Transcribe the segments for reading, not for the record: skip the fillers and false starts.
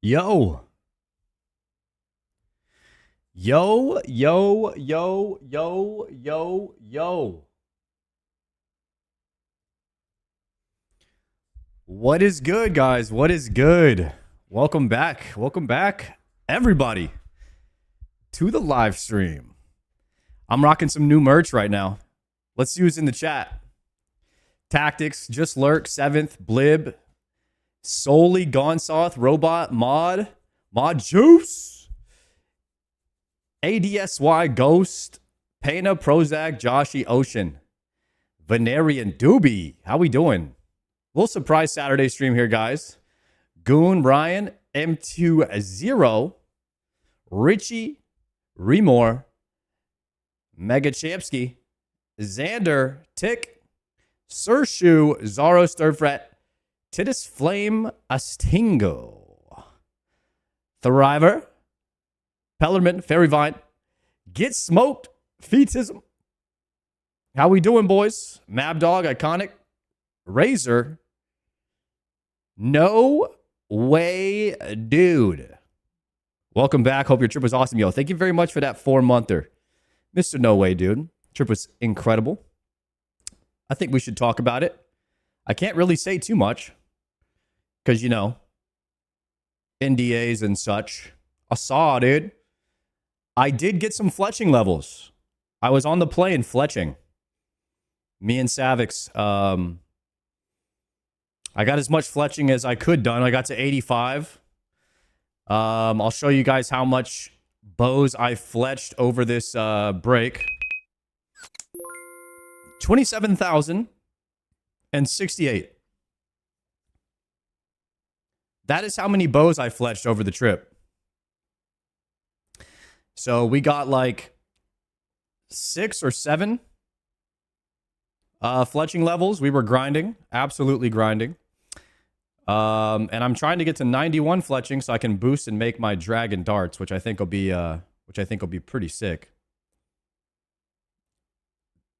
Yo, yo. What is good, guys? What is good? Welcome back. Welcome back, everybody, to the live stream. I'm rocking some new merch right now. Let's see who's in the chat. Tactics, Just Lurk, 7th, Blib, Solely, Gonsoth, Robot, Mod Juice, ADSY, Ghost, Pena, Prozac, Joshy, Ocean, Venerian, Doobie. How we doing? Little surprise Saturday stream here, guys. Goon, Ryan, M20, Richie, Remore, Mega Champsky, Xander, Tick, Sershu, Zaro, Sturfret, Titus Flame, Astingo, Thriver, Pellerman, Fairyvine, Get Smoked, Fetism. How we doing, boys? Mabdog, Iconic, Razor, No Way Dude. Welcome back. Hope your trip was awesome, yo. Thank you very much for that 4-monther. Mr. No Way Dude. Trip was incredible. I think we should talk about it. I can't really say too much because, NDAs and such. I saw, dude. I did get some fletching levels. I was on the plane fletching. Me and Savix, I got as much fletching as I could done. I got to 85. I'll show you guys how much bows I fletched over this break. 27,068. That is how many bows I fletched over the trip. So we got like 6 or 7 fletching levels. We were grinding, absolutely grinding. And I'm trying to get to 91 fletching so I can boost and make my dragon darts, which I think will be pretty sick.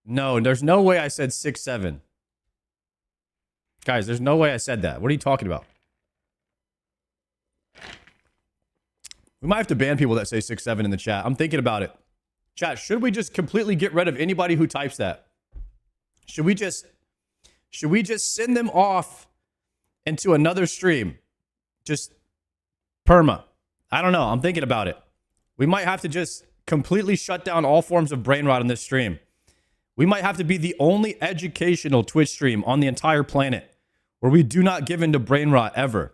No, there's no way I said 6, 7. Guys, there's no way I said that. What are you talking about? We might have to ban people that say 6, 7 in the chat. I'm thinking about it. Chat, should we just completely get rid of anybody who types that? Should we just send them off into another stream? Just perma. I don't know. I'm thinking about it. We might have to just completely shut down all forms of brain rot on this stream. We might have to be the only educational Twitch stream on the entire planet where we do not give in to brain rot ever.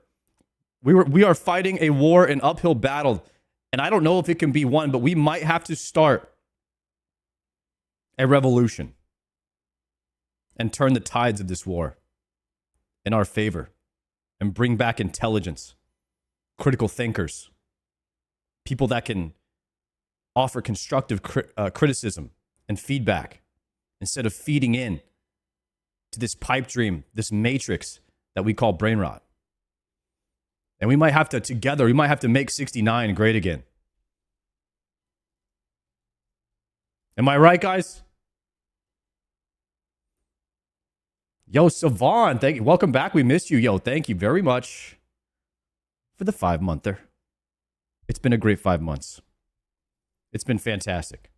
We are fighting a war, an uphill battle, and I don't know if it can be won, but we might have to start a revolution and turn the tides of this war in our favor and bring back intelligence, critical thinkers, people that can offer constructive criticism and feedback instead of feeding in to this pipe dream, this matrix that we call brain rot. And we might have to, together, we might have to make 69 great again. Am I right, guys? Yo, Savon, thank you. Welcome back. We missed you. Yo, thank you very much for the 5-monther. It's been a great 5 months. It's been fantastic.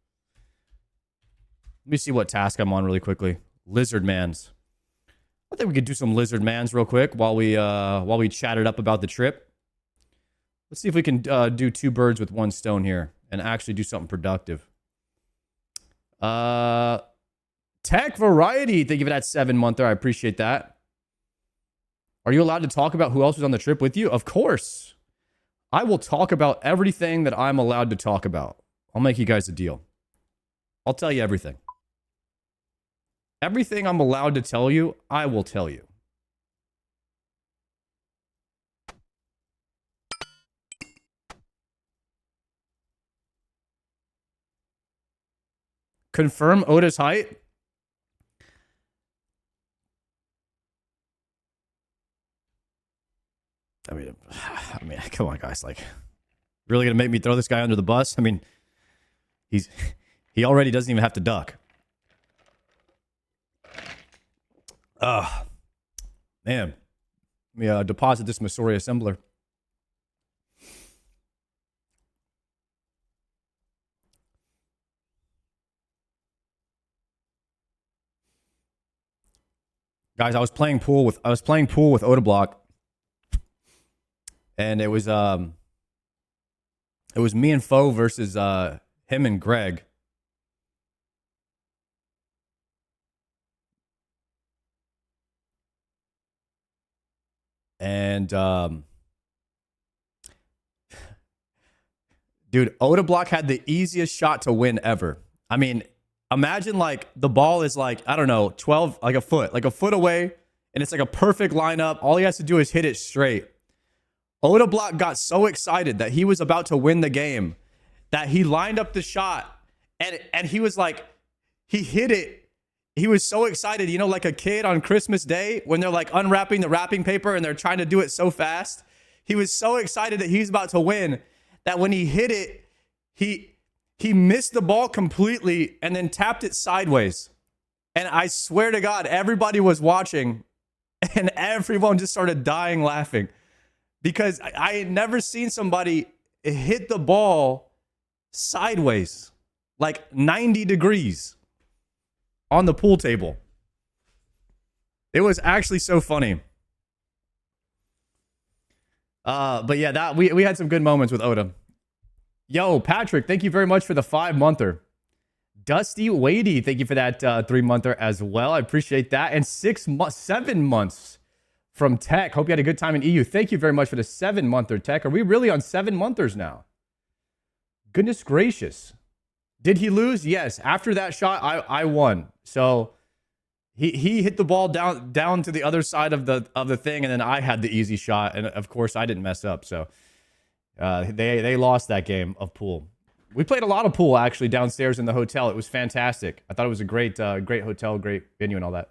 Let me see what task I'm on really quickly. Lizard Mans. I think we could do some Lizard Mans real quick while we chatted up about the trip. Let's see if we can do 2 birds with 1 stone here and actually do something productive. Tech Variety, thank you for that 7-monther. I appreciate that. Are you allowed to talk about who else was on the trip with you? Of course. I will talk about everything that I'm allowed to talk about. I'll make you guys a deal. I'll tell you everything. Everything I'm allowed to tell you, I will tell you. Confirm Oda's height. I mean, come on, guys. Like, really gonna make me throw this guy under the bus? I mean, he already doesn't even have to duck. Man. Let me deposit this Masori assembler. Guys, I was playing pool with Odablock, and it was me and Foe versus him and Greg. And dude, Odablock had the easiest shot to win ever. I mean, imagine like the ball is like, I don't know, 12, like a foot away, and it's like a perfect lineup. All he has to do is hit it straight. Odablock got so excited that he was about to win the game that he lined up the shot, and he was like, he hit it. He was so excited, you know, like a kid on Christmas Day when they're like unwrapping the wrapping paper and they're trying to do it so fast. He was so excited that he's about to win that when he hit it, he missed the ball completely and then tapped it sideways. And I swear to God, everybody was watching and everyone just started dying laughing because I had never seen somebody hit the ball sideways, like 90 degrees on the pool table. It was actually so funny. But yeah, that we had some good moments with Oda. Yo, Patrick, thank you very much for the 5-monther. Dusty Wadey, thank you for that 3-monther as well. I appreciate that. And 7 months from Tech. Hope you had a good time in EU. Thank you very much for the 7-monther, Tech. Are we really on 7-monthers now? Goodness gracious. Did he lose? Yes. After that shot, I won. So he hit the ball down to the other side of the thing, and then I had the easy shot, and of course I didn't mess up. So they lost that game of pool. We played a lot of pool actually downstairs in the hotel. It was fantastic. I thought it was a great hotel, great venue, and all that.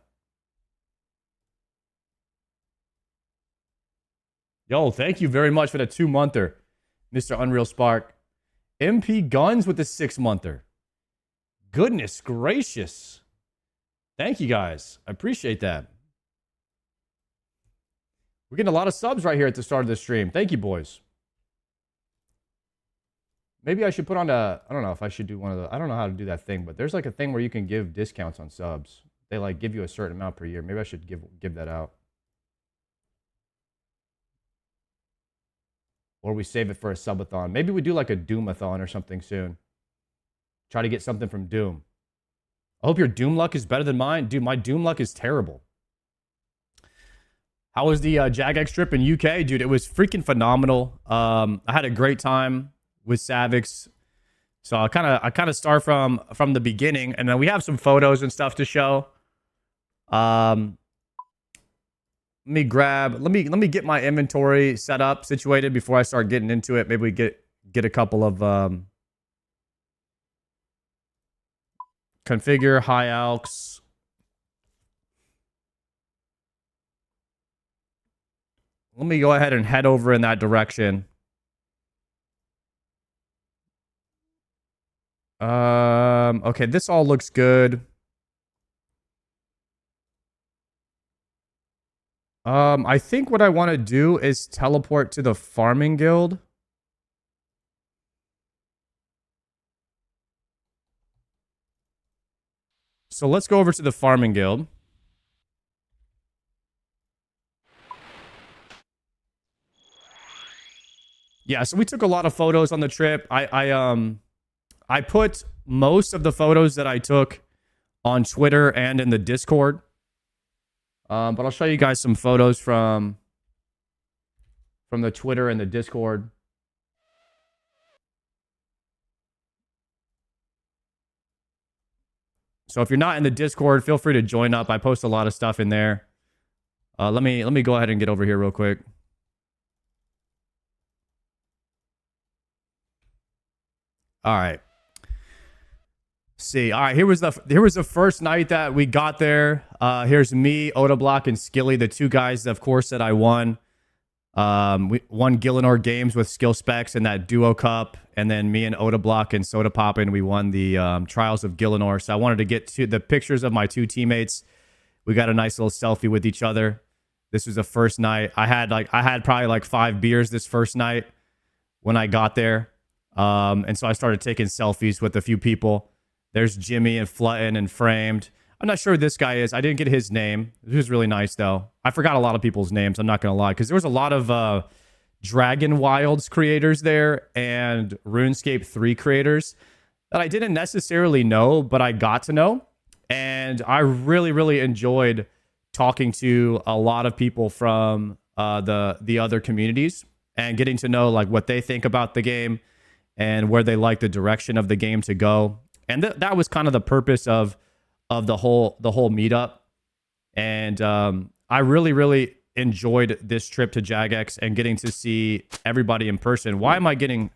Yo, thank you very much for the 2-monther, Mr. Unreal Spark. MP Guns with the 6-monther. Goodness gracious. Thank you guys. I appreciate that. We're getting a lot of subs right here at the start of the stream. Thank you, boys. Maybe I should put on I don't know if I should do one of the, I don't know how to do that thing, but there's like a thing where you can give discounts on subs. They like give you a certain amount per year. Maybe I should give that out. Or we save it for a subathon. Maybe we do like a Doomathon or something soon. Try to get something from Doom. I hope your Doom luck is better than mine. Dude, my Doom luck is terrible. How was the Jagex trip in UK? Dude, it was freaking phenomenal. I had a great time with Savix. So I kind of start from the beginning, and then we have some photos and stuff to show. Let me get my inventory set up, situated before I start getting into it. Maybe we get a couple of configure high alks. Let me go ahead and head over in that direction. Okay, this all looks good. I think what I want to do is teleport to the farming guild. So let's go over to the farming guild. Yeah, so we took a lot of photos on the trip. I put most of the photos that I took on Twitter and in the Discord. But I'll show you guys some photos from the Twitter and the Discord. So if you're not in the Discord, feel free to join up. I post a lot of stuff in there. Let me go ahead and get over here real quick. All right. See, all right, here was the first night that we got there. Here's me, Odablock, and Skilly, the two guys, of course, that I won. We won Gillinor Games with Skill Specs in that Duo Cup, and then me and Odablock and Soda Poppin', we won the Trials of Gillinor. So I wanted to get to the pictures of my two teammates. We got a nice little selfie with each other. This was the first night. I had probably like 5 beers this first night when I got there, and so I started taking selfies with a few people. There's Jimmy and Flutton and Framed. I'm not sure who this guy is. I didn't get his name. He was really nice, though. I forgot a lot of people's names. I'm not going to lie. Because there was a lot of Dragon Wilds creators there and RuneScape 3 creators that I didn't necessarily know, but I got to know. And I really, really enjoyed talking to a lot of people from the other communities and getting to know like what they think about the game and where they like the direction of the game to go. And that was kind of the purpose of the whole meetup. And I really, really enjoyed this trip to Jagex and getting to see everybody in person. Why am I getting...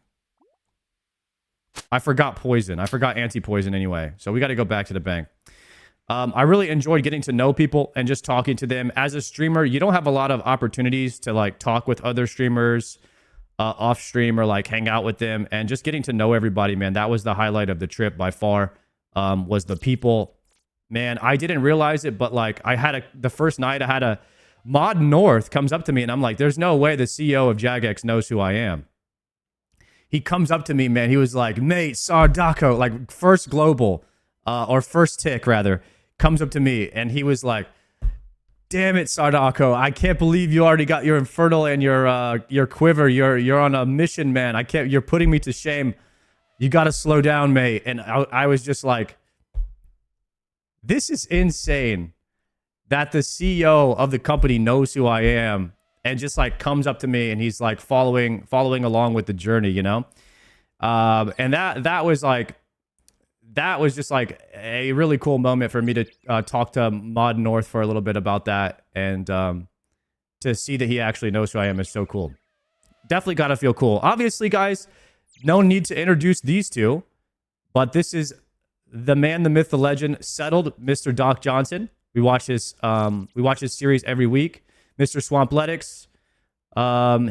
I forgot poison. I forgot anti-poison anyway. So we got to go back to the bank. I really enjoyed getting to know people and just talking to them. As a streamer, you don't have a lot of opportunities to like talk with other streamers off stream or like hang out with them, and just getting to know everybody, man. That was the highlight of the trip by far, was the people. Man, I didn't realize it, but like the first night I had a Mod North comes up to me and I'm like, there's no way the CEO of Jagex knows who I am. He comes up to me, man. He was like, mate, Sardako, like first global, or first tick rather, comes up to me and he was like, damn it, Sardako, I can't believe you already got your Infernal and your Quiver. You're on a mission, man. You're putting me to shame. You got to slow down, mate. And I was just like, this is insane that the CEO of the company knows who I am and just like comes up to me and he's like following along with the journey, you know? And that was just like a really cool moment for me to talk to Mod North for a little bit about that. And to see that he actually knows who I am is so cool. Definitely got to feel cool. Obviously, guys, no need to introduce these two, but this is the man, the myth, the legend, Settled, Mr. Doc Johnson. We watch his series every week. Mr. Swampletics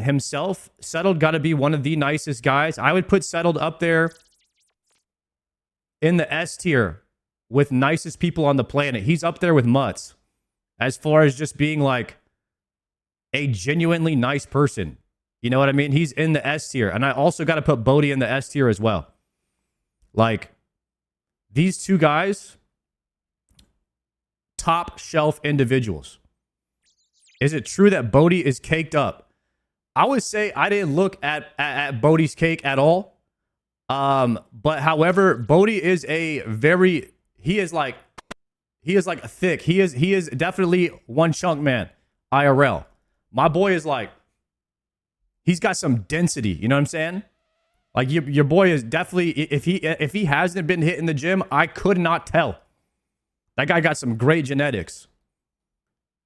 himself, Settled, got to be one of the nicest guys. I would put Settled up there in the S tier with nicest people on the planet. He's up there with Mutts as far as just being like a genuinely nice person. You know what I mean? He's in the S tier. And I also got to put Bodhi in the S tier as well. Like, these two guys, top shelf individuals. Is it true that Bodhi is caked up? I would say I didn't look at Bodhi's cake at all. But however, Bodhi is he is like thick. He is definitely one chunk man, IRL. My boy is like, he's got some density. You know what I'm saying? Like your boy is definitely, if he hasn't been hit in the gym, I could not tell. That guy got some great genetics.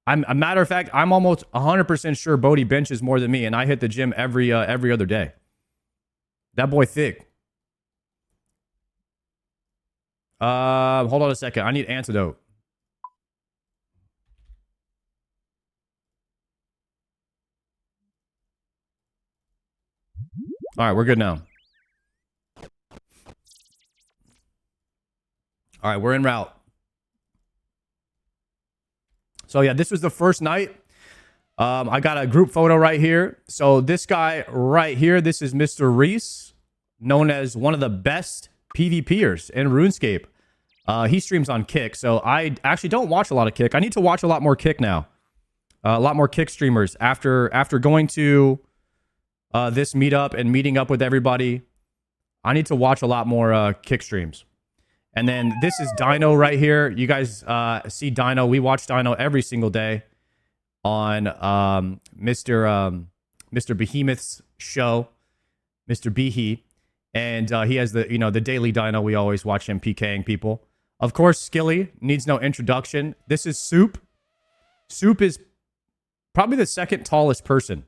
A matter of fact, I'm almost 100% sure Bodhi benches more than me, and I hit the gym every other day. That boy thick. Hold on a second. I need antidote. All right, we're good now. All right, we're en route. So yeah, this was the first night. I got a group photo right here. So this guy right here, this is Mr. Reese, known as one of the best PvPers in RuneScape. He streams on Kick, so I actually don't watch a lot of Kick. I need to watch a lot more Kick now. A lot more Kick streamers. After going to this meetup and meeting up with everybody, I need to watch a lot more Kick streams. And then this is Dino right here. You guys see Dino. We watch Dino every single day on Mr. Behemoth's show, Mr. Behe. And he has the daily Dino. We always watch him PKing people. Of course, Skilly needs no introduction. This is Soup. Soup is probably the second tallest person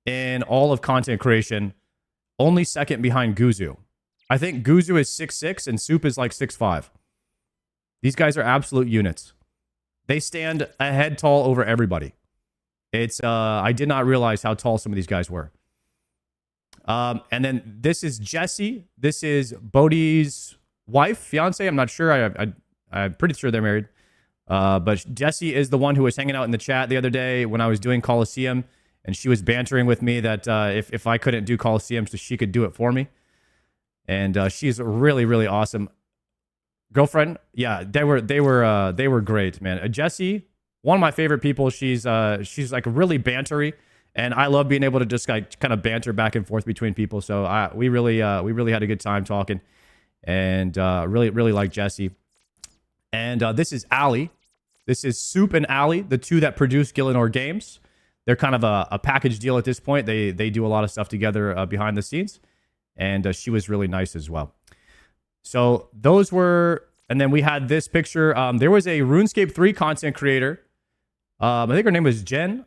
in all of content creation. Only second behind Guzu. I think Guzu is 6'6" and Soup is like 6'5". These guys are absolute units. They stand a head tall over everybody. It's I did not realize how tall some of these guys were. And then this is Jesse. This is Bodhi's wife, fiance. I'm not sure. I'm pretty sure they're married. But Jesse is the one who was hanging out in the chat the other day when I was doing Coliseum, and she was bantering with me that if I couldn't do Coliseum, so she could do it for me. And she's really, really awesome. girlfriend. Yeah, they were great, man. Jessie, one of my favorite people. She's like really bantery, and I love being able to just like kind of banter back and forth between people. So we really had a good time talking, and really like Jessie. And this is Allie. This is Soup and Allie, the two that produce Gillinor Games. They're kind of a package deal at this point. They do a lot of stuff together behind the scenes, and she was really nice as well. So those were, and then we had this picture. There was a RuneScape 3 content creator. I think her name was Jen.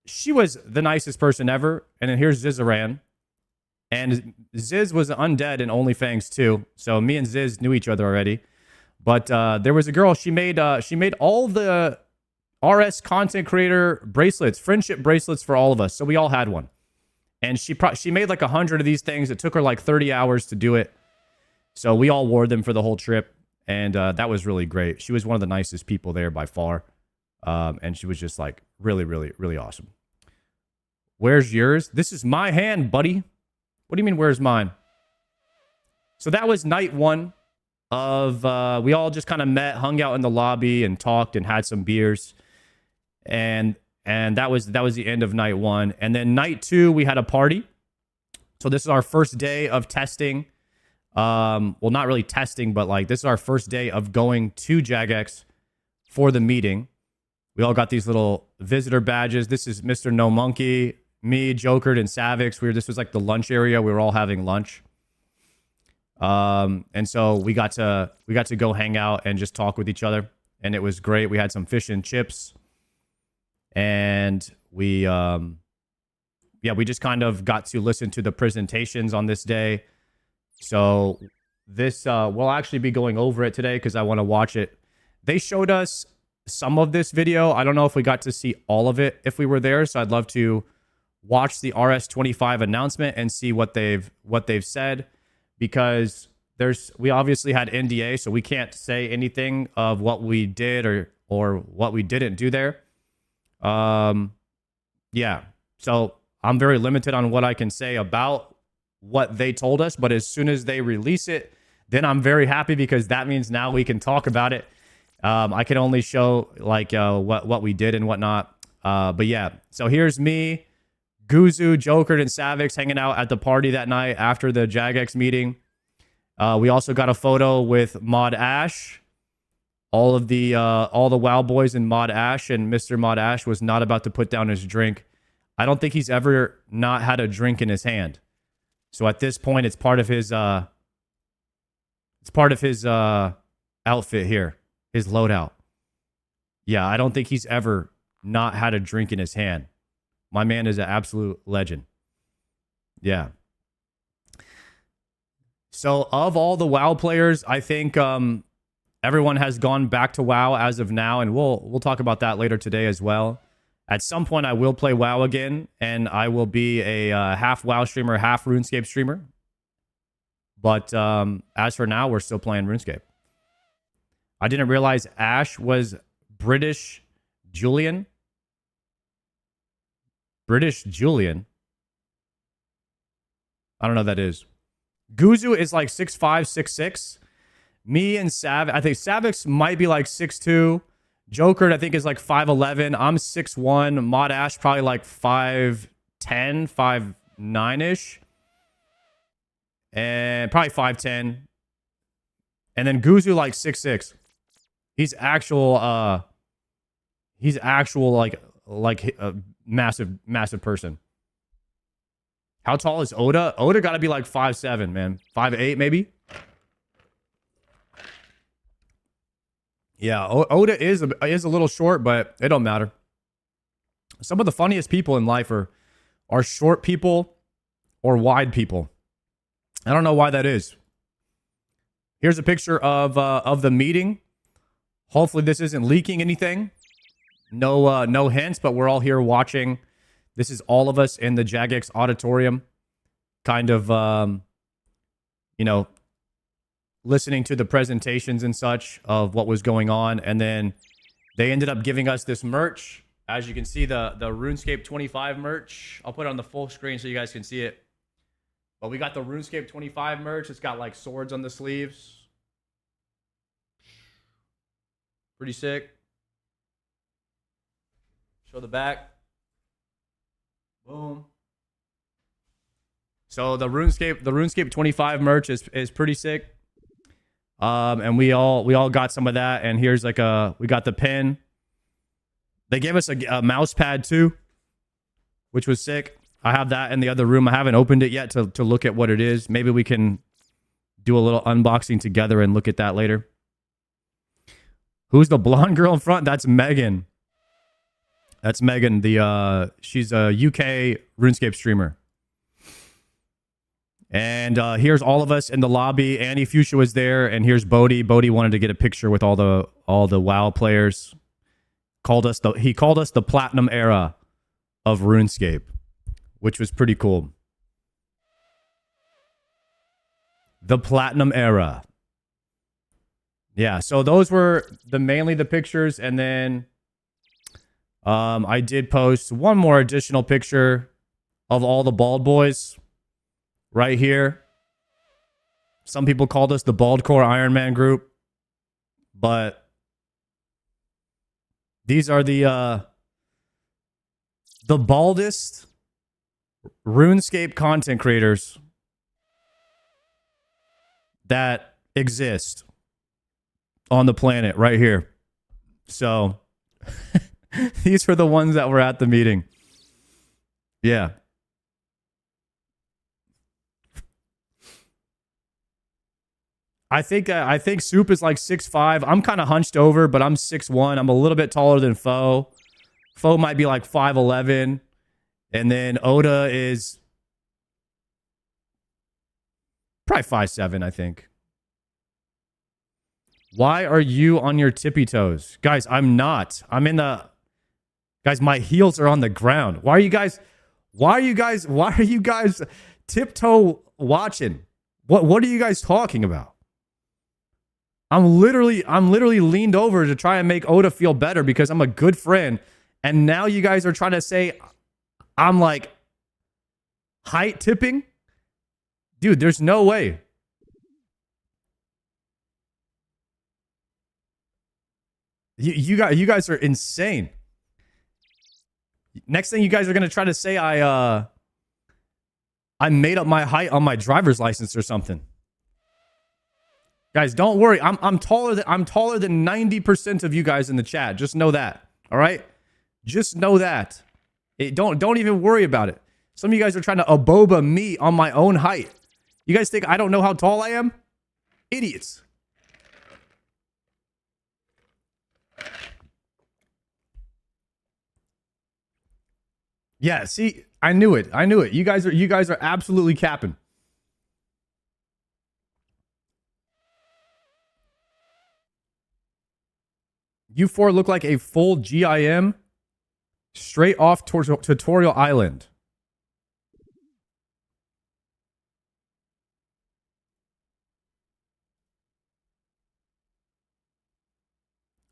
She was the nicest person ever. And then here's Zizaran. And Ziz was undead in OnlyFangs too. So me and Ziz knew each other already. But there was a girl. She made all the RS content creator bracelets, friendship bracelets for all of us. So we all had one. And she made like 100 of these things. It took her like 30 hours to do it. So we all wore them for the whole trip, and that was really great. She was one of the nicest people there by far, and she was just like really awesome. Where's yours? This is my hand, buddy. What do you mean, where's mine? So that was night one of, we all just kind of met, hung out in the lobby, and talked and had some beers, and that was the end of night one. And then night two, we had a party. So this is our first day of testing. Well, not really testing, but like this is our first day of going to Jagex for the meeting. We all got these little visitor badges. This is Mr. No Monkey, me, Jokered, and Savix. This was like the lunch area. We were all having lunch. And so we got to go hang out and just talk with each other, and it was great. We had some fish and chips, and we just kind of got to listen to the presentations on this day. So this, we'll actually be going over it today because I want to watch it. They showed us some of this video. I don't know if we got to see all of it if we were there. So I'd love to watch the RS25 announcement and see what they've said, because we obviously had NDA, so we can't say anything of what we did or what we didn't do there. Yeah. So I'm very limited on what I can say about what they told us, but as soon as they release it, then I'm very happy, because that means now we can talk about it. I can only show like what we did and whatnot. But yeah, so here's me, Guzu, Jokered, and Savix hanging out at the party that night after the Jagex meeting. We also got a photo with Mod Ash. All the WoW boys in Mod Ash, and Mr. Mod Ash was not about to put down his drink. I don't think he's ever not had a drink in his hand. So at this point, it's part of his outfit here, his loadout. Yeah, I don't think he's ever not had a drink in his hand. My man is an absolute legend. Yeah. So of all the WoW players, I think everyone has gone back to WoW as of now, and we'll talk about that later today as well. At some point, I will play WoW again, and I will be a half WoW streamer, half RuneScape streamer. But as for now, we're still playing RuneScape. I didn't realize Ash was British Julian. British Julian? I don't know what that is. Guzu is like 6'5", 6'6". Me and I think Savix might be like 6'2". Jokered, I think, is like 5'11". I'm 6'1". Mod Ash probably like 5'10", 5'9"-ish. And probably 5'10". And then Guzu like 6'6". He's actual like a massive person. How tall is Oda? Oda gotta be like 5'7", man. 5'8", maybe? Yeah, Oda is a little short, but it don't matter. Some of the funniest people in life are short people or wide people. I don't know why that is. Here's a picture of the meeting. Hopefully this isn't leaking anything. No hints, but we're all here watching. This is all of us in the Jagex auditorium, kind of listening to the presentations and such of what was going on. And then they ended up giving us this merch. As you can see, the RuneScape 25 merch. I'll put it on the full screen so you guys can see it. But we got the RuneScape 25 merch. It's got like swords on the sleeves. Pretty sick. Show the back. Boom. So the RuneScape 25 merch is pretty sick. And we all got some of that. And here's like we got the pen. They gave us a mouse pad too, which was sick. I have that in the other room. I haven't opened it yet to look at what it is. Maybe we can do a little unboxing together and look at that later. Who's the blonde girl in front? That's Megan. That's Megan. She's a UK RuneScape streamer. And here's all of us in the lobby. Annie Fuchsia was there, and here's Bodhi. Bodhi wanted to get a picture with all the WoW players. He called us the platinum era of RuneScape, which was pretty cool. The platinum era. Yeah, so those were mainly the pictures, and then I did post one more additional picture of all the bald boys right here. Some people called us the Baldcore Iron Man group, but these are the baldest RuneScape content creators that exist on the planet right here. So these are the ones that were at the meeting. Yeah. I think Soup is like 6'5". I'm kind of hunched over, but I'm 6'1". I'm a little bit taller than Foe. Foe might be like 5'11". And then Oda is probably 5'7", I think. Why are you on your tippy toes? Guys, I'm not. Guys, my heels are on the ground. Why are you guys tiptoe watching? What are you guys talking about? I'm literally leaned over to try and make Oda feel better because I'm a good friend. And now you guys are trying to say I'm like height tipping? Dude, there's no way. You guys are insane. Next thing you guys are going to try to say I made up my height on my driver's license or something. Guys, don't worry. I'm taller than 90% of you guys in the chat. Just know that. All right? Just know that. Don't even worry about it. Some of you guys are trying to aboba me on my own height. You guys think I don't know how tall I am? Idiots. Yeah, see, I knew it. You guys are absolutely capping. You four look like a full GIM straight off Tutorial Island.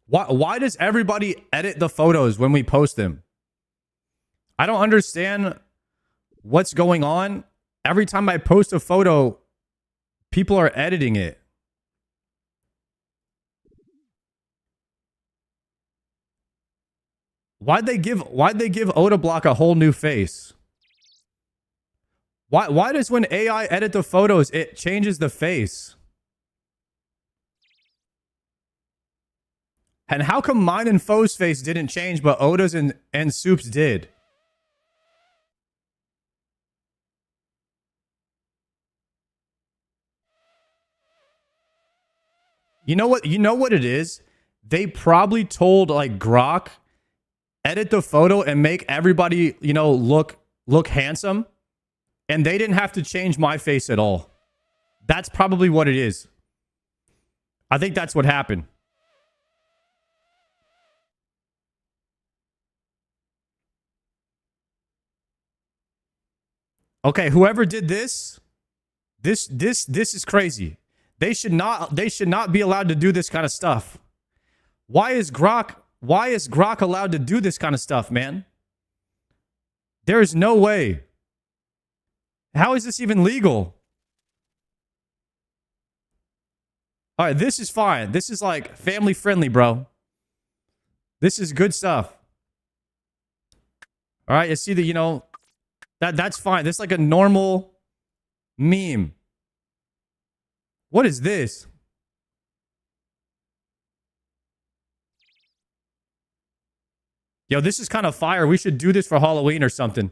Why does everybody edit the photos when we post them? I don't understand what's going on. Every time I post a photo, people are editing it. Why'd they give Oda Block a whole new face? Why does when AI edit the photos, it changes the face? And how come mine and Foe's face didn't change, but Oda's and Soup's did? You know what it is? They probably told like Grok, edit the photo and make everybody, look handsome. And they didn't have to change my face at all. That's probably what it is. I think that's what happened. Okay, whoever did this is crazy. They should not be allowed to do this kind of stuff. Why is Grok allowed to do this kind of stuff, man? There is no way. How is this even legal? All right, this is fine. This is like family friendly, bro. This is good stuff. All right, you see that, you know, that's fine. This is like a normal meme. What is this? Yo, this is kind of fire. We should do this for Halloween or something.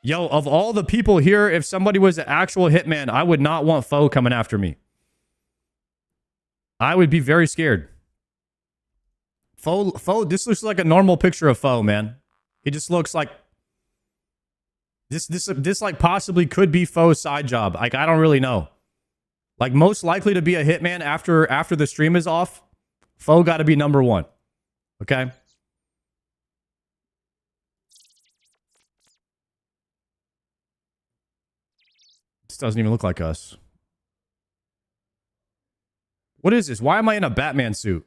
Yo, of all the people here, if somebody was an actual hitman, I would not want Foe coming after me. I would be very scared. Foe, this looks like a normal picture of Foe, man. He just looks like this like possibly could be Foe's side job. Like, I don't really know. Like, most likely to be a hitman after the stream is off, Foe got to be number one. Okay? This doesn't even look like us. What is this? Why am I in a Batman suit?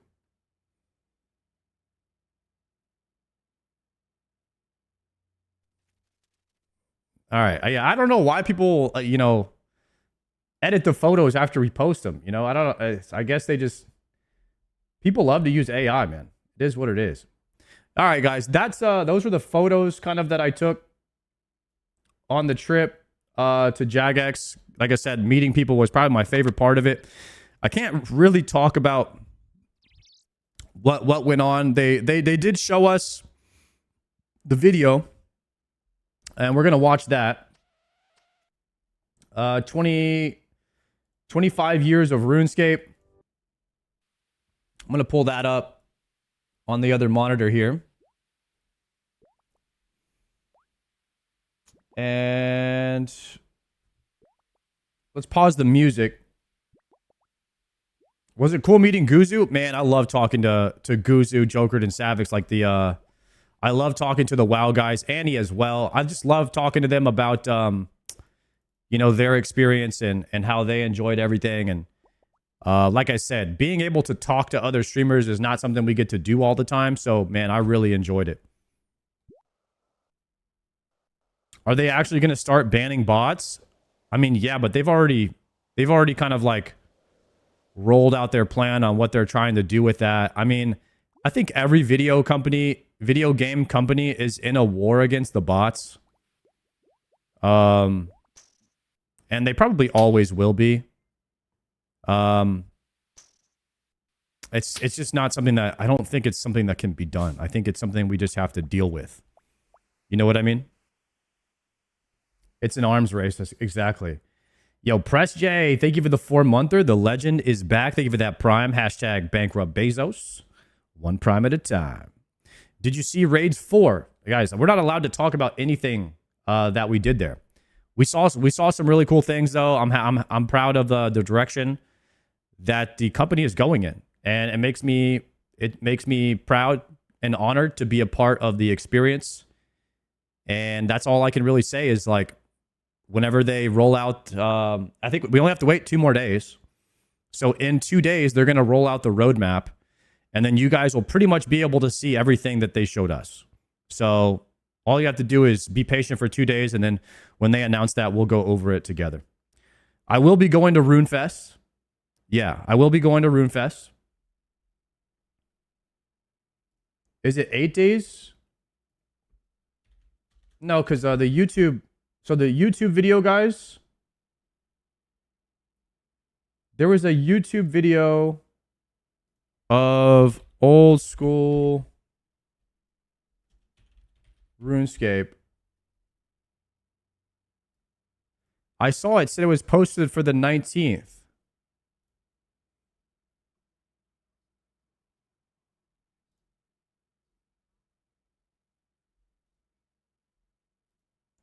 All right. I don't know why people, you know, edit the photos after we post them. You know, I don't know. I guess they just, people love to use AI, man. It is what it is. All right, guys. That's, those were the photos kind of that I took on the trip to Jagex. Like I said, meeting people was probably my favorite part of it. I can't really talk about what went on. They did show us the video, and we're gonna watch that. 25 years of RuneScape. I'm gonna pull that up on the other monitor here. And let's pause the music. Was it cool meeting Guzu? Man, I love talking to Guzu, Jokered, and Savix. Like I love talking to the WoW guys, Annie as well. I just love talking to them about you know, their experience and how they enjoyed everything. And like I said, being able to talk to other streamers is not something we get to do all the time. So man, I really enjoyed it. Are they actually going to start banning bots? I mean, yeah, but they've already kind of like rolled out their plan on what they're trying to do with that. I mean, I think every video game company is in a war against the bots. And they probably always will be. It's just not something that, I don't think it's something that can be done. I think it's something we just have to deal with. You know what I mean? It's an arms race. That's exactly. Yo, Press J, thank you for the 4-monther. The legend is back. Thank you for that prime. Hashtag bankrupt Bezos. One prime at a time. Did you see Raids 4? Guys, we're not allowed to talk about anything that we did there. We saw some really cool things, though. I'm proud of the direction that the company is going in. And it makes me proud and honored to be a part of the experience. And that's all I can really say is, like, whenever they roll out, I think we only have to wait 2 more days. So in 2 days, they're going to roll out the roadmap. And then you guys will pretty much be able to see everything that they showed us. So all you have to do is be patient for 2 days. And then when they announce that, we'll go over it together. I will be going to RuneFest. Yeah, I will be going to RuneFest. Is it 8 days? No, because the YouTube... So the YouTube video, guys, there was a YouTube video of old school RuneScape. I saw it said it was posted for the 19th.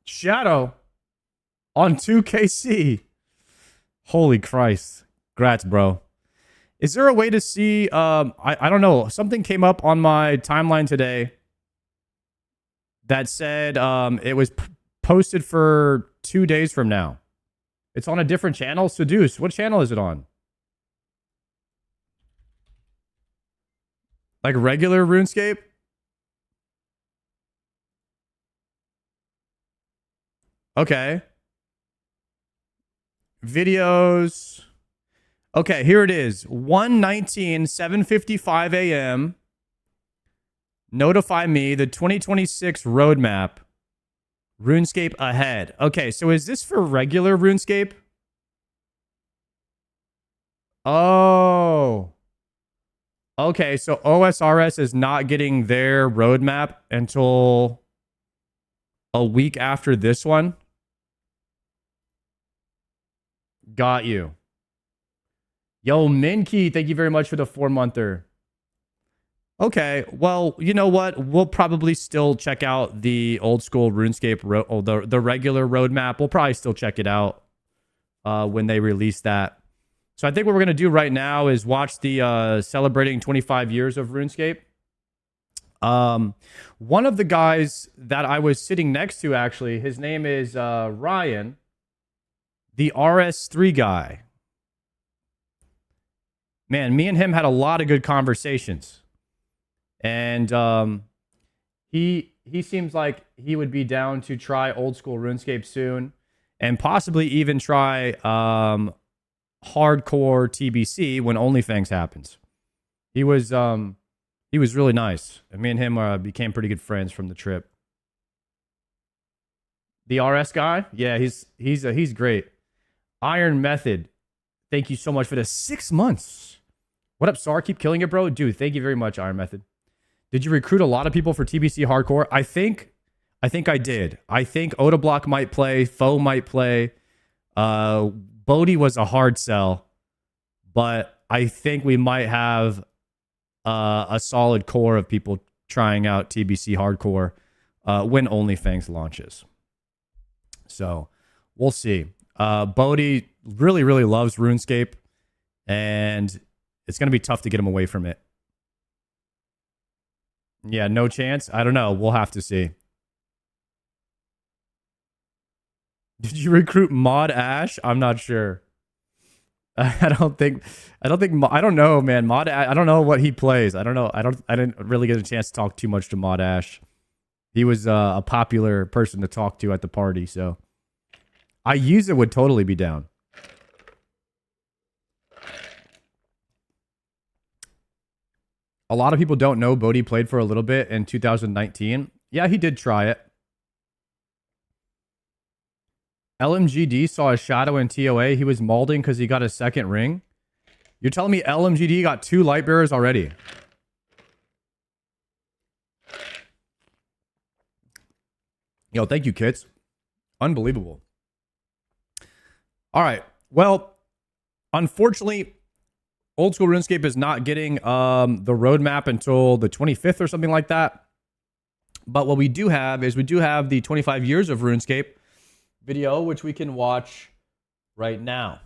Shadow on 2KC. Holy Christ. Grats, bro. Is there a way to see, I don't know, something came up on my timeline today that said it was posted for 2 days from now. It's on a different channel. Seduce, what channel is it on? Like regular RuneScape? Okay. Videos. Okay, here it is. 1:19, 7:55 a.m. Notify me the 2026 roadmap. RuneScape ahead. Okay, so is this for regular RuneScape? Oh. Okay, so OSRS is not getting their roadmap until a week after this one. Got you. Yo, Minky, thank you very much for the 4-monther. Okay, well, you know what? We'll probably still check out the old school RuneScape, the regular roadmap. We'll probably still check it out when they release that. So I think what we're going to do right now is watch the celebrating 25 years of RuneScape. One of the guys that I was sitting next to, actually, his name is Ryan, the RS3 guy. Man, me and him had a lot of good conversations. And he seems like he would be down to try old school RuneScape soon, and possibly even try hardcore TBC when OnlyFans happens. He was really nice, and me and him became pretty good friends from the trip. The RS guy, yeah, he's great. Iron Method, thank you so much for the 6 months. What up, Sar? Keep killing it, bro. Dude, thank you very much, Iron Method. Did you recruit a lot of people for TBC Hardcore? I think I did. I think Odablock might play. Foe might play. Bodhi was a hard sell. But I think we might have a solid core of people trying out TBC Hardcore when OnlyFans launches. So we'll see. Bodhi really, really loves RuneScape. And it's going to be tough to get him away from it. Yeah, no chance. I don't know. We'll have to see. Did you recruit Mod Ash? I'm not sure. I don't know, man. Mod Ash, I don't know what he plays. I don't know. I didn't really get a chance to talk too much to Mod Ash. He was a popular person to talk to at the party, so I use it would totally be down. A lot of people don't know Bodhi played for a little bit in 2019. Yeah, he did try it. LMGD saw a shadow in TOA. He was mauling because he got a second ring. You're telling me LMGD got 2 light bearers already? Yo, thank you, kids. Unbelievable. All right. Well, unfortunately, Old School RuneScape is not getting the roadmap until the 25th or something like that. But what we do have is the 25 years of RuneScape video, which we can watch right now.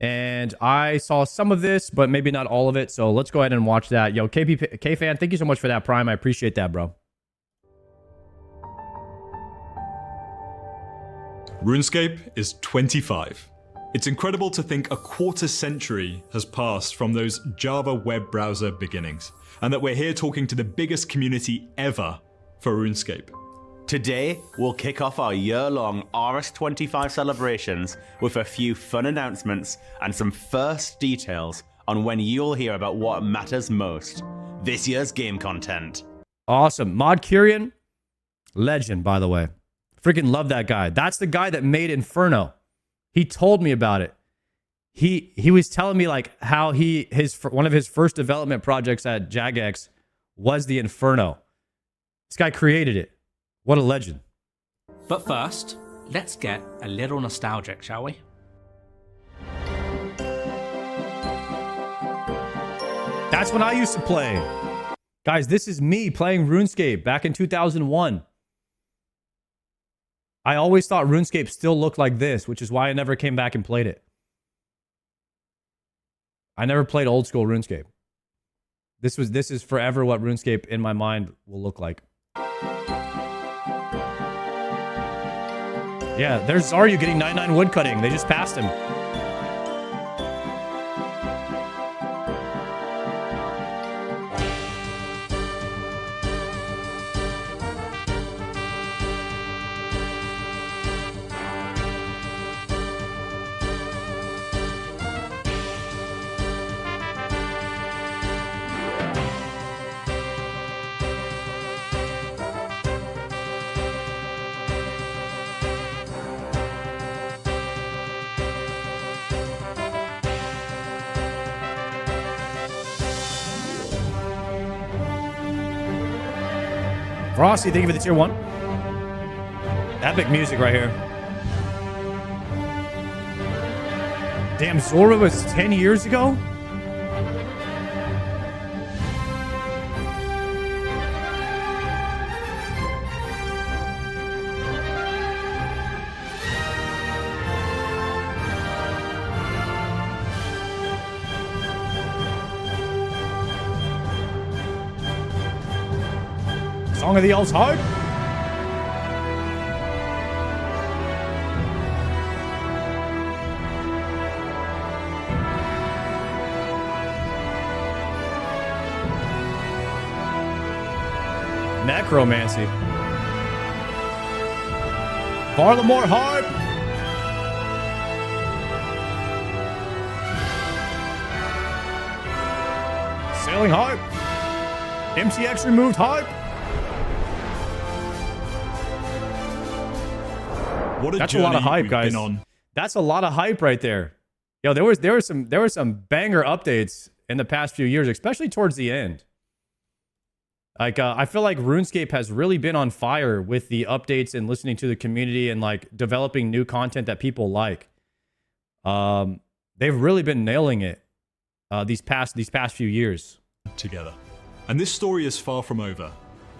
And I saw some of this, but maybe not all of it. So let's go ahead and watch that. Yo, K-Fan, thank you so much for that Prime. I appreciate that, bro. RuneScape is 25. It's incredible to think a quarter century has passed from those Java web browser beginnings, and that we're here talking to the biggest community ever for RuneScape. Today, we'll kick off our year-long RS25 celebrations with a few fun announcements and some first details on when you'll hear about what matters most, this year's game content. Awesome. Mod Kyrian, legend, by the way. Freaking love that guy. That's the guy that made Inferno. He told me about it. He was telling me like how one of his first development projects at Jagex was the Inferno. This guy created it. What a legend. But first, let's get a little nostalgic, shall we? That's when I used to play. Guys, this is me playing RuneScape back in 2001. I always thought RuneScape still looked like this, which is why I never came back and played it. I never played old school RuneScape. This is forever what RuneScape in my mind will look like. Yeah, there's Zaryu getting 99 woodcutting. They just passed him. Frosty, thank you for the tier 1. Epic music right here. Damn, Zora was 10 years ago? Song of the Elves Heart? Necromancy. Varlamore Harp. Sailing Harp. MTX removed Harp. What a That's a journey lot of hype, we've guys. been on. That's a lot of hype right there. Yo, there were some banger updates in the past few years, especially towards the end. Like I feel like RuneScape has really been on fire with the updates and listening to the community and like developing new content that people like. They've really been nailing it these past few years. Together. And this story is far from over.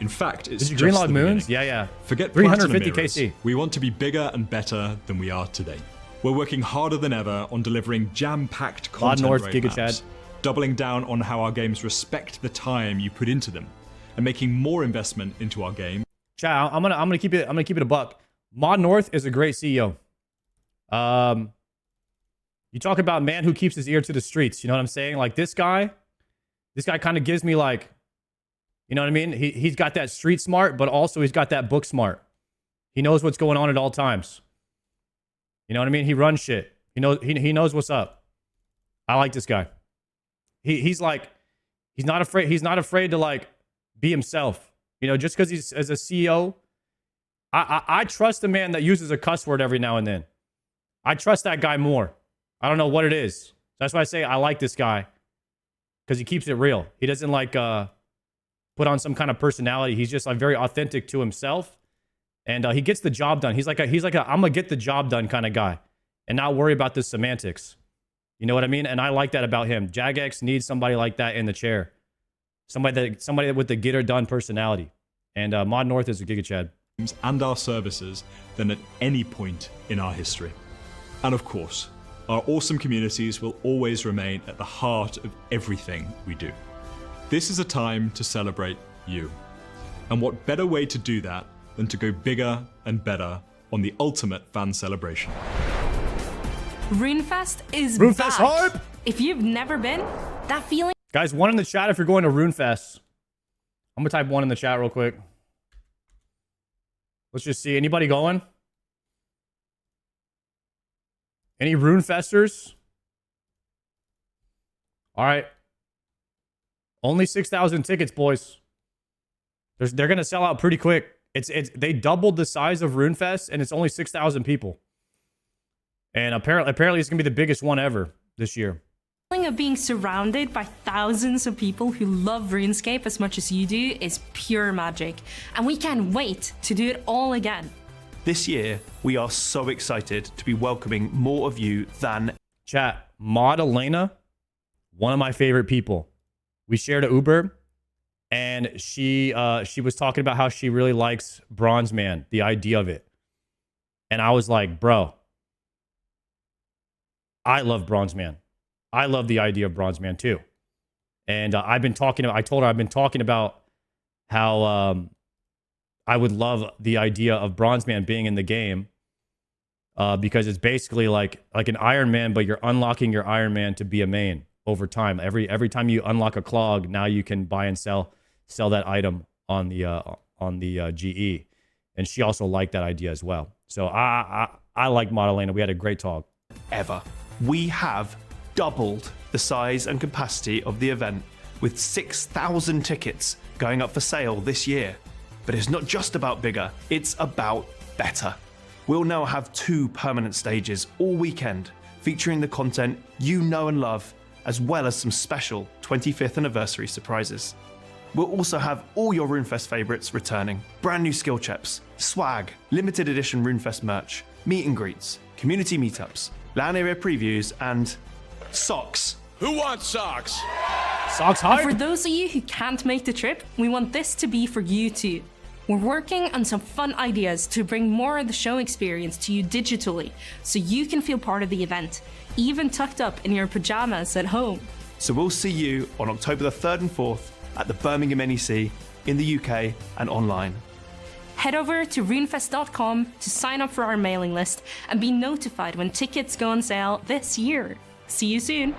In fact, it's Did you just Greenlog the Moons? beginning. Yeah. Forget 350 platinum KC. eras. We want to be bigger and better than we are today. We're working harder than ever on delivering jam-packed content North, roadmaps, GigaChad. doubling down on how our games respect the time you put into them, and making more investment into our game. Chat, I'm gonna keep it a buck. Mod North is a great CEO. You talk about man who keeps his ear to the streets. You know what I'm saying? Like this guy kind of gives me like, you know what I mean? He's got that street smart, but also he's got that book smart. He knows what's going on at all times. You know what I mean? He runs shit. He knows what's up. I like this guy. He's not afraid to like be himself. You know, just because he's as a CEO, I trust a man that uses a cuss word every now and then. I trust that guy more. I don't know what it is. That's why I say I like this guy, because he keeps it real. He doesn't like put on some kind of personality. He's just like very authentic to himself, and he gets the job done. He's like a I'm gonna get the job done kind of guy, and not worry about the semantics. You know what I mean? And I like that about him. Jagex needs somebody like that in the chair. Somebody with the get her done personality. And Mod North is a GigaChad. And our services than at any point in our history. And of course, our awesome communities will always remain at the heart of everything we do. This is a time to celebrate you. And what better way to do that than to go bigger and better on the ultimate fan celebration. RuneFest is RuneFest back. hype! If you've never been, that feeling. Guys, 1 in the chat if you're going to RuneFest. I'm gonna type 1 in the chat real quick. Let's just see. Anybody going? Any RuneFesters? All right. Only 6,000 tickets, boys. They're gonna sell out pretty quick. They doubled the size of RuneFest, and it's only 6,000 people. And apparently it's gonna be the biggest one ever this year. Feeling of being surrounded by thousands of people who love RuneScape as much as you do is pure magic, and we can't wait to do it all again. This year, we are so excited to be welcoming more of you than... Chat, Maud Elena, one of my favorite people. We shared an Uber, and she was talking about how she really likes Bronze Man, the idea of it. And I was like, bro, I love Bronze Man. I love the idea of Bronze Man too. And I told her I've been talking about how I would love the idea of Bronze Man being in the game because it's basically like an Iron Man, but you're unlocking your Iron Man to be a main over time. Every time you unlock a clog, now you can buy and sell that item on the GE. And she also liked that idea as well. So I like Madalena. We had a great talk. ever. We have doubled the size and capacity of the event with 6,000 tickets going up for sale this year. But it's not just about bigger, it's about better. We'll now have 2 permanent stages all weekend featuring the content you know and love, as well as some special 25th anniversary surprises. We'll also have all your RuneFest favourites returning. Brand new skill chips, swag, limited edition RuneFest merch, meet and greets, community meetups, LAN area previews, and socks. Who wants socks? Socks And hype. for those of you who can't make the trip, we want this to be for you too. We're working on some fun ideas to bring more of the show experience to you digitally, so you can feel part of the event, even tucked up in your pajamas at home. So we'll see you on October the 3rd and 4th at the Birmingham NEC in the UK and online. Head over to runefest.com to sign up for our mailing list and be notified when tickets go on sale this year. See you soon.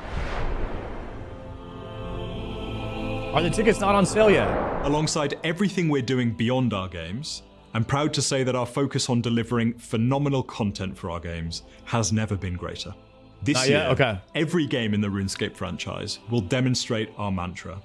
Are the tickets not on sale yet? Alongside everything we're doing beyond our games, I'm proud to say that our focus on delivering phenomenal content for our games has never been greater. This Not year, yet? Okay. every game in the RuneScape franchise will demonstrate our mantra: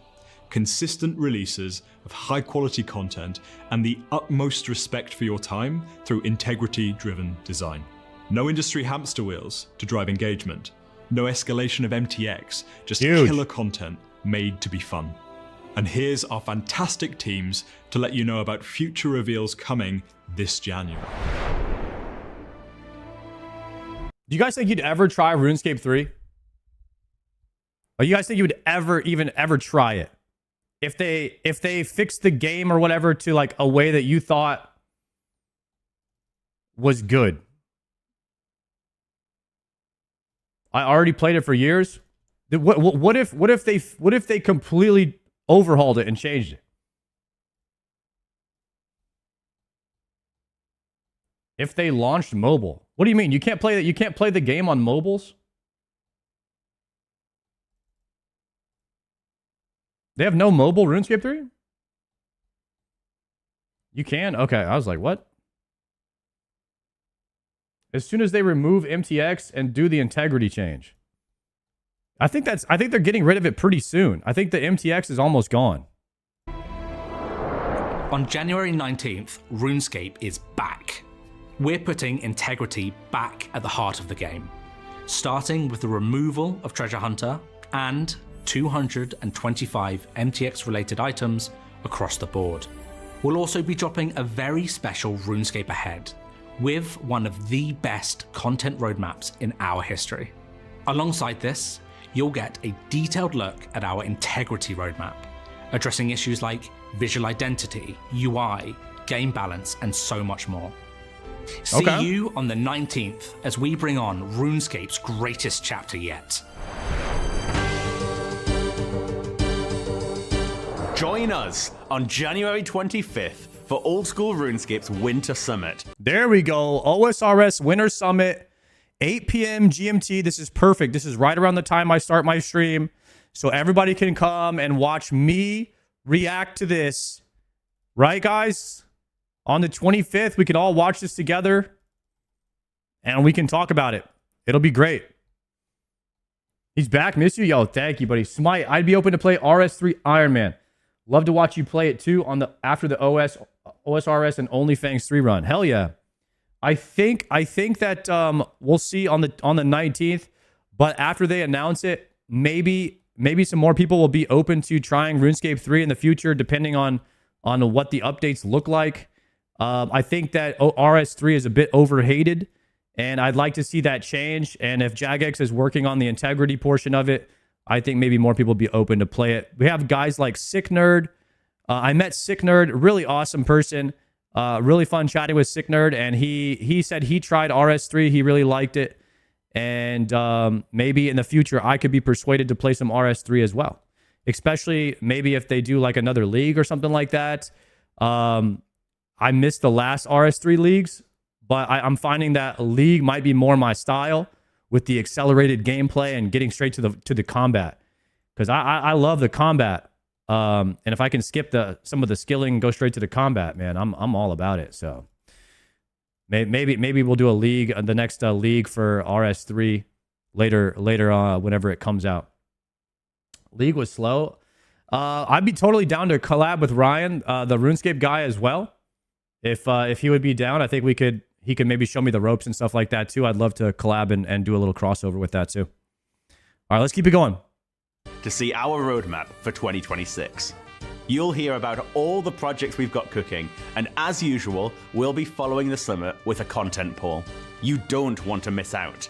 consistent releases of high-quality content and the utmost respect for your time through integrity-driven design. No industry hamster wheels to drive engagement. No escalation of MTX, just Huge. killer content made to be fun. And here's our fantastic teams to let you know about future reveals coming this January. Do you guys think you'd ever try RuneScape 3? Or you guys think you would ever try it? If they fixed the game or whatever to like a way that you thought was good. I already played it for years. What if they completely overhauled it and changed it? If they launched mobile. What do you mean? You can't play that? You can't play the game on mobiles? They have no mobile RuneScape 3? You can? Okay, I was like, what? As soon as they remove MTX and do the integrity change. I think they're getting rid of it pretty soon. I think the MTX is almost gone. On January 19th, RuneScape is back. We're putting integrity back at the heart of the game, starting with the removal of Treasure Hunter and 225 MTX-related items across the board. We'll also be dropping a very special RuneScape ahead, with one of the best content roadmaps in our history. Alongside this, you'll get a detailed look at our integrity roadmap, addressing issues like visual identity, UI, game balance, and so much more. See you on the 19th as we bring on RuneScape's greatest chapter yet. Join us on January 25th for Old School RuneScape's Winter Summit. There we go. OSRS Winter Summit, 8 p.m. GMT. This is perfect. This is right around the time I start my stream. So everybody can come and watch me react to this. Right, guys? On the 25th, we can all watch this together. And we can talk about it. It'll be great. He's back. Miss you. Yo, thank you, buddy. Smite, I'd be open to play RS3 Iron Man. Love to watch you play it too on the after the OSRS and OnlyFangs 3 run. Hell yeah. I think that we'll see on the 19th, but after they announce it, maybe some more people will be open to trying RuneScape 3 in the future, depending on what the updates look like. I think that RS3 is a bit overhated, and I'd like to see that change. And if Jagex is working on the integrity portion of it, I think maybe more people will be open to play it. We have guys like Sick Nerd. I met Sick Nerd, really awesome person. Really fun chatting with Sick Nerd, and he said he tried RS3. He really liked it, and maybe in the future I could be persuaded to play some RS3 as well. Especially maybe if they do like another league or something like that. I missed the last RS3 leagues, but I'm finding that a league might be more my style with the accelerated gameplay and getting straight to the combat, because I love the combat. And if I can skip some of the skilling and go straight to the combat, man, I'm all about it. So maybe we'll do a league, the next league for RS3 later whenever it comes out. League was slow. I'd be totally down to collab with Ryan, the RuneScape guy, as well. If he would be down, I think he could maybe show me the ropes and stuff like that too. I'd love to collab and do a little crossover with that too. All right, let's keep it going. To see our roadmap for 2026. You'll hear about all the projects we've got cooking, and as usual, we'll be following the summit with a content poll. You don't want to miss out.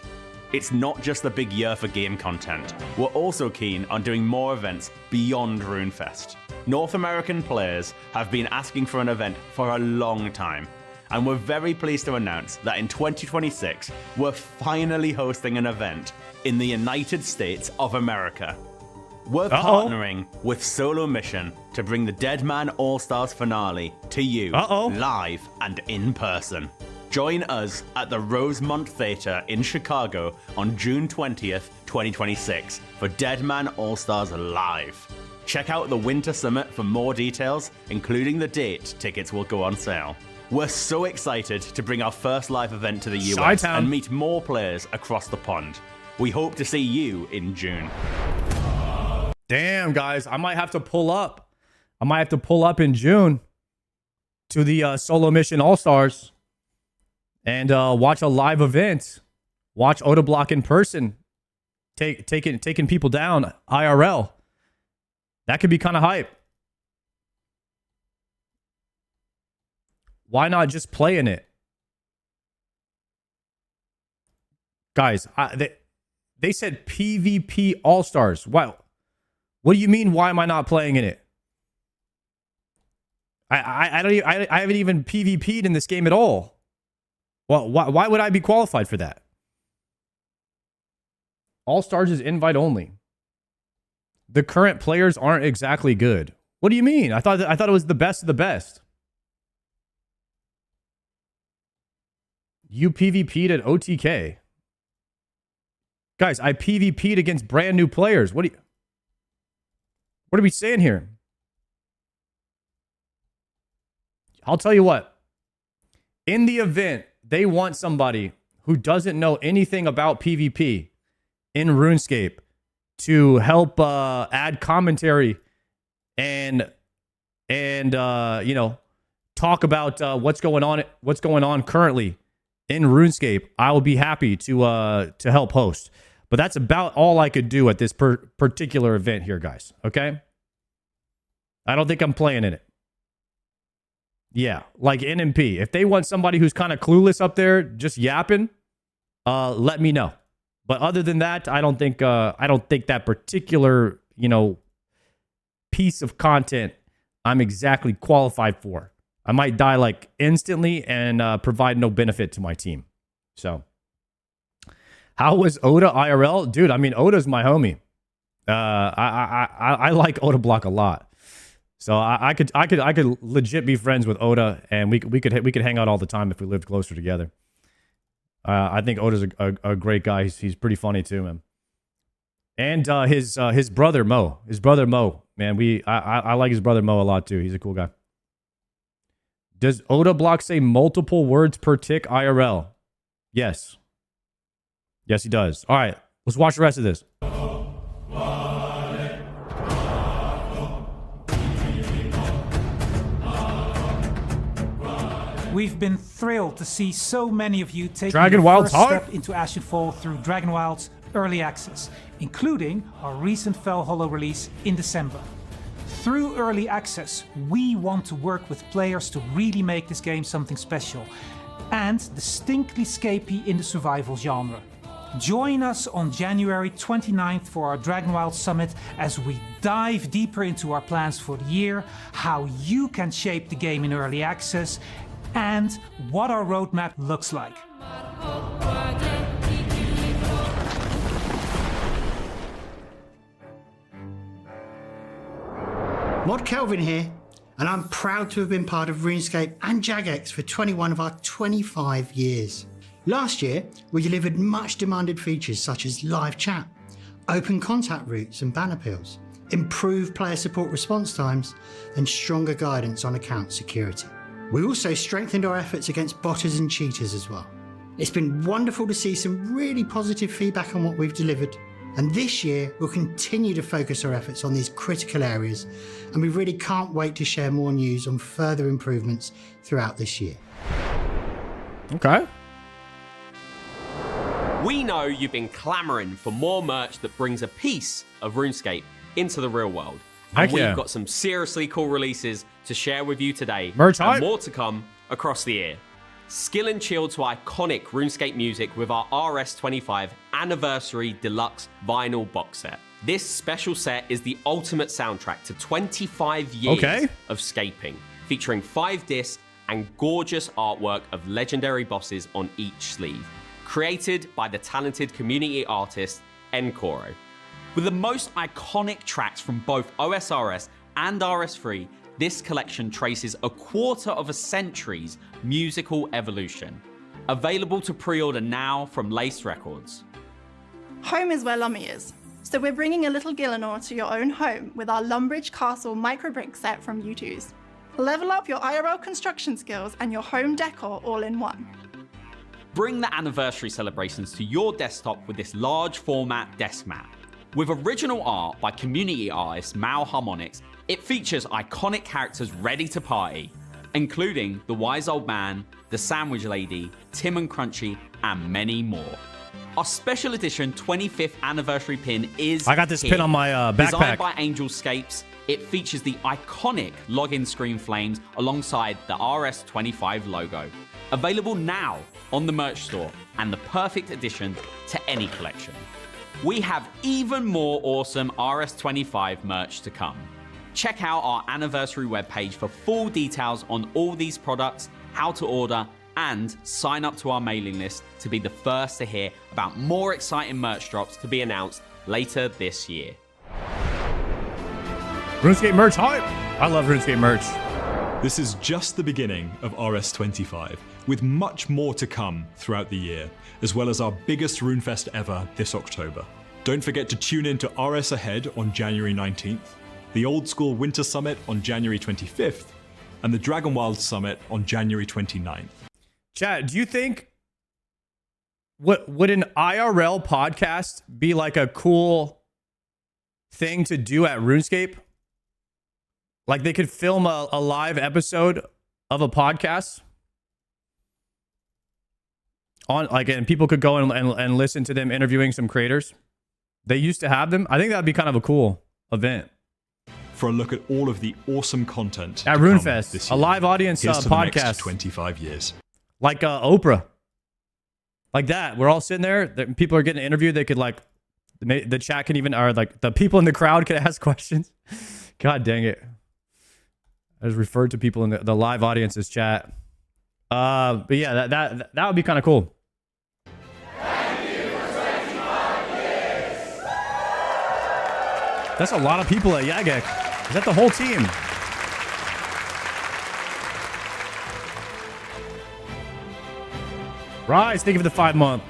It's not just the big year for game content. We're also keen on doing more events beyond RuneFest. North American players have been asking for an event for a long time, and we're very pleased to announce that in 2026, we're finally hosting an event in the United States of America. We're partnering with Solo Mission to bring the Deadman All-Stars finale to you live and in person. Join us at the Rosemont Theater in Chicago on June 20th, 2026 for Deadman All-Stars Live. Check out the Winter Summit for more details, including the date tickets will go on sale. We're so excited to bring our first live event to the US and meet more players across the pond. We hope to see you in June. Damn, guys, I might have to pull up. I might have to pull up in June to the Solo Mission All-Stars and watch a live event. Watch Odablock in person, taking people down IRL. That could be kind of hype. Why not just play in it? Guys, they said PvP All-Stars. Wow. What do you mean, why am I not playing in it? I haven't even PvP'd in this game at all. Well, why would I be qualified for that? All-Stars is invite only. The current players aren't exactly good. What do you mean? I thought it was the best of the best. You PvP'd at OTK. Guys, I PvP'd against brand new players. What are we saying here? I'll tell you what. In the event, they want somebody who doesn't know anything about PvP in RuneScape to help add commentary and talk about what's going on currently in RuneScape. I will be happy to help host. But that's about all I could do at this particular event here, guys. Okay? I don't think I'm playing in it. Yeah, like NMP. If they want somebody who's kind of clueless up there, just yapping, let me know. But other than that, I don't think that particular, piece of content I'm exactly qualified for. I might die like instantly and provide no benefit to my team. So, how was Oda IRL, dude? I mean, Oda's my homie. I like Oda Block a lot. So I could legit be friends with Oda, and we could hang out all the time if we lived closer together. I think Oda's a great guy. He's pretty funny too, man. And his brother Mo, man, I like his brother Mo a lot too. He's a cool guy. Does Oda Block say multiple words per tick IRL? Yes. Yes, he does. All right, let's watch the rest of this. We've been thrilled to see so many of you taking Dragon the Wild's first hard. step into Ashenfall through Dragon Wild's early access, including our recent Fell Hollow release in December. Through early access, we want to work with players to really make this game something special and distinctly scapey in the survival genre. Join us on January 29th for our Dragon Wild Summit as we dive deeper into our plans for the year, how you can shape the game in early access, and what our roadmap looks like. Mod Kelvin here, and I'm proud to have been part of RuneScape and Jagex for 21 of our 25 years. Last year, we delivered much demanded features such as live chat, open contact routes and ban appeals, improved player support response times, and stronger guidance on account security. We also strengthened our efforts against botters and cheaters as well. It's been wonderful to see some really positive feedback on what we've delivered. And this year, we'll continue to focus our efforts on these critical areas, and we really can't wait to share more news on further improvements throughout this year. Okay. We know you've been clamoring for more merch that brings a piece of RuneScape into the real world. Heck And we've yeah. got some seriously cool releases to share with you today. Merch and hype. more to come across the year. Skill and chill to iconic RuneScape music with our RS25 Anniversary Deluxe Vinyl Box Set. This special set is the ultimate soundtrack to 25 years of scaping, featuring 5 discs and gorgeous artwork of legendary bosses on each sleeve, created by the talented community artist Encoro. With the most iconic tracks from both OSRS and RS3, this collection traces a quarter of a century's musical evolution. Available to pre-order now from Lace Records. Home is where Lummy is, so we're bringing a little Gielinor to your own home with our Lumbridge Castle microbrick set from U2's. Level up your IRL construction skills and your home decor all in one. Bring the anniversary celebrations to your desktop with this large format desk mat. With original art by community artist Mal Harmonics, it features iconic characters ready to party, including the Wise Old Man, the Sandwich Lady, Tim and Crunchy, and many more. Our special edition 25th anniversary pin is I got this here. pin on my backpack. Designed by Angelscapes, it features the iconic login screen flames alongside the RS25 logo. Available now on the merch store and the perfect addition to any collection. We have even more awesome RS25 merch to come. Check out our anniversary webpage for full details on all these products, how to order, and sign up to our mailing list to be the first to hear about more exciting merch drops to be announced later this year. RuneScape merch hype. I love RuneScape merch. This is just the beginning of RS25, with much more to come throughout the year, as well as our biggest RuneFest ever this October. Don't forget to tune in to RS Ahead on January 19th, the Old School Winter Summit on January 25th, and the Dragonwild Summit on January 29th. Chat, do you think would an IRL podcast be like a cool thing to do at RuneScape? Like they could film a live episode of a podcast on like, and people could go and listen to them interviewing some creators. They used to have them. I think that'd be kind of a cool event. For a look at all of the awesome content At to come RuneFest, this a year. live audience Here's to the next podcast. 25 years. Like Oprah. Like that. We're all sitting there. People are getting interviewed. They could like, the chat can even, or like the people in the crowd could ask questions. God dang it. I just referred to people in the live audience's chat. But yeah, that would be kind of cool. That's a lot of people at Yagek. Is that the whole team? Rise, thank you for the 5-month.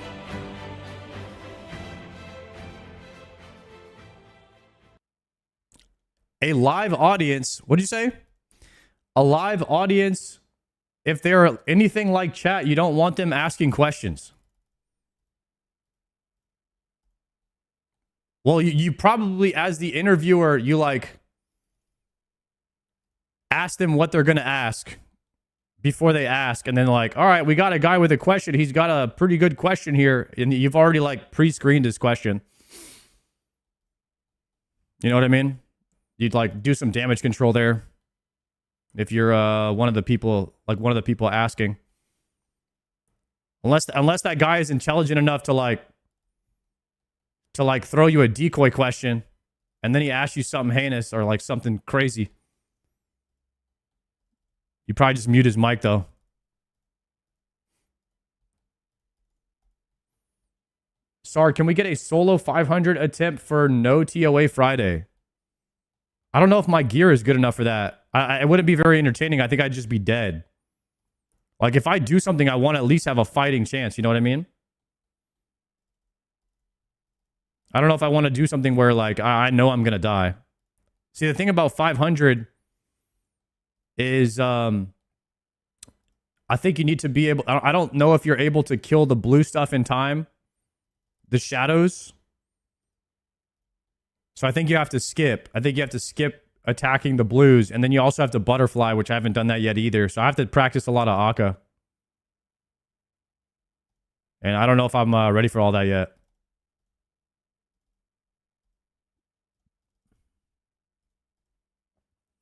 A live audience. What'd you say? A live audience. If they're anything like chat, you don't want them asking questions. Well, you probably, as the interviewer, you like ask them what they're going to ask before they ask. And then like, all right, we got a guy with a question. He's got a pretty good question here. And you've already like pre-screened his question. You know what I mean? You'd like do some damage control there. If you're one of the people asking. Unless that guy is intelligent enough to throw you a decoy question and then he asks you something heinous or like something crazy. You probably just mute his mic though. Sorry, can we get a solo 500 attempt for no TOA Friday? I don't know if my gear is good enough for that. It wouldn't be very entertaining. I think I'd just be dead. Like if I do something, I want to at least have a fighting chance. You know what I mean? I don't know if I want to do something where like I know I'm gonna die. See, the thing about 500 is I think you need to be able. I don't know if you're able to kill the blue stuff in time, the shadows. So I think you have to skip. I think you have to skip attacking the blues, and then you also have to butterfly, which I haven't done that yet either. So I have to practice a lot of Akka, and I don't know if I'm ready for all that yet.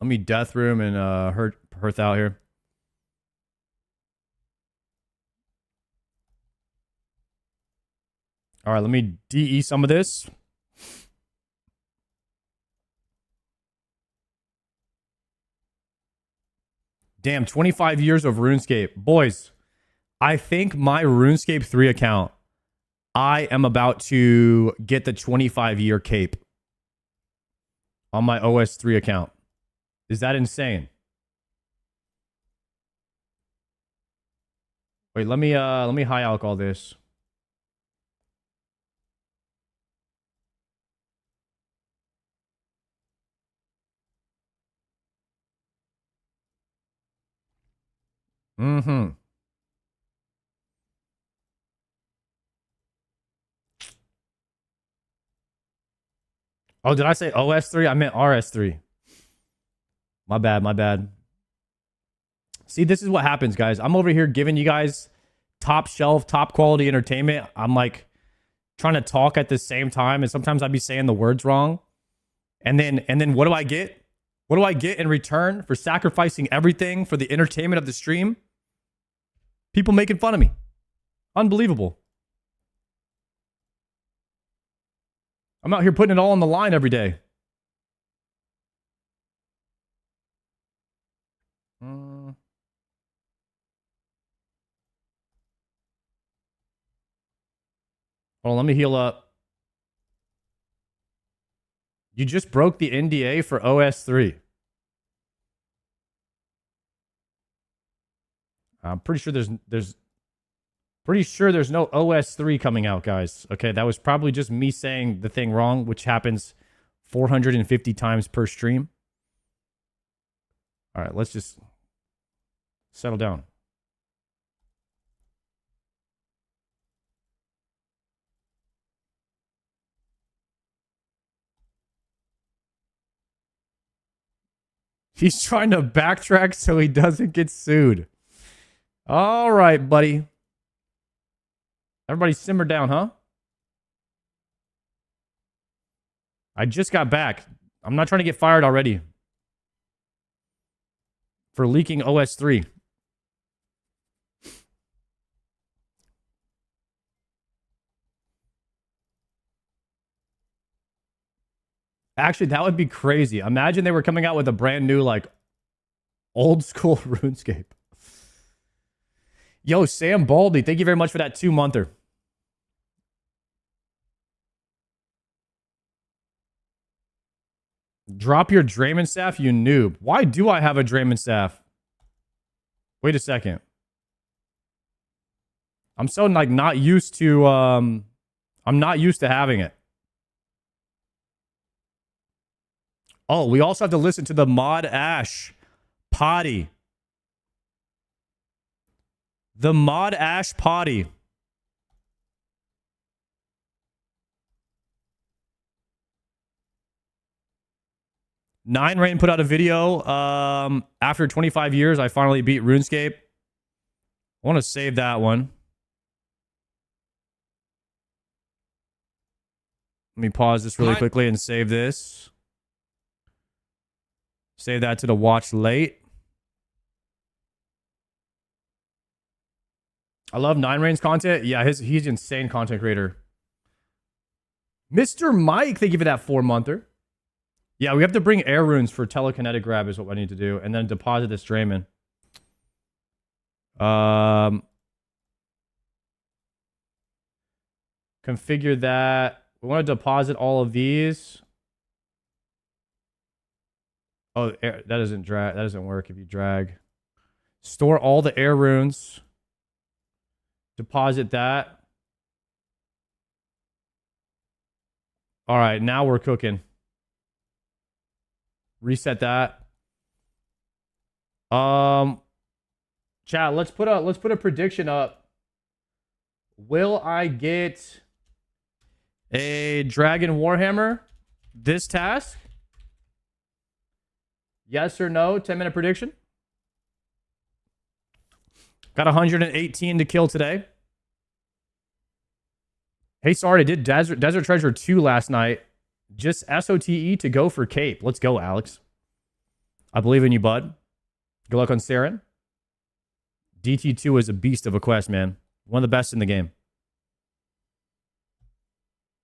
Let me Death Room and Hearth out here. All right, let me DE some of this. Damn, 25 years of RuneScape. Boys, I think my RuneScape 3 account, I am about to get the 25-year cape on my OS3 account. Is that insane? Wait, let me high alc all this. Mm-hmm. Oh, did I say OS3? I meant RS3. My bad, my bad. See, this is what happens, guys. I'm over here giving you guys top shelf, top quality entertainment. I'm like trying to talk at the same time, and sometimes I'd be saying the words wrong. And then what do I get? What do I get in return for sacrificing everything for the entertainment of the stream? People making fun of me. Unbelievable. I'm out here putting it all on the line every day. Hold on, let me heal up. You just broke the NDA for OS3. I'm pretty sure there's no OS3 coming out, guys. Okay, that was probably just me saying the thing wrong, which happens 450 times per stream. All right, let's just settle down. He's trying to backtrack so he doesn't get sued. All right, buddy. Everybody simmer down, huh? I just got back. I'm not trying to get fired already for leaking OS3. Actually, that would be crazy. Imagine they were coming out with a brand new, like, old school RuneScape. Yo, Sam Baldy, thank you very much for that 2-monther. Drop your Draymond staff, you noob. Why do I have a Draymond staff? Wait a second. I'm so like not used to I'm not used to having it. Oh, we also have to listen to the Mod Ash potty. The Mod Ash potty. Nine Rain put out a video. After 25 years, I finally beat RuneScape. I want to save that one. Let me pause this really quickly and save this. Save that to the watch late. I love Nine Rain's content. Yeah, he's an insane content creator. Mr. Mike, thank you for that 4-monther. Yeah, we have to bring air runes for telekinetic grab is what I need to do. And then deposit this Drayman. Configure that. We want to deposit all of these. Oh, that doesn't drag. That doesn't work if you drag. Store all the air runes. Deposit that. All right, now we're cooking. Reset that. Chat, let's put a prediction up. Will I get a Dragon Warhammer this task? Yes or no? 10-minute prediction. Got 118 to kill today. Hey, sorry, I did Desert Treasure 2 last night. Just SOTE to go for Cape. Let's go, Alex. I believe in you, bud. Good luck on Saren. DT2 is a beast of a quest, man. One of the best in the game.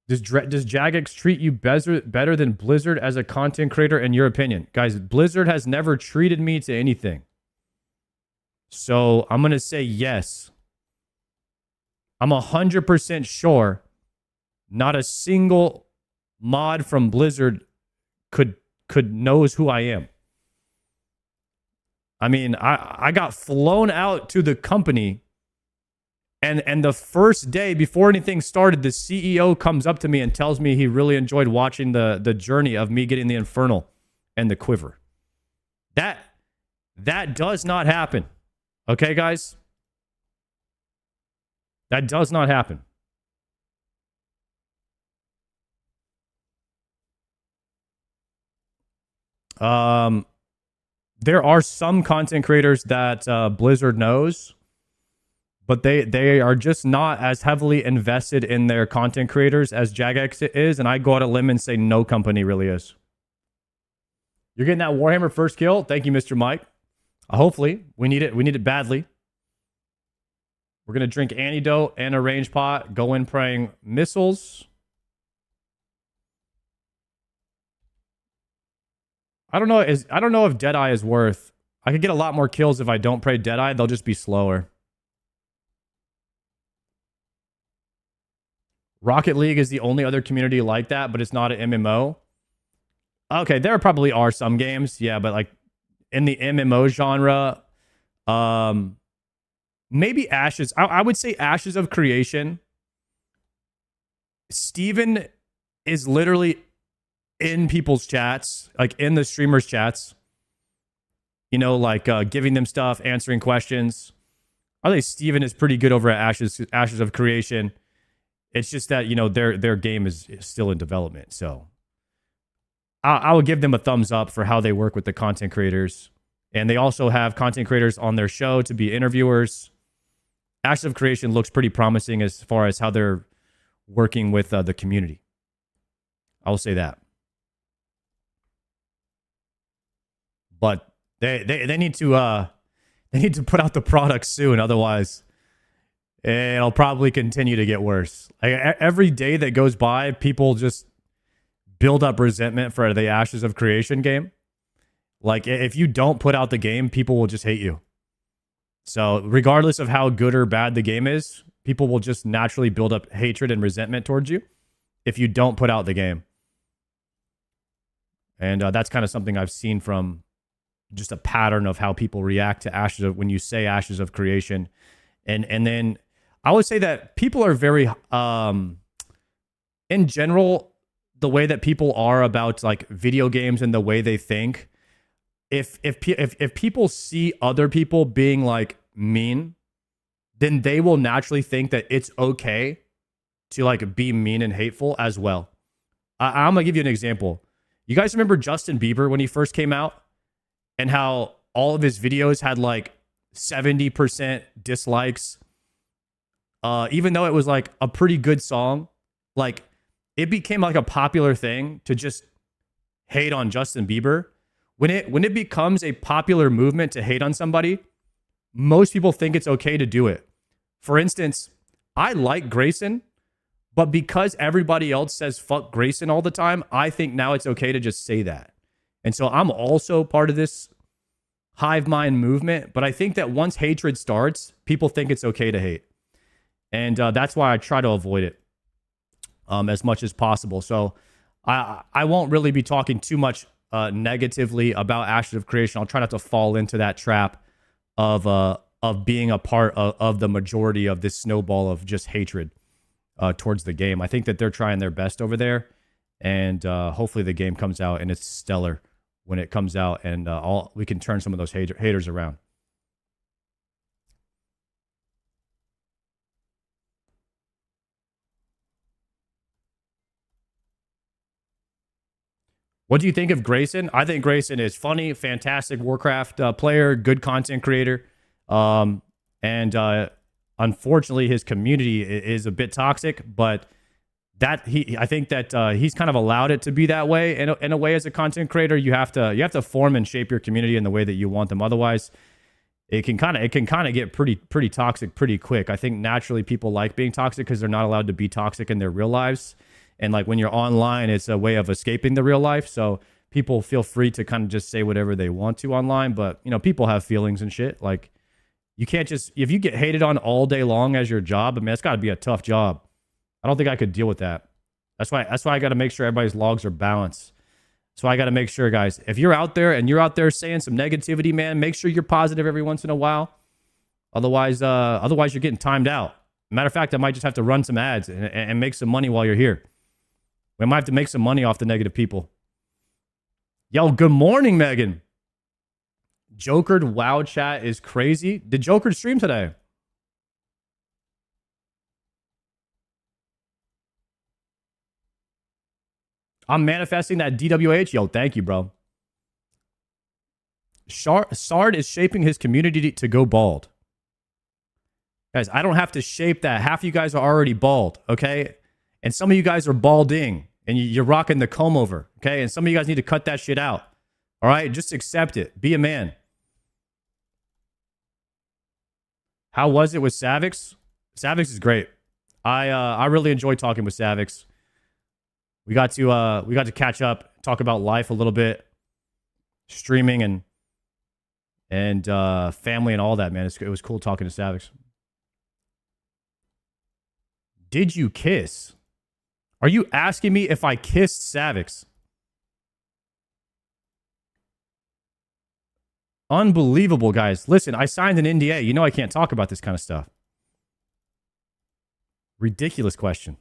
Does Jagex treat you better than Blizzard as a content creator, in your opinion? Guys, Blizzard has never treated me to anything. So I'm going to say yes. I'm 100% sure not a single mod from Blizzard could knows who I am. I mean, I got flown out to the company, and the first day before anything started, the CEO comes up to me and tells me he really enjoyed watching the journey of me getting the Infernal and the Quiver. That does not happen. Okay, guys? That does not happen. There are some content creators that Blizzard knows, but they are just not as heavily invested in their content creators as Jagex is, and I go out on a limb and say no company really is. You're getting that Warhammer first kill? Thank you, Mr. Mike. Hopefully. We need it. We need it badly. We're going to drink Antidote and a range pot. Go in praying missiles. I don't know if Deadeye is worth. I could get a lot more kills if I don't pray Deadeye. They'll just be slower. Rocket League is the only other community like that, but it's not an MMO. Okay, there probably are some games, yeah, but like in the MMO genre, maybe Ashes. I would say Ashes of Creation. Steven is literally in people's chats, like in the streamers' chats. You know, like giving them stuff, answering questions. I think Steven is pretty good over at Ashes of Creation. It's just that, you know, their game is still in development. So I will give them a thumbs up for how they work with the content creators. And they also have content creators on their show to be interviewers. Ashes of Creation looks pretty promising as far as how they're working with the community. I will say that. But they need to put out the product soon, otherwise it'll probably continue to get worse. Like, every day that goes by, people just build up resentment for the Ashes of Creation game. Like, if you don't put out the game, people will just hate you. So regardless of how good or bad the game is, people will just naturally build up hatred and resentment towards you if you don't put out the game. And that's kind of something I've seen from just a pattern of how people react to when you say Ashes of Creation. And then I would say that people are very, in general, the way that people are about like video games and the way they think. If people see other people being like mean, then they will naturally think that it's okay to like be mean and hateful as well. I'm gonna give you an example. You guys remember Justin Bieber when he first came out and how all of his videos had like 70% dislikes, even though it was like a pretty good song. Like, it became like a popular thing to just hate on Justin Bieber. When it becomes a popular movement to hate on somebody, most people think it's okay to do it. For instance, I like Grayson, but because everybody else says fuck Grayson all the time, I think now it's okay to just say that. And so I'm also part of this hive mind movement, but I think that once hatred starts, people think it's okay to hate. And that's why I try to avoid it as much as possible. So I won't really be talking too much negatively about Ashes of Creation. I'll try not to fall into that trap of being a part of the majority of this snowball of just hatred towards the game. I think that they're trying their best over there, and hopefully the game comes out and it's stellar when it comes out, and we can turn some of those haters around. What do you think of Grayson? I think Grayson is funny, fantastic Warcraft player, good content creator. And unfortunately, his community is a bit toxic, but I think that he's kind of allowed it to be that way. In a way, as a content creator, you have to form and shape your community in the way that you want them. Otherwise, it can kind of get pretty toxic pretty quick. I think naturally people like being toxic because they're not allowed to be toxic in their real lives. And like when you're online, it's a way of escaping the real life. So people feel free to kind of just say whatever they want to online. But you know, people have feelings and shit. Like you can't just, if you get hated on all day long as your job, I mean, it's got to be a tough job. I don't think I could deal with that. That's why I got to make sure everybody's logs are balanced. So I got to make sure, guys, if you're out there and you're out there saying some negativity, man, make sure you're positive every once in a while. Otherwise you're getting timed out. Matter of fact, I might just have to run some ads and make some money while you're here. We might have to make some money off the negative people. Yo, good morning, Megan. Jokered WoW chat is crazy. Did Joker stream today? I'm manifesting that DWH. Yo, thank you, bro. Sard is shaping his community to go bald. Guys, I don't have to shape that. Half of you guys are already bald, okay? And some of you guys are balding, and you're rocking the comb over, okay? And some of you guys need to cut that shit out, all right? Just accept it. Be a man. How was it with Savix? Savix is great. I really enjoyed talking with Savix. We got to catch up, talk about life a little bit, streaming and family and all that, man. It was cool talking to Savix. Did you kiss? Are you asking me if I kissed Savix? Unbelievable, guys. Listen, I signed an NDA. You know I can't talk about this kind of stuff. Ridiculous question.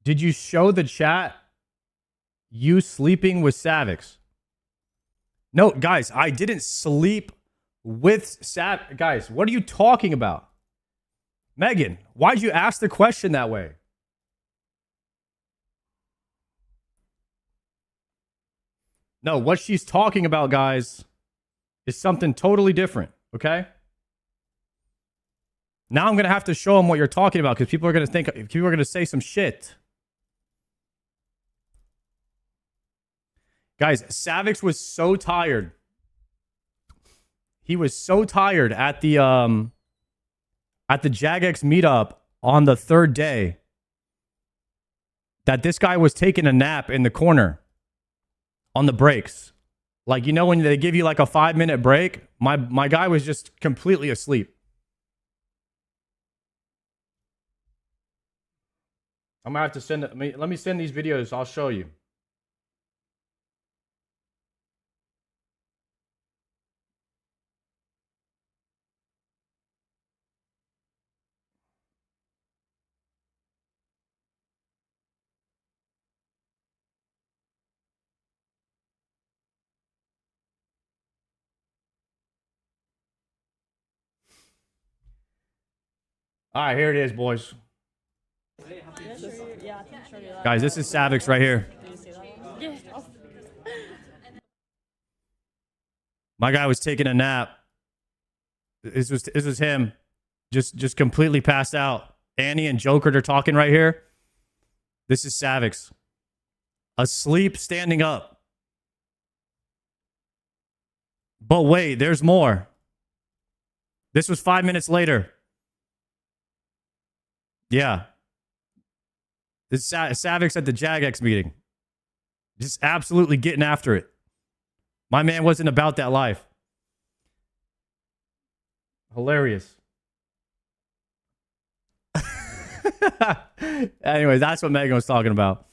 Did you show the chat you sleeping with Savix? No, guys, I didn't sleep with Guys, what are you talking about? Megan, why'd you ask the question that way? No, what she's talking about, guys, is something totally different, okay? Now I'm going to have to show them what you're talking about because people are going to say some shit. Guys, Savix was so tired. He was so tired at the Jagex meetup on the third day that this guy was taking a nap in the corner on the breaks. Like, you know, when they give you like a 5-minute break, my guy was just completely asleep. I'm gonna have to send it. Let me send these videos. I'll show you. All right, here it is, boys. Guys, this is Savix right here. My guy was taking a nap. This was him, just completely passed out. Annie and Joker are talking right here. This is Savix, asleep, standing up. But wait, there's more. This was 5 minutes later. Yeah. This is Savix at the Jagex meeting. Just absolutely getting after it. My man wasn't about that life. Hilarious. Anyways, that's what Megan was talking about.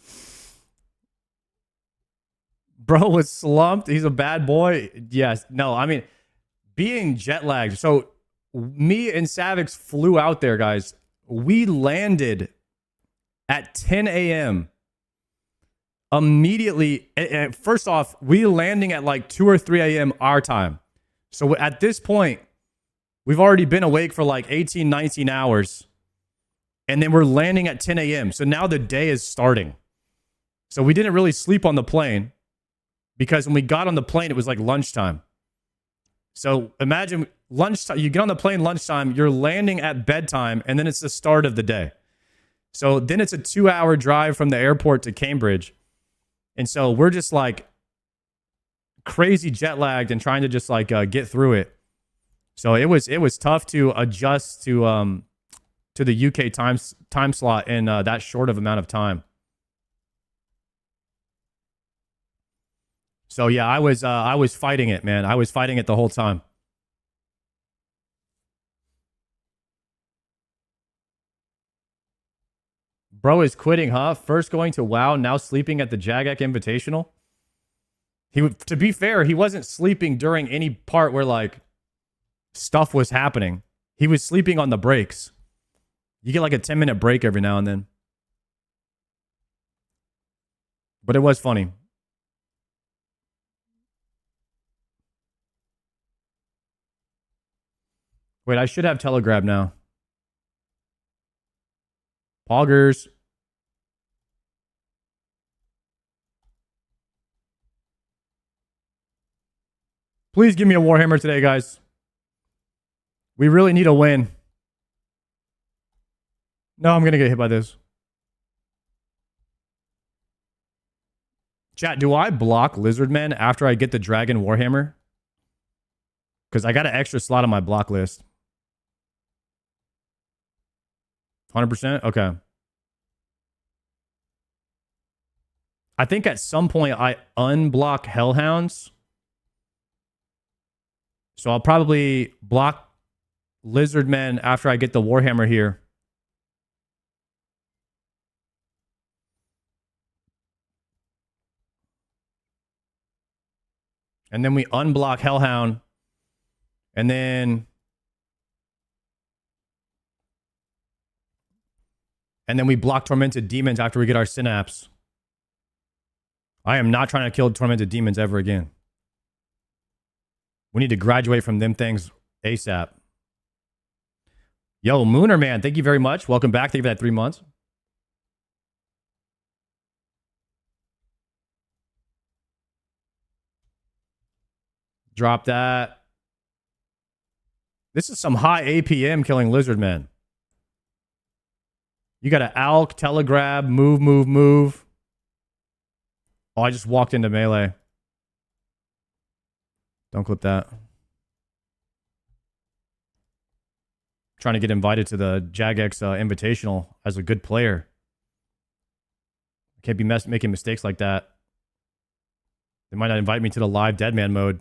Bro was slumped. He's a bad boy. Yes. No, I mean, being jet lagged. So me and Savix flew out there, guys. We landed at 10 a.m. Immediately. And first off, we landing at like 2 or 3 a.m. our time. So at this point, We've already been awake for like 18, 19 hours. And then we're landing at 10 a.m. So now the day is starting. So we didn't really sleep on the plane because when we got on the plane, it was like lunchtime. So imagine lunchtime, you get on the plane lunchtime, you're landing at bedtime, and then it's the start of the day. So then it's a 2-hour drive from the airport to Cambridge. And so we're just like crazy jet lagged and trying to just like get through it. So it was tough to adjust to the UK time slot in that short of amount of time. So yeah, I was fighting it, man. I was fighting it the whole time. Bro is quitting, huh? First going to WoW, now sleeping at the Jagex Invitational. To be fair, he wasn't sleeping during any part where like stuff was happening. He was sleeping on the breaks. You get like a 10-minute break every now and then. But it was funny. Wait, I should have Telegrab now. Poggers. Please give me a Warhammer today, guys. We really need a win. No, I'm going to get hit by this. Chat, do I block Lizardmen after I get the Dragon Warhammer? Because I got an extra slot on my block list. 100%? Okay. I think at some point I unblock Hellhounds. So I'll probably block Lizardmen after I get the Warhammer here. And then we unblock Hellhound. And then we block Tormented Demons after we get our Synapse. I am not trying to kill Tormented Demons ever again. We need to graduate from them things ASAP. Yo, Mooner Man, thank you very much. Welcome back. Thank you for that 3 months. Drop that. This is some high APM killing Lizardmen. You got an Alk, Telegrab, move. Oh, I just walked into melee. Don't clip that. Trying to get invited to the Jagex Invitational as a good player. Can't be making mistakes like that. They might not invite me to the live Deadman mode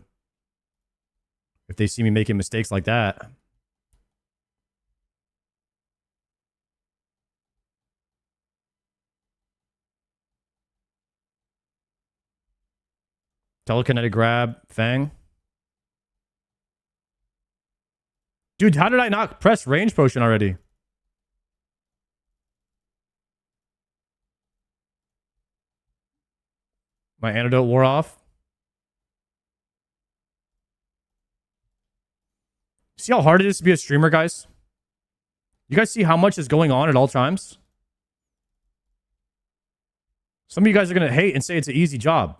if they see me making mistakes like that. Telekinetic grab, Fang. Dude, how did I not press range potion already? My antidote wore off. See how hard it is to be a streamer, guys? You guys see how much is going on at all times? Some of you guys are going to hate and say it's an easy job.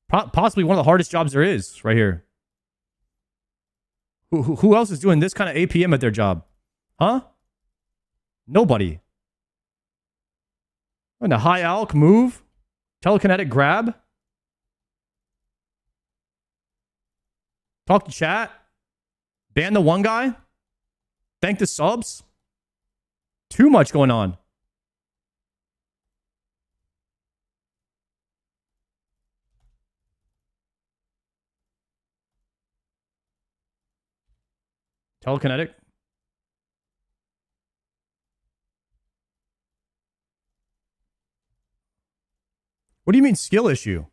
Possibly one of the hardest jobs there is right here. Who else is doing this kind of APM at their job? Huh? Nobody. And a high alk move. Telekinetic grab. Talk to chat. Ban the one guy. Thank the subs. Too much going on. Telekinetic. What do you mean skill issue?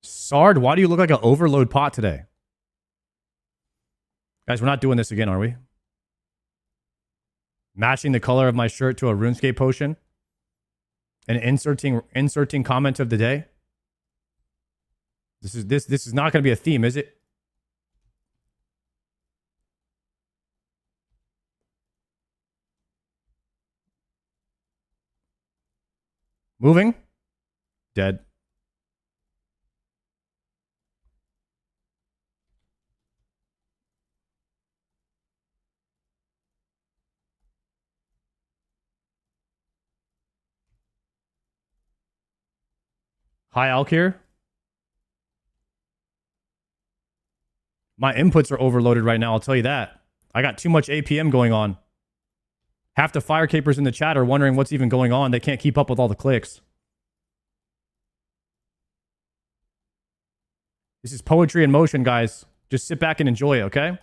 Sard, why do you look like an overload pot today? Guys, we're not doing this again, are we? Matching the color of my shirt to a RuneScape potion and inserting comment of the day. This is not going to be a theme, is it? Moving. Dead. Hi, Alkir. My inputs are overloaded right now, I'll tell you that. I got too much APM going on. Half the fire capers in the chat are wondering what's even going on. They can't keep up with all the clicks. This is poetry in motion, guys. Just sit back and enjoy it, okay?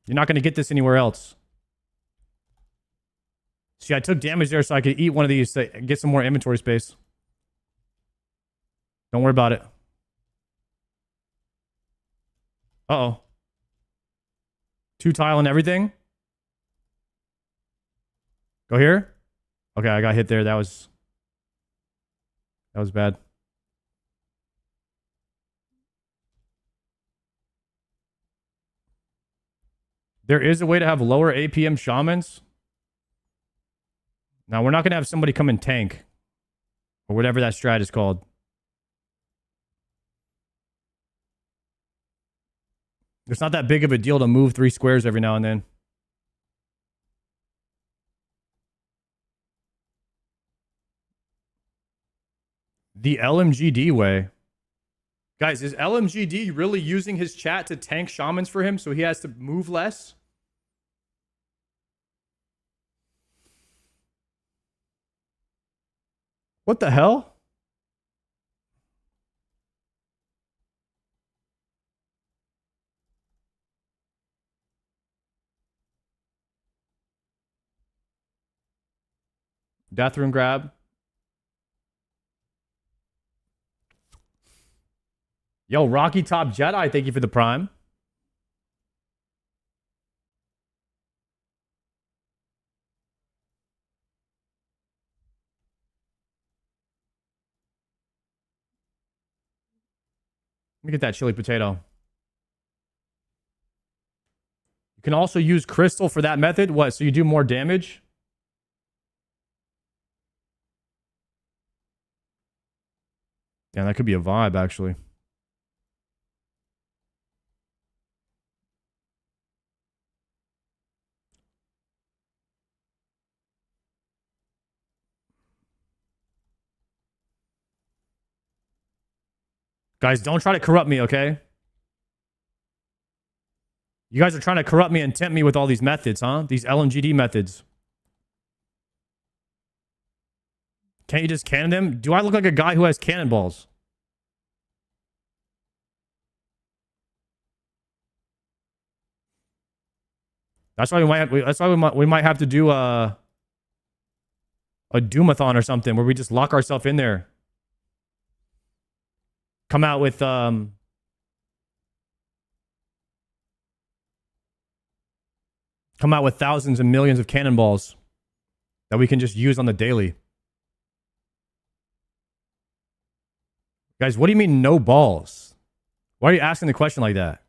You're not going to get this anywhere else. See, I took damage there so I could eat one of these to get some more inventory space. Don't worry about it. Uh-oh. 2 tile and everything? Go here? Okay, I got hit there. That was bad. There is a way to have lower APM shamans. Now, we're not going to have somebody come and tank. Or whatever that strat is called. It's not that big of a deal to move 3 squares every now and then. The LMGD way. Guys, is LMGD really using his chat to tank shamans for him so he has to move less? What the hell? Death Rune grab. Yo, Rocky Top Jedi, thank you for the prime. Let me get that chili potato. You can also use crystal for that method. What? So you do more damage? Yeah, that could be a vibe, actually. Guys, don't try to corrupt me, okay? You guys are trying to corrupt me and tempt me with all these methods, huh? These LMGD methods. Can't you just cannon them? Do I look like a guy who has cannonballs? That's why we might have to do a Doomathon or something where we just lock ourselves in there. Come out with thousands and millions of cannonballs that we can just use on the daily. Guys, what do you mean no balls? Why are you asking the question like that?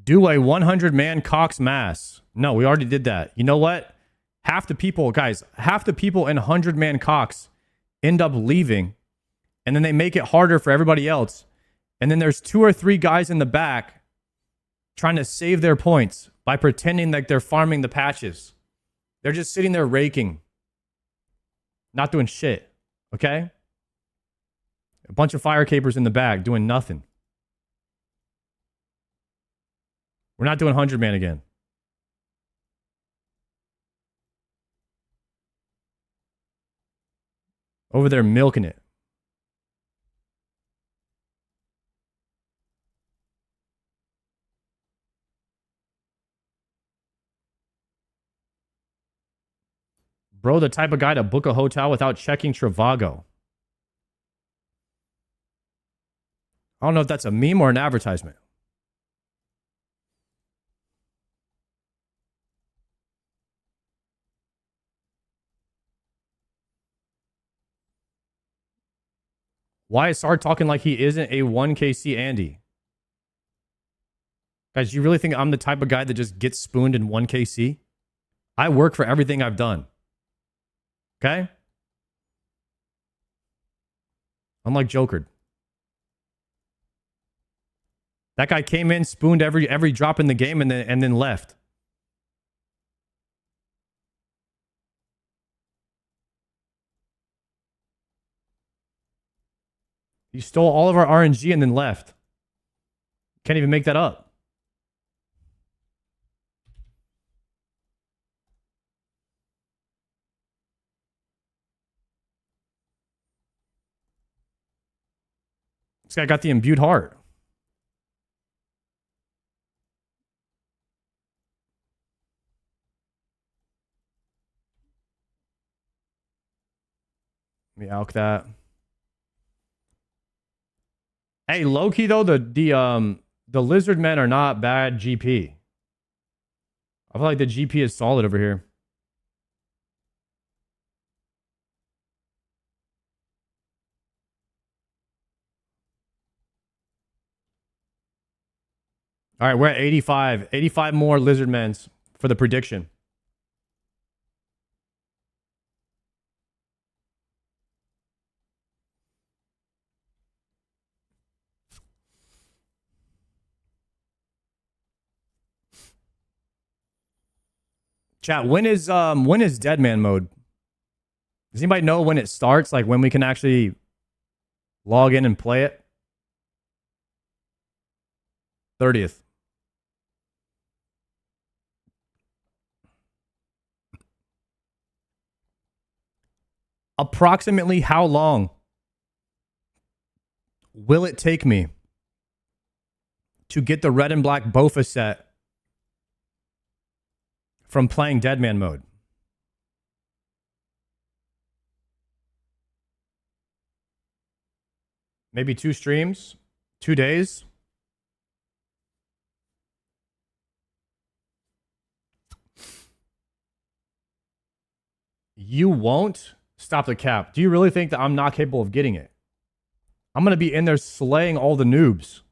Do a 100-man Cox mass. No, we already did that. You know what? Half the people, guys, half the people in 100-man Cox end up leaving. And then they make it harder for everybody else. And then there's 2 or 3 guys in the back trying to save their points by pretending like they're farming the patches. They're just sitting there raking. Not doing shit. Okay? A bunch of fire capers in the back doing nothing. We're not doing 100-man again. Over there milking it. Bro, the type of guy to book a hotel without checking Trivago. I don't know if that's a meme or an advertisement. Why is Sard talking like he isn't a 1KC Andy? Guys, you really think I'm the type of guy that just gets spooned in 1KC? I work for everything I've done. Okay? Unlike Jokered. That guy came in, spooned every drop in the game, and then left. He stole all of our RNG and then left. Can't even make that up. This guy got the imbued heart. Let me alk that. Hey, low-key though, the lizard men are not bad GP. I feel like the GP is solid over here. All right, we're at 85. 85 more lizard men for the prediction. Chat, when is dead man mode? Does anybody know when it starts? Like when we can actually log in and play it? 30th. Approximately how long will it take me to get the red and black Bofa set from playing Deadman mode? Maybe 2 streams? 2 days? You won't? Stop the cap. Do you really think that I'm not capable of getting it? I'm going to be in there slaying all the noobs.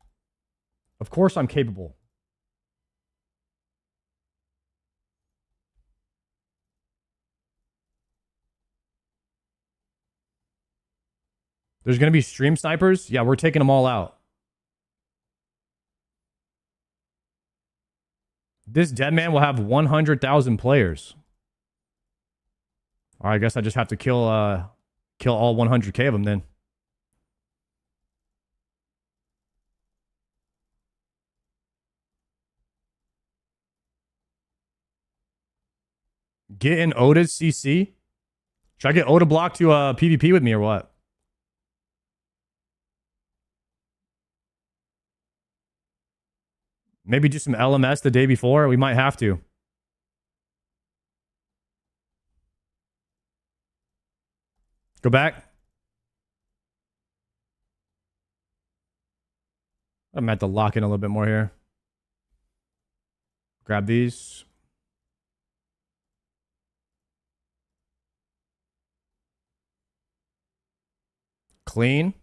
Of course I'm capable. There's going to be stream snipers? Yeah, we're taking them all out. This dead man will have 100,000 players. All right, I guess I just have to kill all 100k of them then. Get in Oda's CC? Should I get Oda block to PvP with me or what? Maybe do some LMS the day before? We might have to. Go back. I'm at to lock in a little bit more here. Grab these. Clean.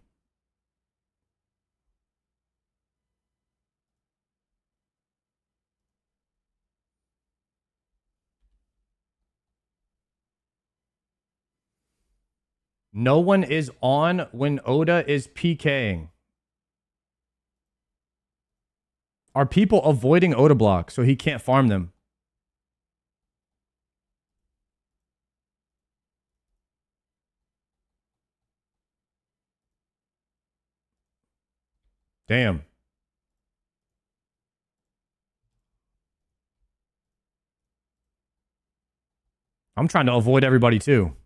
No one is on when Oda is PKing. Are people avoiding Oda block so he can't farm them? Damn. I'm trying to avoid everybody too.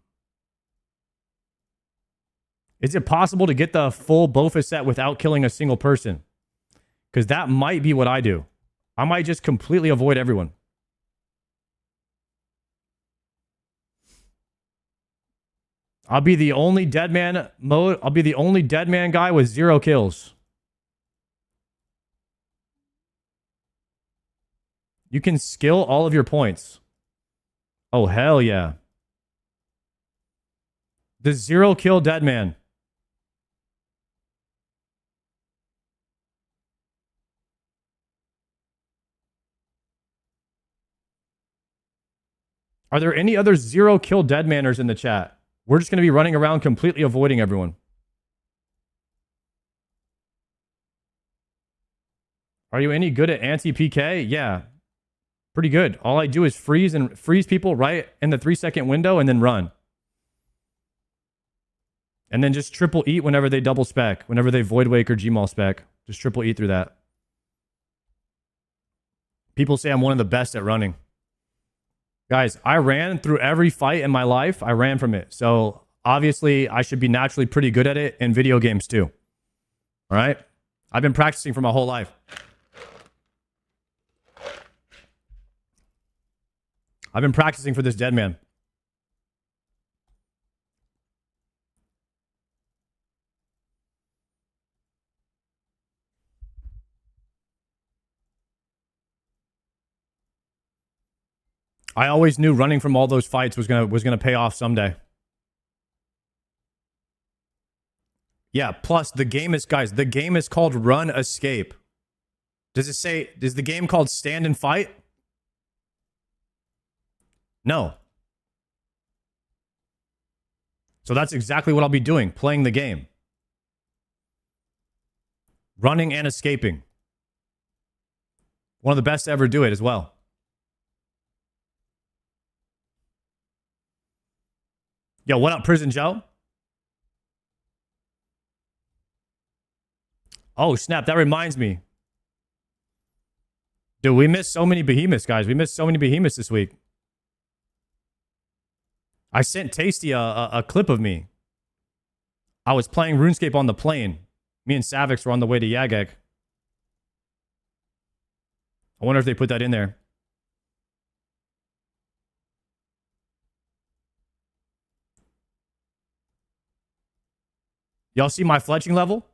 Is it possible to get the full Bofa set without killing a single person? Because that might be what I do. I might just completely avoid everyone. I'll be the only dead man mode. I'll be the only dead man guy with 0 kills. You can skill all of your points. Oh, hell yeah. The 0 kill dead man. Are there any other 0 kill dead manners in the chat? We're just going to be running around completely avoiding everyone. Are you any good at anti-PK? Yeah. Pretty good. All I do is freeze people right in the 3-second window and then run. And then just triple eat whenever they double spec. Whenever they void wake or Gmaul spec. Just triple eat through that. People say I'm one of the best at running. Guys, I ran through every fight in my life. I ran from it. So obviously I should be naturally pretty good at it in video games too. All right? I've been practicing for my whole life. I've been practicing for this dead man. I always knew running from all those fights was gonna pay off someday. Yeah, plus the game is, guys, the game is called Run Escape. Does the game called Stand and Fight? No. So that's exactly what I'll be doing, playing the game. Running and escaping. One of the best to ever do it as well. Yo, what up, Prison Joe? Oh, snap. That reminds me. Dude, we missed so many behemoths, guys. We missed so many behemoths this week. I sent Tasty a clip of me. I was playing RuneScape on the plane. Me and Savix were on the way to Yagek. I wonder if they put that in there. Y'all see my fletching level?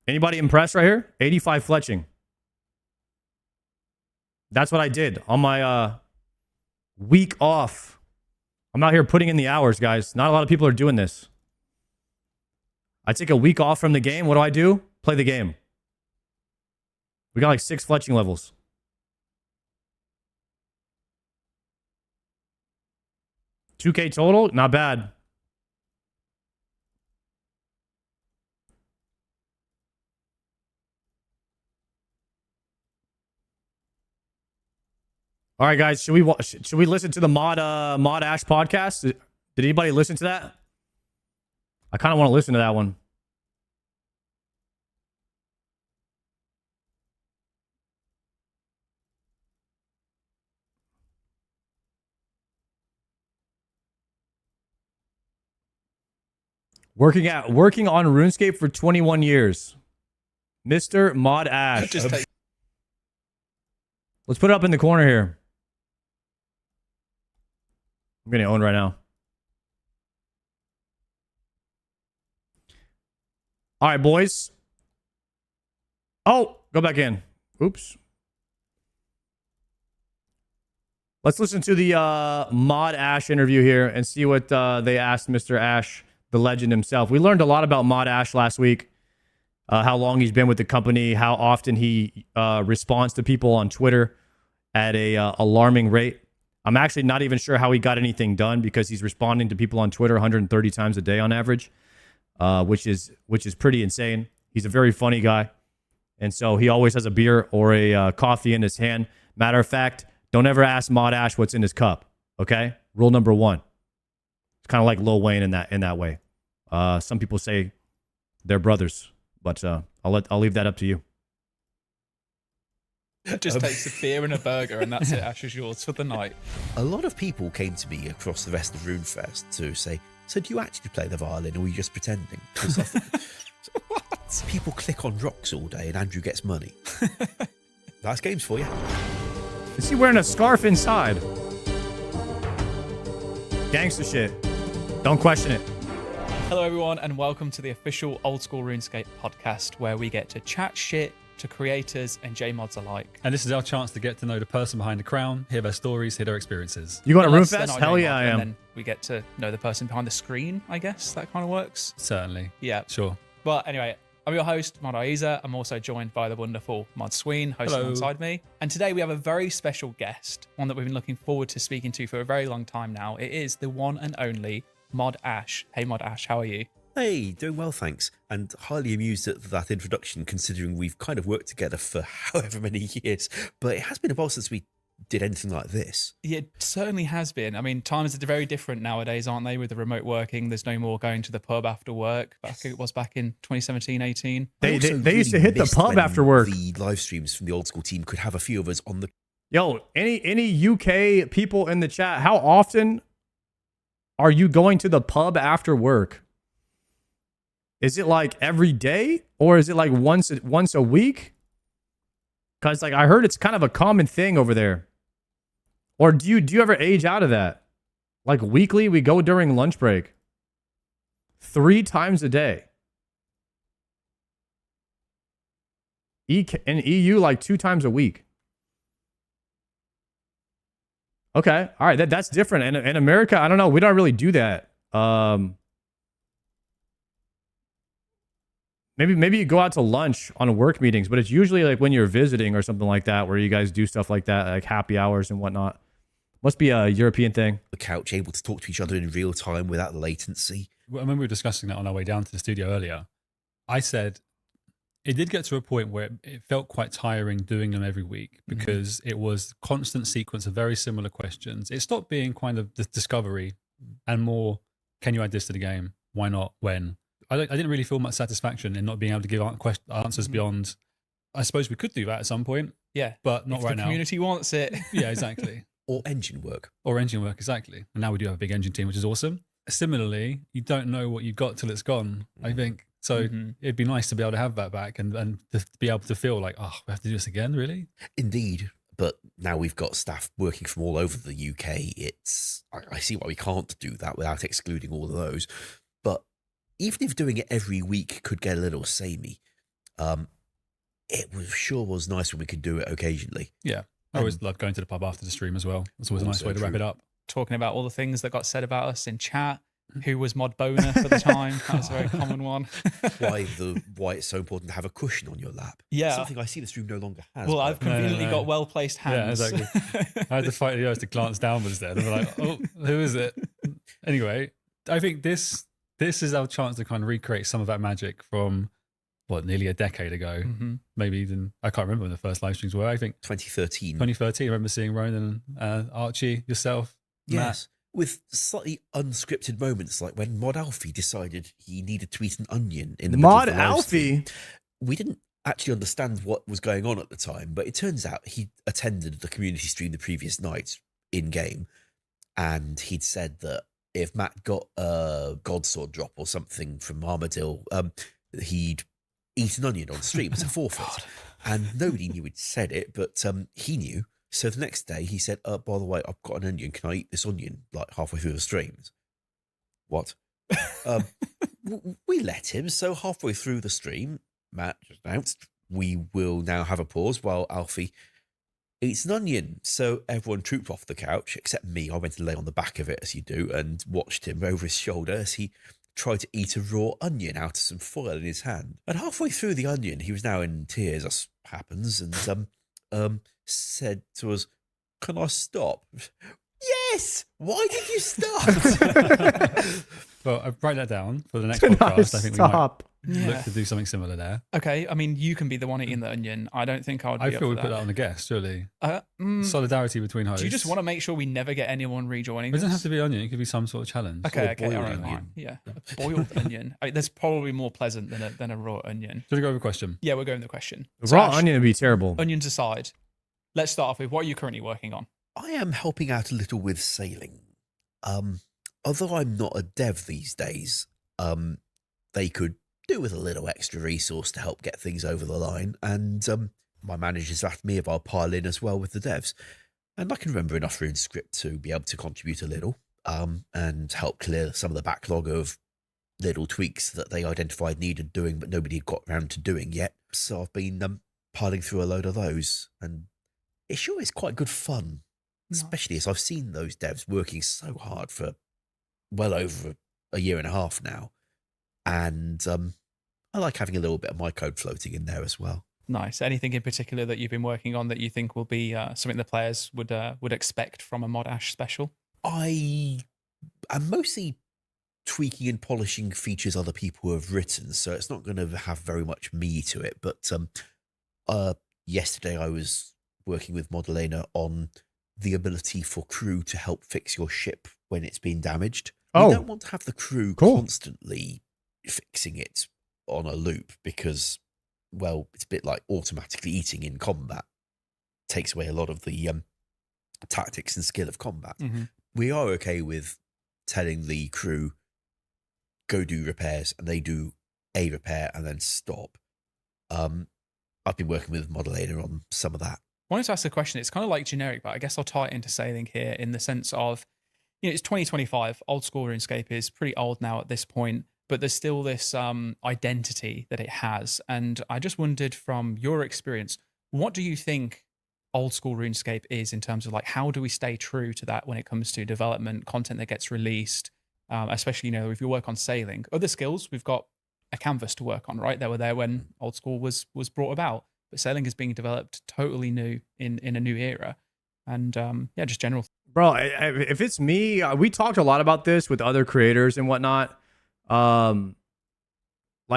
Anybody impressed right here? 85 fletching. That's what I did on my week off. I'm out here putting in the hours, guys. Not a lot of people are doing this. I take a week off from the game. What do? Play the game. We got like 6 fletching levels. 2K total? Not bad. All right, guys. Should we listen to the Mod Ash podcast? Did anybody listen to that? I kind of want to listen to that one. Working on RuneScape for 21 years. Mr. Mod Ash. Let's put it up in the corner here. I'm getting owned right now. All right, boys. Oh, go back in. Oops. Let's listen to the Mod Ash interview here and see what they asked Mr. Ash, the legend himself. We learned a lot about Mod Ash last week. How long he's been with the company, how often he responds to people on Twitter at a alarming rate. I'm actually not even sure how he got anything done because he's responding to people on Twitter 130 times a day on average, which is pretty insane. He's a very funny guy, and so he always has a beer or a coffee in his hand. Matter of fact, don't ever ask Mod Ash what's in his cup. Okay, rule number 1. It's kind of like Lil Wayne in that way. Some people say they're brothers, but I'll leave that up to you. Just takes a beer and a burger, and that's it. Ash is yours for the night. A lot of people came to me across the rest of RuneFest to say, so do you actually play the violin, or are you just pretending? What? People click on rocks all day, and Andrew gets money. Nice games for you. Is he wearing a scarf inside? Gangster shit. Don't question it. Hello, everyone, and welcome to the official Old School RuneScape podcast, where we get to chat shit to creators and JMods alike. And this is our chance to get to know the person behind the crown, hear their stories, hear their experiences. You going to Unless they're RuneFest? not Hell JMods, yeah, I and am. then we get to know the person behind the screen, I guess. That kind of works. Certainly. Yeah. Sure. But anyway, I'm your host, Mod Aiza. I'm also joined by the wonderful Mod Sween, hosting Hello. alongside me. And today we have a very special guest, one that we've been looking forward to speaking to for a very long time now. It is the one and only Mod Ash. Hey, Mod Ash, how are you? Hey, doing well, thanks. And highly amused at that introduction, considering we've kind of worked together for however many years. But it has been a while since we did anything like this. Yeah, it certainly has been. I mean, times are very different nowadays, aren't they? With the remote working, there's no more going to the pub after work. It was back in 2017, 18. They I also used to hit the missed pub when after work. The live streams from the old school team could have a few of us on the. Yo, any UK people in the chat, how often are you going to the pub after work? Is it like every day, or is it like once a week? Because like I heard it's kind of a common thing over there. Or do you ever age out of that? Like weekly, we go during lunch break. 3 times a day. In EU, like 2 times a week. Okay, all right, that's different. In America, I don't know. We don't really do that. Maybe you go out to lunch on work meetings, but it's usually like when you're visiting or something like that, where you guys do stuff like that, like happy hours and whatnot. Must be a European thing. The couch, able to talk to each other in real time without latency. When we were discussing that on our way down to the studio earlier, I said it did get to a point where it felt quite tiring doing them every week because it was constant sequence of very similar questions. It stopped being kind of the discovery and more, can you add this to the game? Why not? When? I didn't really feel much satisfaction in not being able to give answers beyond, I suppose we could do that at some point. Yeah. But not if right the now. community wants it. Yeah, exactly. Or engine work. Or engine work, exactly. And now we do have a big engine team, which is awesome. Similarly, you don't know what you've got till it's gone, I think. So it'd be nice to be able to have that back and to be able to feel like, oh, we have to do this again, really? Indeed. But now we've got staff working from all over the UK. I see why we can't do that without excluding all of those. But even if doing it every week could get a little samey, sure was nice when we could do it occasionally. Yeah. I always love going to the pub after the stream as well. It's always a nice way to wrap it up. Talking about all the things that got said about us in chat. Who was Mod Boner for the time? That's a very common one. why it's so important to have a cushion on your lap. Yeah. Something I see this room no longer has. Well, I've conveniently got well-placed hands. Yeah, exactly. I had to fight the urge to glance downwards there. They were like, oh, who is it? Anyway, I think this is our chance to kind of recreate some of that magic from, nearly a decade ago. Maybe even, I can't remember when the first live streams were. I think 2013. 2013, I remember seeing Ronan, Archie, yourself, Yes. Matt. With slightly unscripted moments, like when Mod Alfie decided he needed to eat an onion in the Mod middle of the live Alfie? stream. We didn't actually understand what was going on at the time, but it turns out he attended the community stream the previous night in-game, and he'd said that if Matt got a Godsword drop or something from Armadillo, he'd eat an onion on stream as a forfeit. And nobody knew he'd said it, but he knew. So the next day he said, by the way, I've got an onion. Can I eat this onion like halfway through the streams? What? We let him. So halfway through the stream, Matt just announced, we will now have a pause while Alfie eats an onion. So everyone trooped off the couch, except me. I went to lay on the back of it, as you do, and watched him over his shoulder as he tried to eat a raw onion out of some foil in his hand. And halfway through the onion, he was now in tears, as happens, and said to us, "Can I stop?" Yes! Why did you stop? Well, I write that down for the next Can I podcast. I think stop? we might Yeah. look to do something similar there. Okay, I mean, you can be the one eating the onion. I don't think I would be I up feel for we put that on the guest, surely. Solidarity between hosts. Do you just want to make sure we never get anyone rejoining It doesn't this? have to be onion. It could be some sort of challenge. Okay, Or okay, boiled all right, onion. fine. Yeah, a boiled onion. That's probably more pleasant than a raw onion. Should we go over a question? Yeah, we're going with the question. Raw Ash, onion would be terrible. Onions aside, let's start off with what are you currently working on? I am helping out a little with sailing. Although I'm not a dev these days, they could do with a little extra resource to help get things over the line. And my manager's asked me if I'll pile in as well with the devs. And I can remember enough RuneScript to be able to contribute a little. and help clear some of the backlog of little tweaks that they identified needed doing, but nobody had got around to doing yet. So I've been piling through a load of those, and it sure is quite good fun, especially as I've seen those devs working so hard for well over a year and a half now. And I like having a little bit of my code floating in there as well. Nice. Anything in particular that you've been working on that you think will be something the players would expect from a Mod Ash special? I am mostly tweaking and polishing features other people have written, so it's not going to have very much me to it. But yesterday I was working with Modelena on the ability for crew to help fix your ship when it's been damaged. You don't want to have the crew constantly fixing it on a loop because, well, it's a bit like automatically eating in combat. Takes away a lot of the tactics and skill of combat. We are okay with telling the crew, go do repairs, and they do a repair and then stop. I've been working with Modelena on some of that. I wanted to ask a question. It's kind of like generic, but I guess I'll tie it into sailing here in the sense of, it's 2025. Old school RuneScape is pretty old now at this point, but there's still this identity that it has. And I just wondered, from your experience, what do you think old school RuneScape is in terms of like, how do we stay true to that when it comes to development, content that gets released, especially, if you work on sailing? Other skills, we've got a canvas to work on, right? They were there when old school was brought about, but sailing is being developed totally new in a new era. And just general. Bro, if it's me, we talked a lot about this with other creators and whatnot. Like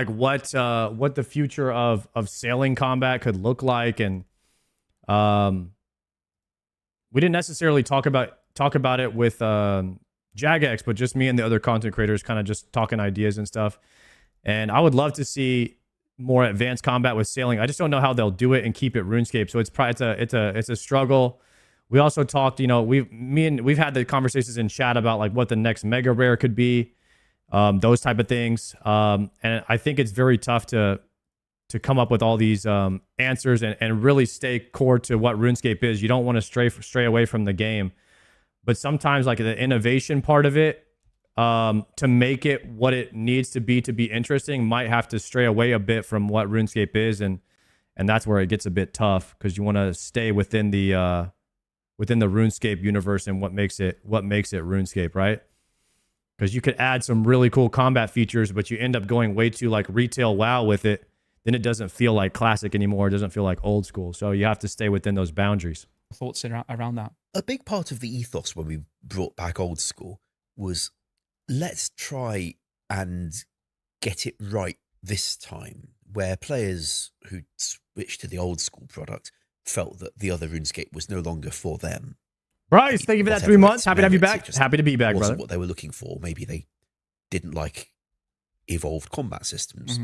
what the future of sailing combat could look like, and we didn't necessarily talk about it with Jagex, but just me and the other content creators kind of just talking ideas and stuff. And I would love to see more advanced combat with sailing. I just don't know how they'll do it and keep it RuneScape. So it's a struggle. We also talked, we've had the conversations in chat about like what the next mega rare could be, those type of things. And I think it's very tough to come up with all these answers and really stay core to what RuneScape is. You don't want to stray away from the game, but sometimes like the innovation part of it, to make it what it needs to be interesting, might have to stray away a bit from what RuneScape is, and that's where it gets a bit tough, because you want to stay within the RuneScape universe and what makes it RuneScape, right? Because you could add some really cool combat features, but you end up going way too like retail WoW with it. Then it doesn't feel like classic anymore. It doesn't feel like old school. So you have to stay within those boundaries. Thoughts around that? A big part of the ethos when we brought back old school was, let's try and get it right this time, where players who switched to the old school product felt that the other RuneScape was no longer for them. Bryce, thank you for that 3 months. Happy to have you back. Happy to be back, brother. Wasn't what they were looking for. Maybe they didn't like evolved combat systems.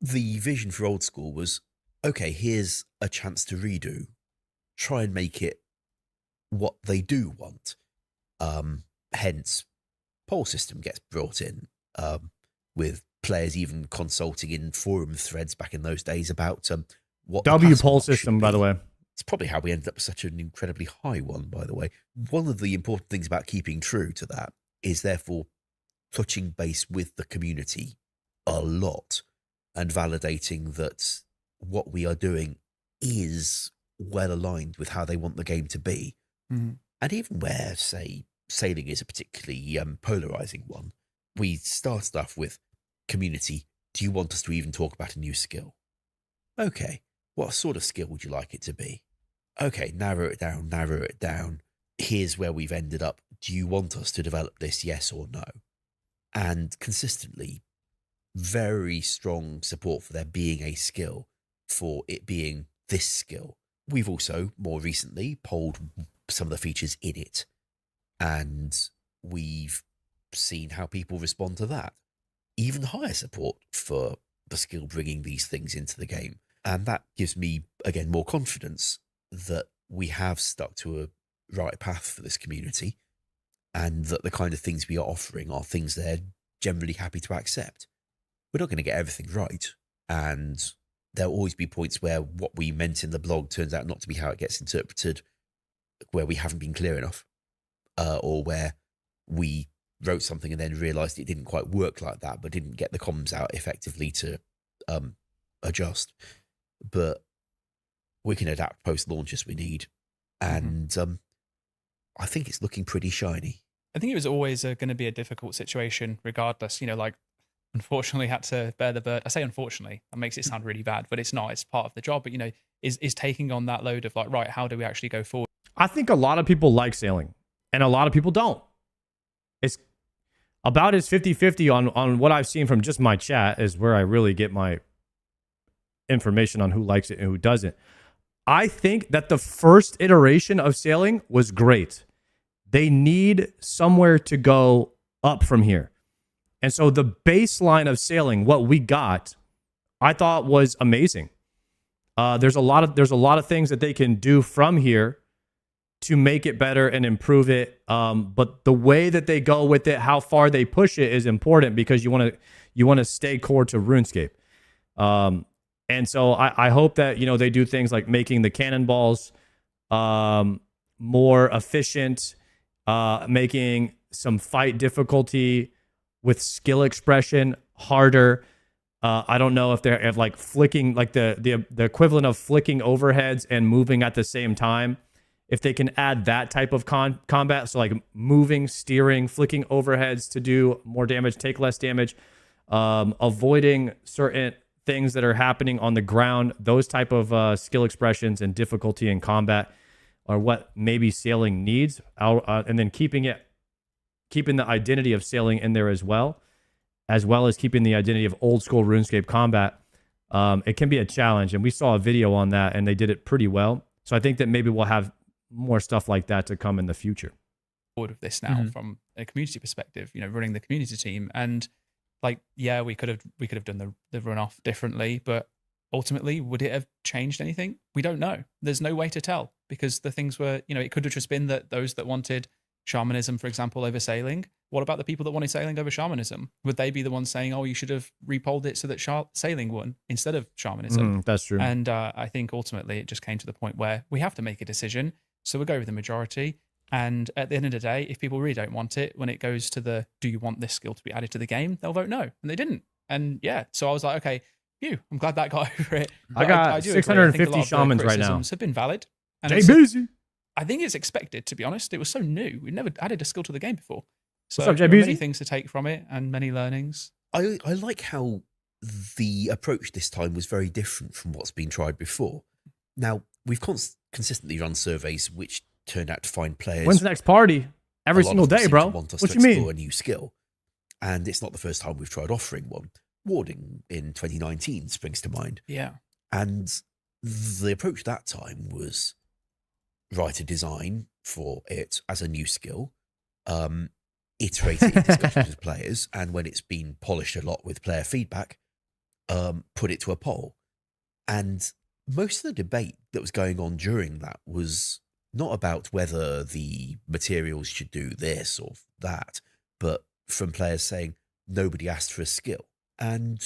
The vision for old school was, okay, here's a chance to redo. Try and make it what they do want. Hence, poll system gets brought in, with players even consulting in forum threads back in those days about what W poll system, by the way. It's probably how we ended up with such an incredibly high one, by the way. One of the important things about keeping true to that is therefore touching base with the community a lot and validating that what we are doing is well aligned with how they want the game to be. And even where, say, sailing is a particularly polarizing one, we started off with, community, do you want us to even talk about a new skill? Okay, what sort of skill would you like it to be? Okay, narrow it down. Here's where we've ended up. Do you want us to develop this, yes or no? And consistently, very strong support for there being a skill, for it being this skill. We've also, more recently, polled some of the features in it, and we've seen how people respond to that. Even higher support for the skill bringing these things into the game. And that gives me, again, more confidence that we have stuck to a right path for this community, and that the kind of things we are offering are things they're generally happy to accept. We're not going to get everything right, and there'll always be points where what we meant in the blog turns out not to be how it gets interpreted, where we haven't been clear enough, or where we wrote something and then realized it didn't quite work like that, but didn't get the comms out effectively to adjust. But we can adapt post-launch as we need. And I think it's looking pretty shiny. I think it was always going to be a difficult situation regardless. You know, like, unfortunately had to bear the burden. I say unfortunately, that makes it sound really bad, but it's not. It's part of the job. But, you know, is taking on that load of like, right, how do we actually go forward? I think a lot of people like sailing and a lot of people don't. It's about as 50-50 on what I've seen from just my chat is where I really get my information on who likes it and who doesn't. I think that the first iteration of sailing was great. They need somewhere to go up from here. And so the baseline of sailing, what we got, I thought was amazing. There's a lot of things that they can do from here to make it better and improve it. But the way that they go with it, how far they push it is important because you want to stay core to RuneScape. And so I hope that, you know, they do things like making the cannonballs more efficient, making some fight difficulty with skill expression harder. I don't know if they're like flicking, like the equivalent of flicking overheads and moving at the same time. If they can add that type of combat, so like moving, steering, flicking overheads to do more damage, take less damage, avoiding certain things that are happening on the ground, those type of skill expressions and difficulty in combat are what maybe sailing needs, and then keeping the identity of sailing in there as well as keeping the identity of old school RuneScape combat. It can be a challenge, and we saw a video on that, and they did it pretty well. So I think that maybe we'll have more stuff like that to come in the future. Forward of this now from a community perspective, you know, running the community team, and like, yeah, we could have done the runoff differently, but ultimately, would it have changed anything? We don't know. There's no way to tell because the things were, you know, it could have just been that those that wanted shamanism, for example, over sailing. What about the people that wanted sailing over shamanism? Would they be the ones saying, oh, you should have repolled it so that sailing won instead of shamanism? That's true. And I think ultimately it just came to the point where we have to make a decision. So we'll go with the majority. And at the end of the day, if people really don't want it, when it goes to the, do you want this skill to be added to the game? They'll vote no. And they didn't. And yeah, so I was like, okay, I'm glad that got over it. I got 650 shamans right now. Have been valid. And I think it's expected, to be honest. It was so new. We never added a skill to the game before. So what's up, there are many things to take from it and many learnings. I like how the approach this time was very different from what's been tried before. Now, we've consistently run surveys which turned out to find players. When's the next party? Every single day, bro. Want us what to you explore mean? A new skill. And it's not the first time we've tried offering one. Warding in 2019 springs to mind. Yeah. And the approach that time was write a design for it as a new skill, iterate it in discussions with players, and when it's been polished a lot with player feedback, put it to a poll. And most of the debate that was going on during that was not about whether the materials should do this or that, but from players saying nobody asked for a skill. And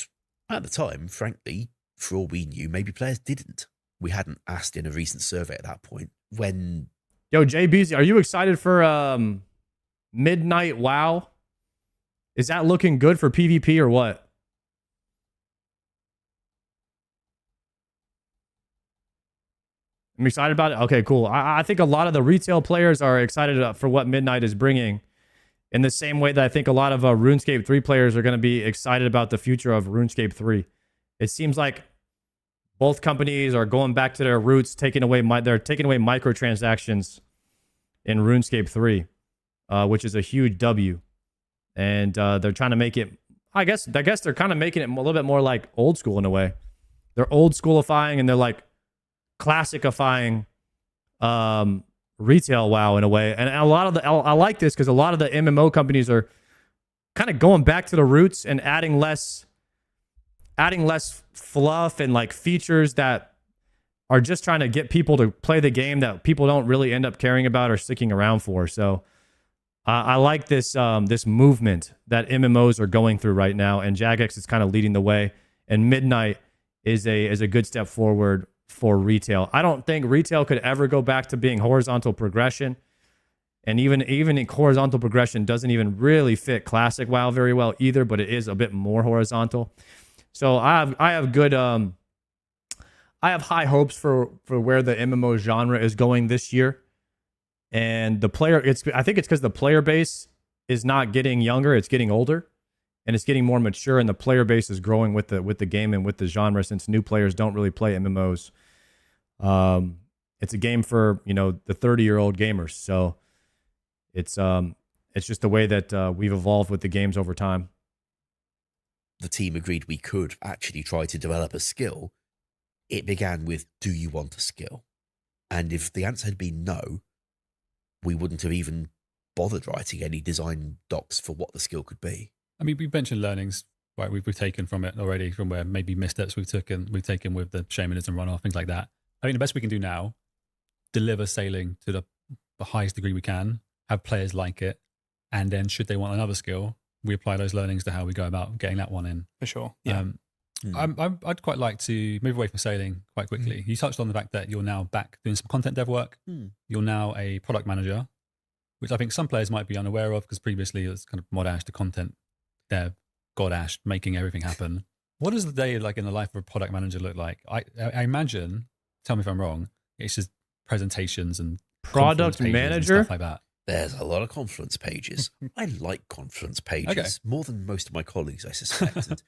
at the time, frankly, for all we knew, maybe players didn't. We hadn't asked in a recent survey at that point. When Yo, JBZ, are you excited for Midnight WoW? Is that looking good for PvP or what? I'm excited about it. Okay, cool. I think a lot of the retail players are excited for what Midnight is bringing, in the same way that I think a lot of RuneScape 3 players are going to be excited about the future of RuneScape 3. It seems like both companies are going back to their roots, taking away microtransactions in RuneScape 3, which is a huge W. And they're trying to make it, I guess they're kind of making it a little bit more like old school in a way. They're old schoolifying and they're like classicifying retail WoW in a way. And a lot of I like this because a lot of the MMO companies are kind of going back to the roots and adding less fluff and like features that are just trying to get people to play the game that people don't really end up caring about or sticking around for. So I like this this movement that MMOs are going through right now, and Jagex is kind of leading the way, and Midnight is a good step forward for retail. I don't think retail could ever go back to being horizontal progression. And even in horizontal progression doesn't even really fit classic WoW very well either, but it is a bit more horizontal. So I have good I have high hopes for where the MMO genre is going this year. And the player, I think it's because the player base is not getting younger, it's getting older, and it's getting more mature, and the player base is growing with the game and with the genre, since new players don't really play MMOs. It's a game for, you know, the 30-year-old gamers. So it's just the way that we've evolved with the games over time. The team agreed we could actually try to develop a skill. It began with, do you want a skill? And if the answer had been no, we wouldn't have even bothered writing any design docs for what the skill could be. I mean, we've mentioned learnings, right? We've taken from it already, from where maybe missteps we've taken with the shamanism runoff, things like that. I think the best we can do now, deliver sailing to the highest degree we can, have players like it, and then should they want another skill, we apply those learnings to how we go about getting that one in. For sure. Yeah. I'd quite like to move away from sailing quite quickly. You touched on the fact that you're now back doing some content dev work. You're now a product manager, which I think some players might be unaware of, because previously it was kind of mod ash to content dev, god ash, making everything happen. What does the day like in the life of a product manager look like? I imagine, tell me if I'm wrong, it's just presentations and product manager and stuff like that. There's a lot of Confluence pages. I like Confluence pages more than most of my colleagues, I suspect. And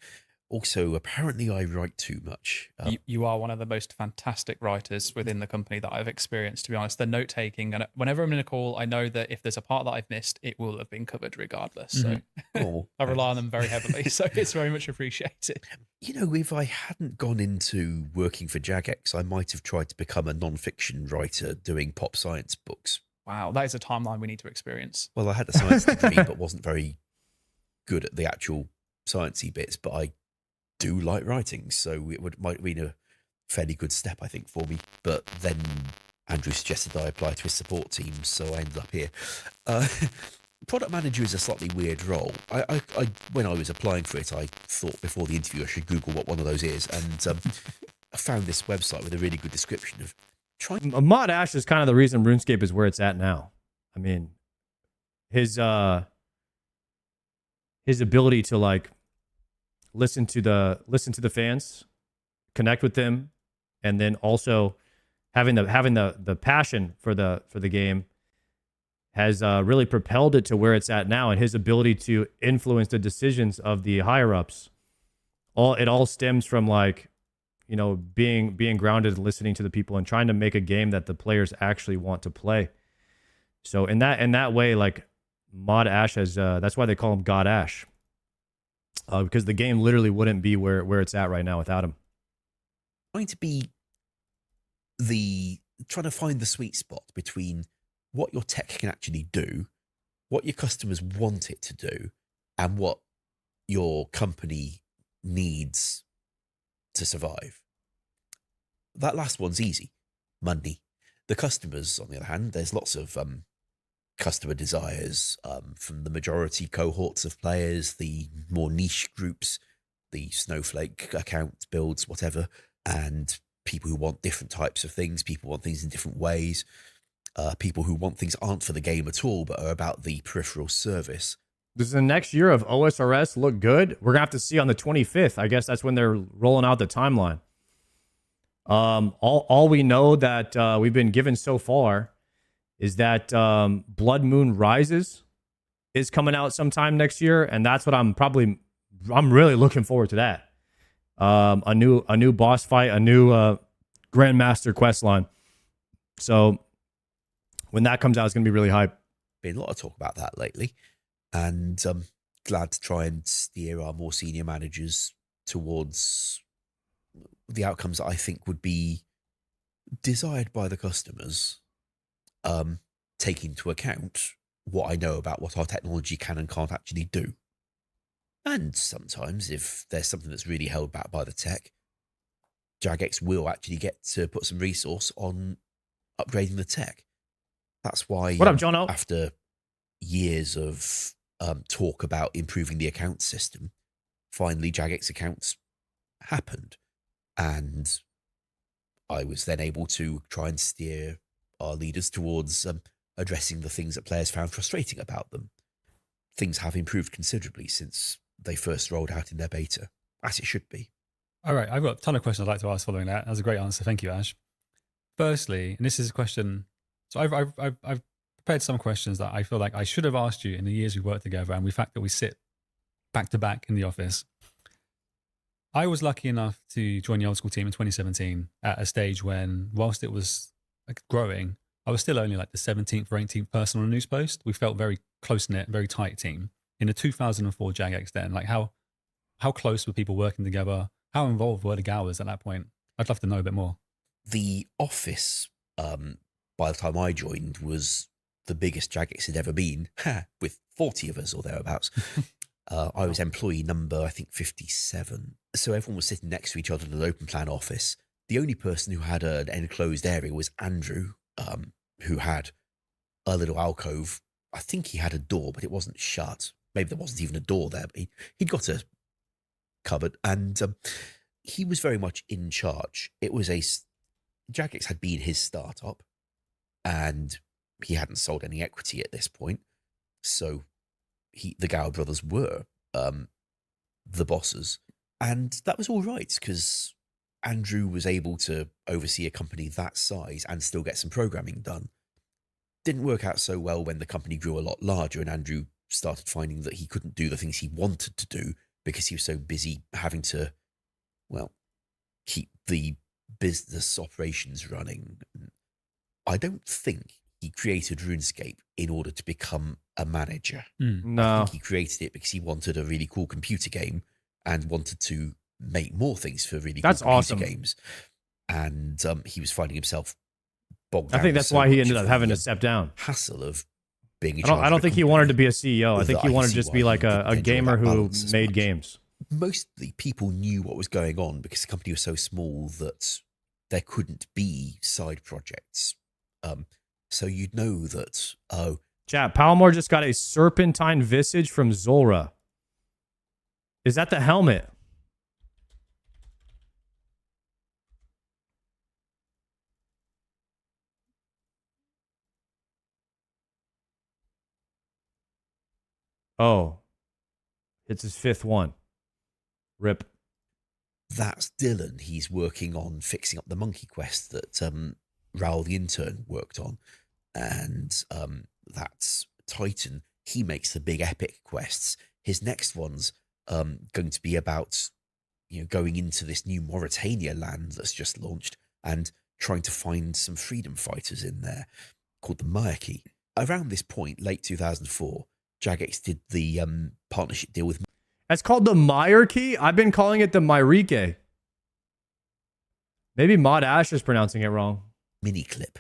also, apparently, I write too much. You are one of the most fantastic writers within the company that I've experienced, to be honest. The note taking, and whenever I'm in a call, I know that if there's a part that I've missed, it will have been covered regardless. So I rely on them very heavily. So it's very much appreciated. You know, if I hadn't gone into working for Jagex, I might have tried to become a non-fiction writer doing pop science books. Wow, that is a timeline we need to experience. Well, I had a science degree, but wasn't very good at the actual sciencey bits, but I do like writing, so it might be a fairly good step, I think, for me. But then Andrew suggested I apply to his support team, so I ended up here. Product manager is a slightly weird role. I when I was applying for it, I thought before the interview I should Google what one of those is, and I found this website with a really good description of trying. Mod Ash is kind of the reason RuneScape is where it's at now. I mean, his ability to like listen to the fans, connect with them, and then also having the passion for the game has really propelled it to where it's at now, and his ability to influence the decisions of the higher ups. It all stems from, like, you know, being grounded and listening to the people and trying to make a game that the players actually want to play. So in that way, like, Mod Ash has that's why they call him God Ash. Because the game literally wouldn't be where it's at right now without him. Trying to find the sweet spot between what your tech can actually do, what your customers want it to do, and what your company needs to survive. That last one's easy. Money. The customers, on the other hand, there's lots of customer desires from the majority cohorts of players, the more niche groups, the Snowflake account builds, whatever, and people who want different types of things, people want things in different ways, people who want things aren't for the game at all, but are about the peripheral service. Does the next year of OSRS look good? We're going to have to see on the 25th. I guess that's when they're rolling out the timeline. All we know that we've been given so far is that Blood Moon Rises is coming out sometime next year, and that's what I'm really looking forward to that. A new boss fight, a new Grandmaster quest line. So when that comes out, it's going to be really hype. Been a lot of talk about that lately, and I'm glad to try and steer our more senior managers towards the outcomes that I think would be desired by the customers, taking into account what I know about what our technology can and can't actually do. And sometimes, if there's something that's really held back by the tech, Jagex will actually get to put some resource on upgrading the tech. That's why, what up, Jono? After years of talk about improving the account system, finally Jagex accounts happened. And I was then able to try and steer our leaders towards addressing the things that players found frustrating about them. Things have improved considerably since they first rolled out in their beta, as it should be. All right, I've got a ton of questions I'd like to ask following that. That was a great answer. Thank you, Ash. Firstly, and this is a question, so I've prepared some questions that I feel like I should have asked you in the years we've worked together, and the fact that we sit back to back in the office. I was lucky enough to join the old school team in 2017 at a stage when, whilst it was growing, I was still only like the 17th or 18th person on a news post. We felt very close-knit, very tight team. In the 2004 Jagex then, like how close were people working together? How involved were the Gowers at that point? I'd love to know a bit more. The office, by the time I joined, was the biggest Jagex had ever been, with 40 of us or thereabouts. I was employee number, I think, 57. So everyone was sitting next to each other in an open plan office. The only person who had an enclosed area was Andrew, who had a little alcove. I think he had a door, but it wasn't shut. Maybe there wasn't even a door there, but he'd got a cupboard, and he was very much in charge. It was Jagex had been his startup, and he hadn't sold any equity at this point. So the Gower brothers were the bosses, and that was all right because Andrew was able to oversee a company that size and still get some programming done. Didn't work out so well when the company grew a lot larger and Andrew started finding that he couldn't do the things he wanted to do because he was so busy having to, well, keep the business operations running. I don't think he created RuneScape in order to become a manager. No. I think he created it because he wanted a really cool computer game and wanted to make more things for really cool computer awesome. games. And he was finding himself bogged I down think with that's so why he much ended up of having the to step down. hassle of being in I charge don't of a think he wanted to company be a CEO. I think he that wanted to see just why be he like didn't a enjoy gamer that who balance as made much. games. Mostly people knew what was going on because the company was so small that there couldn't be side projects. So you'd know that, Chat, Palmore just got a serpentine visage from Zulra. Is that the helmet? Oh. It's his fifth one. Rip. that's Dylan. He's working on fixing up the monkey quest that Raoul the intern worked on. And that's Titan. He makes the big epic quests. His next one's going to be about, going into this new Mauritania land that's just launched and trying to find some freedom fighters in there called the Mayaki. Around this point, late 2004, Jagex did the partnership deal with... That's called the Myarchy? I've been calling it the Myrike. Maybe Mod Ash is pronouncing it wrong. Miniclip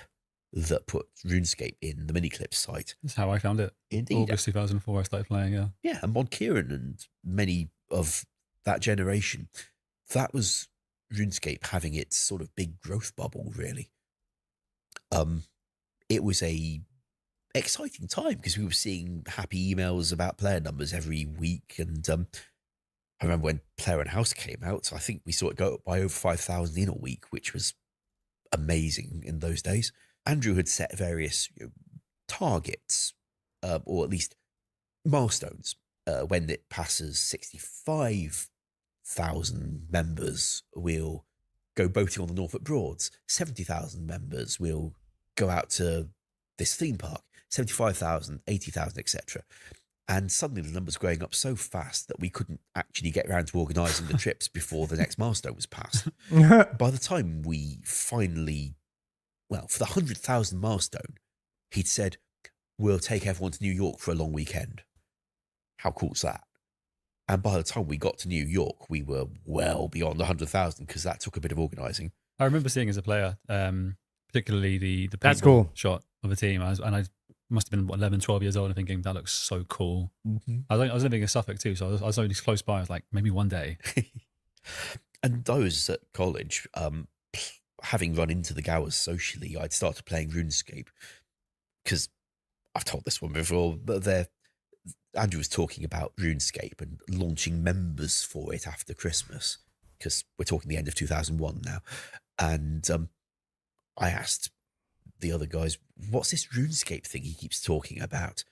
that put RuneScape in the Miniclip site. That's how I found it. Indeed. August 2004, I started playing, yeah. Yeah, and Mod Kieran and many of that generation. That was RuneScape having its sort of big growth bubble, really. It was a exciting time because we were seeing happy emails about player numbers every week. And I remember when Player and House came out, I think we saw it go up by over 5,000 in a week, which was amazing in those days. Andrew had set various targets, or at least milestones. When it passes 65,000 members, we'll go boating on the Norfolk Broads. 70,000 members, we'll go out to this theme park. 75,000, 80,000, etc. And suddenly the numbers growing up so fast that we couldn't actually get around to organising the trips before the next milestone was passed. By the time we finally, for the 100,000 milestone, he'd said, we'll take everyone to New York for a long weekend. How cool's that? And by the time we got to New York, we were well beyond 100,000 because that took a bit of organising. I remember seeing as a player, particularly the That's paintball cool. shot of a team. I must have been 11, 12 years old and thinking, that looks so cool. Mm-hmm. I was living in Suffolk too, so I was only close by. I was like, maybe one day. And I was at college, having run into the Gowers socially, I'd started playing RuneScape because I've told this one before, but Andrew was talking about RuneScape and launching members for it after Christmas because we're talking the end of 2001 now. And I asked the other guys, what's this RuneScape thing he keeps talking about?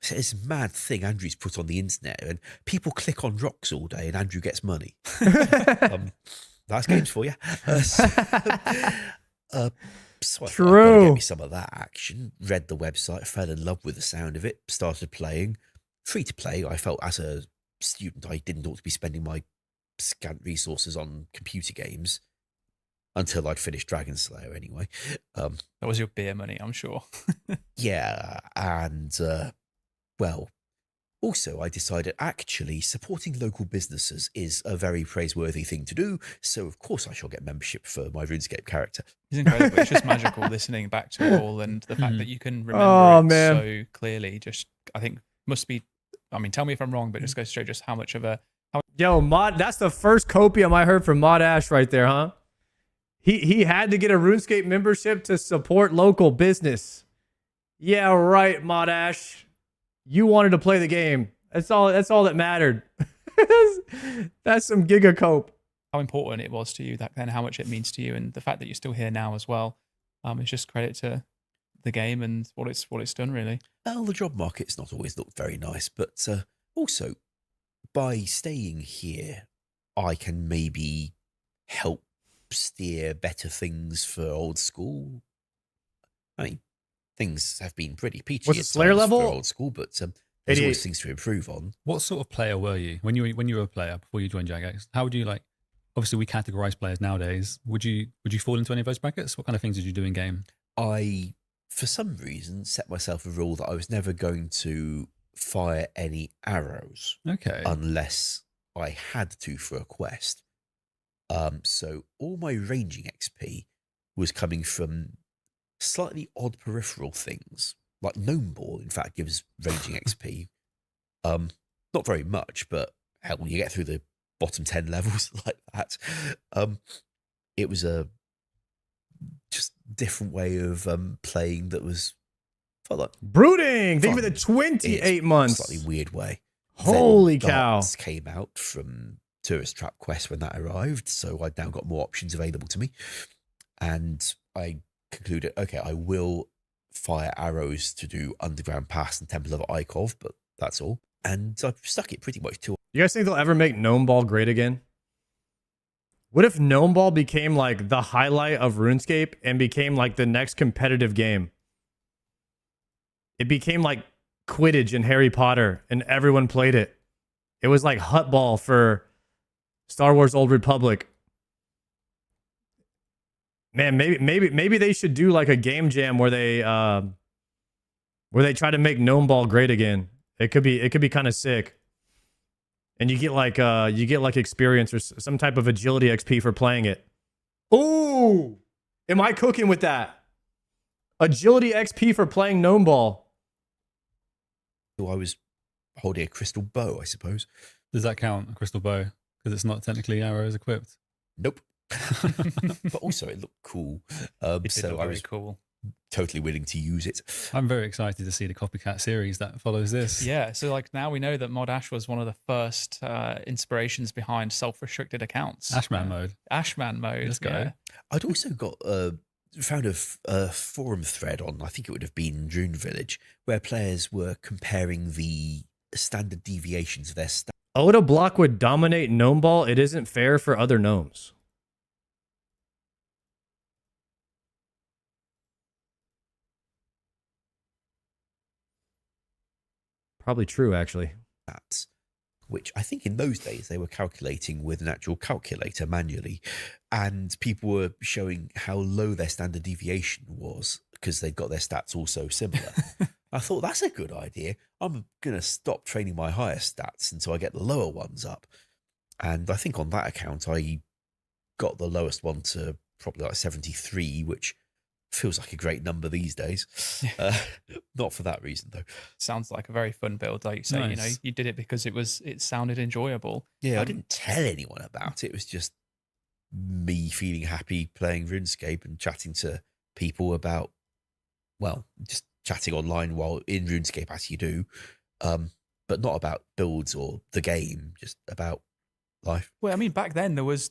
It's this mad thing Andrew's put on the internet, and people click on rocks all day, and Andrew gets money. That's games for you. So I thought I'd gotta get me some of that action. Read the website, fell in love with the sound of it, started playing. Free to play. I felt as a student I didn't ought to be spending my scant resources on computer games until I'd finished Dragon Slayer anyway. That was your beer money, I'm sure. Yeah, and well, also I decided actually supporting local businesses is a very praiseworthy thing to do, so of course I shall get membership for my RuneScape character. It's incredible. It's just magical listening back to it all, and the fact that you can remember it so clearly, just, I think, must be, I mean, tell me if I'm wrong, but just goes to show just how much of a... Yo, Mod, that's the first copium I heard from Mod Ash right there, huh? He had to get a RuneScape membership to support local business. Yeah, right, Mod Ash. You wanted to play the game. That's all that mattered. That's some gigacope. How important it was to you back then, how much it means to you, and the fact that you're still here now as well. It's just credit to the game and what it's done, really. Well, the job market's not always looked very nice, but also by staying here, I can maybe help steer better things for old school. I mean, things have been pretty peachy What's the Slayer level? for old school, but there's always things to improve on. What sort of player were you when you were a player before you joined Jagex? How would you like? Obviously, we categorize players nowadays. Would you fall into any of those brackets? What kind of things did you do in game? I, for some reason, set myself a rule that I was never going to fire any arrows. Okay. Unless I had to for a quest. So all my ranging XP was coming from slightly odd peripheral things, like Gnome Ball, in fact, gives ranging XP. Not very much, but hell, when you get through the bottom 10 levels like that, it was a just different way of playing that was felt like brooding. Fun. Think of it, 28 months. Slightly weird way. Holy then cow! Darts came out from Tourist Trap Quest when that arrived, so I'd now got more options available to me, and I concluded, okay, I will fire arrows to do Underground Pass and Temple of Ikov, but that's all. And I've stuck it pretty much to. You guys think they'll ever make Gnome Ball great again? What if Gnome Ball became like the highlight of RuneScape and became like the next competitive game? It became like Quidditch and Harry Potter, and everyone played it. It was like Hut Ball for Star Wars Old Republic. Man, maybe they should do like a game jam where they try to make Gnome Ball great again. It could be kind of sick. And you get like experience or some type of agility XP for playing it. Ooh, am I cooking with that? Agility XP for playing Gnome Ball. So I was holding a crystal bow, I suppose. Does that count, a crystal bow? Because it's not technically arrows equipped. Nope. But also it looked cool. So I was cool. Totally willing to use it. I'm very excited to see the copycat series that follows this. Yeah, so like now we know that Mod Ash was one of the first inspirations behind self-restricted accounts. Ashman mode. Ashman mode. Let's go. Yeah. I'd also got found a forum thread on, I think it would have been Rune Village, where players were comparing the standard deviations of their stats. Oda Block would dominate Gnome Ball. It isn't fair for other gnomes. Probably true, actually. Stats, which I think in those days they were calculating with an actual calculator manually, and people were showing how low their standard deviation was because they'd got their stats all so similar. I thought, that's a good idea. I'm going to stop training my higher stats until I get the lower ones up. And I think on that account, I got the lowest one to probably like 73, which feels like a great number these days. Not for that reason, though. Sounds like a very fun build, like you say. Nice. You know, you did it because it sounded enjoyable. Yeah, I didn't tell anyone about it. It was just me feeling happy playing RuneScape and chatting to people about, well, just chatting online while in RuneScape as you do, but not about builds or the game, just about life. Well, I mean, back then there was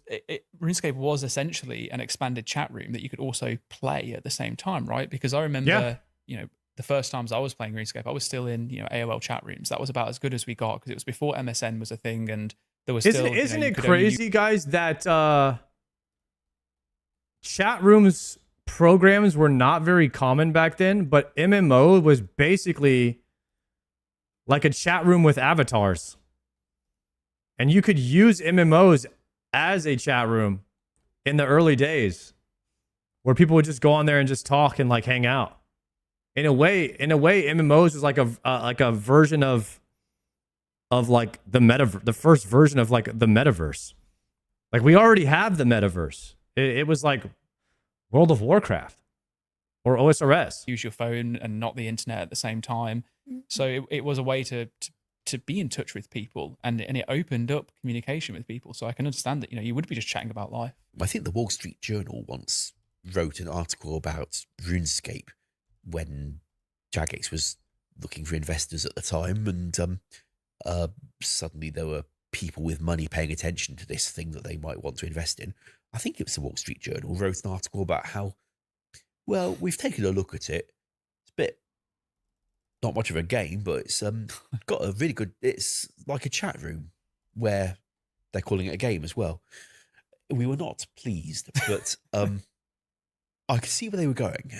RuneScape was essentially an expanded chat room that you could also play at the same time, right? Because I remember the first times I was playing RuneScape, I was still in AOL chat rooms. That was about as good as we got because it was before MSN was a thing, and there was still. Isn't it crazy, guys, that chat rooms programs were not very common back then, but MMO was basically like a chat room with avatars, and you could use MMOs as a chat room in the early days, where people would just go on there and just talk and like hang out. In a way, MMOs was like a version of like the first version of like the metaverse. Like we already have the metaverse. It was like World of Warcraft or OSRS. Use your phone and not the internet at the same time. So it was a way to be in touch with people, and it opened up communication with people. So I can understand that you would be just chatting about life. I think the Wall Street Journal once wrote an article about RuneScape when Jagex was looking for investors at the time, and suddenly there were people with money paying attention to this thing that they might want to invest in. I think it was the Wall Street Journal wrote an article about how, well, we've taken a look at it. It's a bit, not much of a game, but it's got a really good, it's like a chat room where they're calling it a game as well. We were not pleased, but I could see where they were going.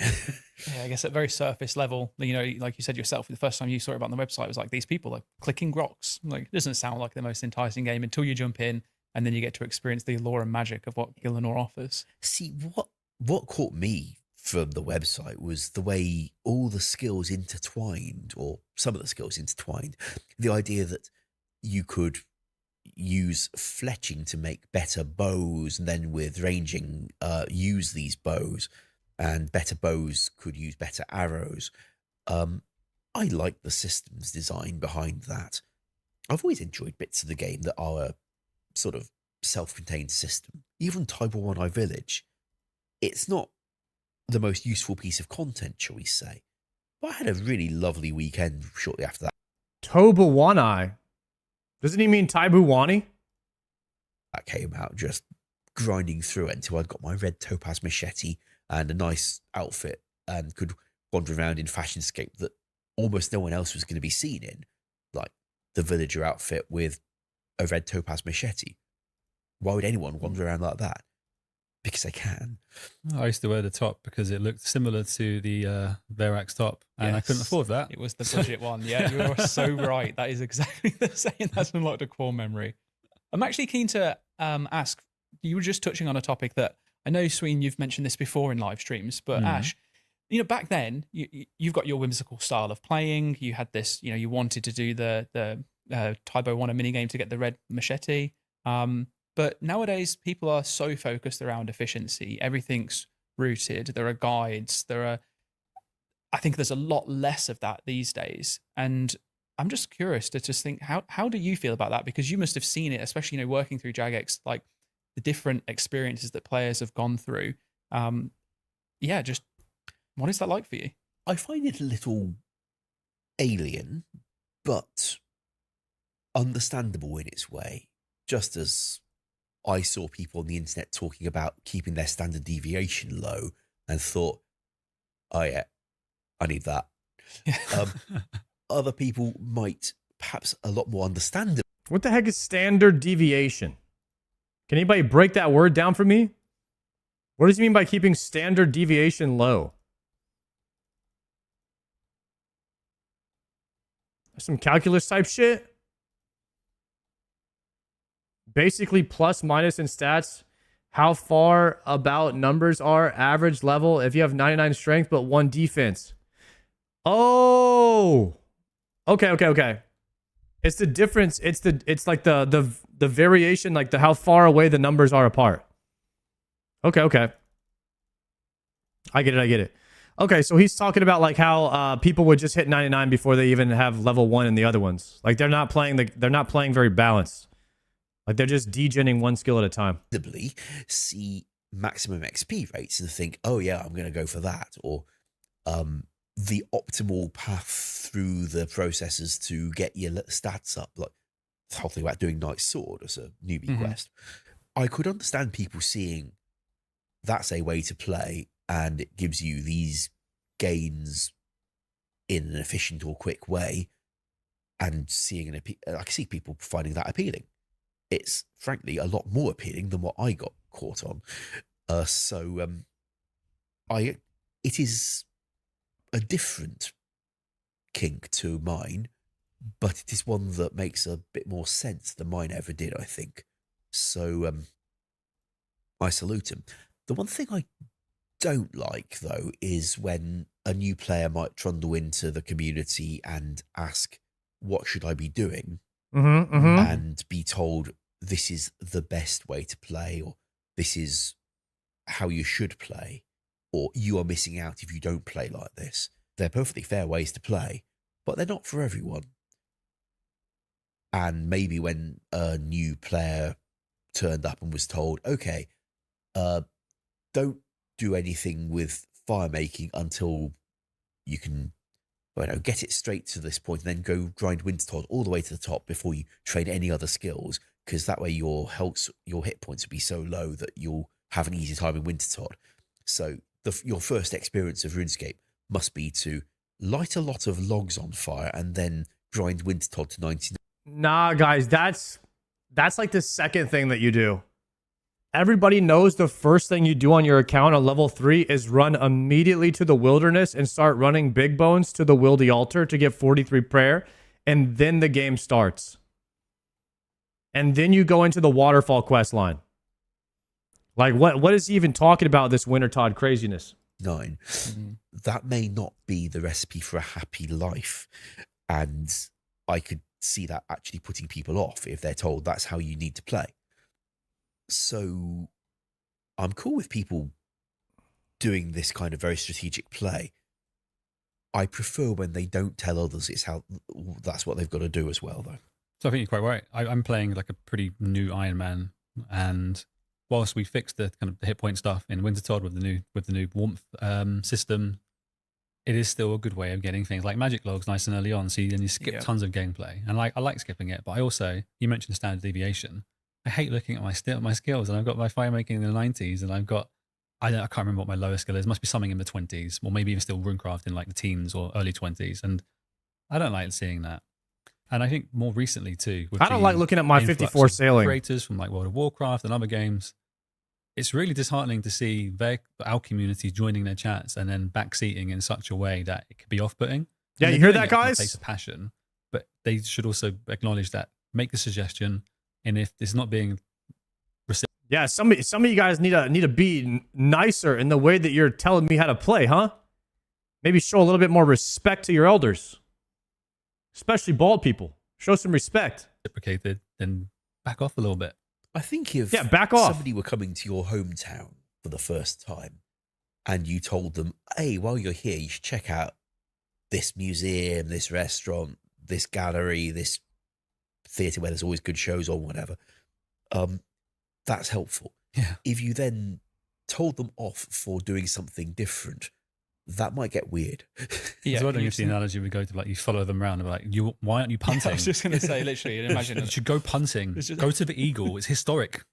Yeah, I guess at very surface level, like you said yourself, the first time you saw it on the website, it was like these people are clicking rocks. Like, it doesn't sound like the most enticing game until you jump in, and then you get to experience the allure and magic of what Gielinor offers. See, what caught me from the website was the way all the skills intertwined, or some of the skills intertwined. The idea that you could use fletching to make better bows, and then with ranging use these bows, and better bows could use better arrows. I like the systems design behind that. I've always enjoyed bits of the game that are a sort of self-contained system. Even Taiba One Eye Village, it's not the most useful piece of content, shall we say, but I had a really lovely weekend shortly after that. Toba One Eye? Doesn't he mean Taibuwani? That came out, just grinding through it until I'd got my red topaz machete and a nice outfit and could wander around in Fashionscape that almost no one else was going to be seen in, like the villager outfit with a red topaz machete. Why would anyone wander around like that? Because they can. I used to wear the top because it looked similar to the Verax top, and I couldn't afford that. It was the budget one. Yeah, you were so right. That is exactly the same. That's unlocked a core memory. I'm actually keen to ask, you were just touching on a topic that I know, Sween, you've mentioned this before in live streams, but Ash, back then, you've got your whimsical style of playing. You had this, you wanted to do the Taibo One minigame to get the red machete. But nowadays, people are so focused around efficiency. Everything's rooted. There are guides. I think there's a lot less of that these days. And I'm just curious to just think, how do you feel about that? Because you must have seen it, especially, working through Jagex, like the different experiences that players have gone through. Just what is that like for you? I find it a little alien, but understandable in its way. Just as I saw people on the internet talking about keeping their standard deviation low and thought, oh yeah, I need that. Other people might perhaps a lot more understand it. What the heck is standard deviation? Can anybody break that word down for me? What does he mean by keeping standard deviation low? Some calculus type shit? Basically, plus, minus in stats, how far about numbers are, average level, if you have 99 strength but 1 defense. Oh! Okay. It's the difference. It's like the variation, like how far away the numbers are apart. Okay. I get it. Okay, so he's talking about like how people would just hit 99 before they even have level 1 in the other ones. Like they're not playing very balanced. Like they're just degenning one skill at a time. See maximum XP rates and think, oh yeah, I'm going to go for that. Or the optimal path through the processes to get your stats up. Like the whole thing about doing Knight's Sword as a newbie quest. I could understand people seeing that's a way to play and it gives you these gains in an efficient or quick way, and seeing I can see people finding that appealing. It's frankly a lot more appealing than what I got caught on. It is a different kink to mine, but it is one that makes a bit more sense than mine ever did, I think. So I salute him. The one thing I don't like, though, is when a new player might trundle into the community and ask, what should I be doing? And be told, this is the best way to play, or this is how you should play, or you are missing out if you don't play like this. They're perfectly fair ways to play, but they're not for everyone. And maybe when a new player turned up and was told, okay, don't do anything with fire making until you can get it straight to this point, and then go grind Wintertodt all the way to the top before you train any other skills, because that way your hit points will be so low that you'll have an easy time in Wintertodt. So your first experience of RuneScape must be to light a lot of logs on fire and then grind Wintertodt to 99. Nah, guys, that's like the second thing that you do. Everybody knows the first thing you do on your account on level 3 is run immediately to the wilderness and start running big bones to the wildy altar to get 43 prayer, and then the game starts. And then you go into the waterfall quest line. Like, what is he even talking about, this Wintertodt craziness? 9. That may not be the recipe for a happy life. And I could see that actually putting people off if they're told that's how you need to play. So I'm cool with people doing this kind of very strategic play. I prefer when they don't tell others that's what they've got to do as well, though. So I think you're quite right. I'm playing like a pretty new Iron Man, and whilst we fixed the kind of the hit point stuff in Wintertodt with the new warmth system, it is still a good way of getting things like magic logs nice and early on. So you skip tons of gameplay, and I like skipping it. But I also, you mentioned standard deviation. I hate looking at my skills, and I've got my fire making in the 90s, and I can't remember what my lowest skill is. It must be something in the 20s, or maybe even still runecraft in like the teens or early 20s, and I don't like seeing that. And I think more recently too, I don't like looking at my 54 sailing creators from like World of Warcraft and other games. It's really disheartening to see our community joining their chats and then backseating in such a way that it could be off-putting. Yeah, you hear that, guys? Place of passion, but they should also acknowledge that, make the suggestion, and if it's not being received, yeah, some of you guys need to be nicer in the way that you're telling me how to play, huh? Maybe show a little bit more respect to your elders, especially bald people. Show some respect. Reciprocated, then back off a little bit. I think if back off. Somebody were coming to your hometown for the first time and you told them, hey, while you're here, you should check out this museum, this restaurant, this gallery, this theatre where there's always good shows or whatever, that's helpful. Yeah. If you then told them off for doing something different, that might get weird. Yeah, so I don't know if the analogy would go to like you follow them around and be like, why aren't you punting? Yeah, I was just going to say, literally, imagine you should go punting. Go to the eagle. It's historic.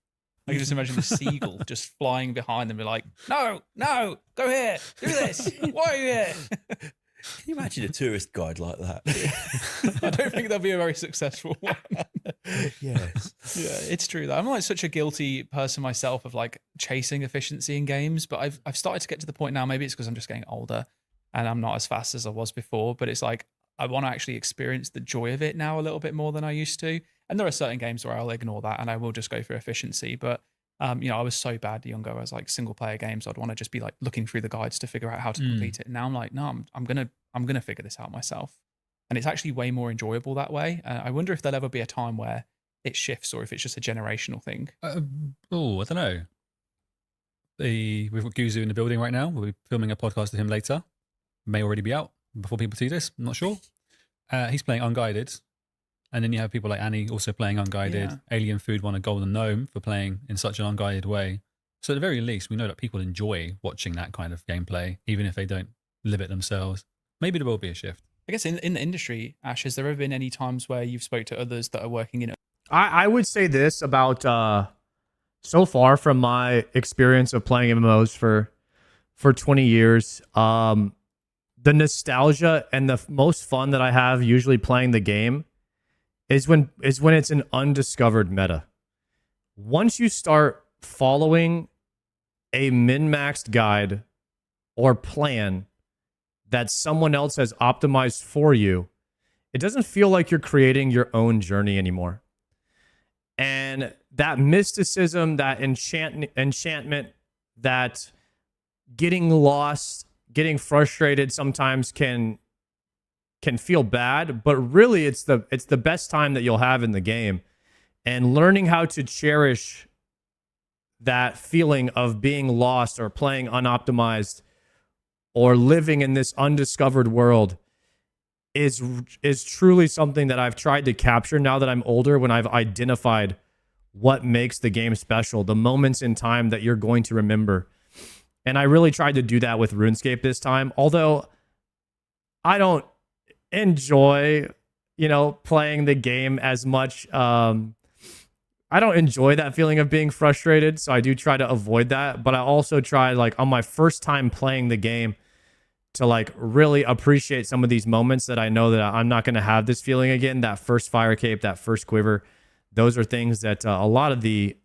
I can just imagine the seagull just flying behind them, be like, no, go here, do this. Why are you here? Can you imagine a tourist guide like that? I don't think that'll be a very successful one. Yes. Yeah, it's true though. I'm like such a guilty person myself of like chasing efficiency in games, but I've started to get to the point now, maybe it's because I'm just getting older and I'm not as fast as I was before, but it's like I want to actually experience the joy of it now a little bit more than I used to. And there are certain games where I'll ignore that and I will just go for efficiency. But I was so bad younger. I was like single player games. I'd want to just be like looking through the guides to figure out how to complete it. Now I'm like, no, I'm gonna figure this out myself. And it's actually way more enjoyable that way. I wonder if there'll ever be a time where it shifts or if it's just a generational thing. I don't know. We've got Guzu in the building right now. We'll be filming a podcast with him later. May already be out before people see this. I'm not sure. He's playing Unguided. And then you have people like Annie also playing Unguided. Yeah. Alien Food won a Golden Gnome for playing in such an unguided way. So at the very least, we know that people enjoy watching that kind of gameplay, even if they don't live it themselves. Maybe there will be a shift. I guess in the industry, Ash, has there ever been any times where you've spoke to others that are working in it? I would say this about so far from my experience of playing MMOs for 20 years. the nostalgia and the most fun that I have usually playing the game is when it's an undiscovered meta. Once you start following a min-maxed guide or plan that someone else has optimized for you, it doesn't feel like you're creating your own journey anymore. And that mysticism, that enchantment, that getting lost, getting frustrated sometimes can feel bad, but really it's the best time that you'll have in the game. And learning how to cherish that feeling of being lost or playing unoptimized or living in this undiscovered world is truly something that I've tried to capture now that I'm older, when I've identified what makes the game special, the moments in time that you're going to remember. And I really tried to do that with RuneScape this time, although I don't enjoy, playing the game as much. I don't enjoy that feeling of being frustrated, so I do try to avoid that. But I also try, like, on my first time playing the game, to like really appreciate some of these moments that I know that I'm not going to have this feeling again. That first fire cape, that first quiver, those are things that a lot of the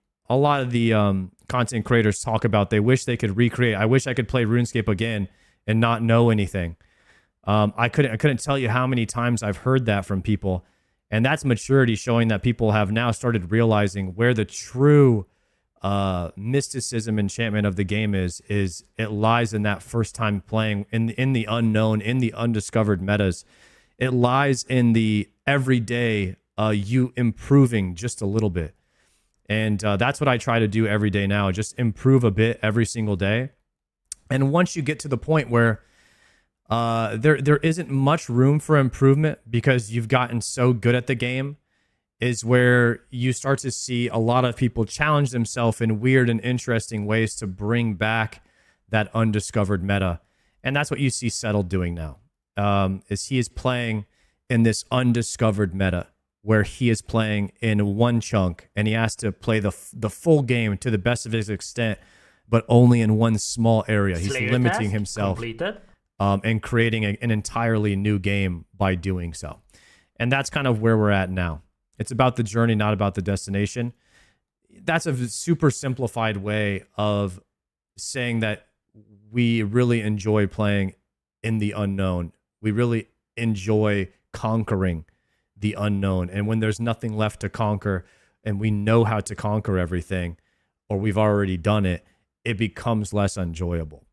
content creators talk about. They wish they could recreate. I wish I could play RuneScape again and not know anything. I couldn't tell you how many times I've heard that from people. And that's maturity, showing that people have now started realizing where the true mysticism, enchantment of the game is it lies in that first time playing, in the unknown, in the undiscovered metas. It lies in the everyday you improving just a little bit. And that's what I try to do every day now, just improve a bit every single day. And once you get to the point where there isn't much room for improvement because you've gotten so good at the game, is where you start to see a lot of people challenge themselves in weird and interesting ways to bring back that undiscovered meta. And that's what you see Settled doing now, is he is playing in this undiscovered meta where he is playing in one chunk and he has to play the full game to the best of his extent, but only in one small area. He's limiting himself and creating an entirely new game by doing so. And that's kind of where we're at now. It's about the journey, not about the destination. That's a super simplified way of saying that we really enjoy playing in the unknown. We really enjoy conquering the unknown. And when there's nothing left to conquer and we know how to conquer everything, or we've already done it, it becomes less enjoyable.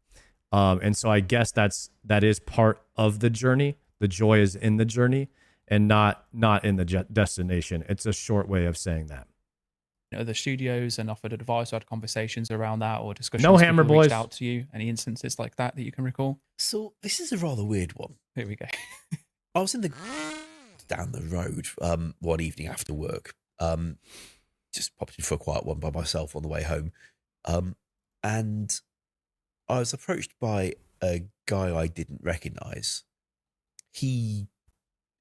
And so I guess that is part of the journey. The joy is in the journey and not in the destination. It's a short way of saying that. The studios and offered advice, or had conversations around that, or discussions. No Hammer people Boys reached out to you. Any instances like that you can recall? So this is a rather weird one. Here we go. I was down the road one evening after work. Just popped in for a quiet one by myself on the way home, and I was approached by a guy I didn't recognise. He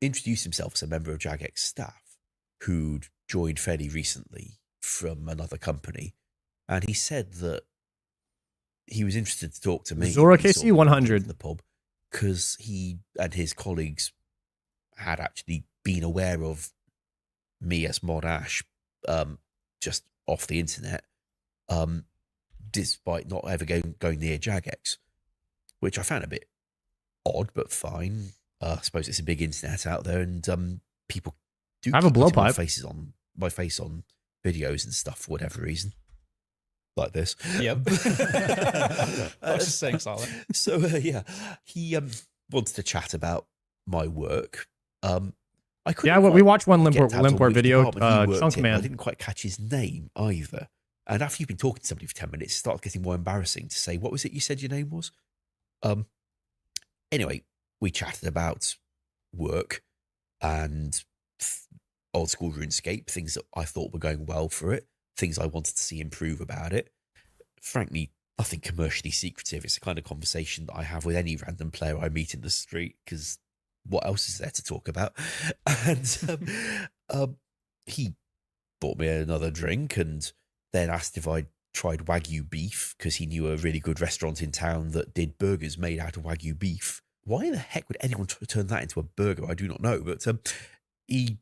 introduced himself as a member of Jagex staff who'd joined fairly recently from another company, and he said that he was interested to talk to me. Zora KC 100 in the pub, because he and his colleagues had actually been aware of me as Mod Ash just off the internet, despite not ever going near Jagex, which I found a bit odd, but fine. I suppose it's a big internet out there, and people do have a blowpipe. My face on videos and stuff for whatever reason, like this. Yep. I was just saying solid. So yeah, he wanted to chat about my work. I couldn't. We watched one Limport video. Chunk Man. I didn't quite catch his name either. And after you've been talking to somebody for 10 minutes, it starts getting more embarrassing to say, what was it you said your name was? Anyway, we chatted about work and old school RuneScape, things that I thought were going well for it, things I wanted to see improve about it. Frankly, nothing commercially secretive. It's the kind of conversation that I have with any random player I meet in the street, because what else is there to talk about? And he bought me another drink and then asked if I'd tried Wagyu beef, because he knew a really good restaurant in town that did burgers made out of Wagyu beef, why the heck would anyone turn that into a burger? I do not know. But he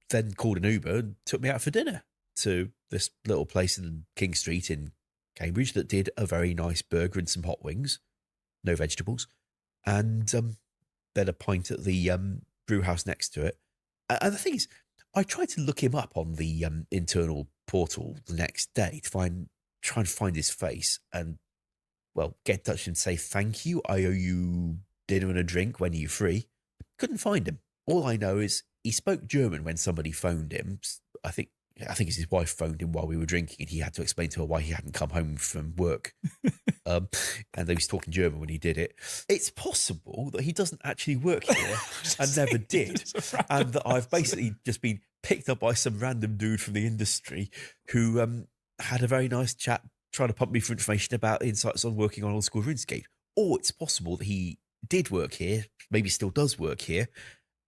then called an Uber and took me out for dinner to this little place in King Street in Cambridge that did a very nice burger and some hot wings, no vegetables, and then a pint at the brew house next to it. And the thing is, I tried to look him up on the internal portal the next day to try and find his face and, well, get in touch and say, thank you, I owe you dinner and a drink, when are you free? Couldn't find him. All I know is he spoke German when somebody phoned him. I think it's his wife phoned him while we were drinking, and he had to explain to her why he hadn't come home from work. And he was talking German when he did it. It's possible that he doesn't actually work here and never did, and that I've basically just been picked up by some random dude from the industry who had a very nice chat trying to pump me for information about insights on working on old school RuneScape. Or it's possible that he did work here, maybe still does work here,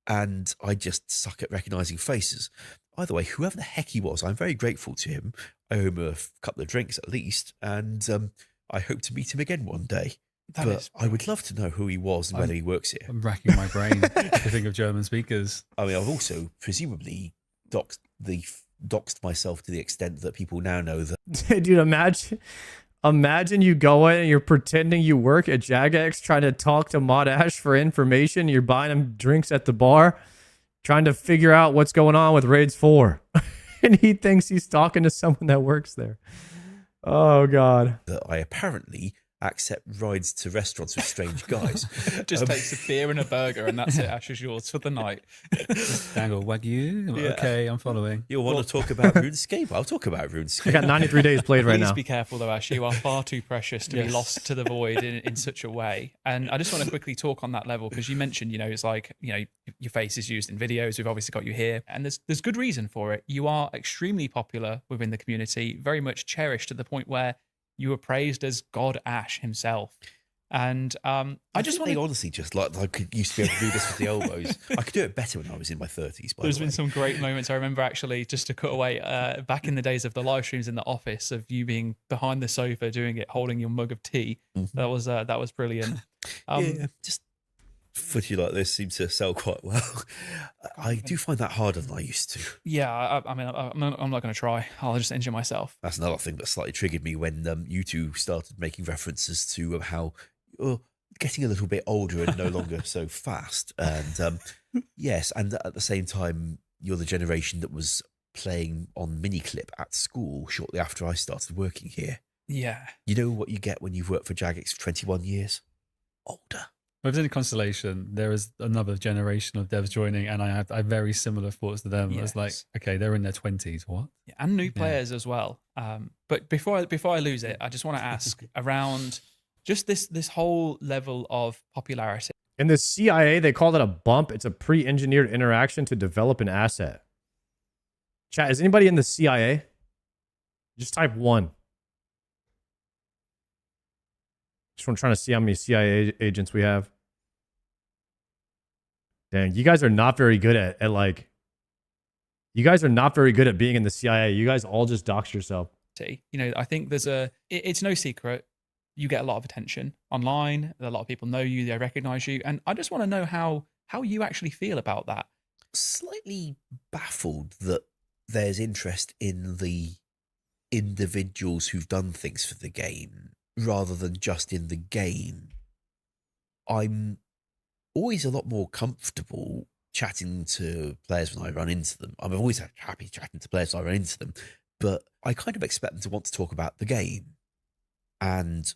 and I just suck at recognising faces. Either way, whoever the heck he was, I'm very grateful to him. I owe him a couple of drinks at least, and I hope to meet him again one day. But I would love to know who he was and whether he works here. I'm racking my brain to think of German speakers. I mean, I've also presumably doxed myself to the extent that people now know that. Dude, imagine you going and you're pretending you work at Jagex, trying to talk to Mod Ash for information. You're buying him drinks at the bar, trying to figure out what's going on with Raids 4. And he thinks he's talking to someone that works there. Oh, God. That I apparently accept rides to restaurants with strange guys. Just takes a beer and a burger, and that's it. Ash is yours for the night. Dangle Wagyu. Yeah. Okay, I'm following. You'll want to talk about RuneScape? I'll talk about RuneScape. I got 93 days played right now. Please be careful, though, Ash. You are far too precious to be lost to the void in such a way. And I just want to quickly talk on that level, because you mentioned, it's like, your face is used in videos. We've obviously got you here, and there's good reason for it. You are extremely popular within the community, very much cherished to the point where you were praised as God Ash himself. And I just want to honestly just like I could used to be able to do this with the elbows. I could do it better when I was in my 30s. There's been some great moments. I remember actually, just to cut away, back in the days of the live streams in the office, of you being behind the sofa doing it, holding your mug of tea. Mm-hmm. That was brilliant. Just footage like this seems to sell quite well. I do find that harder than I used to. Yeah, I'm not going to try. I'll just injure myself. That's another thing that slightly triggered me when you two started making references to how you're getting a little bit older and no longer so fast. And yes, and at the same time, you're the generation that was playing on Miniclip at school shortly after I started working here. Yeah. You know what you get when you've worked for Jagex for 21 years? Older. If there's any consolation, there is another generation of devs joining, and I have very similar thoughts to them. Yes. It's like, okay, they're in their 20s. What? Yeah, and new players as well. But before I lose it, I just want to ask around just this whole level of popularity. In the CIA, they call it a bump. It's a pre-engineered interaction to develop an asset. Chat, is anybody in the CIA? Just type 1. Just trying to see how many CIA agents we have. Dang, you guys are not very good at you guys are not very good at being in the CIA. You guys all just dox yourself. I think it's no secret. You get a lot of attention online. A lot of people know you. They recognize you. And I just want to know how you actually feel about that. Slightly baffled that there's interest in the individuals who've done things for the game rather than just in the game. I'm always a lot more comfortable chatting to players when I run into them. I'm always happy chatting to players when I run into them, but I kind of expect them to want to talk about the game. And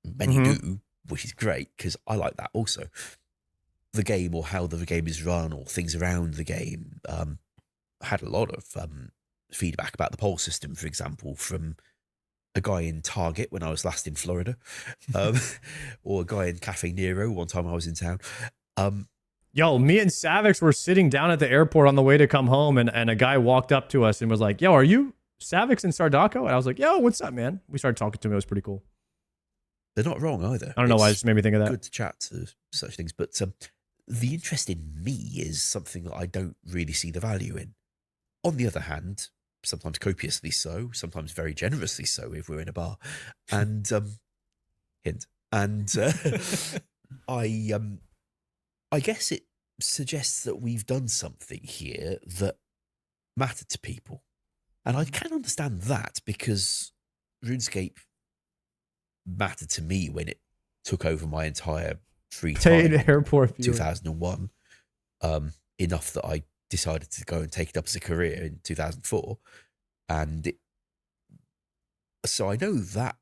many do, which is great, because I like that also. The game, or how the game is run, or things around the game. I had a lot of feedback about the poll system, for example, from a guy in Target when I was last in Florida, or a guy in Cafe Nero one time I was in town. Yo, me and Savix were sitting down at the airport on the way to come home, and a guy walked up to us and was like, yo, are you Savix and Sardaco? And I was like, yo, what's up, man? We started talking to him. It was pretty cool. They're not wrong either. I don't know why it just made me think of that. Good to chat to such things, but the interest in me is something that I don't really see the value in. On the other hand, sometimes copiously so, sometimes very generously so if we're in a bar. And hint. And I guess it suggests that we've done something here that mattered to people. And I can understand that because RuneScape mattered to me when it took over my entire free time Paid airport in viewing. 2001, enough that I decided to go and take it up as a career in 2004. And so I know that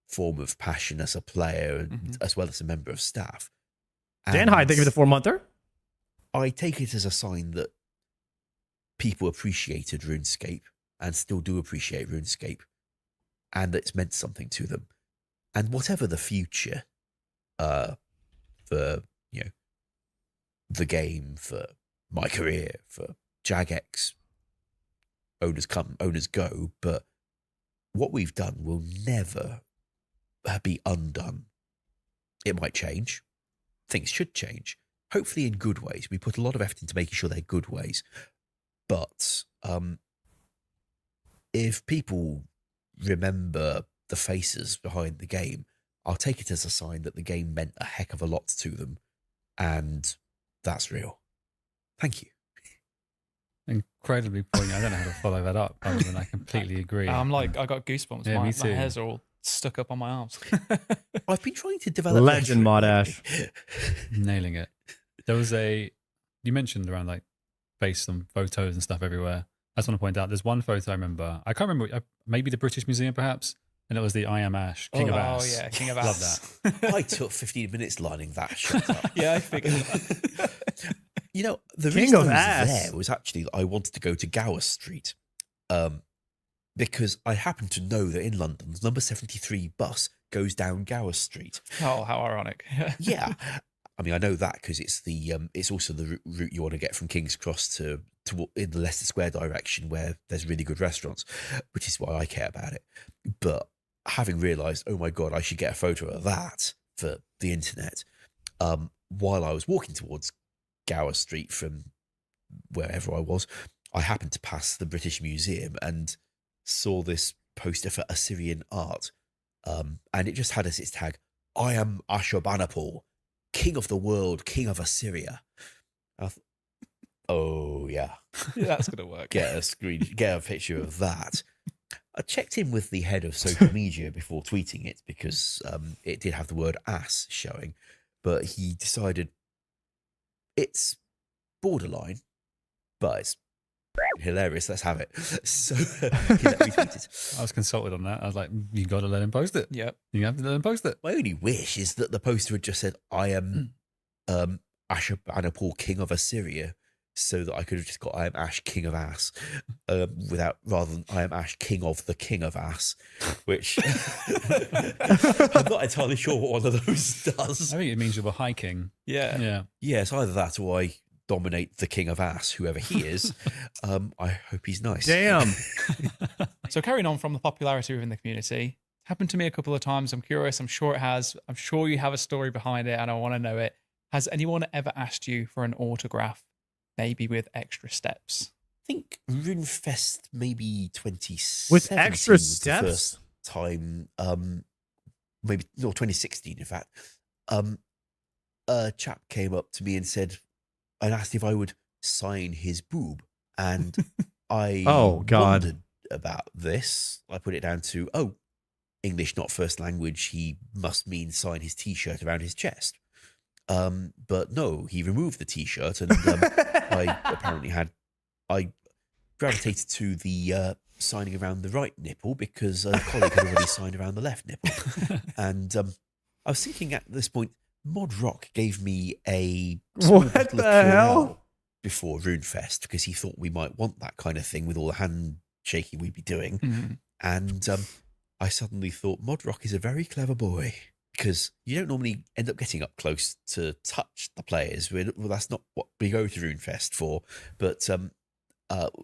form of passion as a player and as well as a member of staff. Dan, hi, thank you for the 4-monther. I take it as a sign that people appreciated RuneScape and still do appreciate RuneScape, and that it's meant something to them. And whatever the future for the game, for my career, for Jagex, owners come, owners go, but what we've done will never be undone. It might change. Things should change. Hopefully in good ways. We put a lot of effort into making sure they're good ways. But if people remember the faces behind the game, I'll take it as a sign that the game meant a heck of a lot to them. And that's real. Thank you. Incredibly poignant. I don't know how to follow that up, other than I completely agree. I'm like, I got goosebumps. Yeah, my, me too. my hairs are all stuck up on my arms. I've been trying to develop Legend Mod Ash. Nailing it. There was you mentioned around like face and photos and stuff everywhere. I just want to point out there's one photo I remember. I can't remember, maybe the British Museum perhaps, and it was the I Am Ash, King of Ass. Oh yeah, King of Love Ass. that. I took 15 minutes lining that shot up. Yeah, I figured that. You know, the King reason of I was Ass. there was actually that I wanted to go to Gower Street because I happen to know that in London, the number 73 bus goes down Gower Street. Oh, how ironic. Yeah. I mean, I know that because it's it's also the route you want to get from King's Cross to in the Leicester Square direction where there's really good restaurants, which is why I care about it. But having realised, oh my God, I should get a photo of that for the internet, while I was walking towards Gower Street from wherever I was, I happened to pass the British Museum and saw this poster for Assyrian art. And it just had as its tag, I am Ashurbanipal, King of the world, King of Assyria. I thought, oh yeah. Yeah, that's going to work. Get a picture of that. I checked in with the head of social media before tweeting it because it did have the word ass showing, but he decided it's borderline, but it's hilarious. Let's have it. So he let me tweet it. I was consulted on that. I was like, you got to let him post it. Yep. You have to let him post it. My only wish is that the poster had just said, I am Ashurbanipal, King of Assyria, so that I could have just got I am Ash, King of Ass, rather than I am Ash, King of the King of Ass, which I'm not entirely sure what one of those does. I think it means you were hiking. Yeah. Yeah. Yeah, it's either that or I dominate the King of Ass, whoever he is. I hope he's nice. Damn. So carrying on from the popularity within the community, happened to me a couple of times. I'm curious. I'm sure it has. I'm sure you have a story behind it and I want to know it. Has anyone ever asked you for an autograph, maybe with extra steps? I think RuneFest maybe 2017 With extra was the steps? first time, maybe no 2016 in fact. A chap came up to me and said, and asked if I would sign his boob, and I Oh, God. wondered about this. I put it down to English not first language. He must mean sign his T-shirt around his chest. But no, he removed the T-shirt, and I gravitated to the signing around the right nipple because a colleague had already signed around the left nipple. And I was thinking at this point, Mod Rock gave me a small What bottle the of Purell hell? before RuneFest because he thought we might want that kind of thing with all the handshaking we'd be doing. Mhm. And I suddenly thought Mod Rock is a very clever boy because you don't normally end up getting up close to touch the players. Well, that's not what we go to RuneFest for, but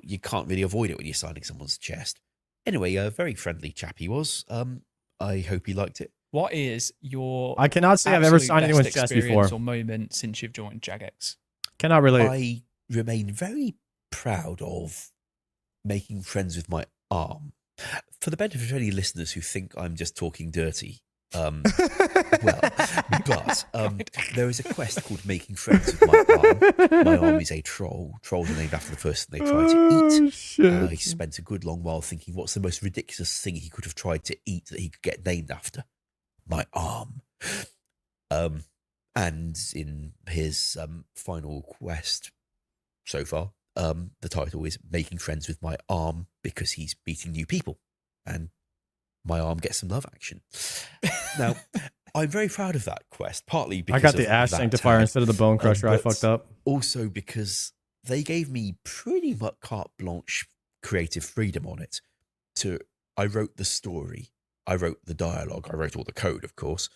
you can't really avoid it when you're signing someone's chest. Anyway, a very friendly chap he was. I hope he liked it. What is your I cannot say I've ever absolute signed best anyone's chest experience before. or moment since you've joined Jagex? Cannot relate. I remain very proud of making friends with my arm. For the benefit of any listeners who think I'm just talking dirty, but There is a quest called Making Friends with My Arm. My arm is a troll. Trolls are named after the person they try to eat. Shit. He spent a good long while thinking, what's the most ridiculous thing he could have tried to eat that he could get named after? My arm. And in his final quest so far, the title is Making Friends with My Arm, because he's meeting new people. And my arm gets some love action. Now, I'm very proud of that quest, partly because I got the of Ash that Sanctifier tag, instead of the Bone Crusher. I but fucked up. Also because they gave me pretty much carte blanche creative freedom on it. I wrote the story, I wrote the dialogue, I wrote all the code, of course.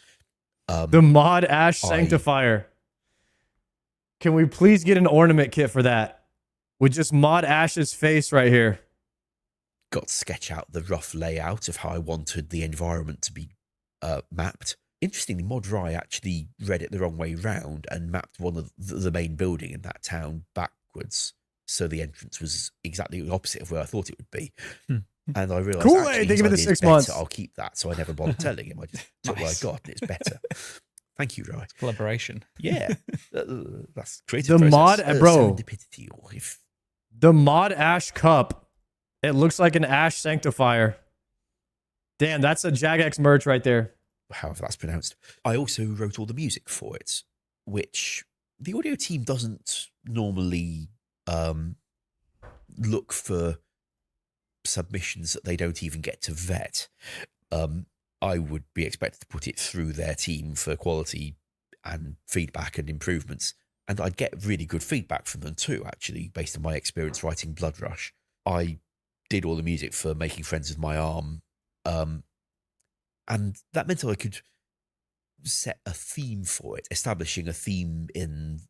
The mod Ash Sanctifier. Can we please get an ornament kit for that? With just mod Ash's face right here. Got to sketch out the rough layout of how I wanted the environment to be mapped. Interestingly, Mod Rai actually read it the wrong way round and mapped one of the main building in that town backwards. So the entrance was exactly the opposite of where I thought it would be. And I realised, Cool, actually, they give it the his 6 idea is months. better, I'll keep that. So I never bothered telling him. I just took what I got and it's better. Thank you, Rai. Collaboration. Yeah. That's creative The process. mod, bro. Serendipity, or if The mod Ash cup. It looks like an Ash Sanctifier. Damn, that's a Jagex merch right there. however that's pronounced. I also wrote all the music for it, which the audio team doesn't normally look for submissions that they don't even get to vet. I would be expected to put it through their team for quality and feedback and improvements. And I'd get really good feedback from them too, actually, based on my experience writing Blood Rush. I did all the music for Making Friends with My Arm. And that meant I could set a theme for it, establishing a theme in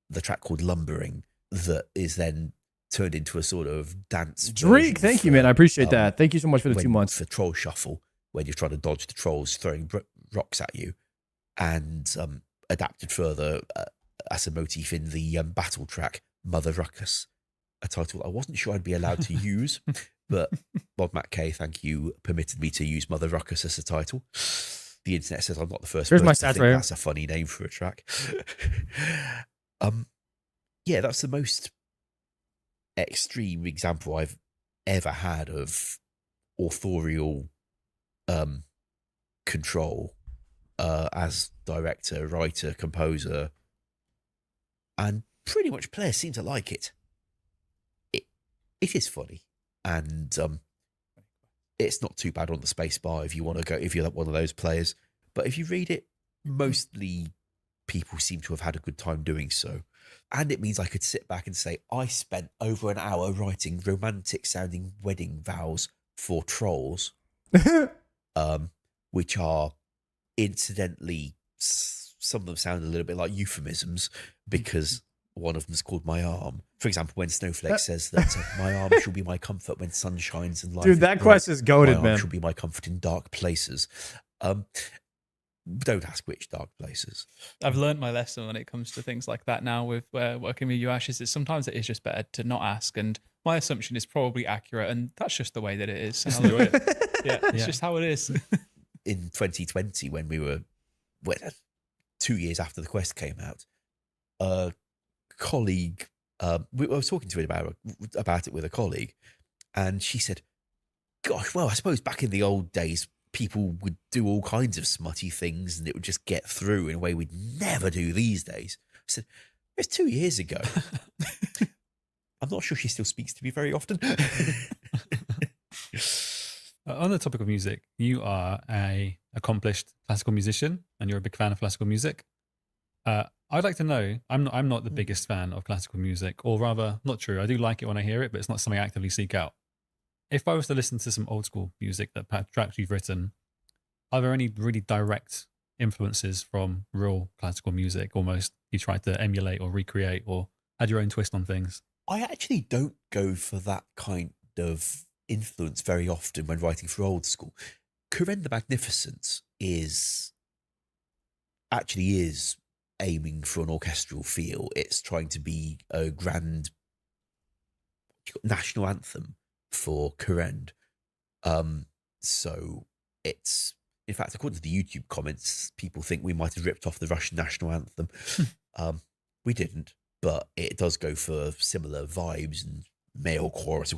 the track called Lumbering that is then turned into a sort of dance. Drake, thank you, man. I appreciate that. Thank you so much for the 2 months. For Troll Shuffle, when you're trying to dodge the trolls throwing rocks at you, and adapted further as a motif in the battle track Mother Ruckus, a title I wasn't sure I'd be allowed to use, but Bob Matt K, thank you, permitted me to use Mother Ruckus as a title. The internet says I'm not the first Here's person my to stats think right here. that's a funny name for a track. Yeah, that's the most extreme example I've ever had of authorial control as director, writer, composer, and pretty much players seem to like it. It is funny, and it's not too bad on the space bar if you want to go, if you're one of those players. But if you read it, mostly people seem to have had a good time doing so. And it means I could sit back and say, I spent over an hour writing romantic sounding wedding vows for trolls, which are incidentally, some of them sound a little bit like euphemisms because one of them is called My Arm. For example, when Snowflake says that my arm shall be my comfort when sun shines and life Dude, that bright, quest is goated, my arm man. shall be my comfort in dark places. Don't ask which dark places. I've learned my lesson when it comes to things like that now with working with you, Ashes. Is sometimes it is just better to not ask, and my assumption is probably accurate, and that's just the way that it is. Just do it. Yeah, it's just how it is. In 2020, when we were 2 years after the quest came out, a colleague, I was talking to it about it with a colleague, and she said, gosh, well, I suppose back in the old days, people would do all kinds of smutty things and it would just get through in a way we'd never do these days. I said, it's 2 years ago. I'm not sure she still speaks to me very often. On the topic of music, you are a accomplished classical musician and you're a big fan of classical music. I'd like to know, I'm not the biggest fan of classical music, or rather, not true. I do like it when I hear it, but it's not something I actively seek out. If I was to listen to some old school music, tracks you've written, are there any really direct influences from real classical music almost you tried to emulate or recreate or had your own twist on things? I actually don't go for that kind of influence very often when writing for old school. Corinne the Magnificent is aiming for an orchestral feel. It's trying to be a grand national anthem for Corinne. So it's In fact, according to the YouTube comments, people think we might have ripped off the Russian national anthem. We didn't, but it does go for similar vibes and male chorus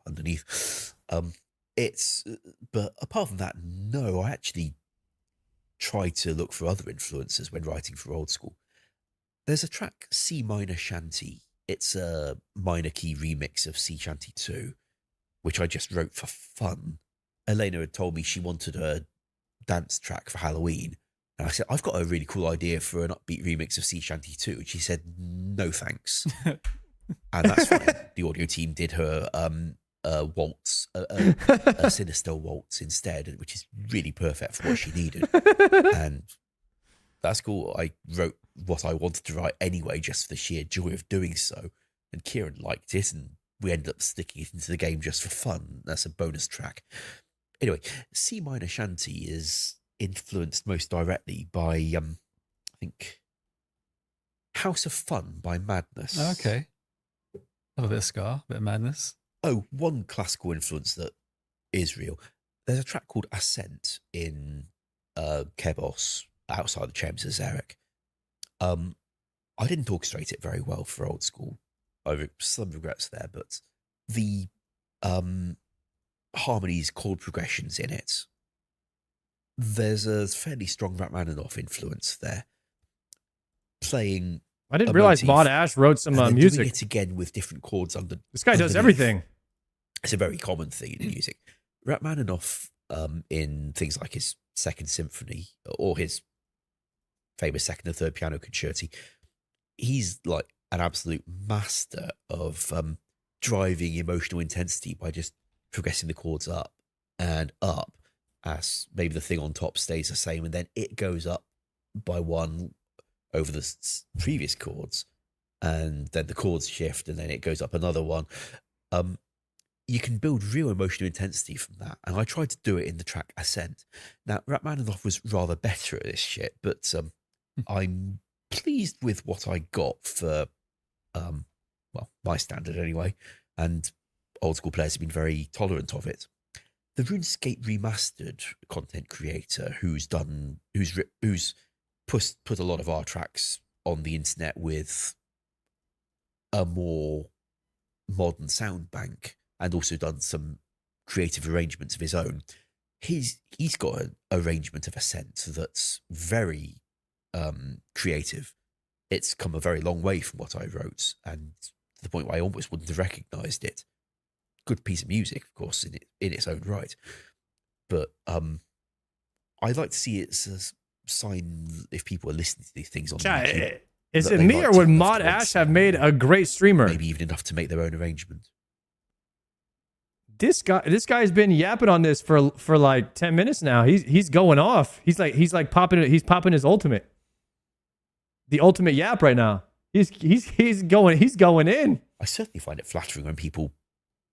underneath. But apart from that, no, I actually try to look for other influences when writing for Old School. There's a track, C minor shanty. It's a minor key remix of Sea Shanty 2, which I just wrote for fun. Elena had told me she wanted a dance track for Halloween. And I said, I've got a really cool idea for an upbeat remix of Sea Shanty 2. And she said, no thanks. And that's fine. The audio team did her waltz, a sinister waltz instead, which is really perfect for what she needed. And that's cool. I wrote what I wanted to write anyway, just for the sheer joy of doing so. And Kieran liked it, and we ended up sticking it into the game just for fun. That's a bonus track. Anyway, C minor shanty is influenced most directly by, I think, House of Fun by Madness. Okay. Have a bit of ska, a bit of Madness. Oh, one classical influence that is real. There's a track called Ascent in Kebos, outside the Chambers, Eric. I didn't orchestrate it very well for Old School. I have some regrets there, but the harmonies, chord progressions in it, there's a fairly strong Rachmaninoff influence there. Playing, I didn't realize Mod Ash wrote some music. Doing it again with different chords under. This guy does everything. It's a very common thing in music. Rachmaninoff, in things like his Second Symphony or his famous second and third piano concerti, he's like an absolute master of driving emotional intensity by just progressing the chords up and up, as maybe the thing on top stays the same and then it goes up by one over the previous chords, and then the chords shift and then it goes up another one. You can build real emotional intensity from that, and I tried to do it in the track Ascent. Now, Rachmaninoff was rather better at this shit, but I'm pleased with what I got for, well, my standard anyway, and Old School players have been very tolerant of it. The RuneScape Remastered content creator who's put a lot of our tracks on the internet with a more modern sound bank and also done some creative arrangements of his own. He's got an arrangement of Ascent that's very creative. It's come a very long way from what I wrote, and to the point where I almost wouldn't have recognised it. Good piece of music, of course, in its own right. But I'd like to see it as a sign if people are listening to these things on YouTube. Is it me or would Mod Ash have made a great streamer? Maybe even enough to make their own arrangement. This guy's been yapping on this for like 10 minutes now. He's going off. He's popping his ultimate. The ultimate yap right now. He's going in. I certainly find it flattering when people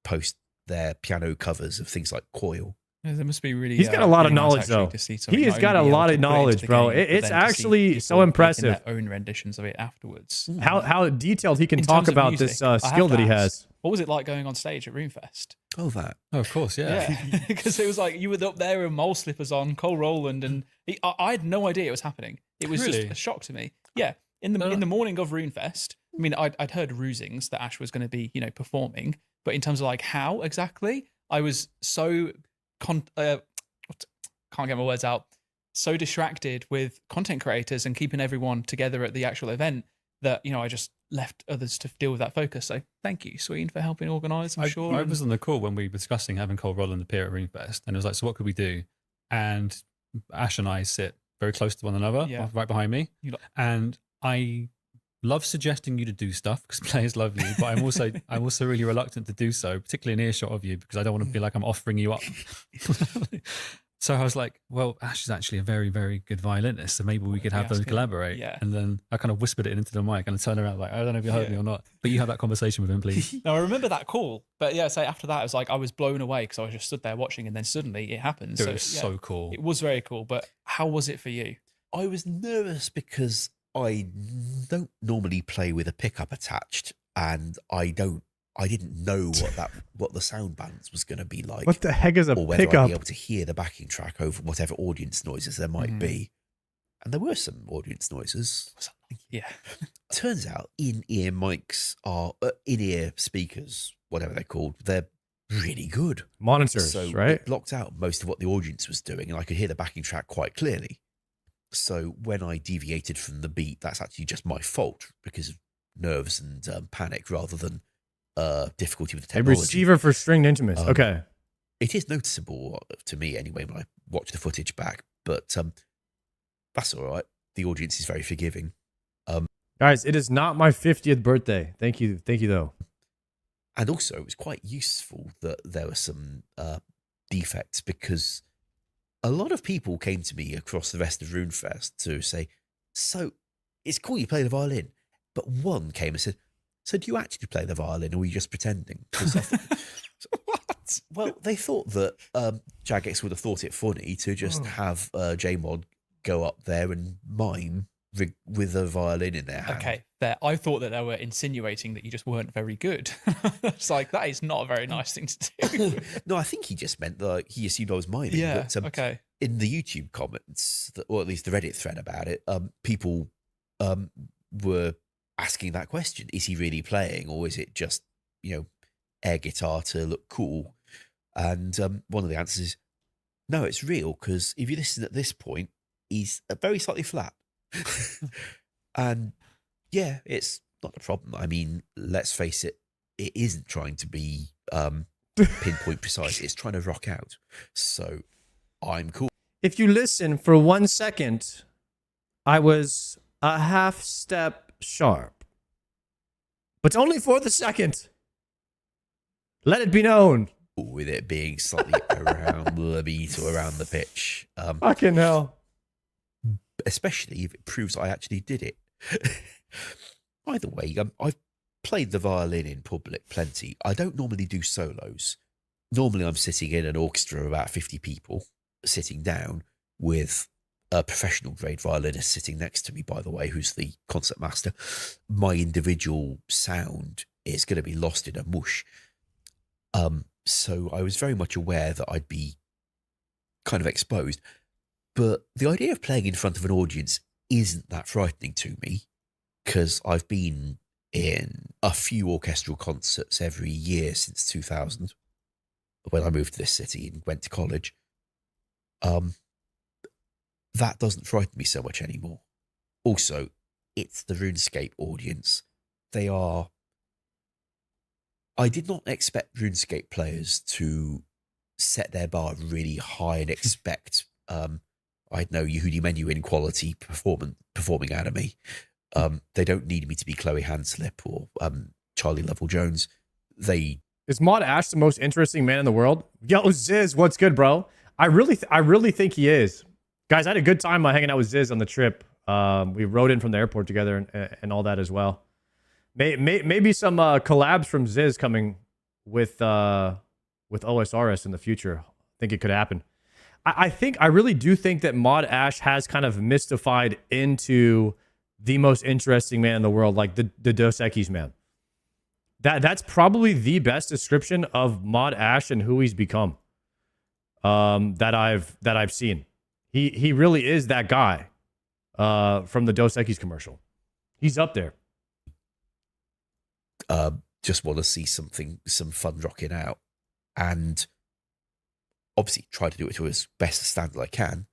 post their piano covers of things like Coil. Yeah, there must be really. He's got a lot of knowledge, though. He has got a lot of knowledge, bro. It's actually so impressive. Their own renditions of it afterwards. How detailed he can talk about this skill that he has. What was it like going on stage at RuneFest? Oh, that. Oh, of course, yeah. Because it was like you were up there with mole slippers on, Cole Rowland, and I had no idea it was happening. It was just a shock to me. Yeah, in the morning of RuneFest, I mean, I'd heard rusings that Ash was going to be, performing, but in terms of like how exactly, I was so can't get my words out. So distracted with content creators and keeping everyone together at the actual event that I just left others to deal with that focus. So thank you, Sween, for helping organise. I'm sure. I was on the call when we were discussing having Cole Rowland appear at RuneFest, and it was like, so what could we do? And Ash and I sit very close to one another, right behind me, and I love suggesting you to do stuff because players love you, but I'm also really reluctant to do so, particularly in earshot of you, because I don't want to be like I'm offering you up. So I was like, well, Ash is actually a very, very good violinist, so maybe we could have them collaborate. Yeah. And then I kind of whispered it into the mic and I turned around like, I don't know if you heard me or not, but you have that conversation with him, please. No, I remember that call, but so after that, it was like I was blown away because I was just stood there watching, and then suddenly it happened. It was so cool. It was very cool, but how was it for you? I was nervous because I don't normally play with a pickup attached, and I don't I didn't know what the sound balance was going to be like. What the heck is a or whether I'd pickup? be able to hear the backing track over whatever audience noises there might be. And there were some audience noises. Yeah. Turns out in-ear mics are in-ear speakers, whatever they're called. They're really good. Monitors, so right? It blocked out most of what the audience was doing, and I could hear the backing track quite clearly. So when I deviated from the beat, that's actually just my fault because of nerves and panic rather than difficulty with the A technology. receiver for stringed instruments. Okay. It is noticeable to me anyway when I watch the footage back, but that's all right. The audience is very forgiving. Guys, it is not my 50th birthday. Thank you though. And also, it was quite useful that there were some defects because a lot of people came to me across the rest of RuneFest to say, so it's cool you play the violin. But one came and said, so do you actually play the violin or are you just pretending? What? Well, they thought that Jagex would have thought it funny to just have JMod go up there and mime with a violin in their hand. Okay, there. I thought that they were insinuating that you just weren't very good. It's like, that is not a very nice thing to do. No, I think he just meant that he assumed I was miming. Yeah, but, okay. In the YouTube comments, or at least the Reddit thread about it, people were asking that question. Is he really playing or is it just, air guitar to look cool? And one of the answers is, no, it's real because if you listen at this point, he's very slightly flat. And yeah, it's not a problem. I mean, let's face it, it isn't trying to be pinpoint precise. It's trying to rock out. So I'm cool. If you listen for 1 second, I was a half step sharp. But only for the second. Let it be known. With it being slightly around the beat or around the pitch. Fucking hell. Especially if it proves I actually did it. Either way, I've played the violin in public plenty. I don't normally do solos. Normally I'm sitting in an orchestra of about 50 people, sitting down with a professional grade violinist sitting next to me, by the way, who's the concert master. My individual sound is going to be lost in a mush. So I was very much aware that I'd be kind of exposed. But the idea of playing in front of an audience isn't that frightening to me because I've been in a few orchestral concerts every year since 2000 when I moved to this city and went to college. That doesn't frighten me so much anymore. Also, it's the RuneScape audience. I did not expect RuneScape players to set their bar really high and expect I'd know Yehudi Menuhin quality performing out of me. They don't need me to be Chloe Hanslip or Charlie Lovell Jones. Is Mod Ash the most interesting man in the world? Yo, Ziz, what's good, bro? I really think he is. Guys, I had a good time hanging out with Ziz on the trip. We rode in from the airport together and all that as well. Maybe some collabs from Ziz coming with osrs in the future. I think it could happen. I really do think that Mod Ash has kind of mystified into the most interesting man in the world, like the Dos Equis man. That's probably the best description of Mod Ash and who he's become. That I've seen. He really is that guy from the Dos Equis commercial. He's up there. Just want to see some fun rocking out, and obviously try to do it to as best a standard I can.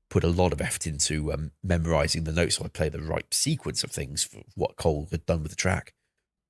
Put a lot of effort into memorizing the notes so I play the right sequence of things for what Cole had done with the track.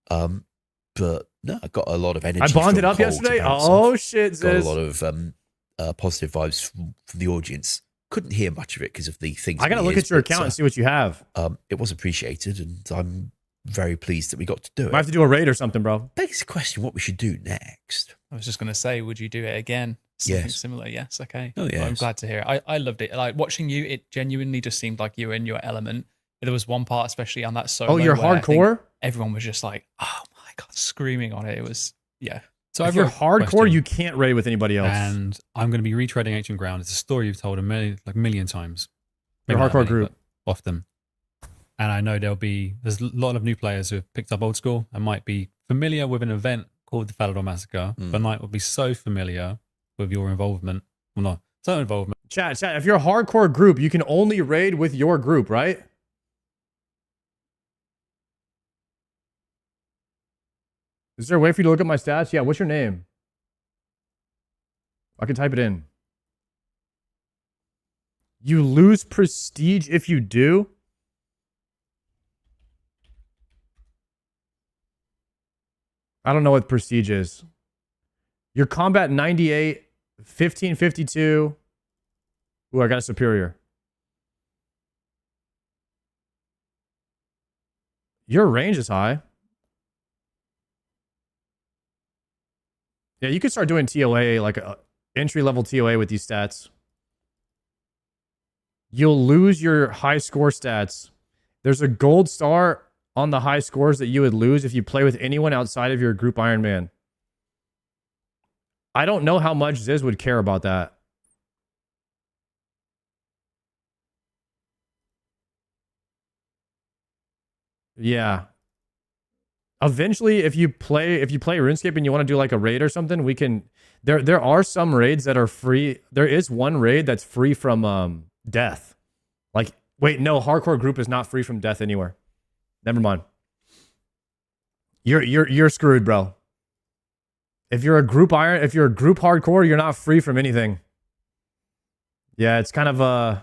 But no, I got a lot of energy. I bonded up Cole yesterday. off. Oh shit, Got Ziz. a lot of positive vibes from the audience. Couldn't hear much of it because of the things. I gotta look at your account and see what you have. It was appreciated, and I'm very pleased that we got to do it. Might have to do a raid or something, bro. Begs the question what we should do next. I was just going to say, would you do it again? Something Yes. similar. Yes. Okay. Oh, Well, I'm yes. glad to hear it. I loved it. Like watching you, it genuinely just seemed like you were in your element. There was one part, especially on that solo. Oh, you're where I think hardcore? Everyone was just like, oh my God, screaming on it. It was, yeah. So If I've you're got a hardcore, question, you can't raid with anybody else. and I'm going to be retreading ancient ground. It's a story you've told a million times. Your Maybe not hardcore many, group. but often. And I know there's a lot of new players who have picked up old school and might be familiar with an event called the Falador Massacre, the night will be so familiar with your involvement. Well, not so involvement. Chat. If you're a hardcore group, you can only raid with your group, right? Is there a way for you to look at my stats? Yeah, what's your name? I can type it in. You lose prestige if you do? I don't know what prestige is. Your combat 98, 1552. Ooh, I got a superior. Your range is high. Yeah, you could start doing TOA, like a entry-level TOA with these stats. You'll lose your high score stats. There's a gold star on the high scores that you would lose if you play with anyone outside of your group Iron Man. I don't know how much Ziz would care about that. Yeah. Eventually, if you play RuneScape and you want to do like a raid or something, we can. There are some raids that are free. There is one raid that's free from death. Like, wait, no, hardcore group is not free from death anywhere. Never mind. You're screwed, bro. If you're a group hardcore, you're not free from anything. Yeah, it's kind of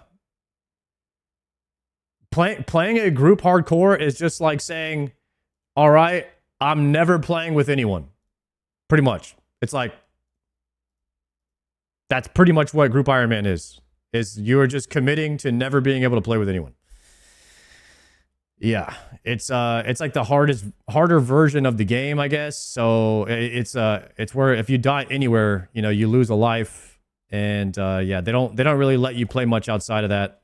playing a group hardcore is just like saying, all right, I'm never playing with anyone. Pretty much. It's like, that's pretty much what Group Iron Man is you're just committing to never being able to play with anyone. Yeah, it's like the harder version of the game, I guess. So it's where if you die anywhere, you know, you lose a life, and yeah, they don't really let you play much outside of that.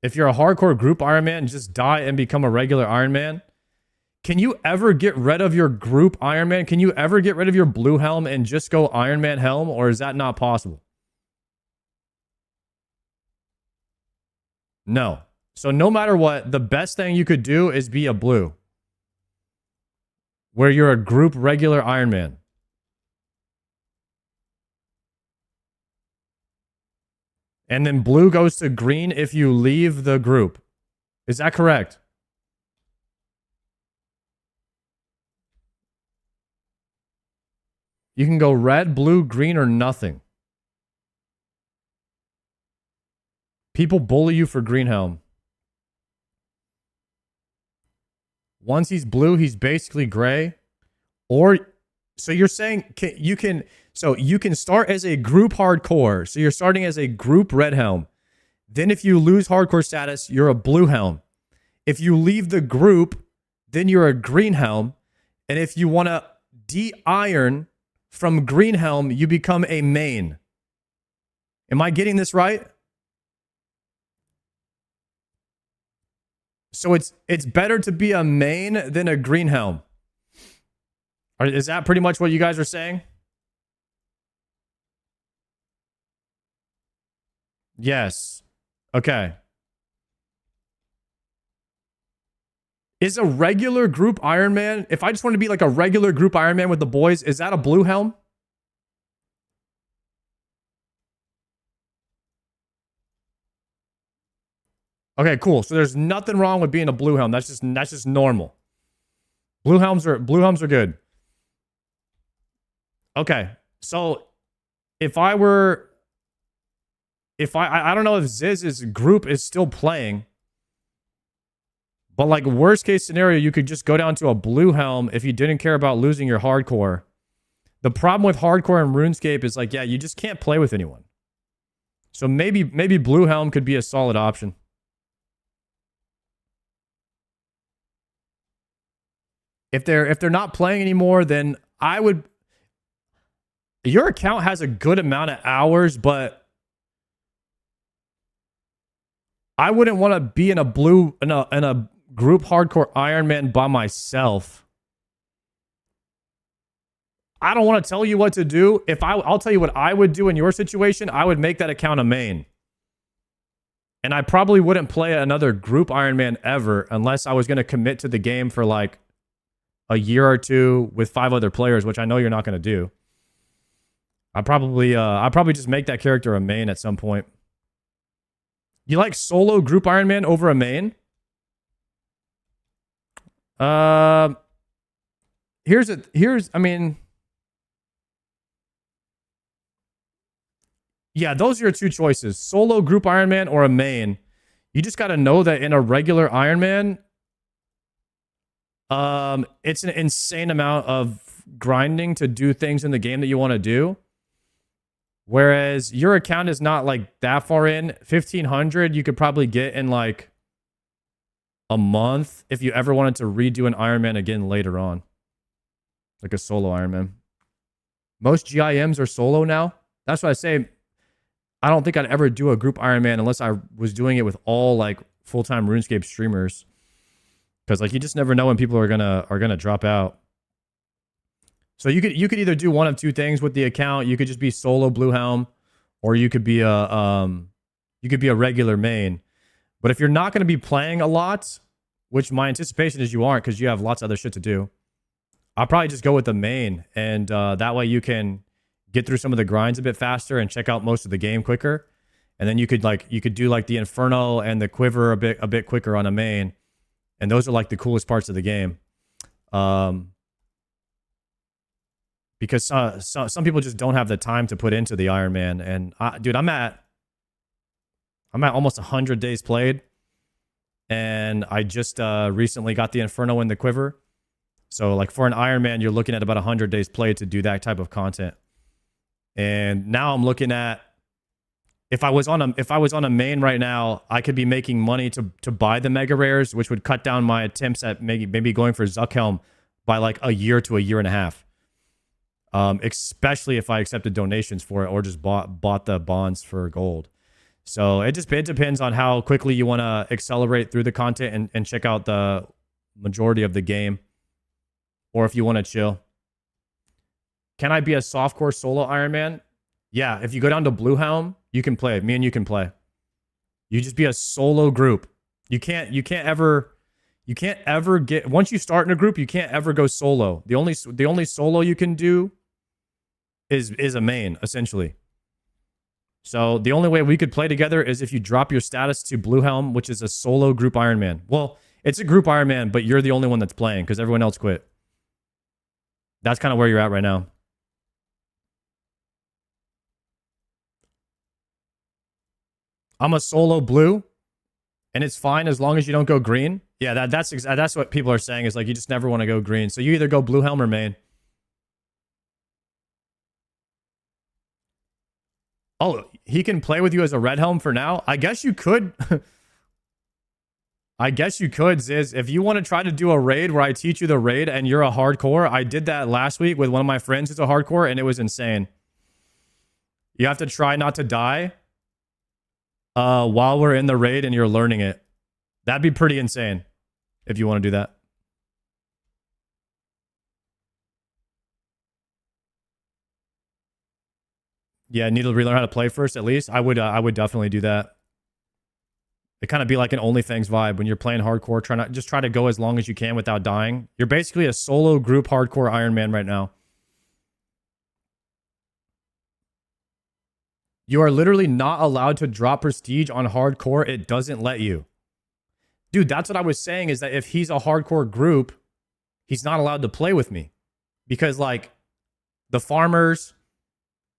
If you're a hardcore group Iron Man, just die and become a regular Iron Man. Can you ever get rid of your group Iron Man? Can you ever get rid of your blue helm and just go Iron Man helm, or is that not possible? No. So no matter what, the best thing you could do is be a blue, where you're a group regular Iron Man. And then blue goes to green if you leave the group. Is that correct? You can go red, blue, green, or nothing. People bully you for green helm. Once he's blue, he's basically gray. Or, so you're saying you can start as a group hardcore. So you're starting as a group red helm. Then if you lose hardcore status, you're a blue helm. If you leave the group, then you're a green helm. And if you want to de-iron from green helm, you become a main. Am I getting this right? So it's better to be a main than a green helm. Is that pretty much what you guys are saying? Yes. Okay. Is a regular group Iron Man, if I just want to be like a regular group Iron Man with the boys, is that a blue helm? Okay, cool. So there's nothing wrong with being a blue helm. That's just normal. Blue helms are good. Okay. So if I don't know if Ziz's group is still playing, but like worst case scenario, you could just go down to a blue helm if you didn't care about losing your hardcore. The problem with hardcore and RuneScape is like, yeah, you just can't play with anyone. So maybe blue helm could be a solid option. If they're not playing anymore, then I would. Your account has a good amount of hours, but I wouldn't want to be in a group hardcore Iron Man by myself. I don't want to tell you what to do. I'll tell you what I would do in your situation. I would make that account a main. And I probably wouldn't play another group Iron Man ever unless I was going to commit to the game for like a year or two with 5 other players, which I know you're not going to do, I'd probably just make that character a main at some point. You like solo group Iron Man over a main? I mean, yeah, those are your 2 choices: solo group Iron Man or a main. You just got to know that in a regular Iron Man, it's an insane amount of grinding to do things in the game that you want to do. Whereas your account is not like that far in. 1,500 you could probably get in like a month if you ever wanted to redo an Iron Man again later on. Like a solo Iron Man. Most GIMs are solo now. That's why I say I don't think I'd ever do a group Iron Man unless I was doing it with all like full-time RuneScape streamers. Because like you just never know when people are gonna drop out. So you could either do one of 2 things with the account. You could just be solo Blue Helm, or you could be a regular main. But if you're not going to be playing a lot, which my anticipation is you aren't because you have lots of other shit to do, I'll probably just go with the main, and that way you can get through some of the grinds a bit faster and check out most of the game quicker. And then you could do like the Inferno and the Quiver a bit quicker on a main, and those are like the coolest parts of the game. Because some people just don't have the time to put into the Iron Man. And dude, I'm at almost 100 days played, and I just recently got the Inferno in the Quiver. So like for an Iron Man, you're looking at about 100 days played to do that type of content. And now I'm looking at, if I was on a main right now, I could be making money to buy the mega rares, which would cut down my attempts at maybe going for Zuckhelm by like a year to a year and a half. Especially if I accepted donations for it or just bought the bonds for gold. So it depends on how quickly you want to accelerate through the content and check out the majority of the game, or if you want to chill. Can I be a softcore solo Iron Man? Yeah, if you go down to Blue Helm, you can play. Me and you can play. You just be a solo group. You can't ever get, once you start in a group, you can't ever go solo. The only solo you can do is a main, essentially. So the only way we could play together is if you drop your status to Blue Helm, which is a solo group Iron Man. Well, it's a group Iron Man, but you're the only one that's playing because everyone else quit. That's kind of where you're at right now. I'm a solo blue, and it's fine as long as you don't go green. Yeah, that's what people are saying, is like you just never want to go green. So you either go Blue Helm or main. Oh, he can play with you as a red helm for now? I guess you could. I guess you could, Ziz. If you want to try to do a raid where I teach you the raid and you're a hardcore, I did that last week with one of my friends who's a hardcore, and it was insane. You have to try not to die while we're in the raid and you're learning it. That'd be pretty insane if you want to do that. Yeah, need to relearn how to play first, at least. I would definitely do that. It kind of be like an OnlyFans vibe when you're playing hardcore. Try to go as long as you can without dying. You're basically a solo group hardcore Iron Man right now. You are literally not allowed to drop prestige on hardcore. It doesn't let you. Dude, that's what I was saying, is that if he's a hardcore group, he's not allowed to play with me. Because like the farmers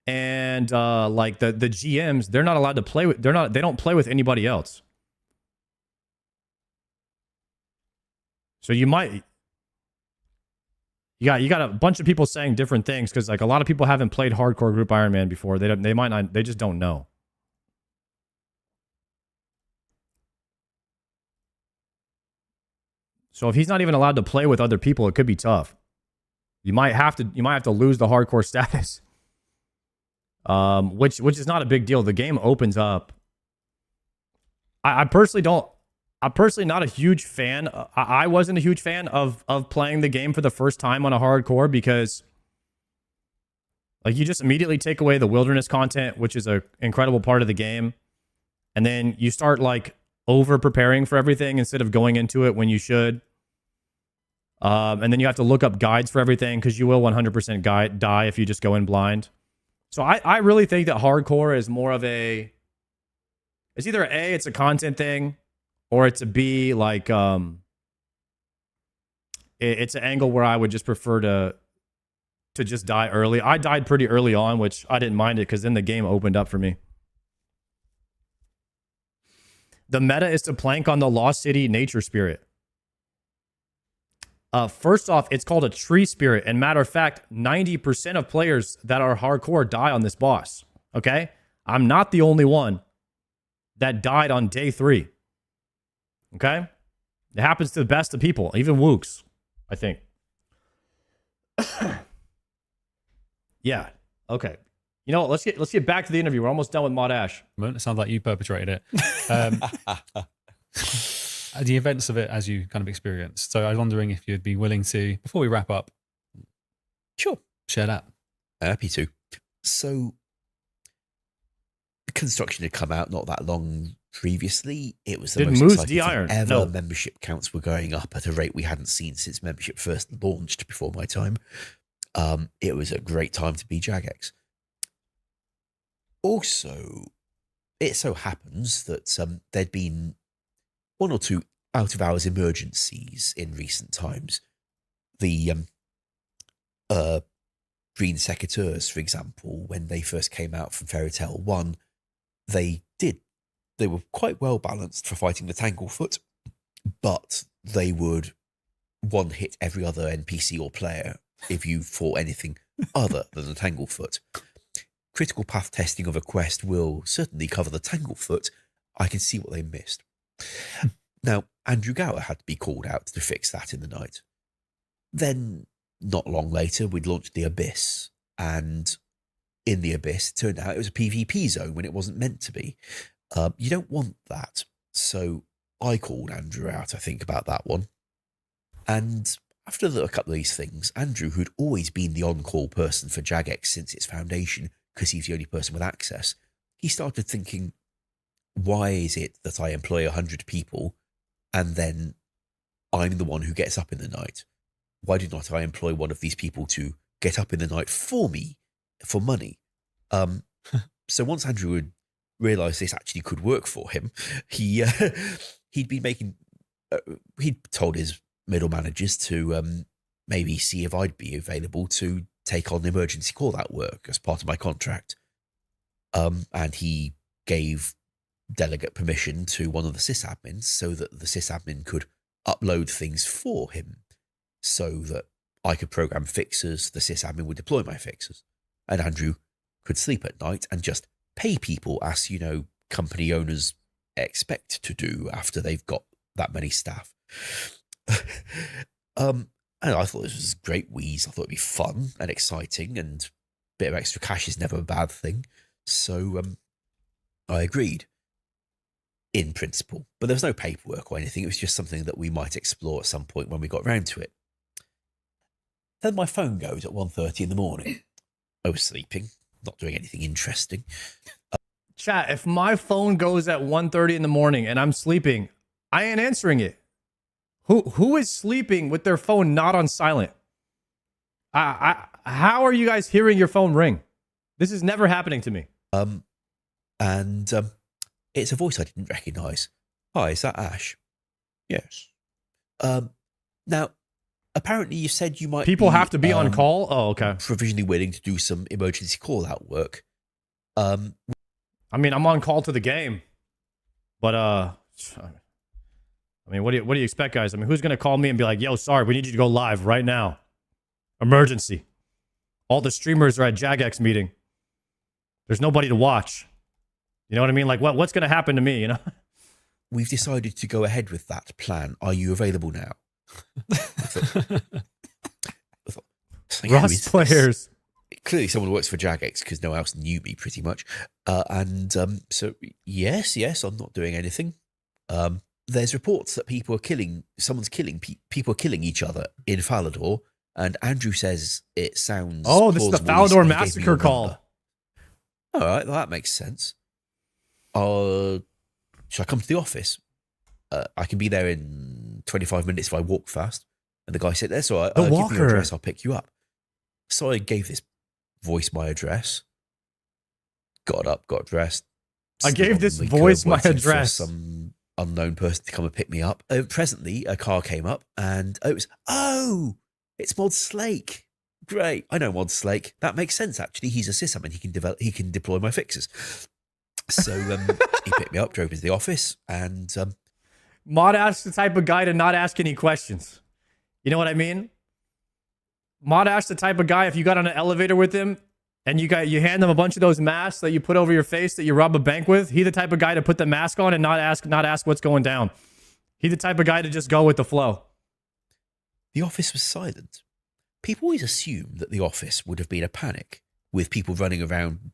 and like the GMs, they're not allowed to play with, they don't play with anybody else. So you got a bunch of people saying different things, because like a lot of people haven't played hardcore group Iron Man before. They just don't know. So if he's not even allowed to play with other people, it could be tough. You might have to lose the hardcore status. Which is not a big deal. The game opens up. I'm personally not a huge fan. I wasn't a huge fan of playing the game for the first time on a hardcore, because like you just immediately take away the wilderness content, which is an incredible part of the game. And then you start like over preparing for everything instead of going into it when you should. And then you have to look up guides for everything because you will 100% die if you just go in blind. So I really think that hardcore is more of a... It's either A, it's a content thing, or it's a B, like... It's an angle where I would just prefer to just die early. I died pretty early on, which I didn't mind it because then the game opened up for me. The meta is to plank on the Lost City nature spirit. First off, it's called a tree spirit. And matter of fact, 90% of players that are hardcore die on this boss. Okay? I'm not the only one that died on day 3. Okay? It happens to the best of people, even Wooks, I think. Yeah. Okay. You know what? Let's get back to the interview. We're almost done with Mod Ash. It sounds like you perpetrated it. The events of it as you kind of experienced. So I was wondering if you'd be willing to, before we wrap up, Sure. share that. Happy to. So, construction had come out not that long previously. It was the Did most Moose exciting de-iron? thing ever. No. Membership counts were going up at a rate we hadn't seen since membership first launched before my time. It was a great time to be Jagex. Also, it so happens that there'd been 1 or 2 out-of-hours emergencies in recent times. The Green Secateurs, for example, when they first came out from Fairy Tail 1, they were quite well balanced for fighting the Tanglefoot, but they would one-hit every other NPC or player if you fought anything other than the Tanglefoot. Critical path testing of a quest will certainly cover the Tanglefoot. I can see what they missed. Now, Andrew Gower had to be called out to fix that in the night. Then, not long later, we'd launched the Abyss, and in the Abyss, it turned out it was a PvP zone when it wasn't meant to be. You don't want that, so I called Andrew out, I think, about that one. And after a couple of these things, Andrew, who'd always been the on-call person for Jagex since its foundation, because he's the only person with access, he started thinking, why is it that I employ 100 people and then I'm the one who gets up in the night? Why do not I employ one of these people to get up in the night for me, for money? So once Andrew had realised this actually could work for him, he'd told his middle managers to maybe see if I'd be available to take on emergency call-out work as part of my contract. And he gave delegate permission to one of the sysadmins so that the sysadmin could upload things for him so that I could program fixes, the sysadmin would deploy my fixes, and Andrew could sleep at night and just pay people as, company owners expect to do after they've got that many staff. And I thought this was a great wheeze. I thought it'd be fun and exciting, and a bit of extra cash is never a bad thing. So I agreed in principle, but there was no paperwork or anything. It was just something that we might explore at some point when we got round to it. Then my phone goes at 1:30 in the morning. I was sleeping, not doing anything interesting. Chat, if my phone goes at 1:30 in the morning and I'm sleeping, I ain't answering it. Who is sleeping with their phone not on silent? How are you guys hearing your phone ring? This is never happening to me. And it's a voice I didn't recognise. Hi, is that Ash? Yes. Now, apparently you said you might People have to be on call? Oh, okay. Provisionally willing to do some emergency call-out work. I mean, I'm on call to the game. But, I mean, what do you expect, guys? I mean, who's going to call me and be like, yo, sorry, we need you to go live right now. Emergency. All the streamers are at Jagex meeting. There's nobody to watch. You know what I mean? Like, what's going to happen to me, We've decided to go ahead with that plan. Are you available now? I thought, Rust players. Clearly someone works for Jagex because no one else knew me pretty much. So yes, I'm not doing anything. There's reports that people are killing each other in Falador, and Andrew says it sounds... Oh, this is the Falador massacre call. All right, well, that makes sense. Should I come to the office? I can be there in 25 minutes if I walk fast. And the guy said, that's all right. The Give me walker. your address. I'll pick you up. So I gave this voice my address. Got up, got dressed. I stood gave on this the voice curb my waiting for address. some unknown person to come and pick me up. Presently, a car came up and it's Mod Slake. Great. I know Mod Slake. That makes sense, actually. He's a sysadmin. He can deploy my fixes. So he picked me up, drove me to the office, and Mod Ash the type of guy to not ask any questions. You know what I mean? Mod Ash the type of guy, if you got on an elevator with him and you hand him a bunch of those masks that you put over your face that you rob a bank with, he the type of guy to put the mask on and not ask what's going down. He the type of guy to just go with the flow. the office was silent. People always assume that the office would have been a panic with people running around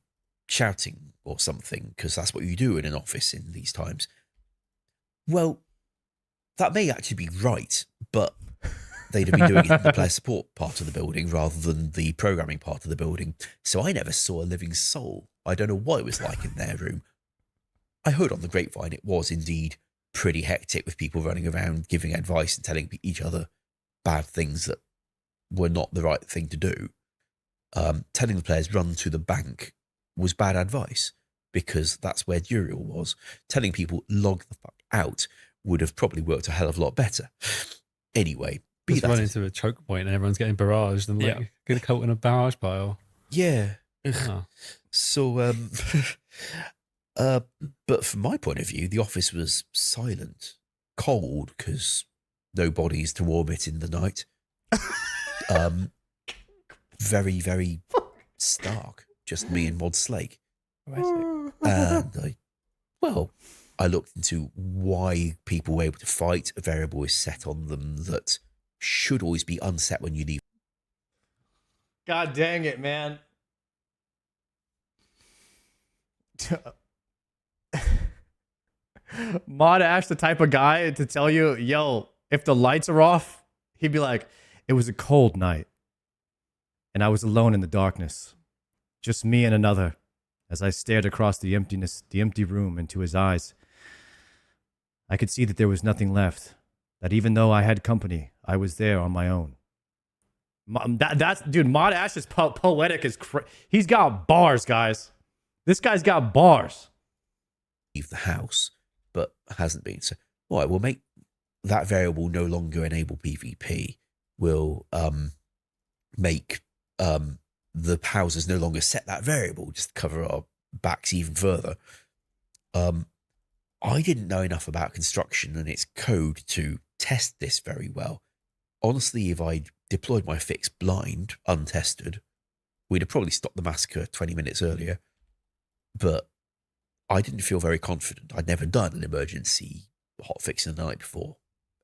shouting or something, because that's what you do in an office in these times. Well, that may actually be right, but they'd have been doing it in the player support part of the building rather than the programming part of the building. So I never saw a living soul. I don't know what it was like in their room. I heard on the grapevine it was indeed pretty hectic, with people running around giving advice and telling each other bad things that were not the right thing to do. Telling the players run to the bank was bad advice, because that's where Duriel was. Telling people log the fuck out would have probably worked a hell of a lot better. Anyway, just run into a choke point and everyone's getting barraged and get caught in a barrage pile. Yeah. Oh. So, but from my point of view, the office was silent, cold, because no bodies to warm it in the night. Very, very stark. Just me and Mod Slake. And I looked into why people were able to fight. A variable is set on them that should always be unset when you leave. God dang it, man. Mod Ash, the type of guy to tell you, yo, if the lights are off, he'd be like, it was a cold night, and I was alone in the darkness, just me and another. As I stared across the empty room into his eyes, I could see that there was nothing left, that even though I had company, I was there on my own. Dude, Mod Ash is poetic as he's got bars, guys. This guy's got bars. Leave the house, but hasn't been. So, all right, we'll make that variable no longer enable PvP. We'll make the houses no longer set that variable, just to cover our backs even further. I didn't know enough about construction and its code to test this very well. Honestly, if I'd deployed my fix blind, untested, we'd have probably stopped the massacre 20 minutes earlier. But I didn't feel very confident. I'd never done an emergency hotfix in the night before.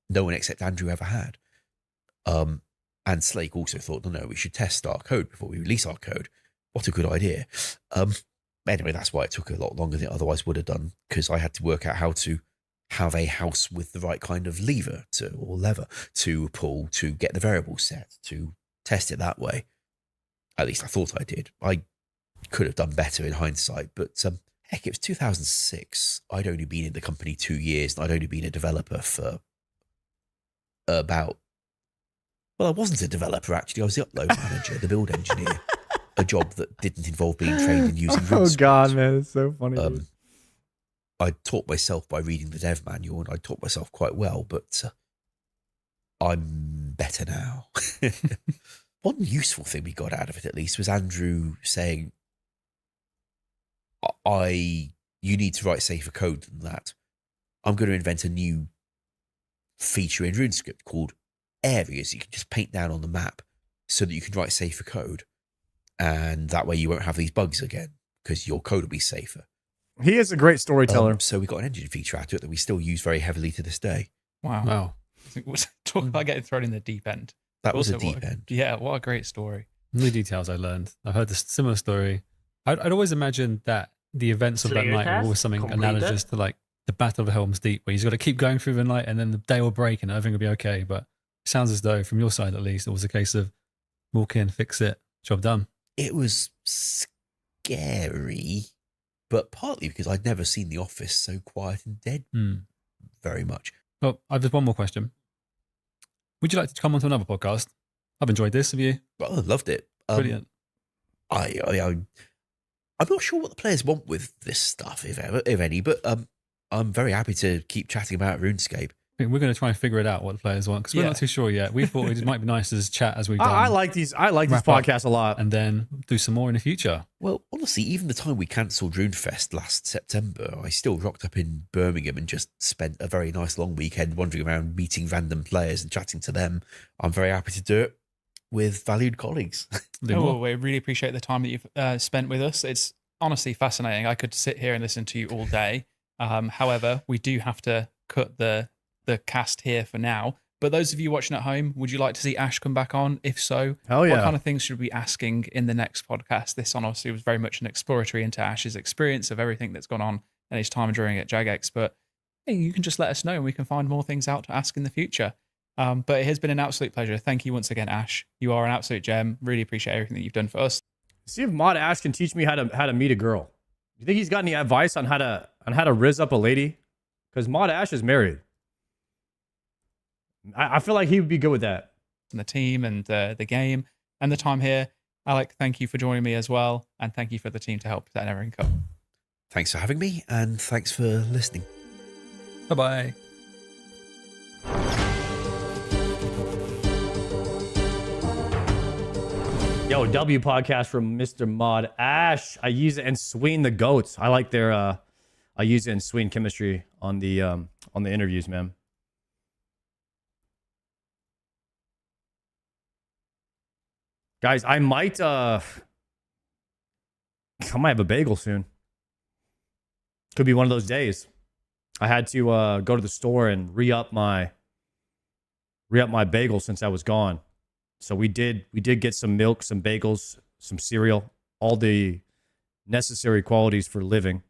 No one except Andrew ever had. And Slake also thought, no, we should test our code before we release our code. What a good idea. Anyway, that's why it took a lot longer than it otherwise would have done, because I had to work out how to have a house with the right kind of lever to pull to get the variable set, to test it that way. At least I thought I did. I could have done better in hindsight, but heck, it was 2006. I'd only been in the company 2 years, and I'd only been a developer for about... Well, I wasn't a developer, actually. I was the upload manager, the build engineer, a job that didn't involve being trained in using Oh, runescape. God, man, it's so funny. I taught myself by reading the dev manual, and I taught myself quite well, but I'm better now. One useful thing we got out of it, at least, was Andrew saying, you need to write safer code than that. I'm going to invent a new feature in RuneScript called areas you can just paint down on the map so that you can write safer code. And that way you won't have these bugs again, because your code will be safer. He is a great storyteller. So we got an engine feature out of it that we still use very heavily to this day. Wow. Talk about getting thrown in the deep end. That was Also, a deep end. Yeah, what a great story. New details I learned. I've heard this similar story. I'd always imagined that the events of that night were always something analogous to like the Battle of Helm's Deep, where you've got to keep going through the night and then the day will break and everything will be okay. But it sounds as though, from your side at least, it was a case of walk in, fix it, job done. It was scary, but partly because I'd never seen the office so quiet and dead very much. Well, I've just one more question. Would you like to come onto another podcast? I've enjoyed this. Have you? Oh, I loved it. Brilliant. I'm not sure what the players want with this stuff, if any, but I'm very happy to keep chatting about RuneScape. I think we're going to try and figure it out what the players want because we're not too sure yet. We thought it might be nice to chat as we've done. I like these podcasts a lot, and then do some more in the future. Well, honestly, even the time we cancelled RuneFest last September, I still rocked up in Birmingham and just spent a very nice long weekend wandering around, meeting random players and chatting to them. I'm very happy to do it with valued colleagues. Well, we really appreciate the time that you've spent with us. It's honestly fascinating. I could sit here and listen to you all day. However, we do have to cut the cast here for now. But those of you watching at home, would you like to see Ash come back on? If so, hell yeah. What kind of things should we be asking in the next podcast? This honestly was very much an exploratory into Ash's experience of everything that's gone on in his time during at Jagex. But hey, you can just let us know and we can find more things out to ask in the future. But it has been an absolute pleasure. Thank you once again, Ash. You are an absolute gem. Really appreciate everything that you've done for us. See if Mod Ash can teach me how to meet a girl. You think he's got any advice on how to rizz up a lady? Because Mod Ash is married. I feel like he would be good with that. And the team and the game and the time here. Alec, thank you for joining me as well. And thank you for the team to help that Never Cup. Thanks for having me, and thanks for listening. Bye-bye. Yo, W podcast from Mr. Mod Ash. I use it in Sween the Goats. I like their I use it in Sween chemistry on the interviews, man. Guys, I might have a bagel soon. Could be one of those days. I had to go to the store and re-up my bagel since I was gone. So we did get some milk, some bagels, some cereal, all the necessary qualities for living.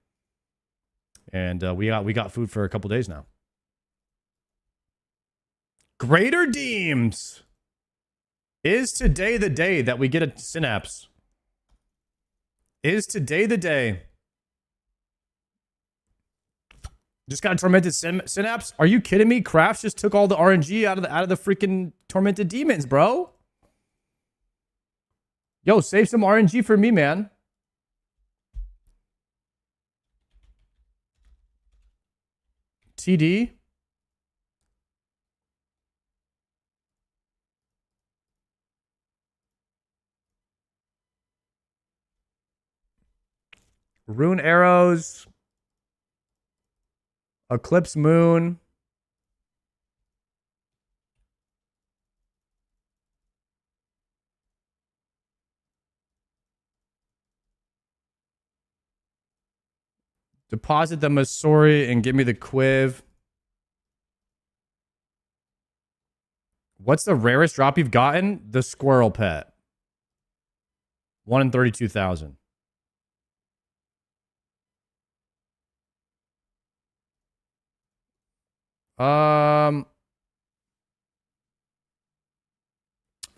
And we got food for a couple days now. Greater Deems. Is today the day that we get a synapse? Is today the day? Just got a tormented synapse? Are you kidding me? Crafts just took all the RNG out of the freaking tormented demons, bro. Yo, save some RNG for me, man. TD. Rune arrows. Eclipse moon. Deposit the Masori and give me the Quiv. What's the rarest drop you've gotten? The squirrel pet. 1 in 32,000. I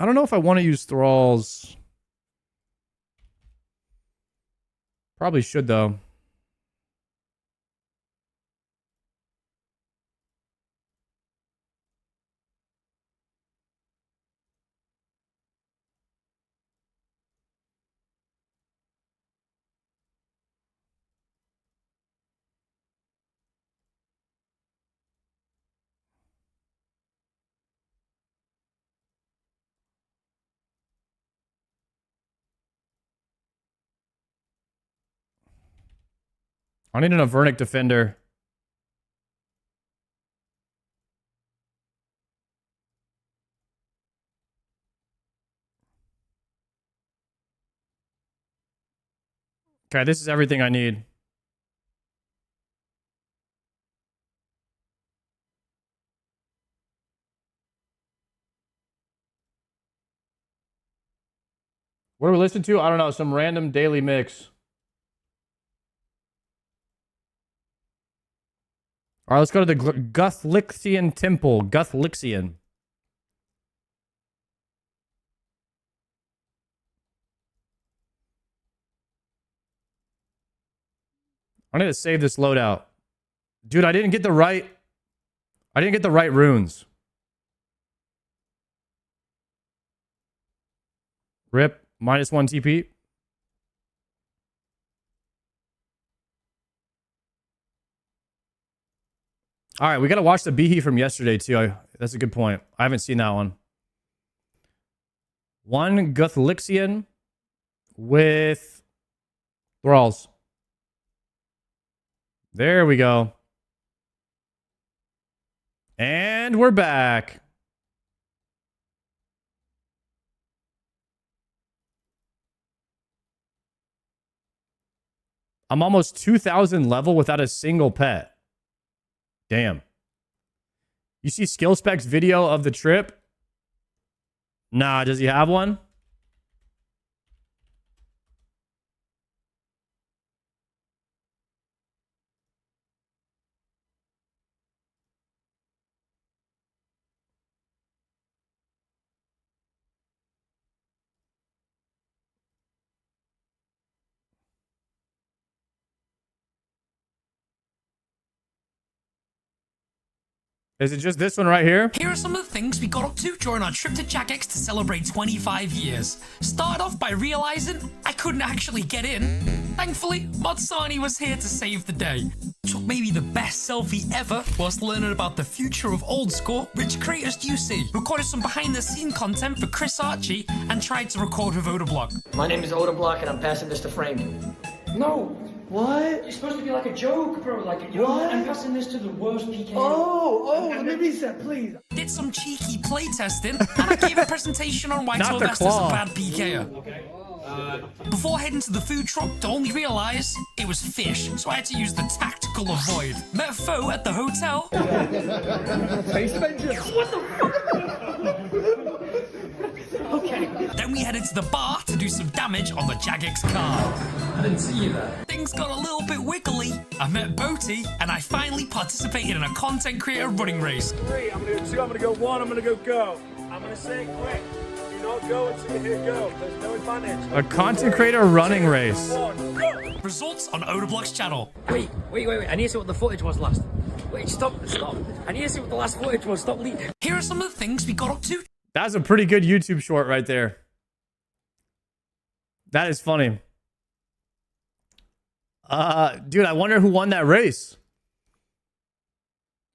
don't know if I want to use thralls. Probably should though. I need an Avernic defender. Okay, this is everything I need. What do we listen to? I don't know. Some random daily mix. All right, let's go to the Guthlixian Temple. Guthlixian. I need to save this loadout. Dude, I didn't get the right runes. Rip. -1 TP. All right, we got to watch the Behe from yesterday, too. That's a good point. I haven't seen that one. One Guthlixian with Thralls. There we go. And we're back. I'm almost 2,000 level without a single pet. Damn. You see Skill Spec's video of the trip? Nah, does he have one? Is it just this one right here? Here are some of the things we got up to during our trip to Jagex to celebrate 25 years. Started off by realizing I couldn't actually get in. Thankfully, Modsani was here to save the day. Took maybe the best selfie ever whilst learning about the future of old school. Which creators do you see? Recorded some behind the scene content for Chris Archie and tried to record with Odablock. My name is Odablock and I'm passing this to Frank. No! What? It's supposed to be like a joke, bro. Like, you know, I'm passing this to the worst PK. Let me reset, please. Did some cheeky play testing, and I gave a presentation on why Sylvester's a bad PKer. Okay. Before heading to the food truck, to only realise it was fish, so I had to use the tactical avoid. Met Foe at the hotel. Face vengeance. What the fuck? Okay. Then we headed to the bar to do some damage on the Jagex car. I didn't see you there. Things got a little bit wiggly. I met Boaty, and I finally participated in a content creator running race. 3, I'm gonna do 2, I'm gonna go 1, I'm gonna go. I'm gonna say it quick. Do not go until you hear go. There's no advantage. A content creator running race. Results on Odablock's channel. Wait. I need to see what the footage was last. Wait, stop. I need to see what the last footage was. Stop leading. Here are some of the things we got up to. That's a pretty good YouTube short right there. That is funny. Dude, I wonder who won that race.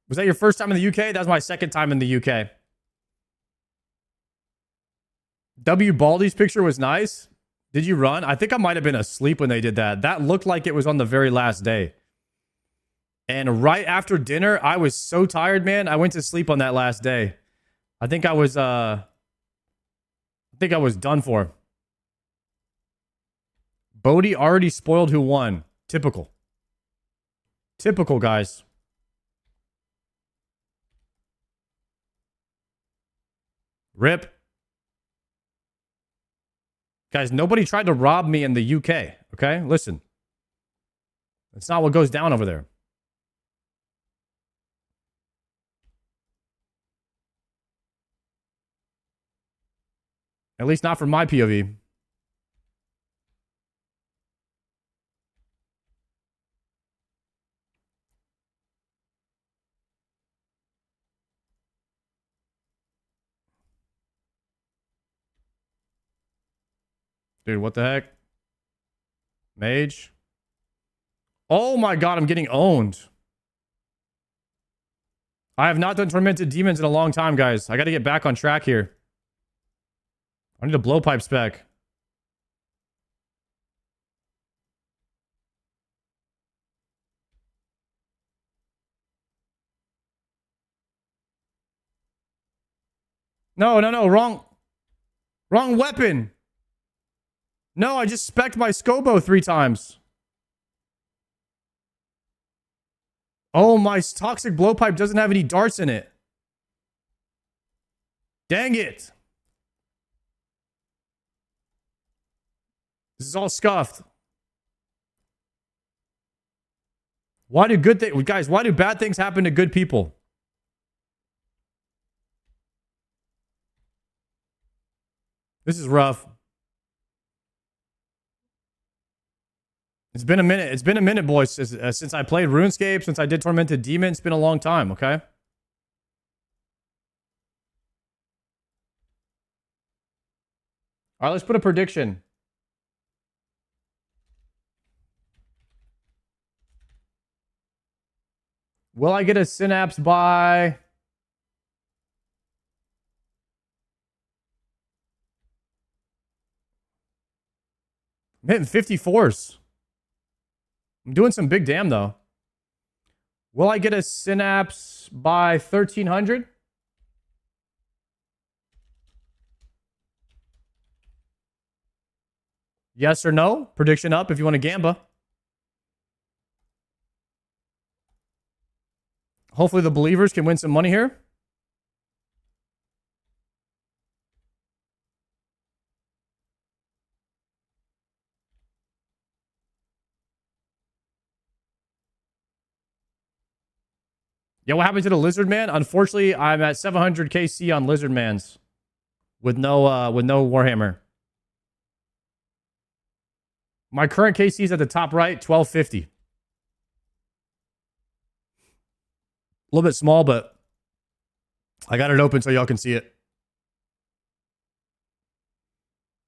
Was that your first time in the UK? That was my second time in the UK. W. Baldy's picture was nice. Did you run? I think I might have been asleep when they did that. That looked like it was on the very last day. And right after dinner, I was so tired, man. I went to sleep on that last day. I think I was done for. Bodie already spoiled who won. Typical. Typical, guys. Rip. Guys, nobody tried to rob me in the UK, okay? Listen. That's not what goes down over there. At least not from my POV. Dude, what the heck? Mage? Oh my god, I'm getting owned. I have not done Tormented Demons in a long time, guys. I gotta get back on track here. I need a blowpipe spec. No, wrong weapon. No, I just spec'd my Scobo 3 times. Oh, my toxic blowpipe doesn't have any darts in it. Dang it. This is all scuffed. Why do good things, guys, why do bad things happen to good people? This is rough. It's been a minute. It's been a minute, boys, since I played RuneScape, since I did Tormented Demon. It's been a long time, okay? All right, let's put a prediction. Will I get a synapse by... I'm hitting 54s. I'm doing some big damn, though. Will I get a synapse by 1300? Yes or no? Prediction up if you want to gamba. Hopefully the believers can win some money here. Yeah, what happened to the Lizard Man? Unfortunately, I'm at 700 KC on Lizard Man's with no Warhammer. My current KC is at the top right, 1250. A little bit small, but I got it open so y'all can see it.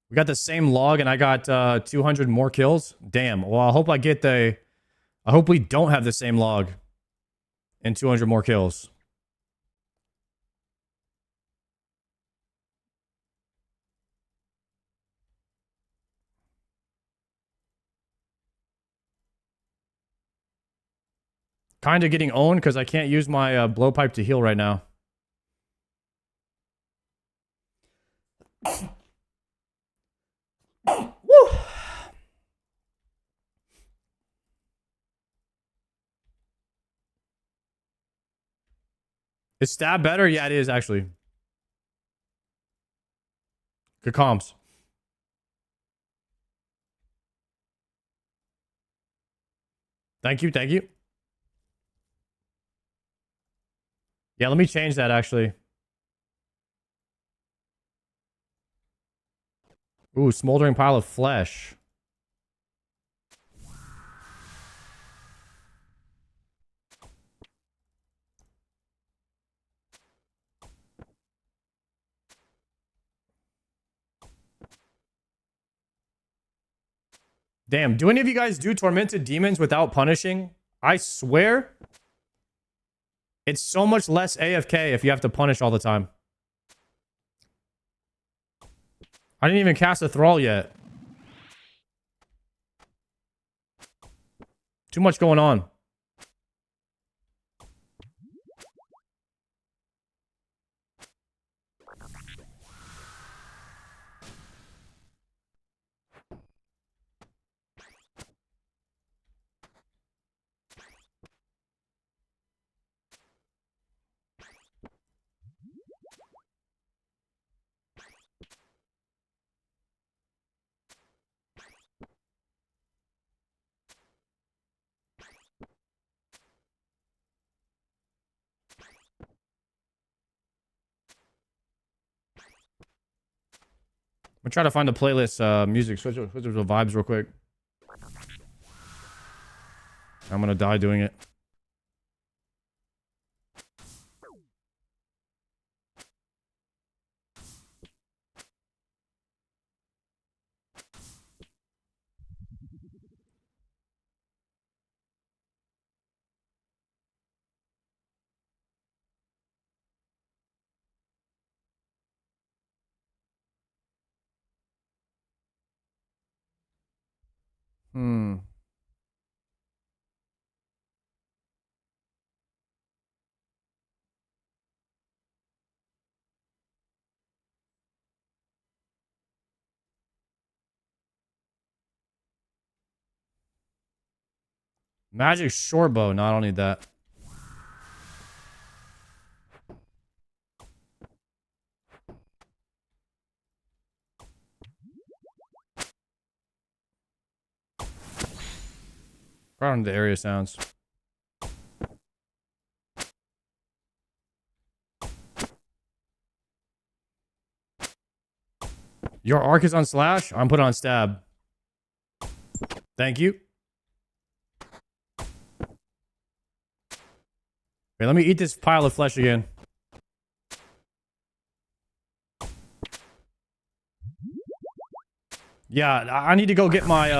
We got the same log and I got 200 more kills. Damn. Well, I hope I hope we don't have the same log and 200 more kills. Kind of getting owned because I can't use my blowpipe to heal right now. Woo! Is stab better? Yeah, it is actually. Good comms. Thank you, thank you. Yeah, let me change that actually. Ooh, smoldering pile of flesh. Damn, do any of you guys do tormented demons without punishing? I swear, it's so much less AFK if you have to punish all the time. I didn't even cast a thrall yet. Too much going on. I'm trying to find a playlist music. Switch to vibes real quick. I'm gonna die doing it. Magic short bow. No, I don't need that. Right on the area sounds. Your arc is on slash? I'm put on stab. Thank you. Wait, let me eat this pile of flesh again. Yeah, I need to go get my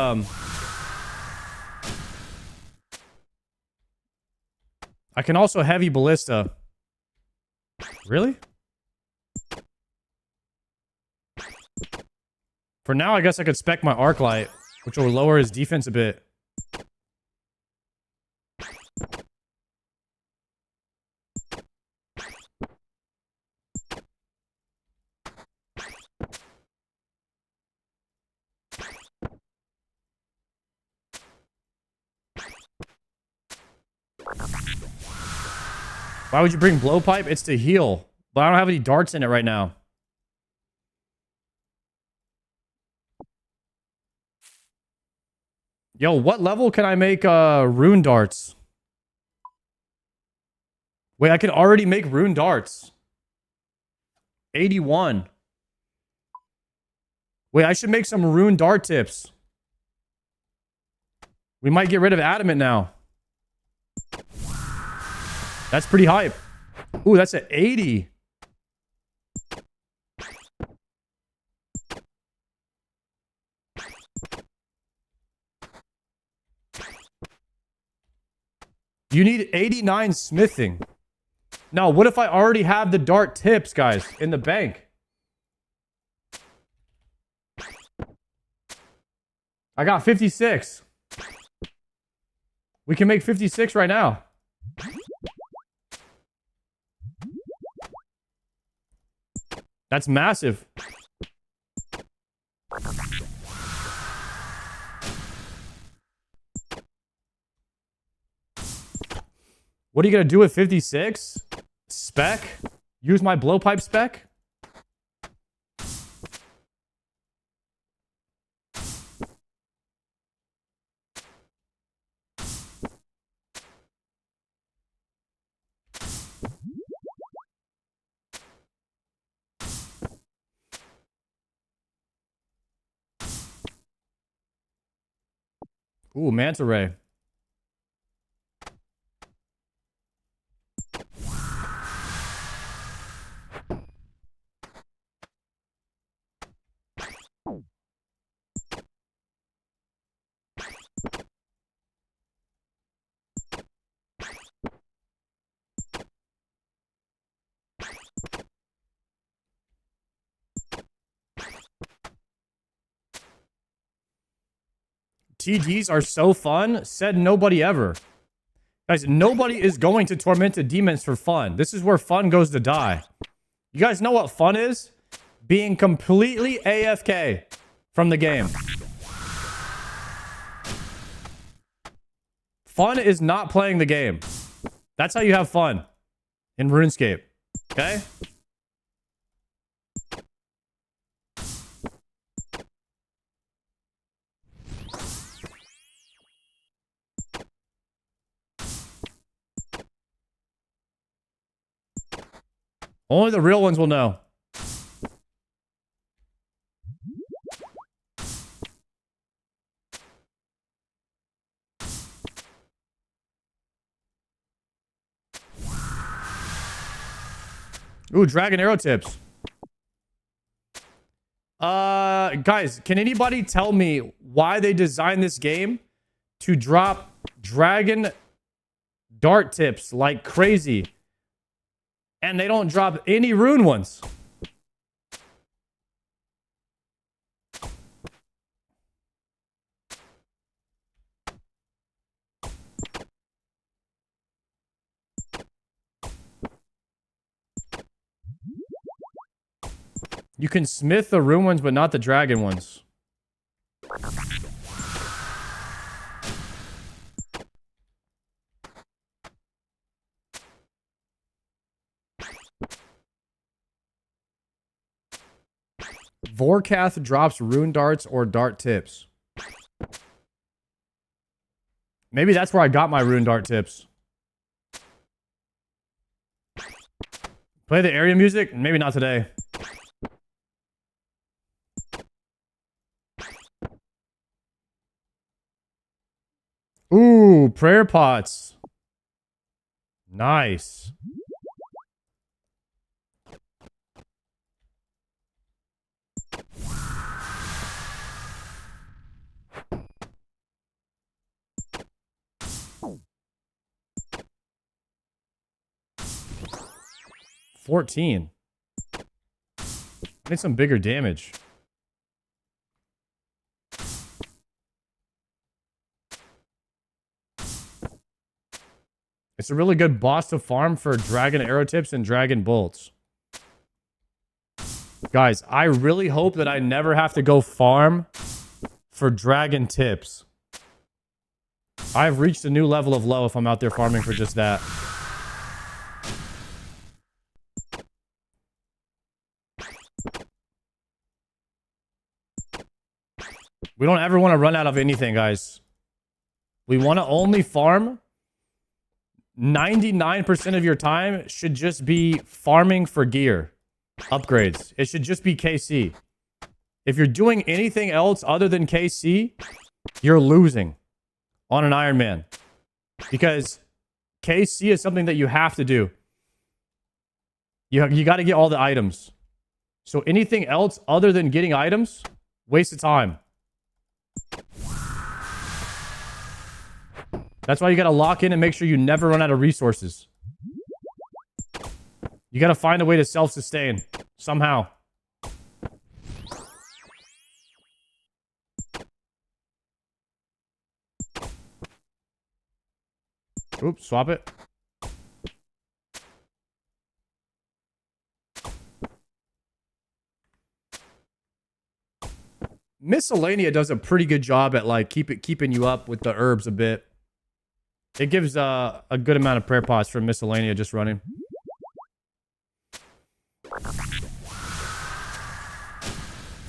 I can also heavy ballista. Really? For now, I guess I could spec my arc light, which will lower his defense a bit. Why would you bring blowpipe? It's to heal. But I don't have any darts in it right now. Yo, what level can I make rune darts? Wait, I can already make rune darts. 81. Wait, I should make some rune dart tips. We might get rid of adamant now. That's pretty hype. Ooh, that's an 80. You need 89 smithing. Now, what if I already have the dart tips, guys, in the bank? I got 56. We can make 56 right now. That's massive. What are you going to do with 56? Spec? Use my blowpipe spec? Ooh, manta ray. TGs are so fun, said nobody ever. Guys, nobody is going to Tormented Demons for fun. This is where fun goes to die. You guys know what fun is? Being completely AFK from the game. Fun is not playing the game. That's how you have fun in RuneScape. Okay? Only the real ones will know. Ooh, dragon arrow tips. Guys, can anybody tell me why they designed this game to drop dragon dart tips like crazy? And they don't drop any rune ones. You can smith the rune ones, but not the dragon ones. Vorkath drops rune darts or dart tips. Maybe that's where I got my rune dart tips. Play the area music? Maybe not today. Ooh, prayer pots. Nice. 14. I need some bigger damage. It's a really good boss to farm for dragon arrow tips and dragon bolts. Guys, I really hope that I never have to go farm for dragon tips. I've reached a new level of low if I'm out there farming for just that. We don't ever want to run out of anything, guys. We want to only farm. 99% of your time should just be farming for gear. Upgrades. It should just be KC. If you're doing anything else other than KC, you're losing on an Iron Man. Because KC is something that you have to do. You got to get all the items. So anything else other than getting items, waste of time. That's why you got to lock in and make sure you never run out of resources. You got to find a way to self-sustain somehow. Oops, swap it. Miscellanea does a pretty good job at like keeping you up with the herbs a bit. It gives a good amount of prayer pots for Miscellanea just running.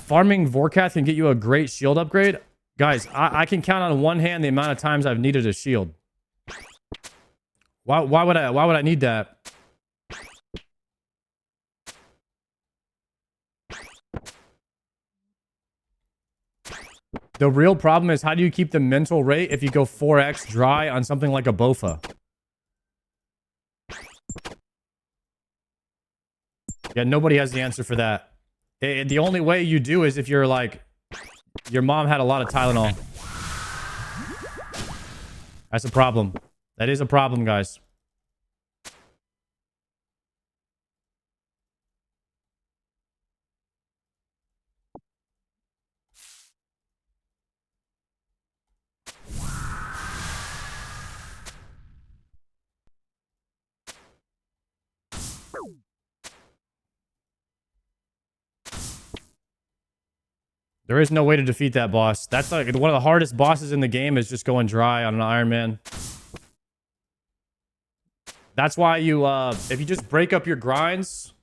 Farming Vorkath can get you a great shield upgrade. Guys, I can count on one hand the amount of times I've needed a shield. Why would I need that? The real problem is how do you keep the mental rate if you go 4x dry on something like a Bofa? Yeah, nobody has the answer for that. The only way you do is if you're like, your mom had a lot of Tylenol. That's a problem. That is a problem, guys. There is no way to defeat that boss. That's like one of the hardest bosses in the game is just going dry on an Iron Man. That's why you, if you just break up your grinds,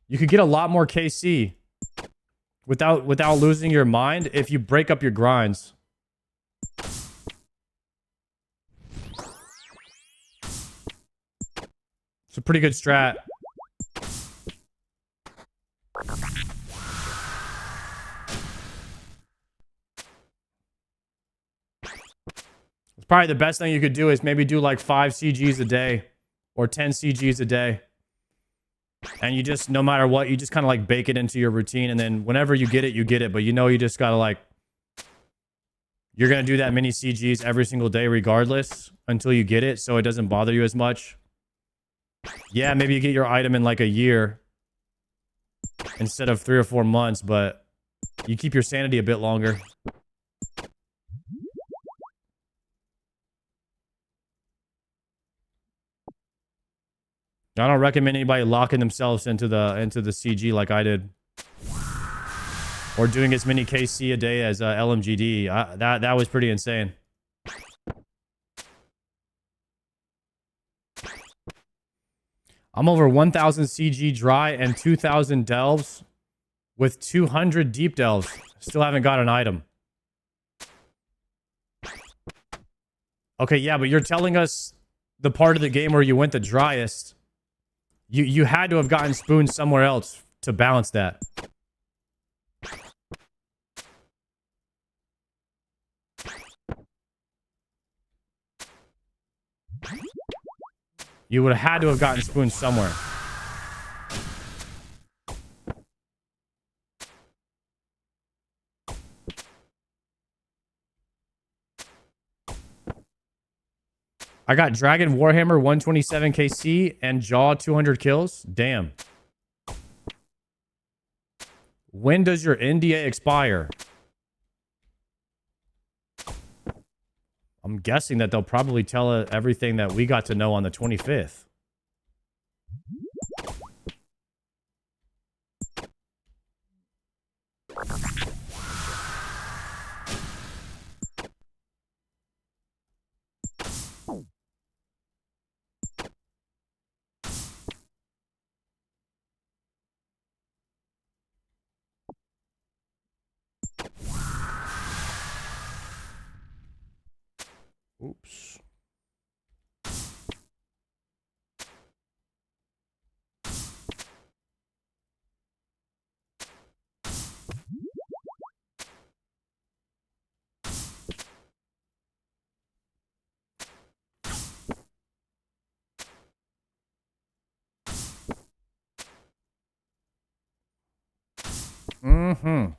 you could get a lot more KC without losing your mind if you break up your grinds. It's a pretty good strat. Probably the best thing you could do is maybe do like 5 CGs a day or 10 CGs a day. And you just, no matter what, you just kind of like bake it into your routine. And then whenever you get it, you get it. But you know, you just got to like, you're going to do that many CGs every single day regardless until you get it. So it doesn't bother you as much. Yeah, maybe you get your item in like a year instead of 3 or 4 months, but you keep your sanity a bit longer. I don't recommend anybody locking themselves into the CG like I did, or doing as many KC a day as LMGD. That was pretty insane. I'm over 1,000 CG dry and 2,000 delves with 200 deep delves. Still haven't got an item. Okay, yeah, but you're telling us the part of the game where you went the driest. You had to have gotten spoons somewhere else to balance that. You would have had to have gotten spoons somewhere. I got Dragon Warhammer 127 KC and Jaw 200 kills. Damn. When does your NDA expire? I'm guessing that they'll probably tell everything that we got to know on the 25th. Oops. Mm-hmm.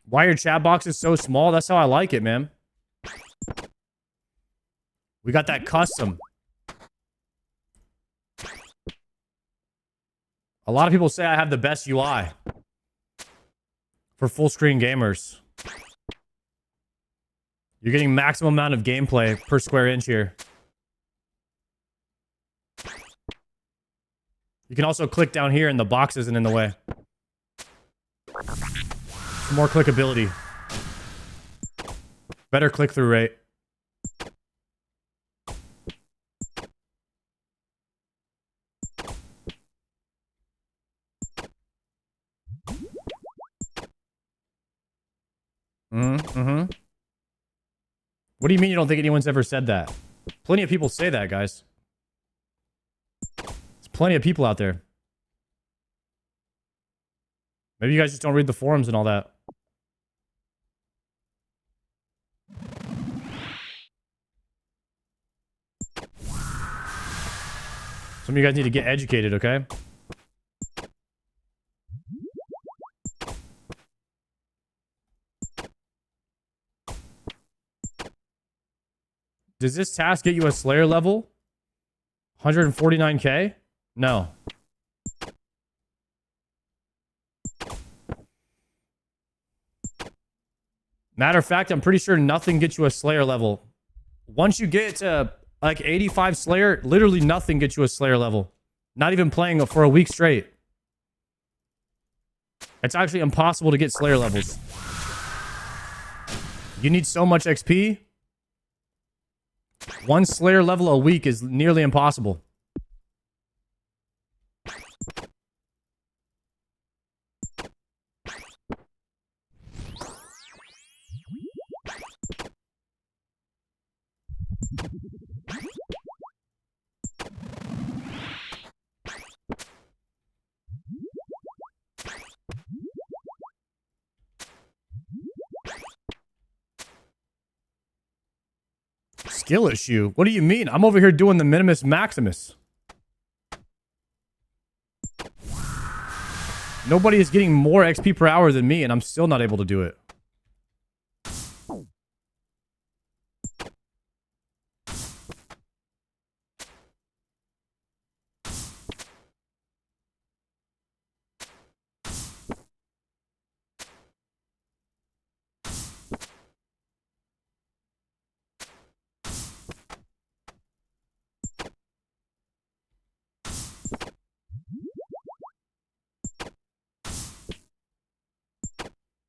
Why your chat box is so small? That's how I like it, man. We got that custom. A lot of people say I have the best UI for full screen gamers. You're getting maximum amount of gameplay per square inch here. You can also click down here and the box isn't in the way. More clickability. Better click-through rate. Mm-hmm. What do you mean you don't think anyone's ever said that? Plenty of people say that, guys. There's plenty of people out there. Maybe you guys just don't read the forums and all that. Some of you guys need to get educated, okay? Does this task get you a Slayer level? 149k? No. Matter of fact, I'm pretty sure nothing gets you a Slayer level. Once you get to like 85 Slayer, literally nothing gets you a Slayer level. Not even playing for a week straight. It's actually impossible to get Slayer levels. You need so much XP. One Slayer level a week is nearly impossible. Skill issue? What do you mean? I'm over here doing the Minimus Maximus. Nobody is getting more XP per hour than me, and I'm still not able to do it.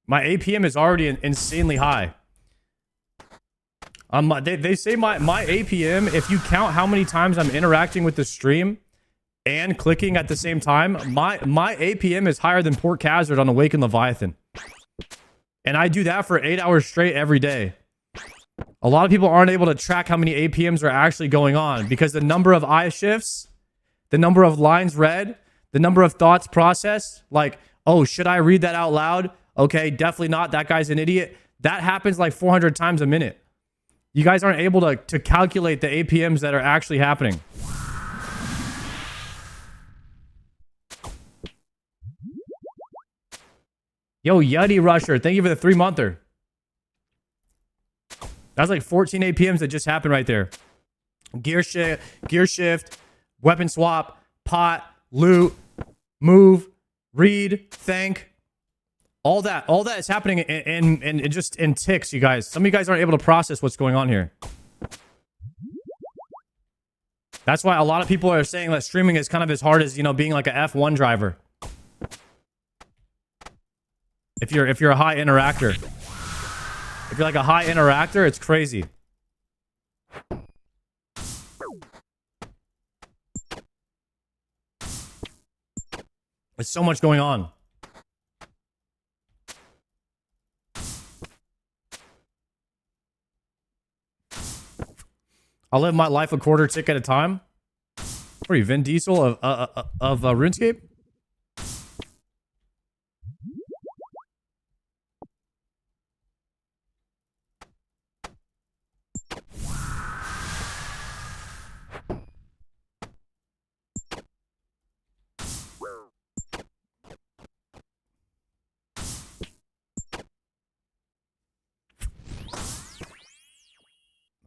My APM is already insanely high. They say my APM, if you count how many times I'm interacting with the stream and clicking at the same time, my APM is higher than Port Hazard on Awakened Leviathan. And I do that for 8 hours straight every day. A lot of people aren't able to track how many APMs are actually going on because the number of eye shifts, the number of lines read, the number of thoughts processed, like, oh, should I read that out loud? Okay, definitely not. That guy's an idiot. That happens like 400 times a minute. You guys aren't able to calculate the APMs that are actually happening. Yo, Yuddy Rusher, thank you for the 3-monther. That's like 14 APMs that just happened right there. Gear shift, weapon swap, pot, loot, move, read, thank. All that is happening in just in ticks, you guys. Some of you guys aren't able to process what's going on here. That's why a lot of people are saying that streaming is kind of as hard as, you know, being like a F1 driver. If you're a high interactor. If you're like a high interactor, it's crazy. There's so much going on. I'll live my life a quarter tick at a time. What are you, Vin Diesel of RuneScape?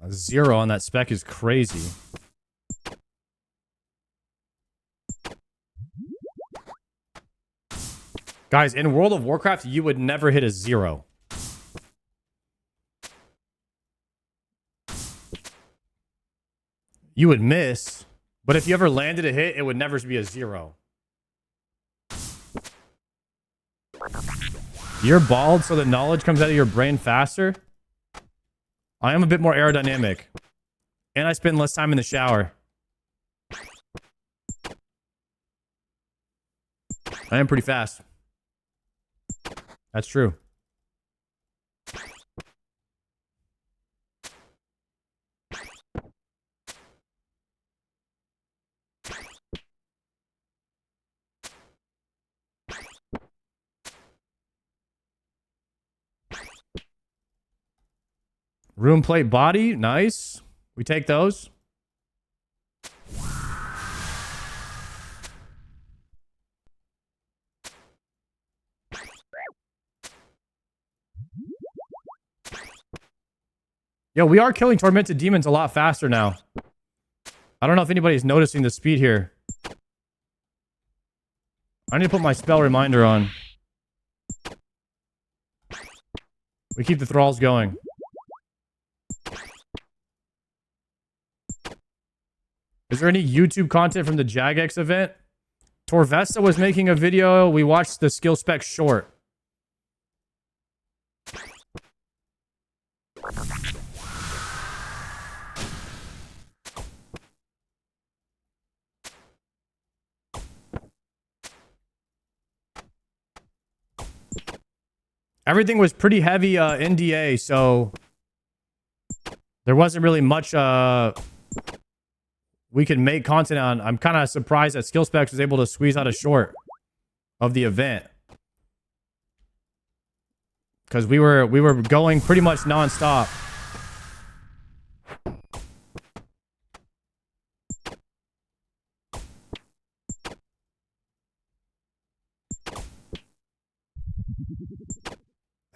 A 0 on that spec is crazy. Guys, in World of Warcraft, you would never hit a 0. You would miss, but if you ever landed a hit, it would never be a 0. You're bald, so the knowledge comes out of your brain faster? I am a bit more aerodynamic. And I spend less time in the shower. I am pretty fast. That's true. Room plate body, nice. We take those. Yo, we are killing tormented demons a lot faster now. I don't know if anybody's noticing the speed here. I need to put my spell reminder on. We keep the thralls going. Is there any YouTube content from the Jagex event? Torvesta was making a video. We watched the skill spec short. Everything was pretty heavy NDA, so there wasn't really much we could make content on. I'm kind of surprised that SkillSpecs was able to squeeze out a short of the event. Because we were going pretty much nonstop.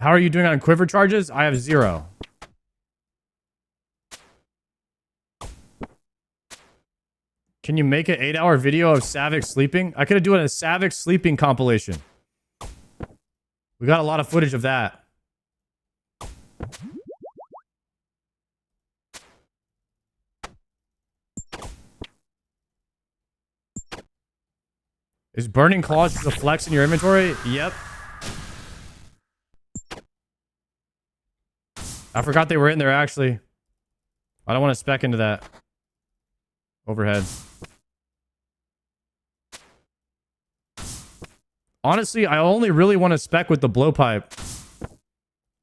How are you doing on quiver charges? I have 0. Can you make an 8-hour video of Savik sleeping? I could have done a Savik sleeping compilation. We got a lot of footage of that. Is Burning Claws just a flex in your inventory? Yep. I forgot they were in there, actually. I don't want to spec into that. Overhead. Honestly, I only really want to spec with the blowpipe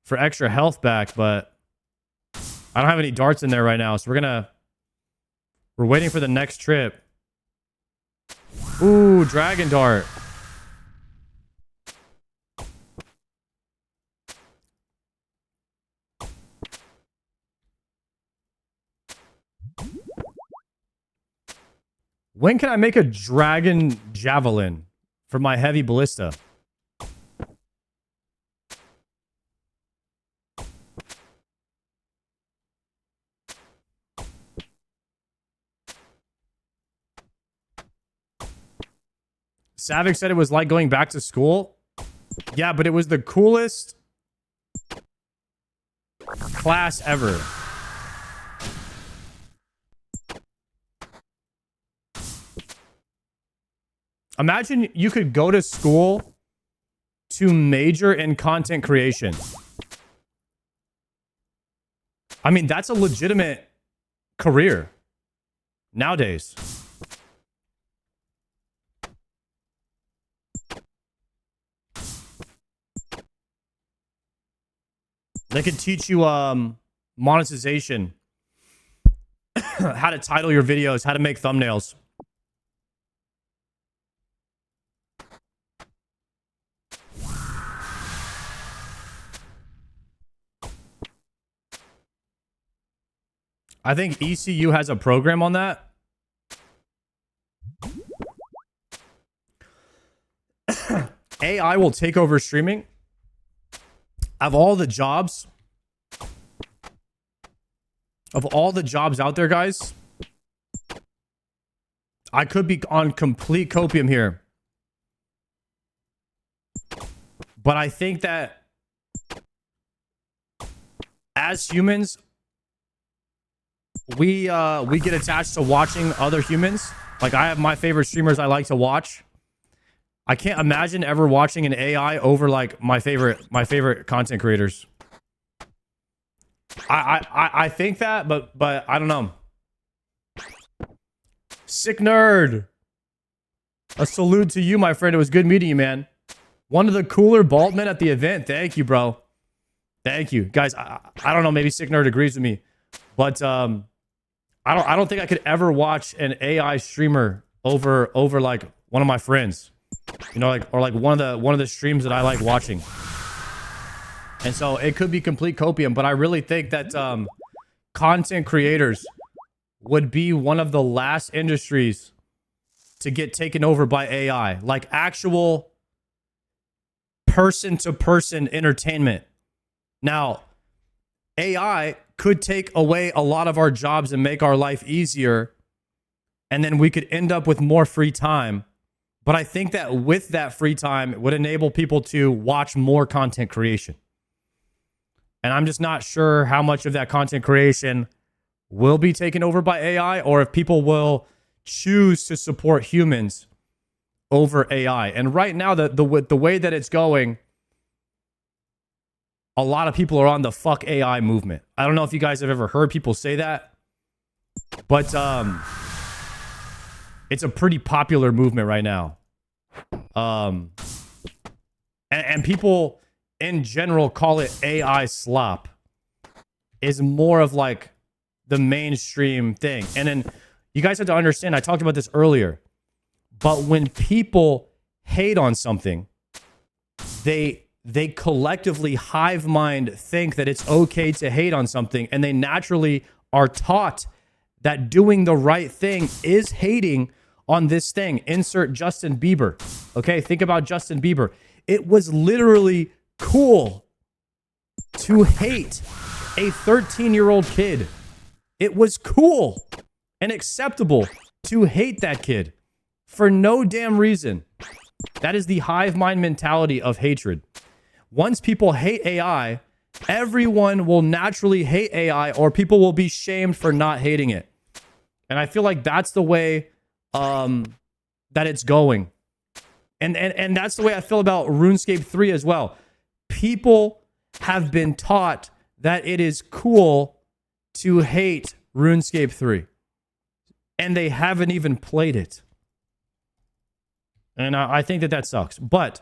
for extra health back, but I don't have any darts in there right now, so we're waiting for the next trip. Ooh, dragon dart. When can I make a dragon javelin for my heavy ballista? Savik said it was like going back to school. Yeah, but it was the coolest class ever. Imagine you could go to school to major in content creation. I mean, that's a legitimate career nowadays. They could teach you monetization, how to title your videos, how to make thumbnails. I think ECU has a program on that. AI will take over streaming. Of all the jobs out there, guys, I could be on complete copium here. But I think that as humans, we get attached to watching other humans. Like, I have my favorite streamers I like to watch. I can't imagine ever watching an AI over like my favorite content creators. I think that, but I don't know. Sick nerd. A salute to you, my friend. It was good meeting you, man. One of the cooler bald men at the event. Thank you, bro. Thank you, guys. I don't know. Maybe sick nerd agrees with me, but I don't think I could ever watch an AI streamer over like one of my friends, you know, like, or like one of the streams that I like watching. And so it could be complete copium, but I really think that content creators would be one of the last industries to get taken over by AI, like actual person-to-person entertainment. Now, AI could take away a lot of our jobs and make our life easier, and then we could end up with more free time. But I think that with that free time, it would enable people to watch more content creation. And I'm just not sure how much of that content creation will be taken over by AI, or if people will choose to support humans over AI. And right now, the way that it's going, a lot of people are on the fuck AI movement. I don't know if you guys have ever heard people say that, but it's a pretty popular movement right now. And people in general call it AI slop. Is more of like the mainstream thing. And then you guys have to understand, I talked about this earlier, but when people hate on something, they collectively hive mind think that it's okay to hate on something, and they naturally are taught that doing the right thing is hating on this thing. Insert Justin Bieber. Okay, think about Justin Bieber. It was literally cool to hate a 13-year-old kid. It was cool and acceptable to hate that kid for no damn reason. That is the hive mind mentality of hatred. Once people hate AI, everyone will naturally hate AI, or people will be shamed for not hating it. And I feel like that's the way that it's going. And that's the way I feel about RuneScape 3 as well. People have been taught that it is cool to hate RuneScape 3. And they haven't even played it. And I think that sucks. But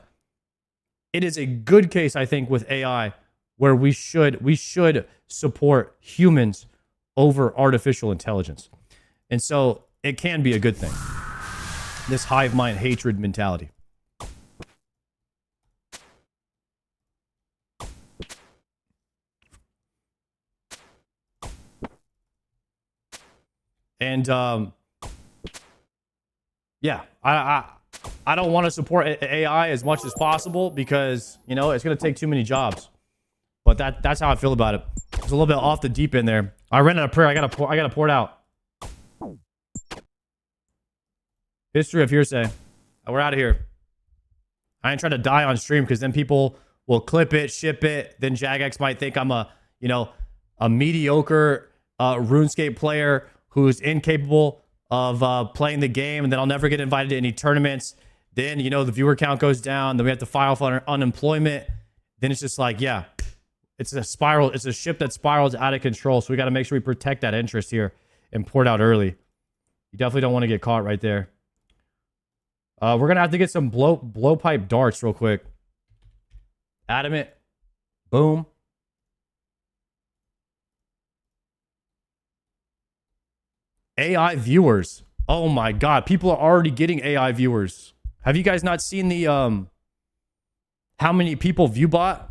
it is a good case, I think, with AI, where we should support humans over artificial intelligence. And so it can be a good thing. This hive mind hatred mentality. And yeah, I don't want to support AI as much as possible because, you know, it's going to take too many jobs. But that's how I feel about it. It's a little bit off the deep end there. I ran out of prayer. I gotta pour it out. History of hearsay. We're out of here. I ain't trying to die on stream because then people will clip it, ship it. Then Jagex might think I'm a, you know, a mediocre RuneScape player who's incapable of playing the game, and then I'll never get invited to any tournaments. Then, you know, the viewer count goes down. Then we have to file for unemployment. Then it's just like, yeah, it's a spiral. It's a ship that spirals out of control. So we got to make sure we protect that interest here and pour it out early. You definitely don't want to get caught right there. We're going to have to get some blowpipe darts real quick. Adamant. Boom. AI viewers. Oh my God. People are already getting AI viewers. Have you guys not seen the, how many people view bot?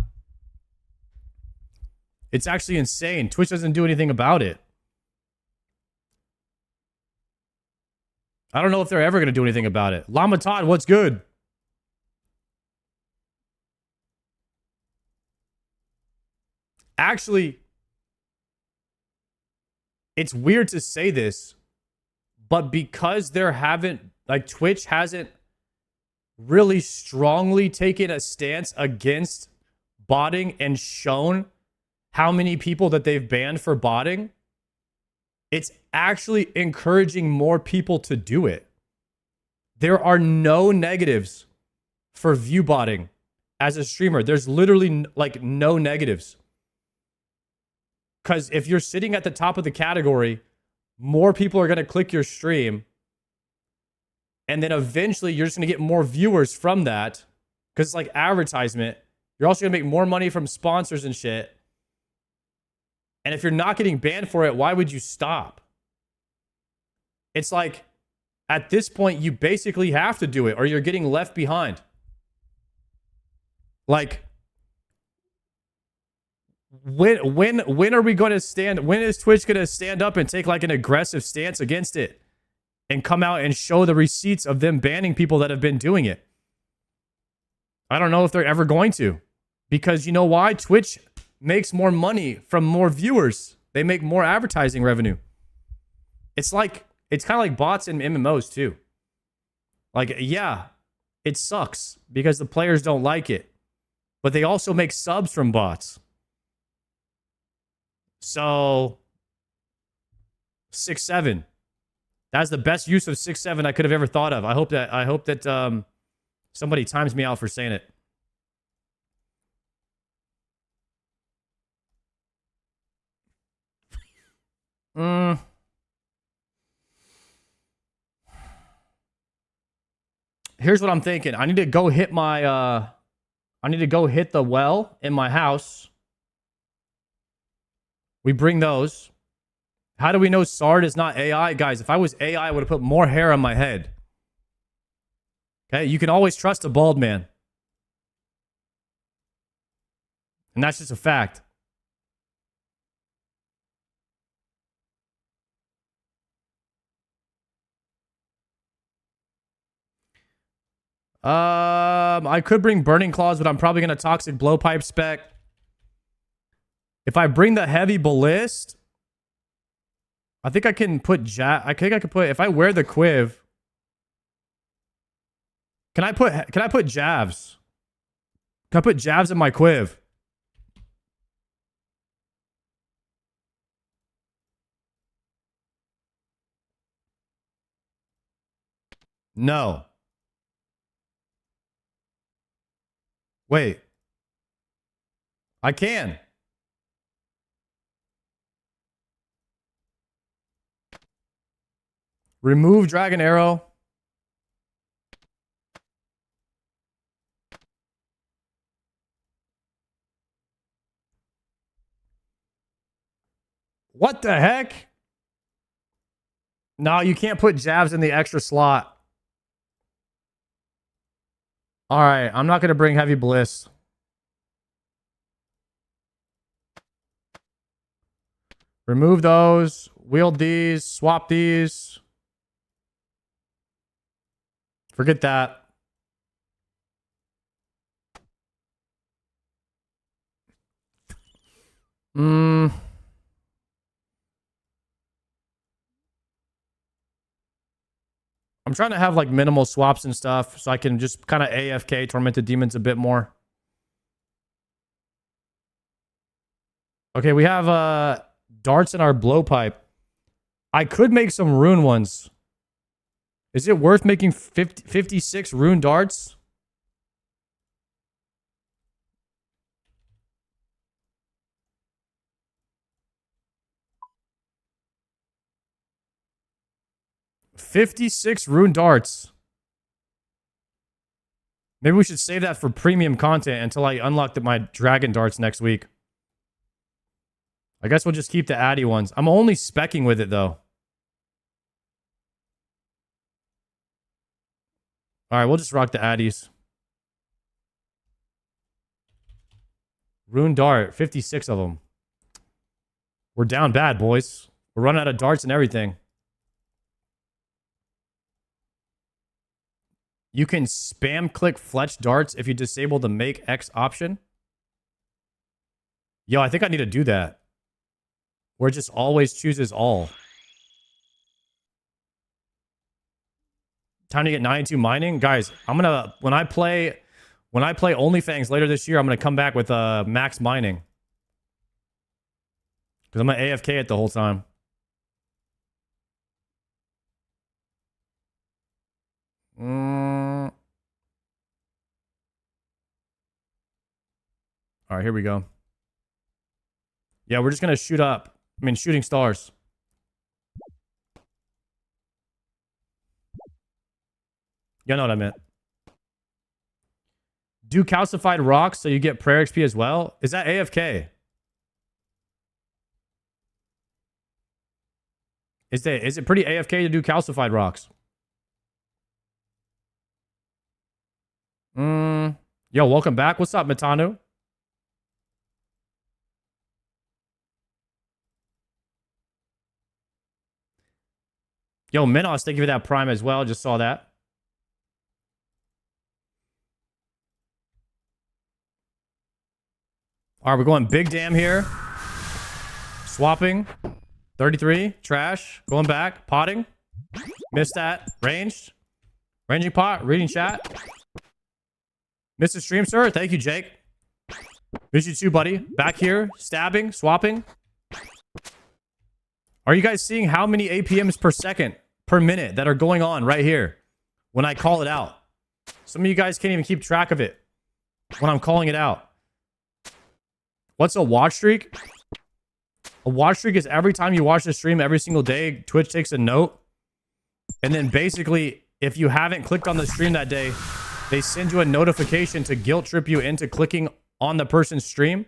It's actually insane. Twitch doesn't do anything about it. I don't know if they're ever going to do anything about it. Llama Todd, what's good? Actually, it's weird to say this, but because there haven't, like, Twitch hasn't really strongly taken a stance against botting and shown how many people that they've banned for botting, it's actually encouraging more people to do it. There are no negatives for view botting as a streamer. There's literally like no negatives. Because if you're sitting at the top of the category, more people are going to click your stream. And then eventually you're just going to get more viewers from that. Because it's like advertisement. You're also going to make more money from sponsors and shit. And if you're not getting banned for it, why would you stop? It's like, at this point, you basically have to do it or you're getting left behind. Like, when are we going to stand? When is Twitch going to stand up and take like an aggressive stance against it and come out and show the receipts of them banning people that have been doing it? I don't know if they're ever going to, because you know why? Twitch makes more money from more viewers. They make more advertising revenue. It's like, it's kind of like bots in MMOs too. Like, yeah, it sucks because the players don't like it, but they also make subs from bots. So 6-7. That's the best use of 6-7 I could have ever thought of. I hope that somebody times me out for saying it. Here's what I'm thinking. I need to go hit my I need to go hit the well in my house. We bring those. How do we know Sard is not AI? Guys, if I was AI, I would have put more hair on my head. Okay, you can always trust a bald man. And that's just a fact. I could bring Burning Claws, but I'm probably going to Toxic Blowpipe spec. If I bring the Heavy Ballist, I think I can put I think I could put, if I wear the Quiv, can I put Javs? Can I put Javs in my Quiv? No. Wait. I can. Remove Dragon Arrow. What the heck? No, you can't put Javs in the extra slot. All right, I'm not going to bring Heavy Bliss. Remove those. Wield these. Swap these. Forget that. I'm trying to have like minimal swaps and stuff so I can just kind of AFK Tormented Demons a bit more. Okay, we have darts in our blowpipe. I could make some rune ones. Is it worth making 56 rune darts? $56 rune darts. Maybe we should save that for premium content until I unlock my dragon darts next week. I guess we'll just keep the Addy ones. I'm only specking with it, though. All right, we'll just rock the Addies. Rune dart, 56 of them. We're down bad, boys. We're running out of darts and everything. You can spam click fletch darts if you disable the make X option. Yo, I think I need to do that. Where it just always chooses all. Time to get 92 mining. Guys, I'm gonna when I play OnlyFans later this year, I'm gonna come back with max mining. Because I'm gonna AFK it the whole time. All right, here we go. Yeah, we're just gonna shoot up. I mean, shooting stars. You know what I meant. Do calcified rocks so you get prayer XP as well? Is that AFK? Is it pretty AFK to do calcified rocks? Yo, welcome back. What's up, Mitanu? Yo, Minos, thank you for that prime as well. Just saw that. All right, we're going big dam here. Swapping. 33. Trash. Going back. Potting. Missed that. Ranged. Ranging pot. Reading chat. Missed the stream, sir. Thank you, Jake. Miss you too, buddy. Back here. Stabbing. Swapping. Are you guys seeing how many APMs per second, per minute that are going on right here when I call it out? Some of you guys can't even keep track of it when I'm calling it out. What's a watch streak? A watch streak is every time you watch the stream every single day, Twitch takes a note. And then basically, if you haven't clicked on the stream that day, they send you a notification to guilt trip you into clicking on the person's stream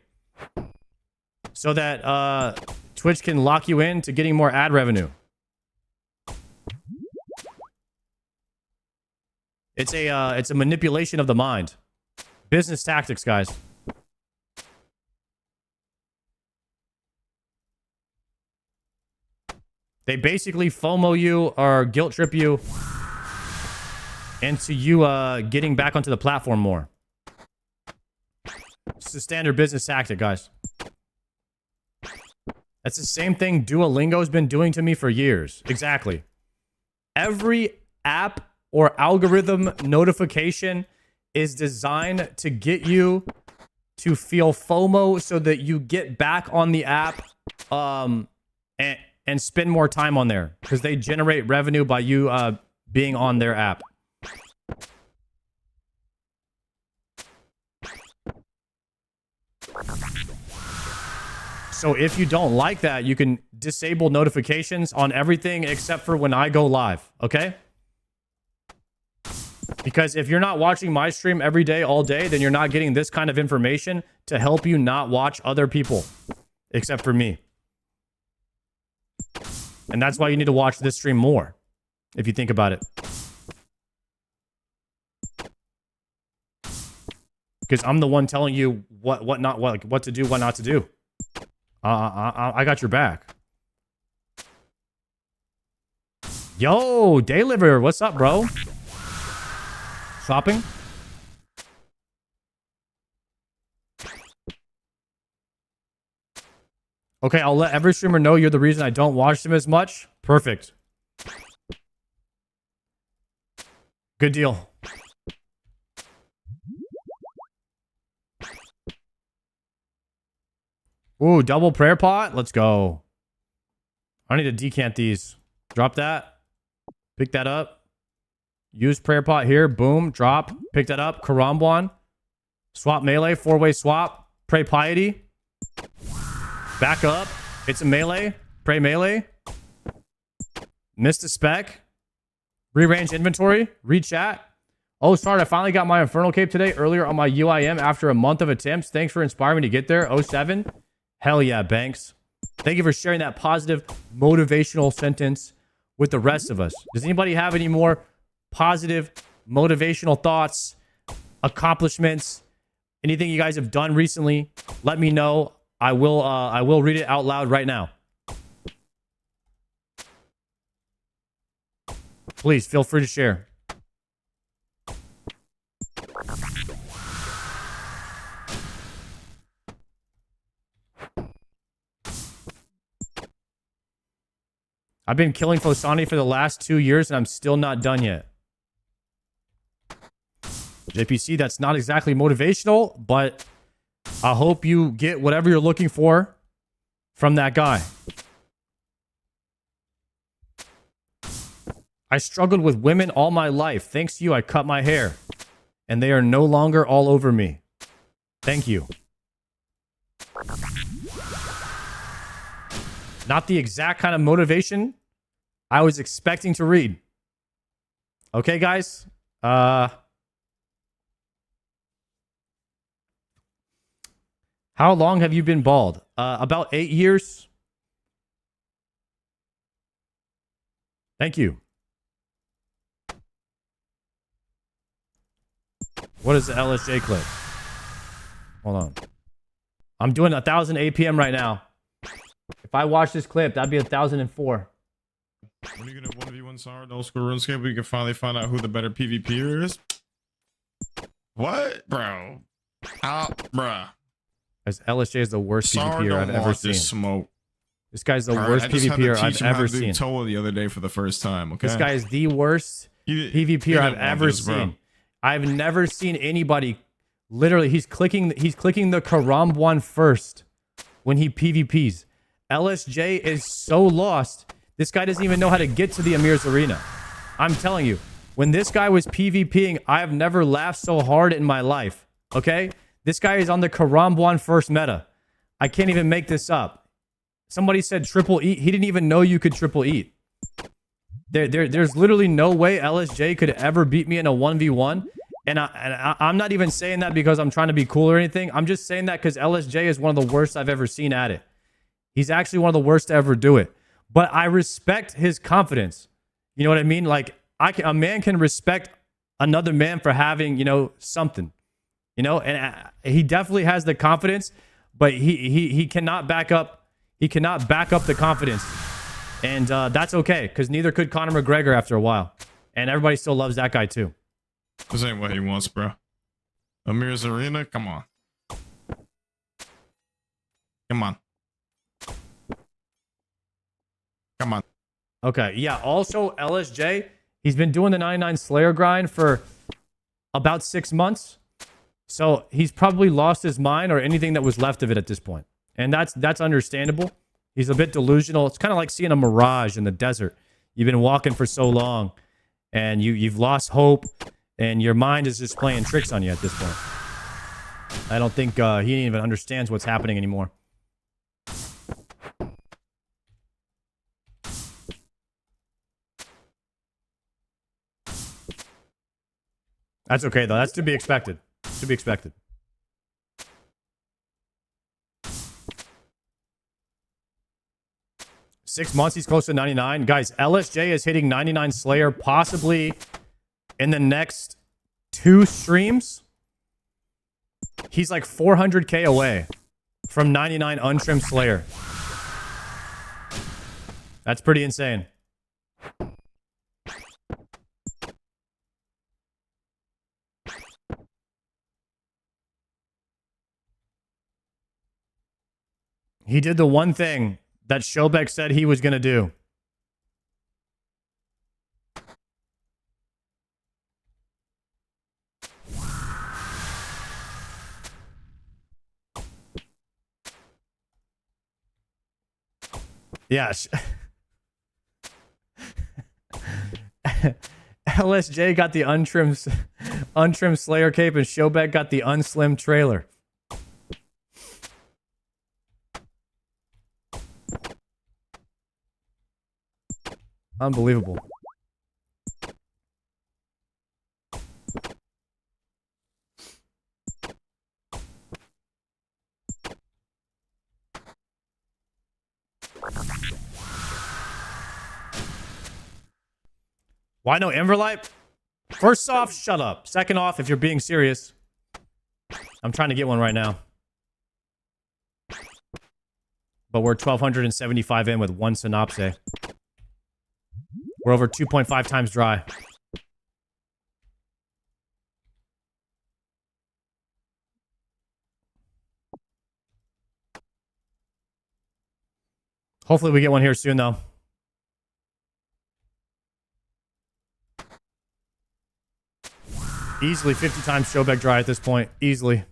so that Twitch can lock you in to getting more ad revenue. It's a manipulation of the mind. Business tactics, guys. They basically FOMO you or guilt trip you into you getting back onto the platform more. It's a standard business tactic, guys. That's the same thing Duolingo's been doing to me for years. Exactly. Every app or algorithm notification is designed to get you to feel FOMO so that you get back on the app and spend more time on there because they generate revenue by you being on their app. So if you don't like that, you can disable notifications on everything except for when I go live, okay? Because if you're not watching my stream every day, all day, then you're not getting this kind of information to help you not watch other people, except for me. And that's why you need to watch this stream more, if you think about it. Because I'm the one telling you what to do, what not to do. I got your back. Yo, Dayliver, what's up, bro? Swapping. Okay, I'll let every streamer know you're the reason I don't watch them as much. Perfect. Good deal. Ooh, double prayer pot. Let's go. I need to decant these. Drop that. Pick that up. Use prayer pot here. Boom. Drop. Pick that up. Karambwan. Swap melee. 4-way swap. Pray piety. Back up. It's a melee. Pray melee. Missed a spec. Rearrange inventory. Rechat. Oh, sorry. I finally got my Infernal Cape today earlier on my UIM after a month of attempts. Thanks for inspiring me to get there. 07. Hell yeah, Banks. Thank you for sharing that positive motivational sentence with the rest of us. Does anybody have any more positive motivational thoughts, accomplishments, anything you guys have done recently? Let me know. I will read it out loud right now. Please feel free to share. I've been killing Fosani for the last 2 years and I'm still not done yet. JPC, that's not exactly motivational, but I hope you get whatever you're looking for from that guy. I struggled with women all my life. Thanks to you, I cut my hair. And they are no longer all over me. Thank you. Not the exact kind of motivation I was expecting to read. Okay, guys? How long have you been bald? About 8 years. Thank you. What is the LSJ clip? Hold on. I'm doing 1,000 APM right now. If I watch this clip, that'd be 1,004. When are you gonna 1v1 Sar, the old school RuneScape? We can finally find out who the better PvPer is. What, bro? Bruh. As LSJ is the worst PvPer I've ever seen. Smoke. This guy's the worst PvPer I've ever seen. Toa the other day for the first time. Okay. This guy is the worst PvPer I've ever seen. I've never seen anybody. Literally, he's clicking the Karambwan first when he PvPs. LSJ is so lost. This guy doesn't even know how to get to the Amir's arena. I'm telling you, when this guy was PvPing, I have never laughed so hard in my life. Okay? This guy is on the Karambwan first meta. I can't even make this up. Somebody said triple eat. He didn't even know you could triple eat. There's literally no way LSJ could ever beat me in a 1v1. And I'm not even saying that because I'm trying to be cool or anything. I'm just saying that because LSJ is one of the worst I've ever seen at it. He's actually one of the worst to ever do it. But I respect his confidence. You know what I mean? Like, a man can respect another man for having, something. And he definitely has the confidence, but he cannot back up. He cannot back up the confidence. And that's okay, because neither could Conor McGregor after a while. And everybody still loves that guy too. This ain't what he wants, bro. Amir's arena? Come on. Come on. Come on. Okay, yeah. Also, LSJ, he's been doing the 99 Slayer grind for about 6 months. So he's probably lost his mind or anything that was left of it at this point. And that's understandable. He's a bit delusional. It's kind of like seeing a mirage in the desert. You've been walking for so long and you've lost hope and your mind is just playing tricks on you at this point. I don't think he even understands what's happening anymore. That's okay, though. That's to be expected. To be expected. Six months, he's close to 99. Guys, LSJ is hitting 99 Slayer possibly in the next 2 streams. He's like 400k away from 99 untrimmed Slayer. That's pretty insane. He did the one thing that Shobek said he was going to do. Yes. LSJ got the untrimmed Slayer cape and Shobek got the unslimmed trailer. Unbelievable. Why no Everlight? First off, shut up. Second off, if you're being serious, I'm trying to get one right now. But we're 1,275 in with one synopsis. We're over 2.5 times dry. Hopefully we get one here soon, though. Easily 50 times Shobek dry at this point. Easily.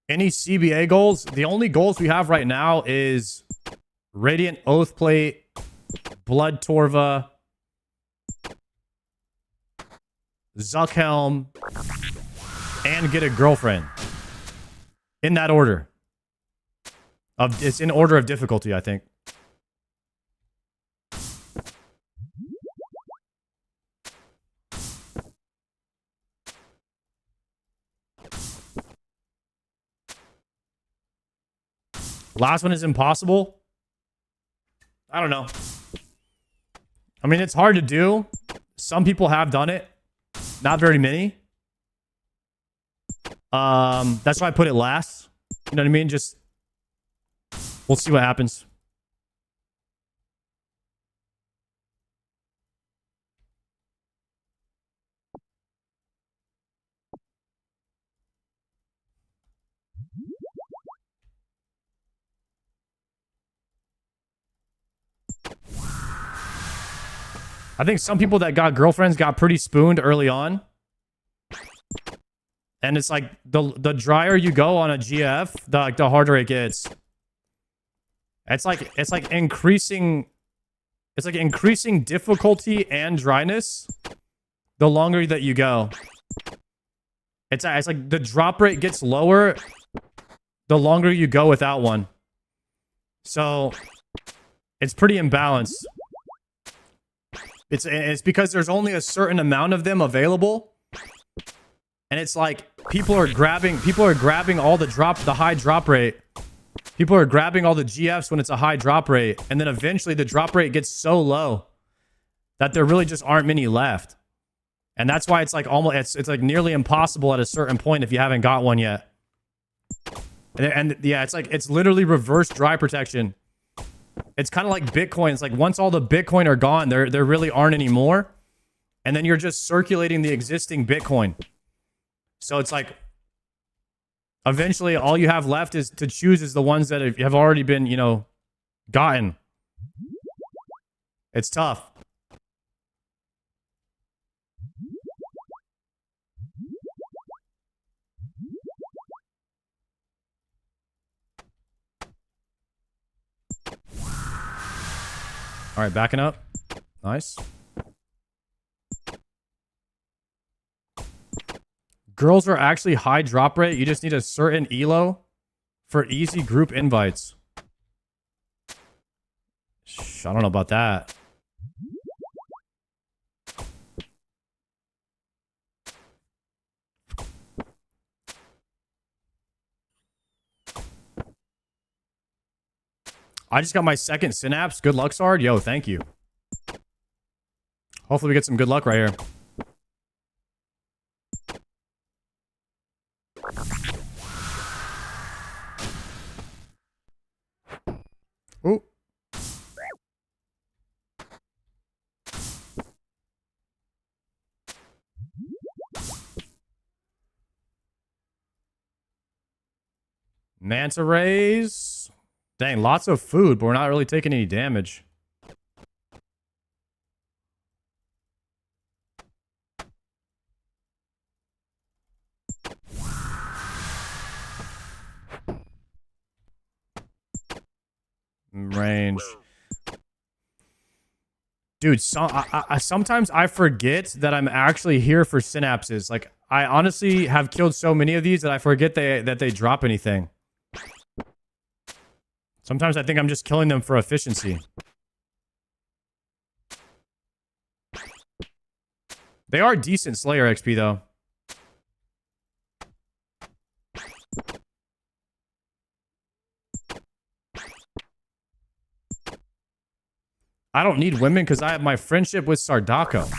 Any CBA goals? The only goals we have right now is Radiant Oathplate, Blood Torva, Zuckhelm, and get a girlfriend. In that order. It's in order of difficulty, I think. Last one is impossible. I don't know. I mean, it's hard to do. Some people have done it. Not very many. That's why I put it last. You know what I mean? Just we'll see what happens. I think some people that got girlfriends got pretty spooned early on. And it's like the drier you go on a GF, the harder it gets. It's like increasing difficulty and dryness the longer that you go. It's like the drop rate gets lower the longer you go without one. So it's pretty imbalanced. It's because there's only a certain amount of them available. And it's like people are grabbing all the high drop rate. People are grabbing all the GFs when it's a high drop rate, and then eventually the drop rate gets so low that there really just aren't many left. And that's why it's like it's like nearly impossible at a certain point if you haven't got one yet. And yeah, it's literally reverse dry protection. It's kind of like Bitcoin. It's like once all the Bitcoin are gone, there really aren't any more. And then you're just circulating the existing Bitcoin. So it's like eventually all you have left is to choose is the ones that have already been, gotten. It's tough. All right, backing up. Nice. Girls are actually high drop rate. You just need a certain elo for easy group invites. I don't know about that. I just got my second synapse. Good luck, Sard. Yo, thank you. Hopefully we get some good luck right here. Manta rays. Dang, lots of food, but we're not really taking any damage. Range. Dude, sometimes I forget that I'm actually here for synapses. Like, I honestly have killed so many of these that I forget that they drop anything. Sometimes I think I'm just killing them for efficiency. They are decent Slayer XP, though. I don't need women because I have my friendship with Sardako.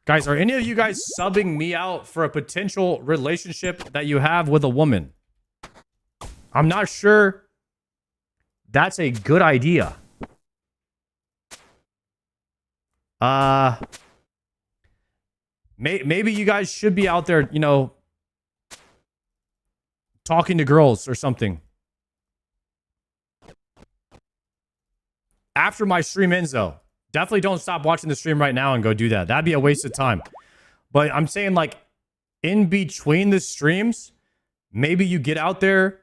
Guys, are any of you guys subbing me out for a potential relationship that you have with a woman? I'm not sure that's a good idea. Maybe you guys should be out there, you know, talking to girls or something. After my stream ends, though. Definitely don't stop watching the stream right now and go do that. That'd be a waste of time. But I'm saying, like, in between the streams, maybe you get out there,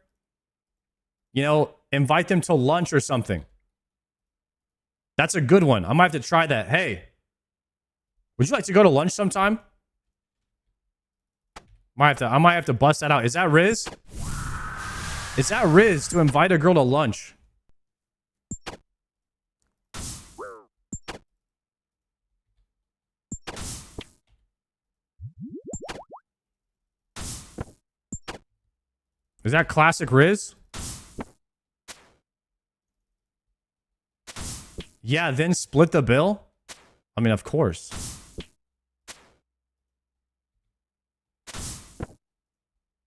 you know, invite them to lunch or something. That's a good one. I might have to try that. Hey, would you like to go to lunch sometime? I might have to bust that out. Is that Riz? Is that Riz to invite a girl to lunch? Is that classic Riz? Yeah, then split the bill? I mean, of course.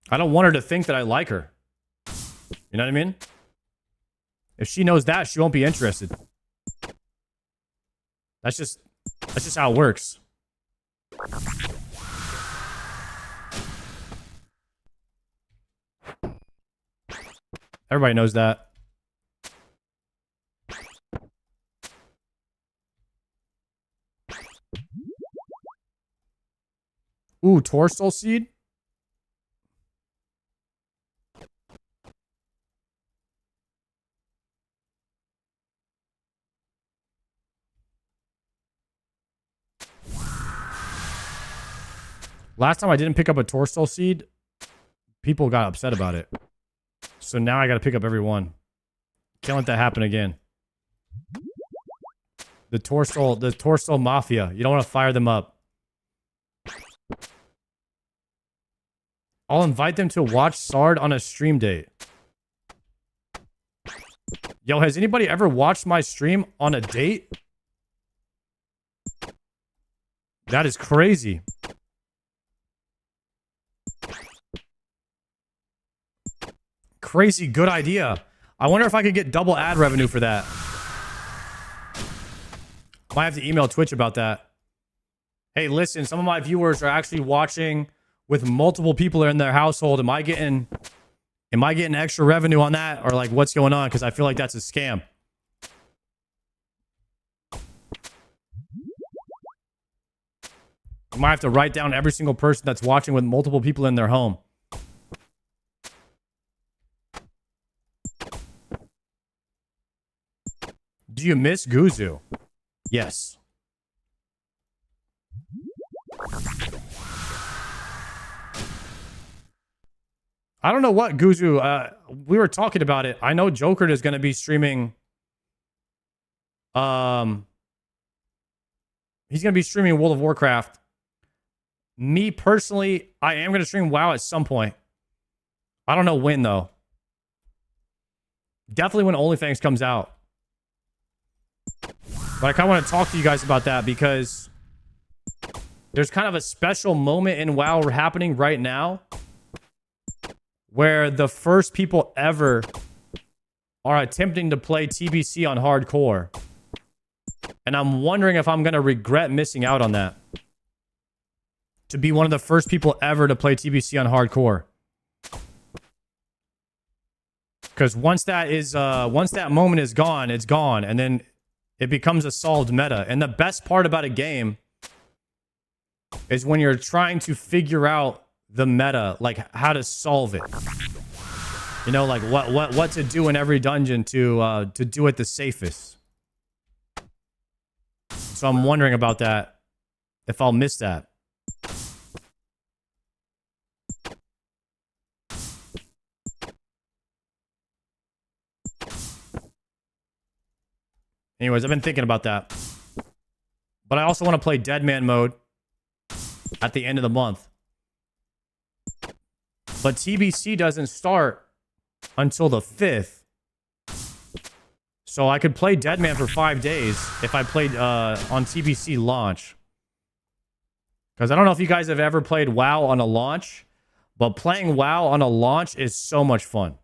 I don't want her to think that I like her. You know what I mean? If she knows that, she won't be interested. That's just how it works. Everybody knows that. Ooh, Torsol seed? Last time I didn't pick up a Torsol seed, people got upset about it. So now I got to pick up every one. Can't let that happen again. The Torsol Mafia. You don't want to fire them up. I'll invite them to watch Sard on a stream date. Yo, has anybody ever watched my stream on a date? That is crazy. Crazy good idea. I wonder if I could get double ad revenue for that. Might have to email Twitch about that. Hey, listen, some of my viewers are actually watching with multiple people in their household. Am I getting extra revenue on that? Or like, what's going on? Because I feel like that's a scam. I might have to write down every single person that's watching with multiple people in their home. Do you miss Guzu? Yes. I don't know what Guzu. We were talking about it. I know Joker is going to be streaming. He's going to be streaming World of Warcraft. Me personally, I am going to stream WoW at some point. I don't know when though. Definitely when OnlyFans comes out. But I kind of want to talk to you guys about that because there's kind of a special moment in WoW happening right now where the first people ever are attempting to play TBC on hardcore. And I'm wondering if I'm going to regret missing out on that. To be one of the first people ever to play TBC on hardcore. Because once that moment is gone, it's gone, and then it becomes a solved meta. And the best part about a game is when you're trying to figure out the meta, like how to solve it. You know, like what to do in every dungeon to do it the safest. So I'm wondering about that, if I'll miss that. Anyways, I've been thinking about that. But I also want to play Dead Man mode at the end of the month. But TBC doesn't start until the 5th. So I could play Dead Man for 5 days if I played on TBC launch. Because I don't know if you guys have ever played WoW on a launch, but playing WoW on a launch is so much fun.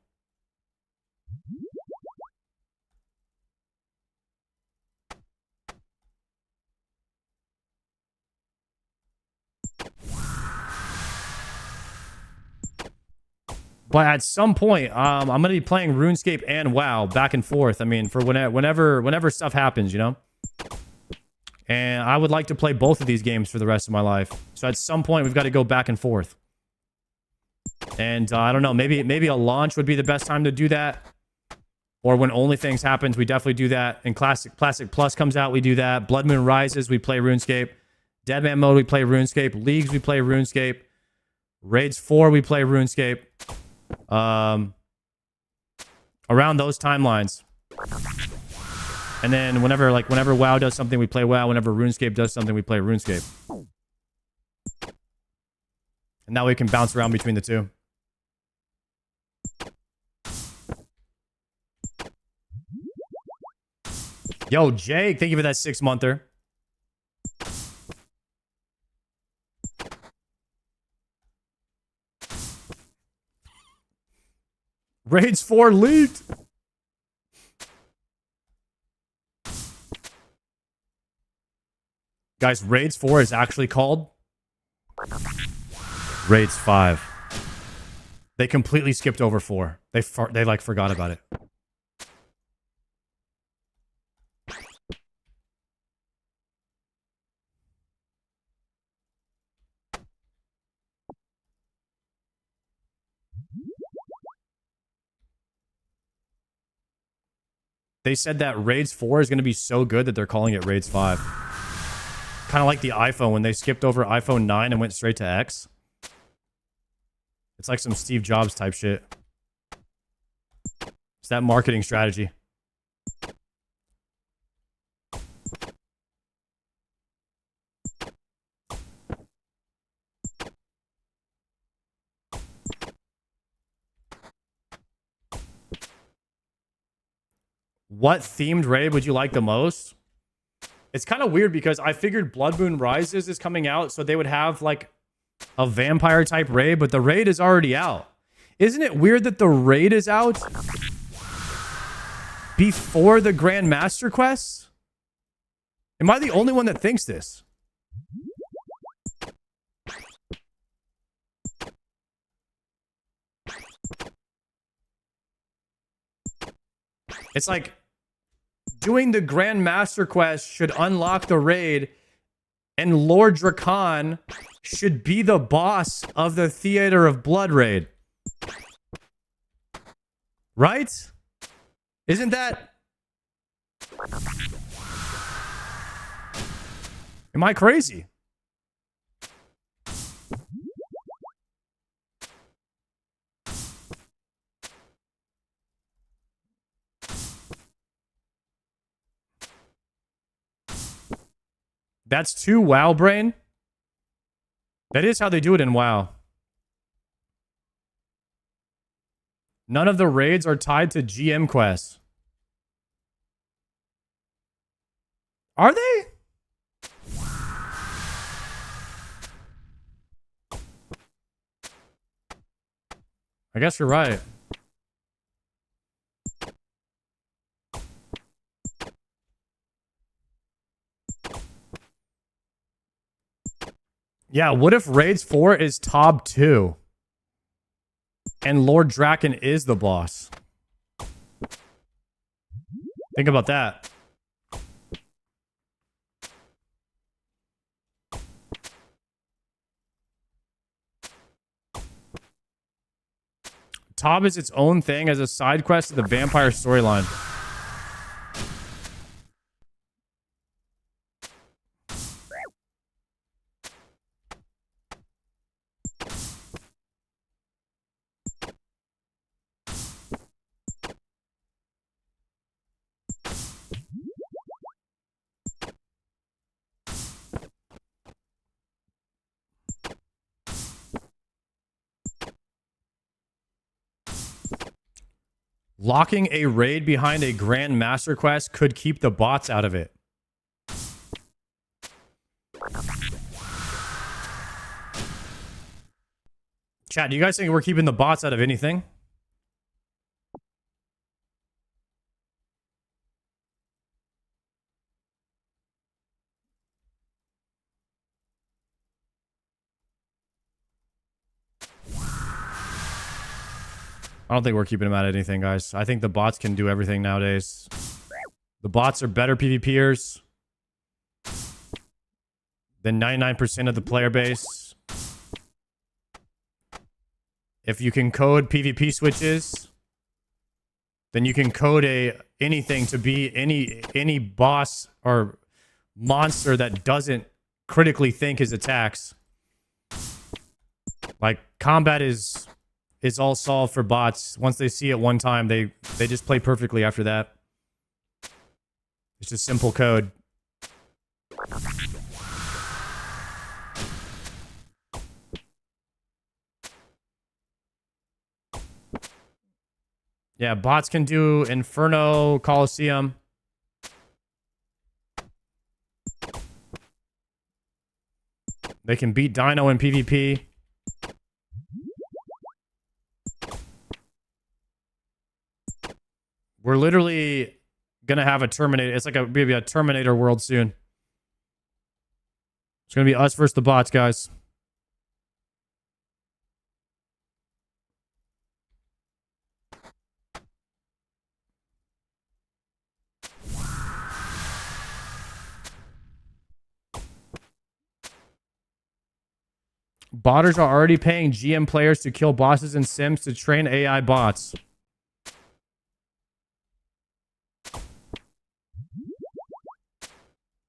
But at some point, I'm going to be playing RuneScape and WoW back and forth. I mean, for whenever stuff happens, you know? And I would like to play both of these games for the rest of my life. So at some point, we've got to go back and forth. And I don't know, maybe a launch would be the best time to do that. Or when OnlyThings happens, we definitely do that. And Classic Plus comes out, we do that. Blood Moon Rises, we play RuneScape. Deadman Mode, we play RuneScape. Leagues, we play RuneScape. Raids 4, we play RuneScape. Around those timelines. And then whenever WoW does something, we play WoW. Whenever RuneScape does something, we play RuneScape. And now we can bounce around between the two. Yo, Jake, thank you for that 6-monther. Raids 4 leaked. Guys, Raids 4 is actually called Raids 5. They completely skipped over 4. They like forgot about it. They said that Raids 4 is going to be so good that they're calling it Raids 5. Kind of like the iPhone when they skipped over iPhone 9 and went straight to X. It's like some Steve Jobs type shit. It's that marketing strategy. What themed raid would you like the most? It's kind of weird because I figured Blood Moon Rises is coming out, so they would have like a vampire type raid, but the raid is already out. Isn't it weird that the raid is out before the Grand Master Quest? Am I the only one that thinks this? It's like doing the Grand Master Quest should unlock the raid, and Lord Drakan should be the boss of the Theater of Blood raid. Right? Isn't that... Am I crazy? That's too WoW brain. That is how they do it in WoW. None of the raids are tied to GM quests. Are they? I guess you're right. Yeah, what if Raids 4 is Tob 2? And Lord Draken is the boss? Think about that. Tob is its own thing as a side quest to the vampire storyline. Locking a raid behind a grand master quest could keep the bots out of it. Chat, do you guys think we're keeping the bots out of anything? I don't think we're keeping them out of anything, guys. I think the bots can do everything nowadays. The bots are better PvPers than 99% of the player base. If you can code PvP switches, then you can code anything to be any boss or monster that doesn't critically think his attacks. Like, combat is all solved for bots. Once they see it one time, they just play perfectly after that. It's just simple code. Yeah, bots can do Inferno, Coliseum. They can beat Dino in PvP. We're literally gonna have a Terminator. It's like maybe a Terminator world soon. It's gonna be us versus the bots, guys. Botters are already paying GM players to kill bosses in Sims to train AI bots.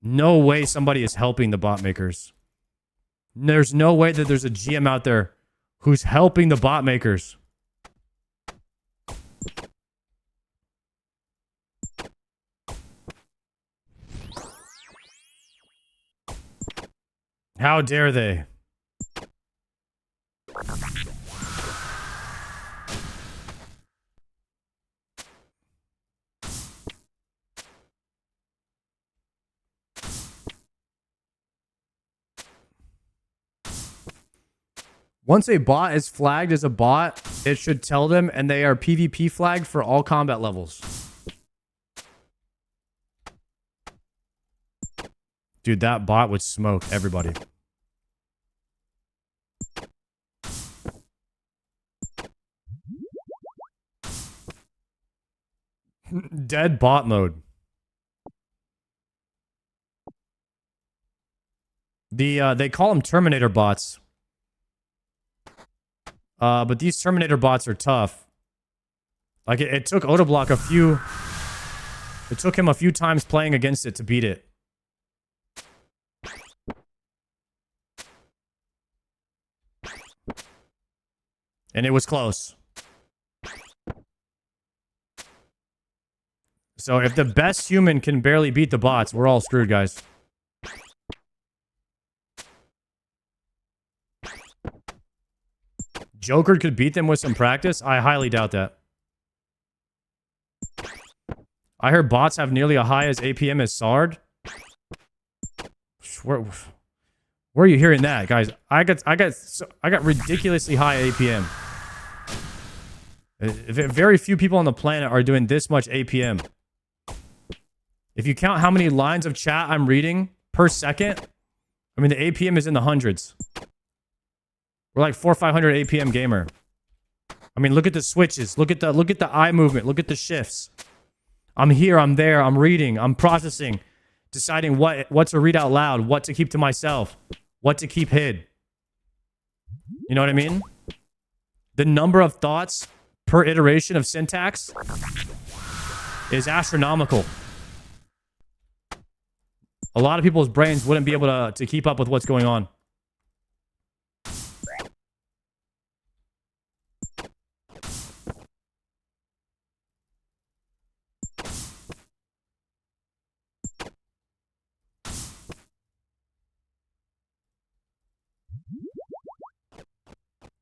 No way somebody is helping the bot makers. There's no way that there's a GM out there who's helping the bot makers. How dare they? Once a bot is flagged as a bot, it should tell them, and they are PvP flagged for all combat levels. Dude, that bot would smoke everybody. Dead bot mode. They call them Terminator bots. But these Terminator bots are tough. Like, it took Otoblock it took him a few times playing against it to beat it. And it was close. So if the best human can barely beat the bots, we're all screwed, guys. Joker could beat them with some practice? I highly doubt that. I heard bots have nearly as high as APM as Sard. Where are you hearing that, guys? I got ridiculously high APM. Very few people on the planet are doing this much APM. If you count how many lines of chat I'm reading per second, I mean, the APM is in the hundreds. We're like 400 or 500 APM gamer. I mean, look at the switches. Look at the eye movement. Look at the shifts. I'm here, I'm there, I'm reading, I'm processing, deciding what to read out loud, what to keep to myself, what to keep hid. You know what I mean? The number of thoughts per iteration of syntax is astronomical. A lot of people's brains wouldn't be able to keep up with what's going on.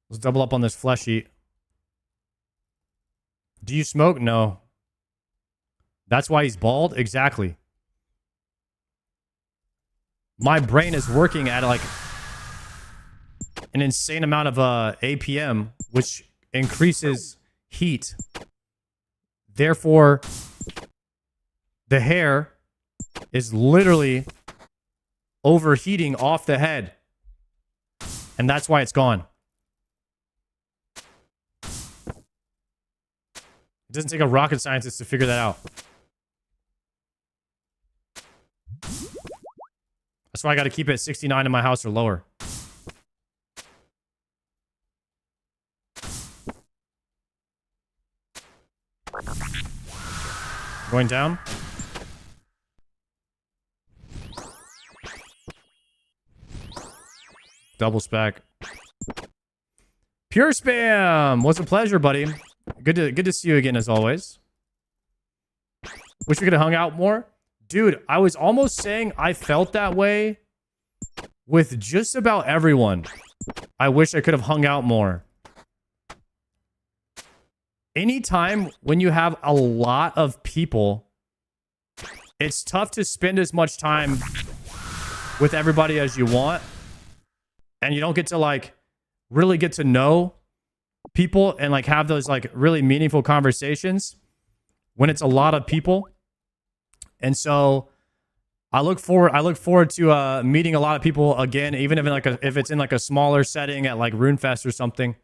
Let's double up on this flesh eat. Do you smoke? No. That's why he's bald? Exactly. My brain is working at like an insane amount of APM, which increases heat. Therefore, the hair is literally overheating off the head. And that's why it's gone. It doesn't take a rocket scientist to figure that out. That's why I got to keep it at 69 in my house or lower. Going down. Double spec. Pure spam. What's a pleasure, buddy. Good to see you again as always. Wish we could have hung out more. Dude, I was almost saying I felt that way with just about everyone. I wish I could have hung out more. Anytime when you have a lot of people, it's tough to spend as much time with everybody as you want. And you don't get to like really get to know people and like have those like really meaningful conversations when it's a lot of people. And so I look forward to meeting a lot of people again, even if it's in like a smaller setting at like RuneFest or something,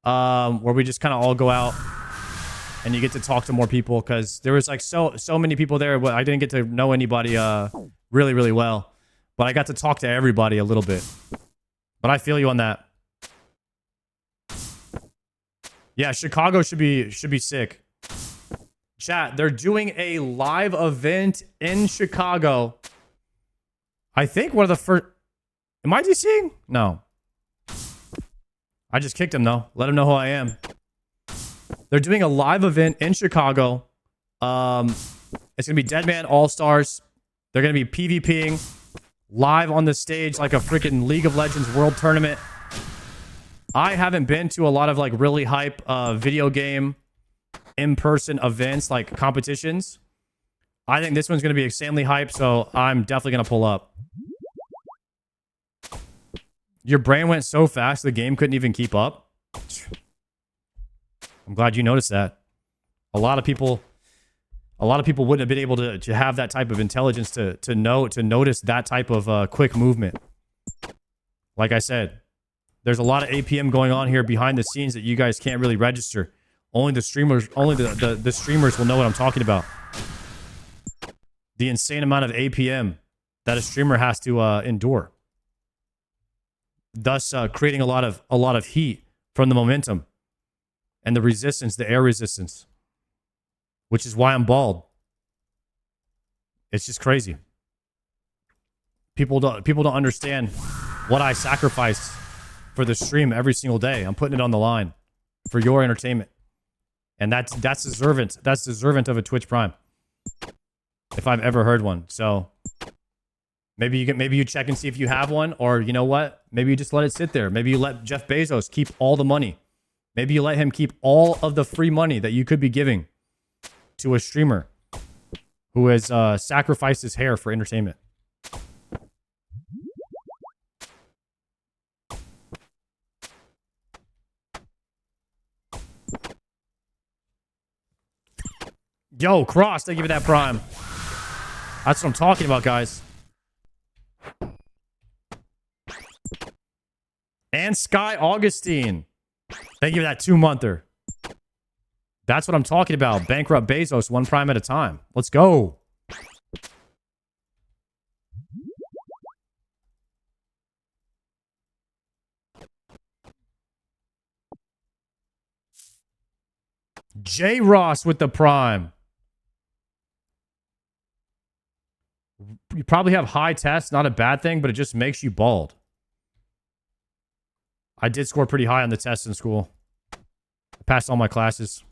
where we just kind of all go out and you get to talk to more people, because there was like so many people there, but I didn't get to know anybody really, really well. But I got to talk to everybody a little bit. But I feel you on that. Yeah, Chicago should be sick. Chat, they're doing a live event in Chicago. I think one of the first... Am I DCing? No. I just kicked him, though. Let him know who I am. They're doing a live event in Chicago. It's going to be Deadman All-Stars. They're going to be PvPing live on the stage like a freaking League of Legends World Tournament. I haven't been to a lot of like really hype video game in-person events, like competitions. I think this one's going to be insanely hype, so I'm definitely going to pull up. Your brain went so fast the game couldn't even keep up. I'm glad you noticed that. A lot of people wouldn't have been able to have that type of intelligence to notice that type of quick movement. Like I said, there's a lot of APM going on here behind the scenes that you guys can't really register. Only the streamers will know what I'm talking about. The insane amount of APM that a streamer has to endure, thus creating a lot of heat from the momentum and the resistance, the air resistance, which is why I'm bald. It's just crazy. People don't understand what I sacrifice for the stream every single day. I'm putting it on the line for your entertainment. And that's deserving of a Twitch Prime, if I've ever heard one. So maybe you check and see if you have one, or you know what? Maybe you just let it sit there. Maybe you let Jeff Bezos keep all the money. Maybe you let him keep all of the free money that you could be giving to a streamer who has sacrificed his hair for entertainment. Yo, Cross, thank you for that Prime. That's what I'm talking about, guys. And Sky Augustine, thank you for that 2-monther. That's what I'm talking about. Bankrupt Bezos, 1 prime at a time. Let's go. J. Ross with the prime. You probably have high tests, not a bad thing, but it just makes you bald. I did score pretty high on the tests in school. I passed all my classes.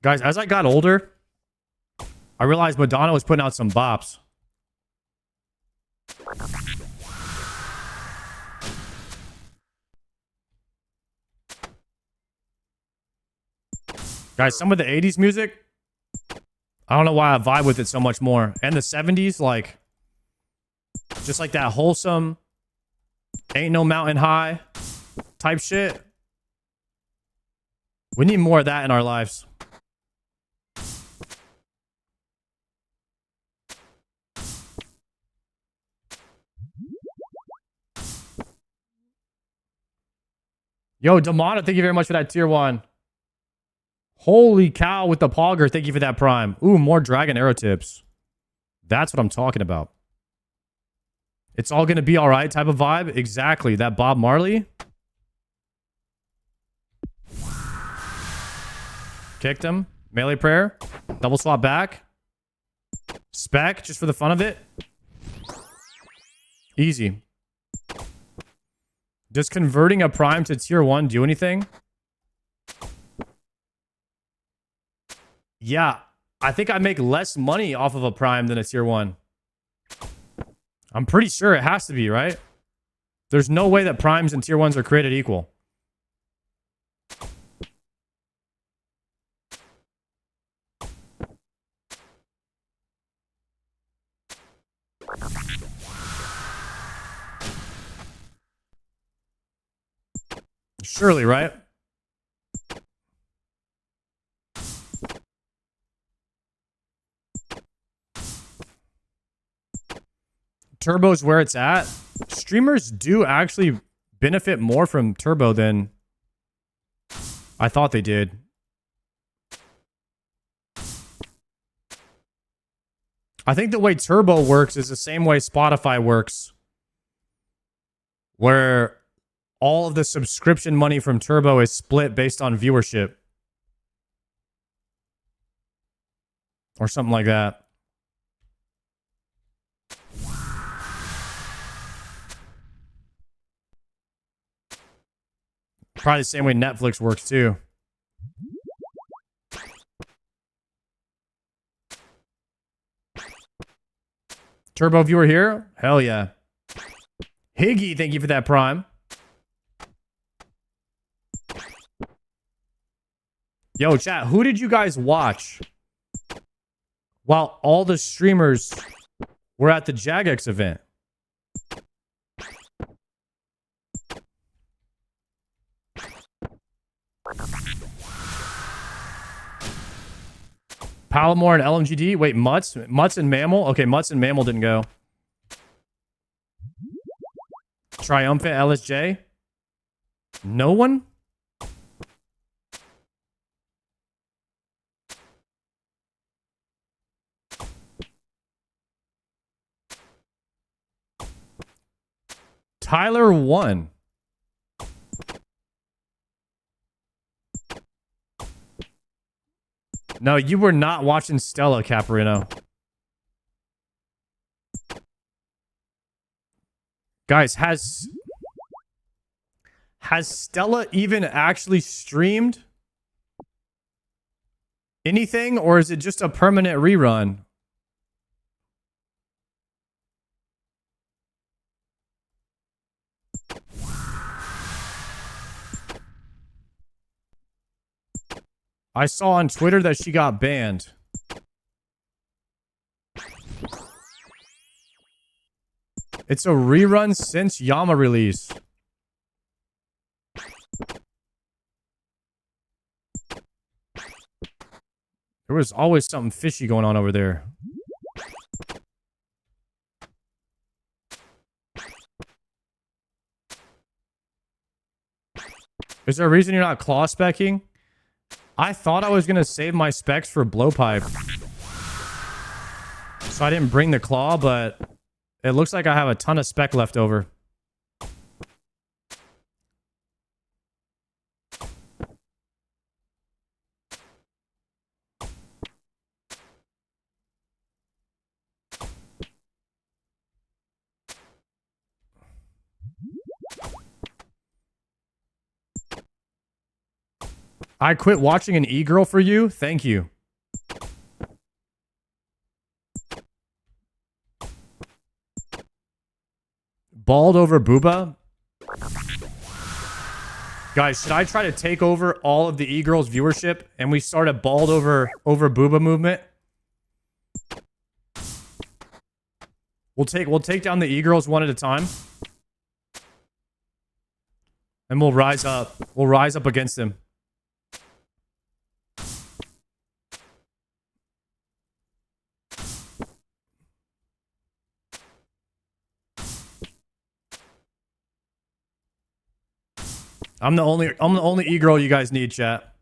Guys, as I got older, I realized Madonna was putting out some bops. Guys, some of the 80s music, I don't know why I vibe with it so much more. And the 70s, like, just like that wholesome, ain't no mountain high type shit. We need more of that in our lives. Yo, Damona, thank you very much for that tier 1. Holy cow with the Pogger. Thank you for that prime. Ooh, more Dragon Arrow tips. That's what I'm talking about. It's all going to be all right type of vibe. Exactly. That Bob Marley. Kicked him. Melee prayer. Double swap back. Spec, just for the fun of it. Easy. Does converting a prime to tier 1 do anything? Yeah, I think I make less money off of a prime than a tier 1. I'm pretty sure it has to be, right? There's no way that primes and tier 1s are created equal. Surely, right? Turbo's where it's at. Streamers do actually benefit more from Turbo than I thought they did. I think the way Turbo works is the same way Spotify works, where all of the subscription money from Turbo is split based on viewership. Or something like that. Probably the same way Netflix works too. Turbo viewer here? Hell yeah. Higgy, thank you for that prime. Yo, chat, who did you guys watch while all the streamers were at the Jagex event? Palomar and LMGD? Wait, Mutts? Mutts and Mammal? Okay, Mutts and Mammal didn't go. Triumphant LSJ? No one? Tyler won. No, you were not watching Stella, Caprino. Guys, has Stella even actually streamed anything, or is it just a permanent rerun? I saw on Twitter that she got banned. It's a rerun since Yama release. There was always something fishy going on over there. Is there a reason you're not claw specking? I thought I was going to save my specs for blowpipe. So I didn't bring the claw, but it looks like I have a ton of spec left over. I quit watching an e-girl for you. Thank you. Bald over booba? Guys, should I try to take over all of the e-girls viewership and we start a bald over booba movement? We'll take down the e-girls one at a time. And we'll rise up. We'll rise up against them. I'm the only e-girl you guys need, chat.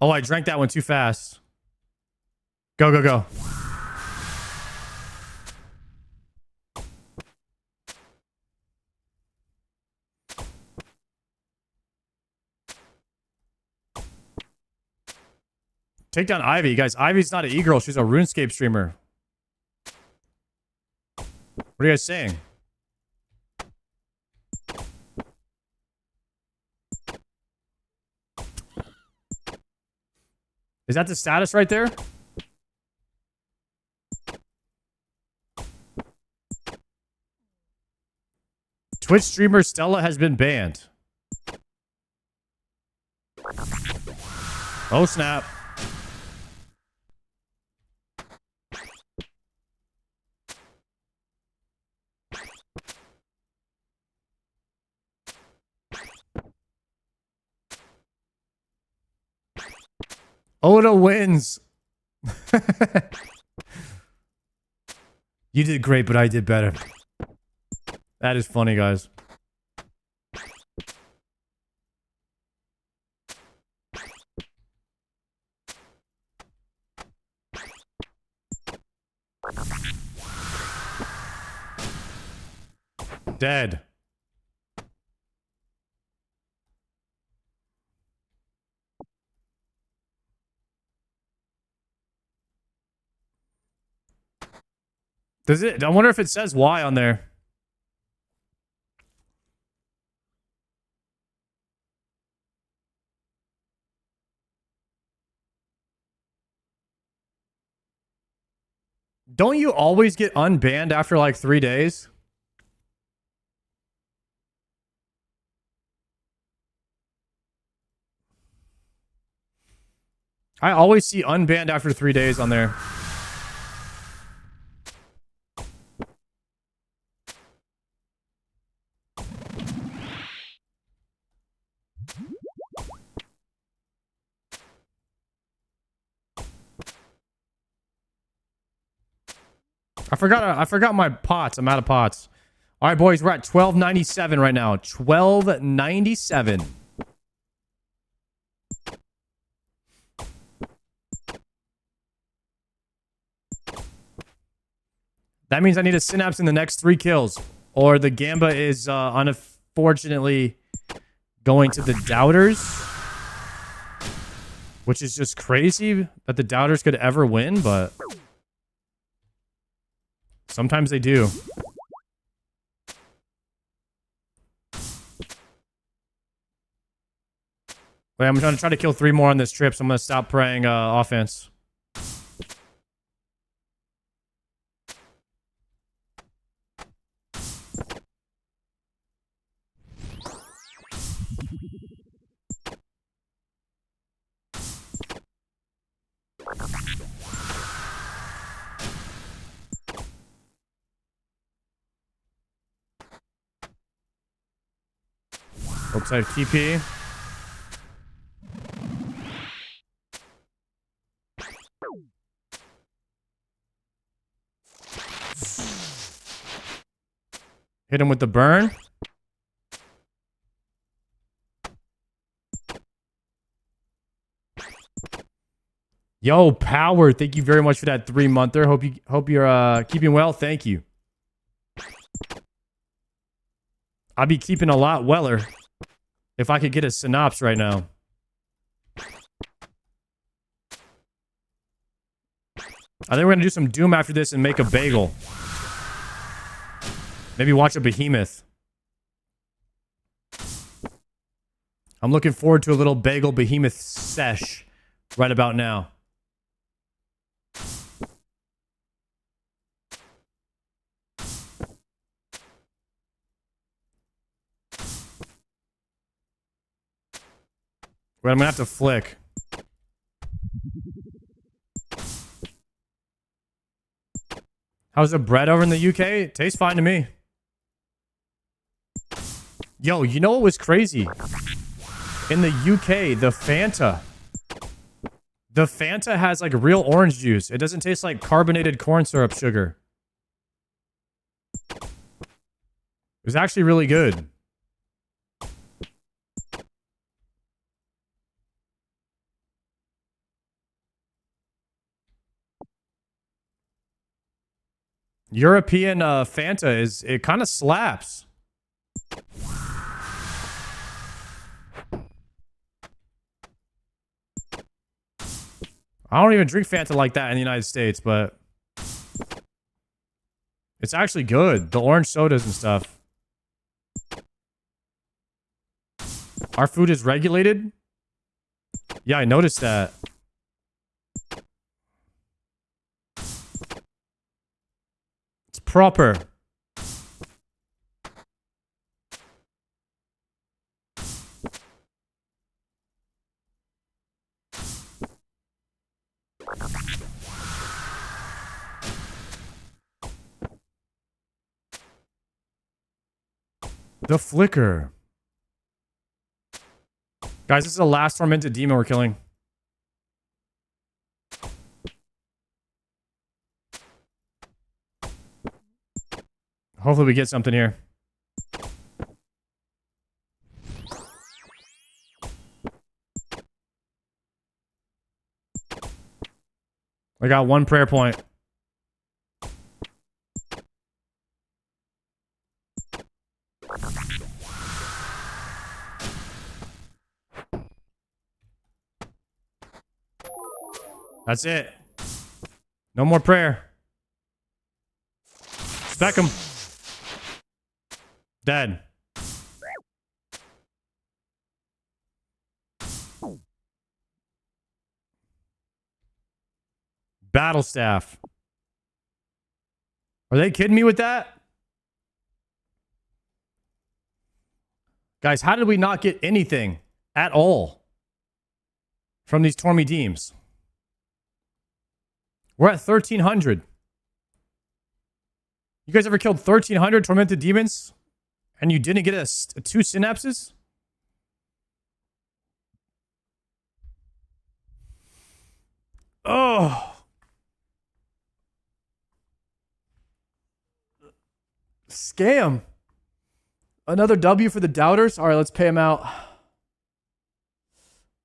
Oh, I drank that one too fast. Go, go, go. Take down Ivy. Guys, Ivy's not an e-girl. She's a RuneScape streamer. What are you guys saying? Is that the status right there? Twitch streamer Stella has been banned. Oh, snap. Oda wins. You did great, but I did better. That is funny, guys. Dead. Does it? I wonder if it says why on there. Don't you always get unbanned after like 3 days? I always see unbanned after 3 days on there. I forgot my pots. I'm out of pots. All right, boys, we're at 1297 right now. 1297. That means I need a synapse in the next 3 kills, or the Gamba is unfortunately going to the doubters, which is just crazy that the doubters could ever win, but sometimes they do. Wait, I'm going to try to kill 3 more on this trip, so I'm going to stop praying offense. Looks like TP. Hit him with the burn. Yo, Power, thank you very much for that 3-monther. Hope you're keeping well. Thank you. I'd be keeping a lot weller if I could get a synopsis right now. I think we're gonna do some Doom after this and make a bagel. Maybe watch a behemoth. I'm looking forward to a little bagel behemoth sesh right about now. Wait, I'm gonna have to flick. How's the bread over in the UK? It tastes fine to me. Yo, you know what was crazy? In the UK, the Fanta. The Fanta has like real orange juice. It doesn't taste like carbonated corn syrup sugar. It was actually really good. European Fanta it kind of slaps. I don't even drink Fanta like that in the United States, but it's actually good. The orange sodas and stuff. Our food is regulated? Yeah, I noticed that. It's proper. The flicker. Guys, this is the last tormented demon we're killing. Hopefully we get something here. I got one prayer point. That's it. No more prayer. Spec him. Dead. Battle staff. Are they kidding me with that? Guys, how did we not get anything at all from these Tormy Deems? We're at 1,300. You guys ever killed 1,300 tormented demons and you didn't get a 2 synapses? Oh. Scam. Another W for the doubters. All right, let's pay him out.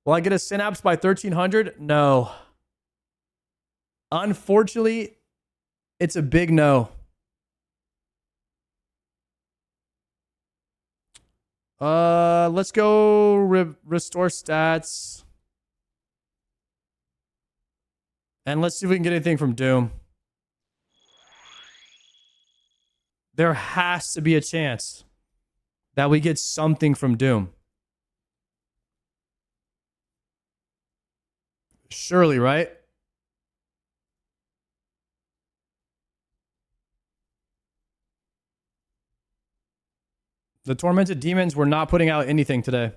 Will I get a synapse by 1,300? No. Unfortunately, it's a big no. Let's go restore stats. And let's see if we can get anything from Doom. There has to be a chance that we get something from Doom. Surely, right? The tormented demons were not putting out anything today.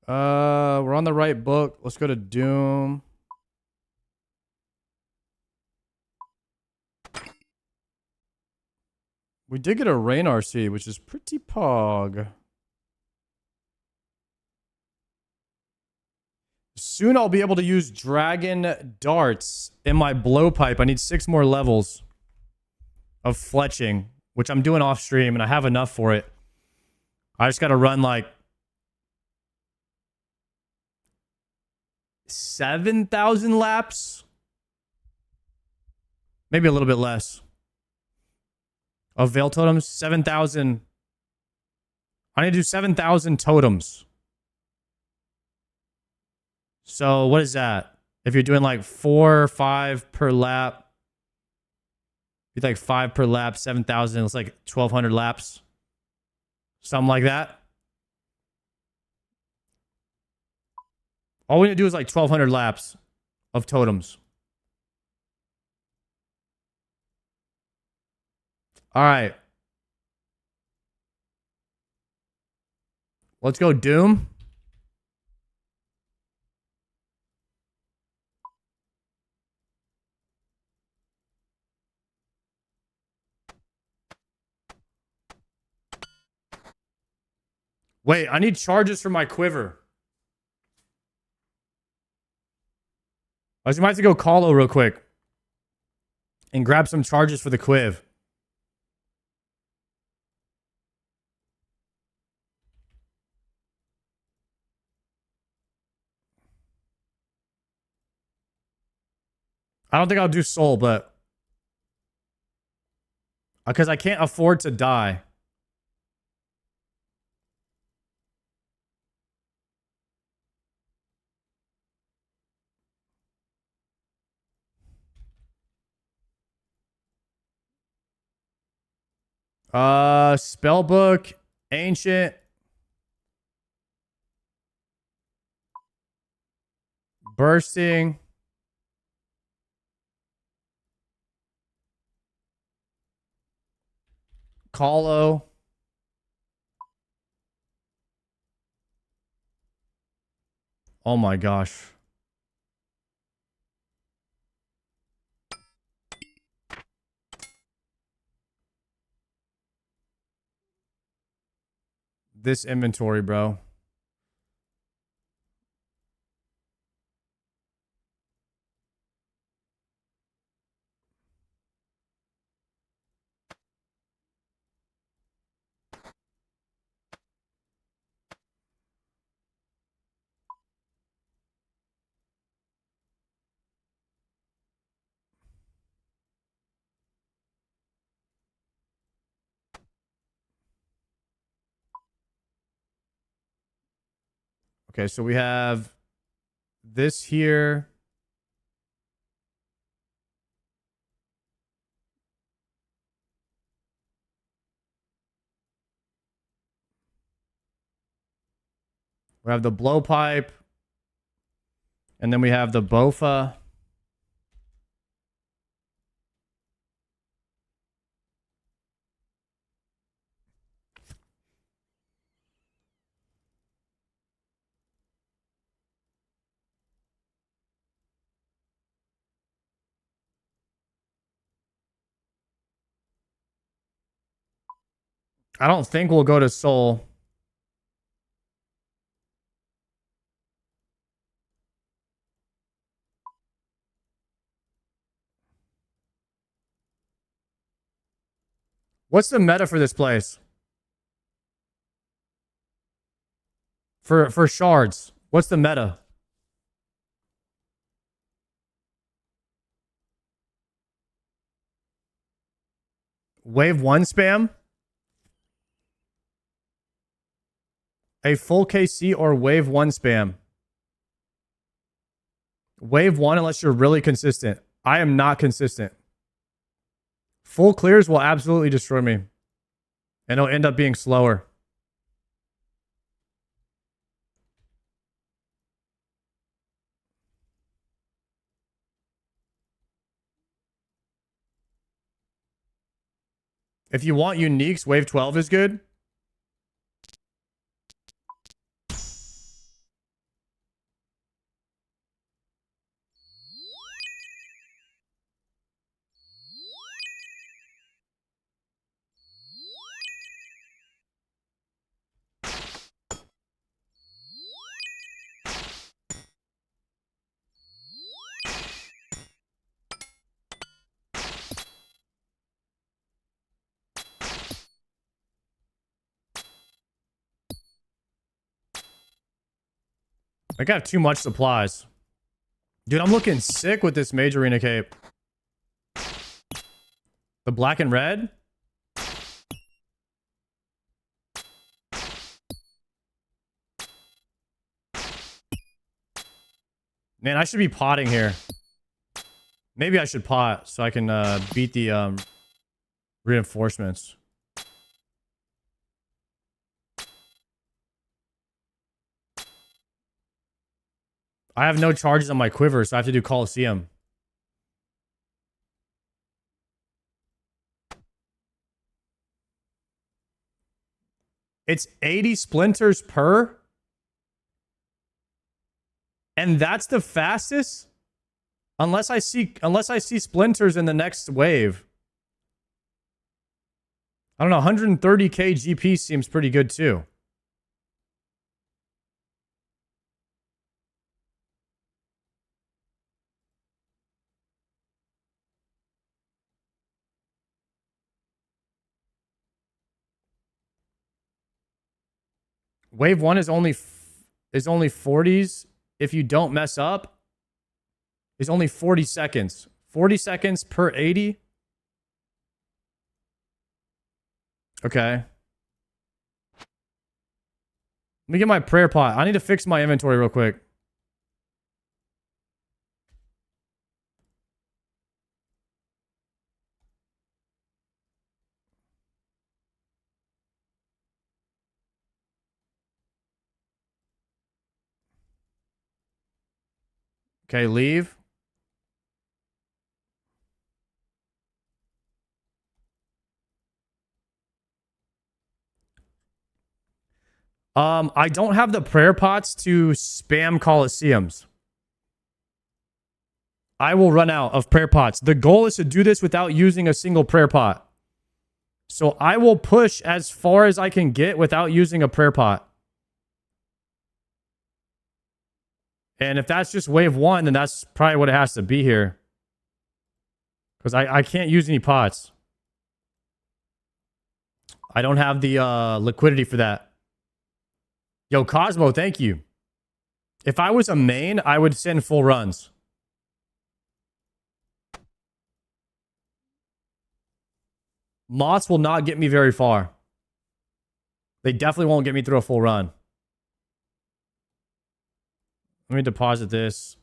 We're on the right book. Let's go to Doom. We did get a rain RC, which is pretty pog. Soon I'll be able to use dragon darts in my blowpipe. I need 6 more levels of fletching, which I'm doing off stream, and I have enough for it. I just got to run like 7,000 laps. Maybe a little bit less. Of Veil Totems, 7,000. I need to do 7,000 totems. So what is that? If you're doing like 4 or 5 per lap, be like 5 per lap, 7,000. It's like 1,200 laps. Something like that. All we need to do is like 1,200 laps of totems. All right. Let's go Doom. Wait, I need charges for my quiver. I might have to go Colo real quick and grab some charges for the quiv. I don't think I'll do soul, but because I can't afford to die. Spellbook, ancient, bursting, Colo, oh my gosh. This inventory, bro. Okay, so we have this here. We have the blowpipe. And then we have the Bofa. I don't think we'll go to Soul. What's the meta for this place? For shards. What's the meta? Wave 1 spam? A full KC or wave 1 spam? Wave 1 unless you're really consistent. I am not consistent. Full clears will absolutely destroy me. And it'll end up being slower. If you want uniques, wave 12 is good. I got too much supplies. Dude, I'm looking sick with this Mage Arena cape. The black and red? Man, I should be potting here. Maybe I should pot so I can beat the reinforcements. I have no charges on my quiver, so I have to do Coliseum. It's 80 splinters per? And that's the fastest? Unless I see splinters in the next wave. I don't know, 130k GP seems pretty good too. Wave 1 is only 40s. If you don't mess up, is only 40 seconds. 40 seconds per 80. Okay. Let me get my prayer pot. I need to fix my inventory real quick. Okay, leave. I don't have the prayer pots to spam Coliseums. I will run out of prayer pots. The goal is to do this without using a single prayer pot. So I will push as far as I can get without using a prayer pot. And if that's just wave 1, then that's probably what it has to be here. Because I can't use any pots. I don't have the liquidity for that. Yo, Cosmo, thank you. If I was a main, I would send full runs. Moths will not get me very far. They definitely won't get me through a full run. Let me deposit this.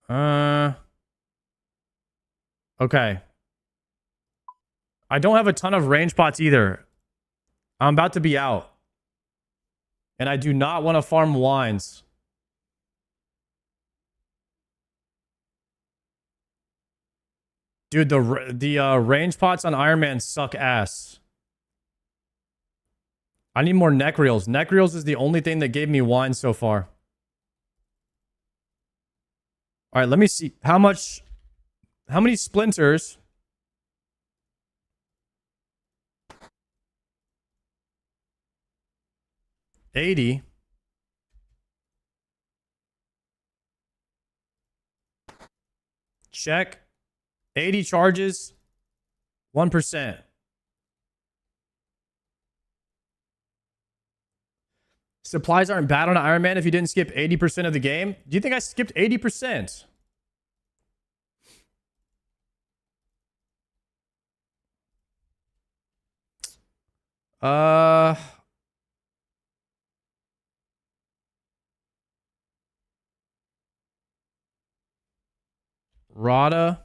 Okay. I don't have a ton of range pots either. I'm about to be out. And I do not want to farm wines. Dude, the range pots on Iron Man suck ass. I need more neck reels. Neck reels is the only thing that gave me wine so far. All right, let me see. How many splinters? $80. Check. 80 charges. 1%. Supplies aren't bad on Iron Man if you didn't skip 80% of the game. Do you think I skipped 80%? Rada.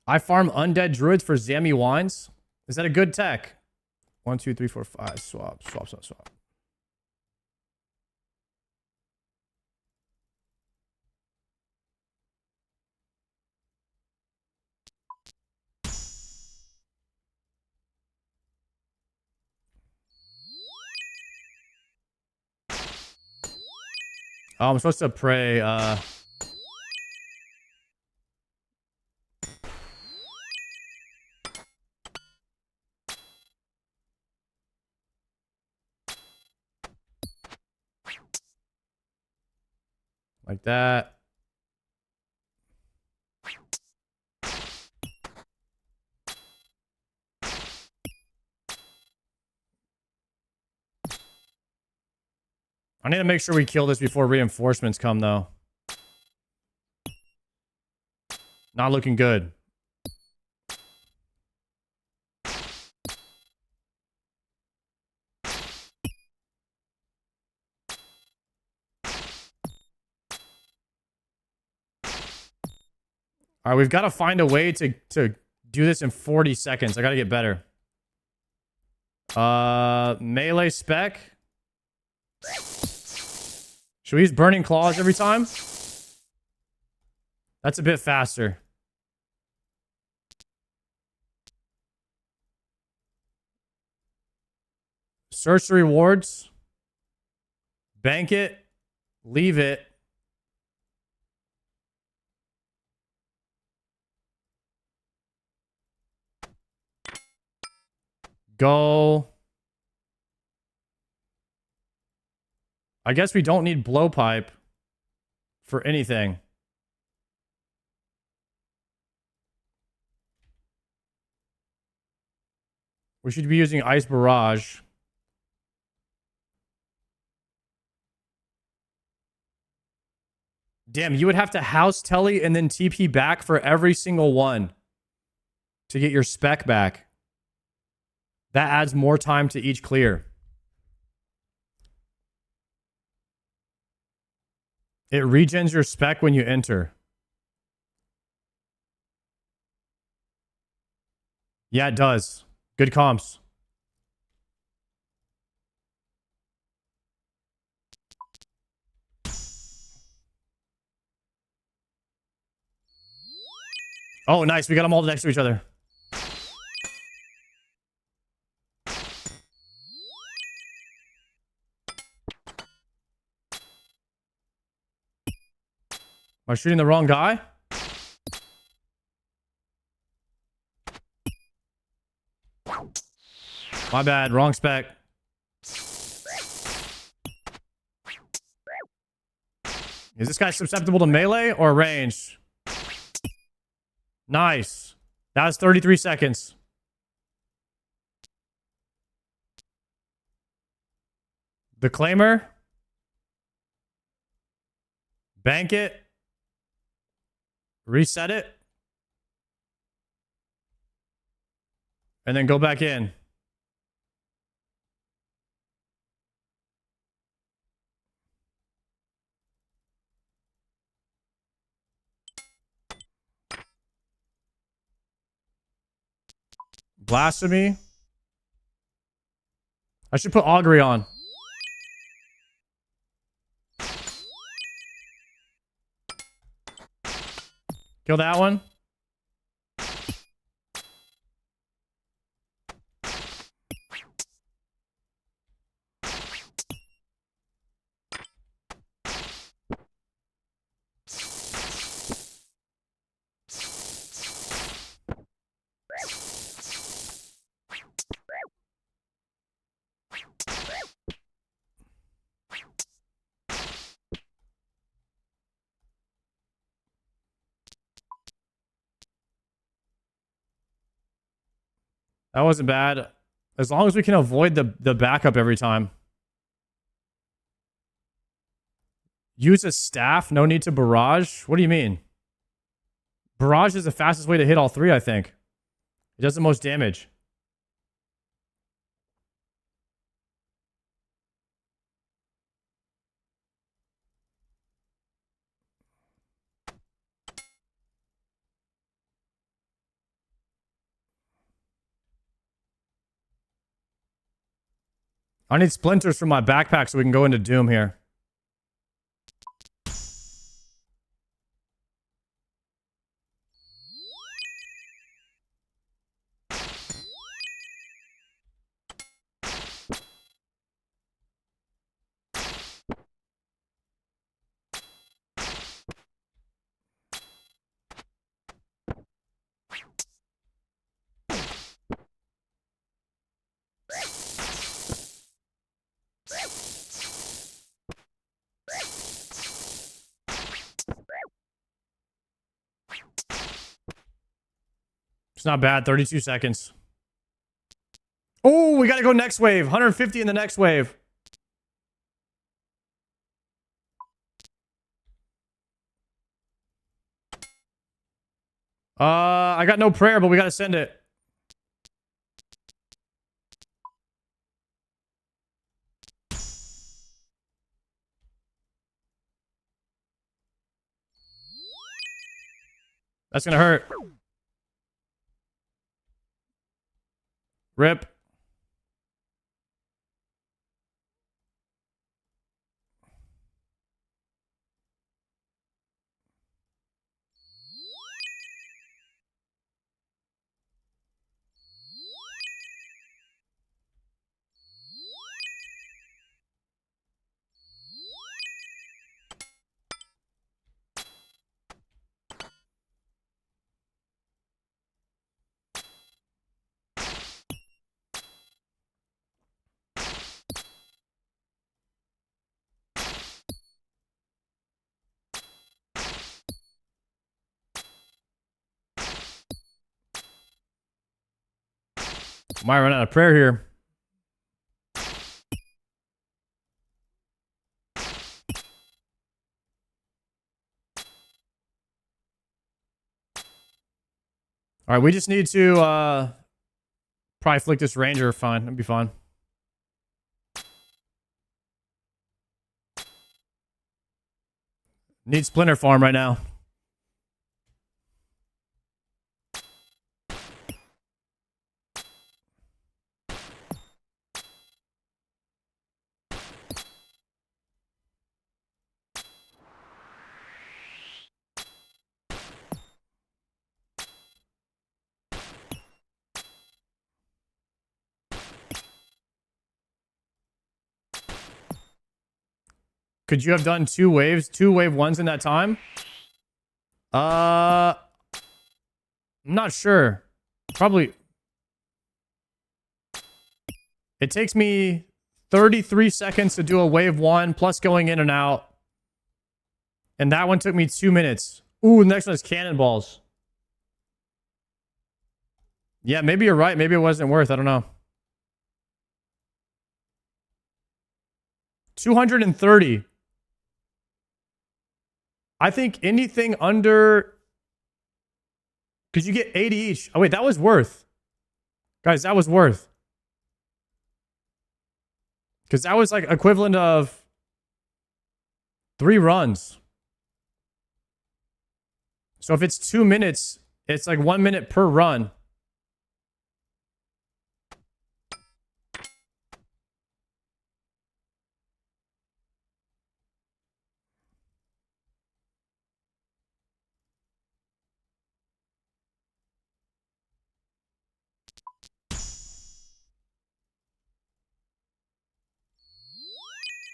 I farm undead druids for Zammy wines. Is that a good tech? 1, 2, 3, 4, 5. Swap. Oh, I'm supposed to pray. Like that. I need to make sure we kill this before reinforcements come, though. Not looking good. All right, we've got to find a way to do this in 40 seconds. I got to get better. Melee spec. Should we use burning claws every time? That's a bit faster. Search the rewards. Bank it. Leave it. Go. I guess we don't need blowpipe for anything. We should be using ice barrage. Damn, you would have to house telly and then TP back for every single one to get your spec back. That adds more time to each clear. It regens your spec when you enter. Yeah, it does. Good comps. Oh, nice. We got them all next to each other. Am I shooting the wrong guy? My bad. Wrong spec. Is this guy susceptible to melee or range? Nice. That was 33 seconds. The claimer. Bank it. Reset it. And then go back in. Blasphemy. I should put augury on. Kill that one. That wasn't bad. As long as we can avoid the backup every time. Use a staff. No need to barrage. What do you mean? Barrage is the fastest way to hit all three, I think. It does the most damage. I need splinters for my backpack so we can go into Doom here. It's not bad. 32 seconds. Oh, we got to go next wave. 150 in the next wave. I got no prayer, but we gotta send it. That's gonna hurt. Rip. Might run out of prayer here. All right, we just need to probably flick this ranger. Fine, that'd be fine. Need Splinter Farm right now. Could you have done two wave 1s in that time? I'm not sure. Probably. It takes me 33 seconds to do a wave 1 plus going in and out. And that one took me 2 minutes. Ooh, the next one is cannonballs. Yeah, maybe you're right. Maybe it wasn't worth. I don't know. 230. I think anything under... Because you get 80 each. Oh, wait, that was worth. Guys, that was worth. Because that was like equivalent of 3 runs. So if it's 2 minutes, it's like 1 minute per run.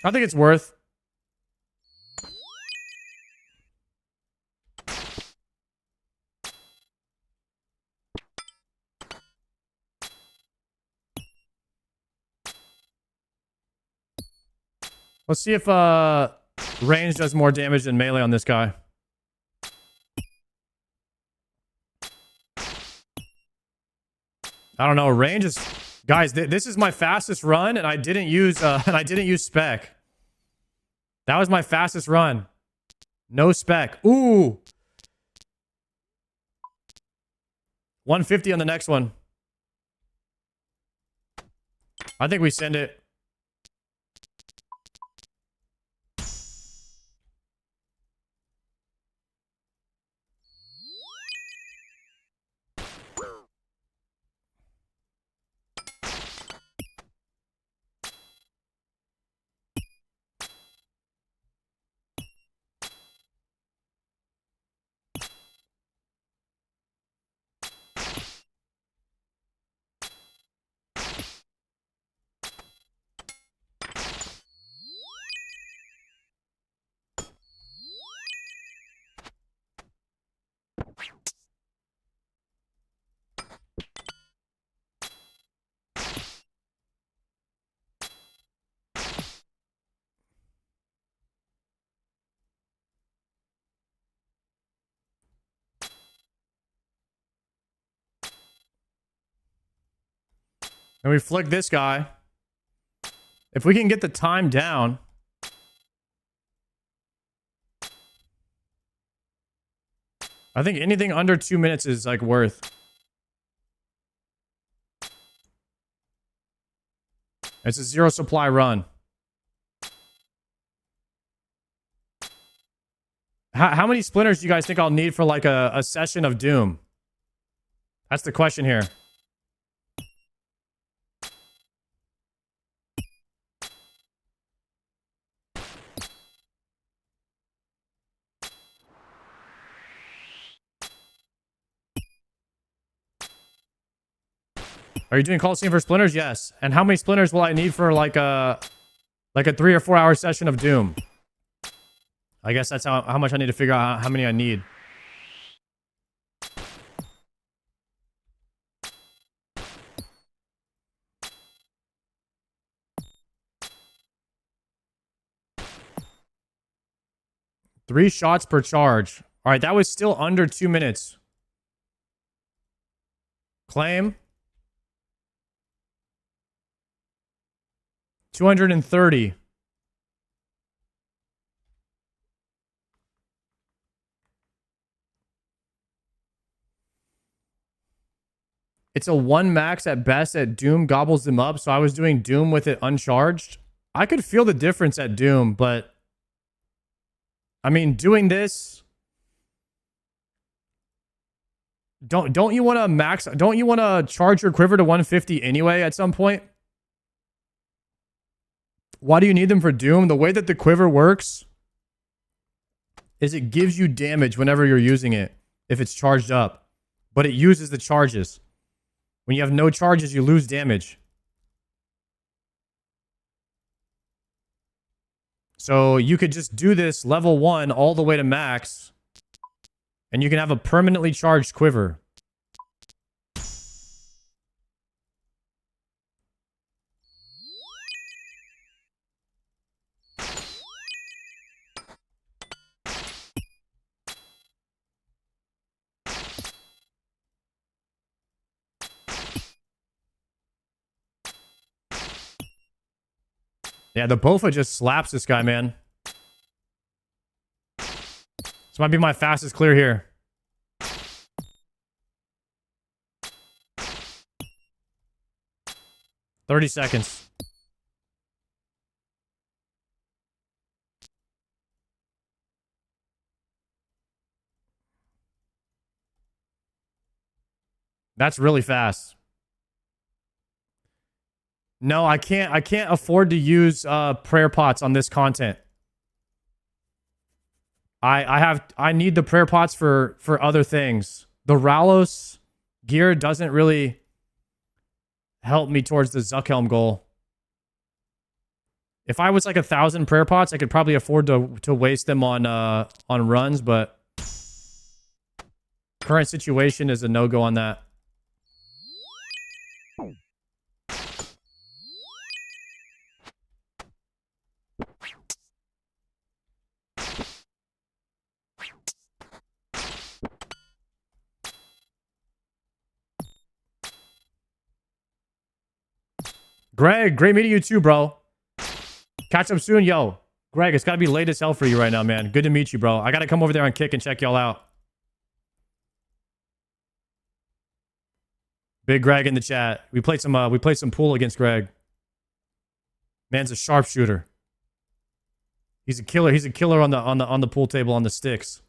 I think it's worth. Let's see if range does more damage than melee on this guy. I don't know. Range is... Guys, this is my fastest run, and I didn't use spec. That was my fastest run. No spec. Ooh. 150 on the next one. I think we send it. And we flick this guy. If we can get the time down. I think anything under 2 minutes is like worth. It's a 0 supply run. How many splinters do you guys think I'll need for like a session of Doom? That's the question here. Are you doing Coliseum for splinters? Yes. And how many splinters will I need for like a 3 or 4 hour session of Doom? I guess that's how much I need to figure out how many I need. Three shots per charge. All right, that was still under 2 minutes. Claim. 230. It's a 1 max at best at Doom, gobbles them up. So I was doing Doom with it uncharged. I could feel the difference at Doom, but I mean, doing this, don't you want to max? Don't you want to charge your quiver to 150 anyway at some point? Why do you need them for Doom? The way that the quiver works is it gives you damage whenever you're using it if it's charged up, but it uses the charges. When you have no charges, you lose damage. So you could just do this level 1 all the way to max, and you can have a permanently charged quiver. Yeah, the Bofa just slaps this guy, man. This might be my fastest clear here. $30 seconds. That's really fast. No, I can't afford to use prayer pots on this content. I need the prayer pots for other things. The Ralos gear doesn't really help me towards the Zuckhelm goal. If I was like 1,000 prayer pots, I could probably afford to waste them on runs, but current situation is a no-go on that. Greg, great meeting you too, bro. Catch up soon, yo. Greg, it's gotta be late as hell for you right now, man. Good to meet you, bro. I gotta come over there and kick and check y'all out. Big Greg in the chat. We played some pool against Greg. Man's a sharpshooter. He's a killer. He's a killer on the pool table on the sticks.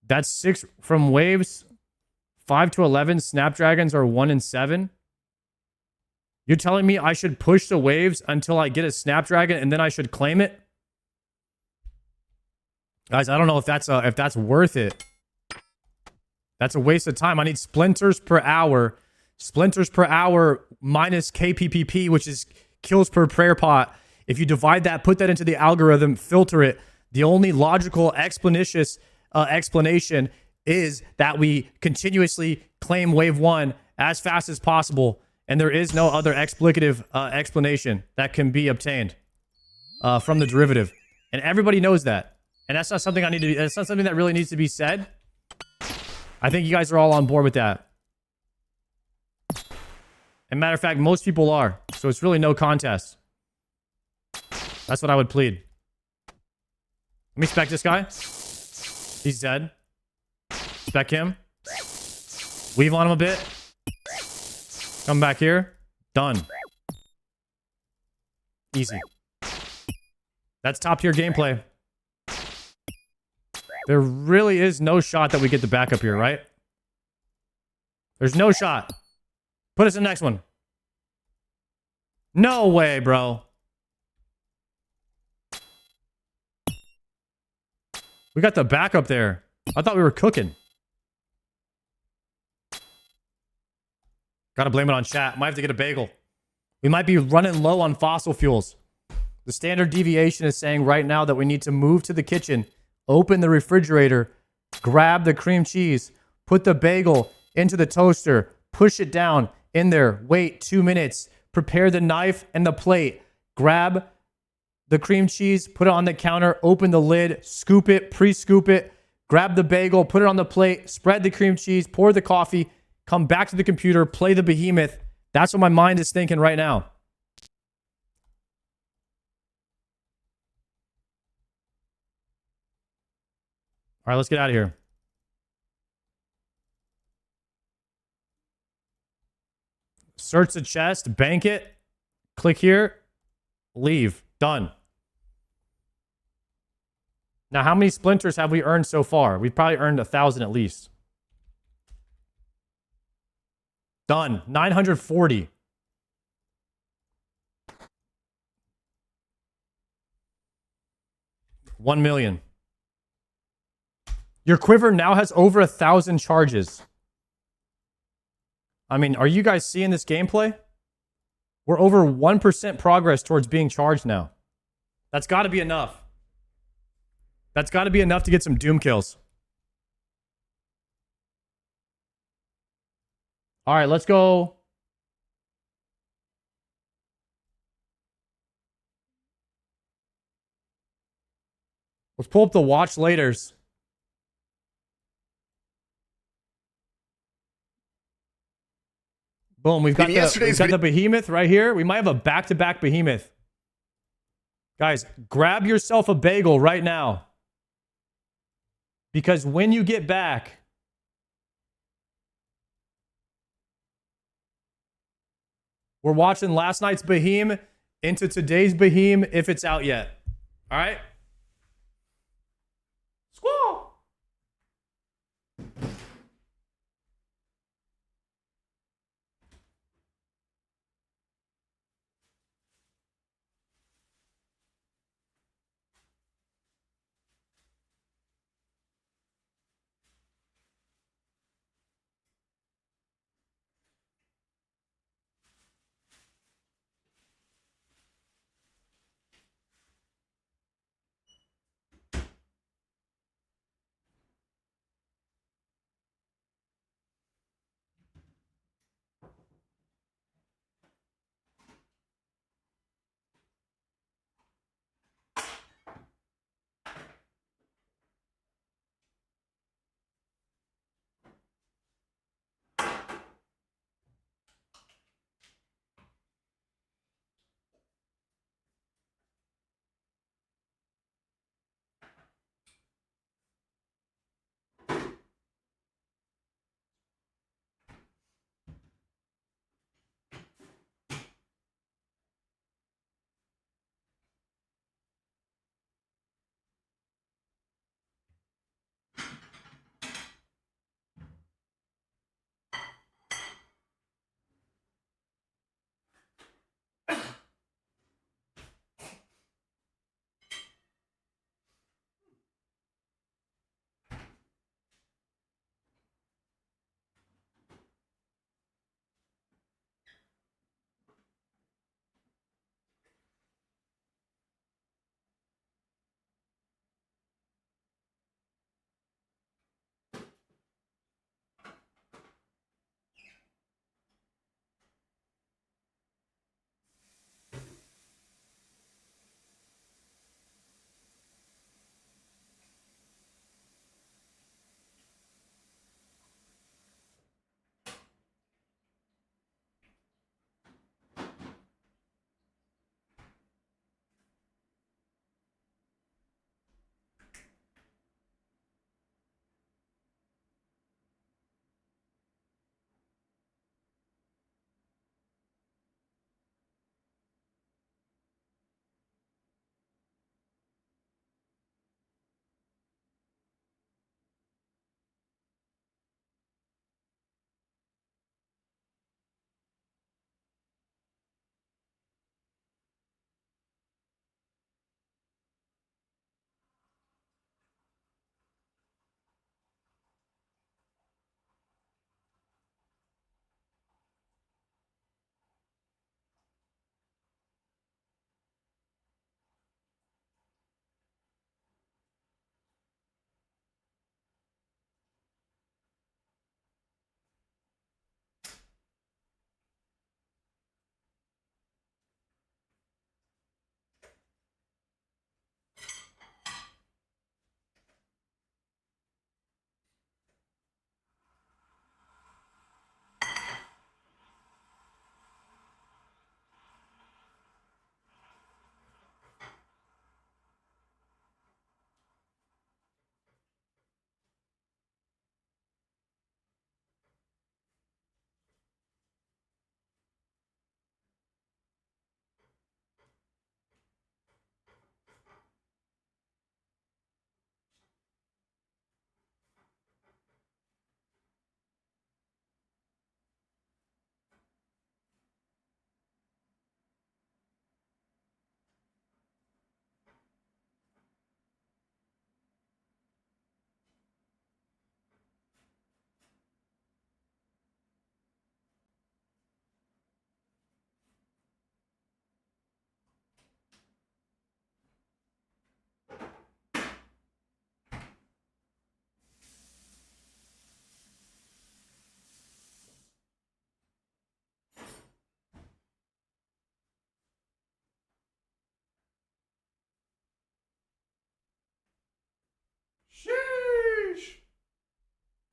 That's 6 from waves. 5 to 11. Snapdragons are 1 and 7. You're telling me I should push the waves until I get a Snapdragon and then I should claim it? Guys, I don't know if that's worth it. That's a waste of time. I need splinters per hour. Splinters per hour minus KPPP, which is kills per prayer pot. If you divide that, put that into the algorithm, filter it. The only logical explanation is that we continuously claim wave 1 as fast as possible, and there is no other explicative explanation that can be obtained from the derivative, and everybody knows that. And that's not something that's not something that really needs to be said. I think you guys are all on board with that. And matter of fact, most people are, so it's really no contest. That's what I would plead. Let me spec this guy. He's dead. Spec him. Weave on him a bit. Come back here. Done. Easy. That's top tier gameplay. There really is no shot that we get the backup here, right? There's no shot. Put us in the next one. No way, bro. We got the backup there. I thought we were cooking. Gotta blame it on chat. Might have to get a bagel. We might be running low on fossil fuels. The standard deviation is saying right now that we need to move to the kitchen, open the refrigerator, grab the cream cheese, put the bagel into the toaster, push it down in there, wait 2 minutes, prepare the knife and the plate, grab the cream cheese, put it on the counter, open the lid, scoop it, pre-scoop it, grab the bagel, put it on the plate, spread the cream cheese, pour the coffee, come back to the computer, play the behemoth. That's what my mind is thinking right now. All right, let's get out of here. Search the chest, bank it, click here, leave. Done. Now, how many splinters have we earned so far? We've probably earned 1,000 at least. Done. 940. $1 million. Your quiver now has over 1,000 charges. I mean, are you guys seeing this gameplay? We're over 1% progress towards being charged now. That's got to be enough. That's got to be enough to get some doom kills. All right, let's go. Let's pull up the watch laters. Boom, we've got the behemoth right here. We might have a back-to-back behemoth. Guys, grab yourself a bagel right now. Because when you get back, we're watching last night's behem into today's behem if it's out yet. All right? Squall!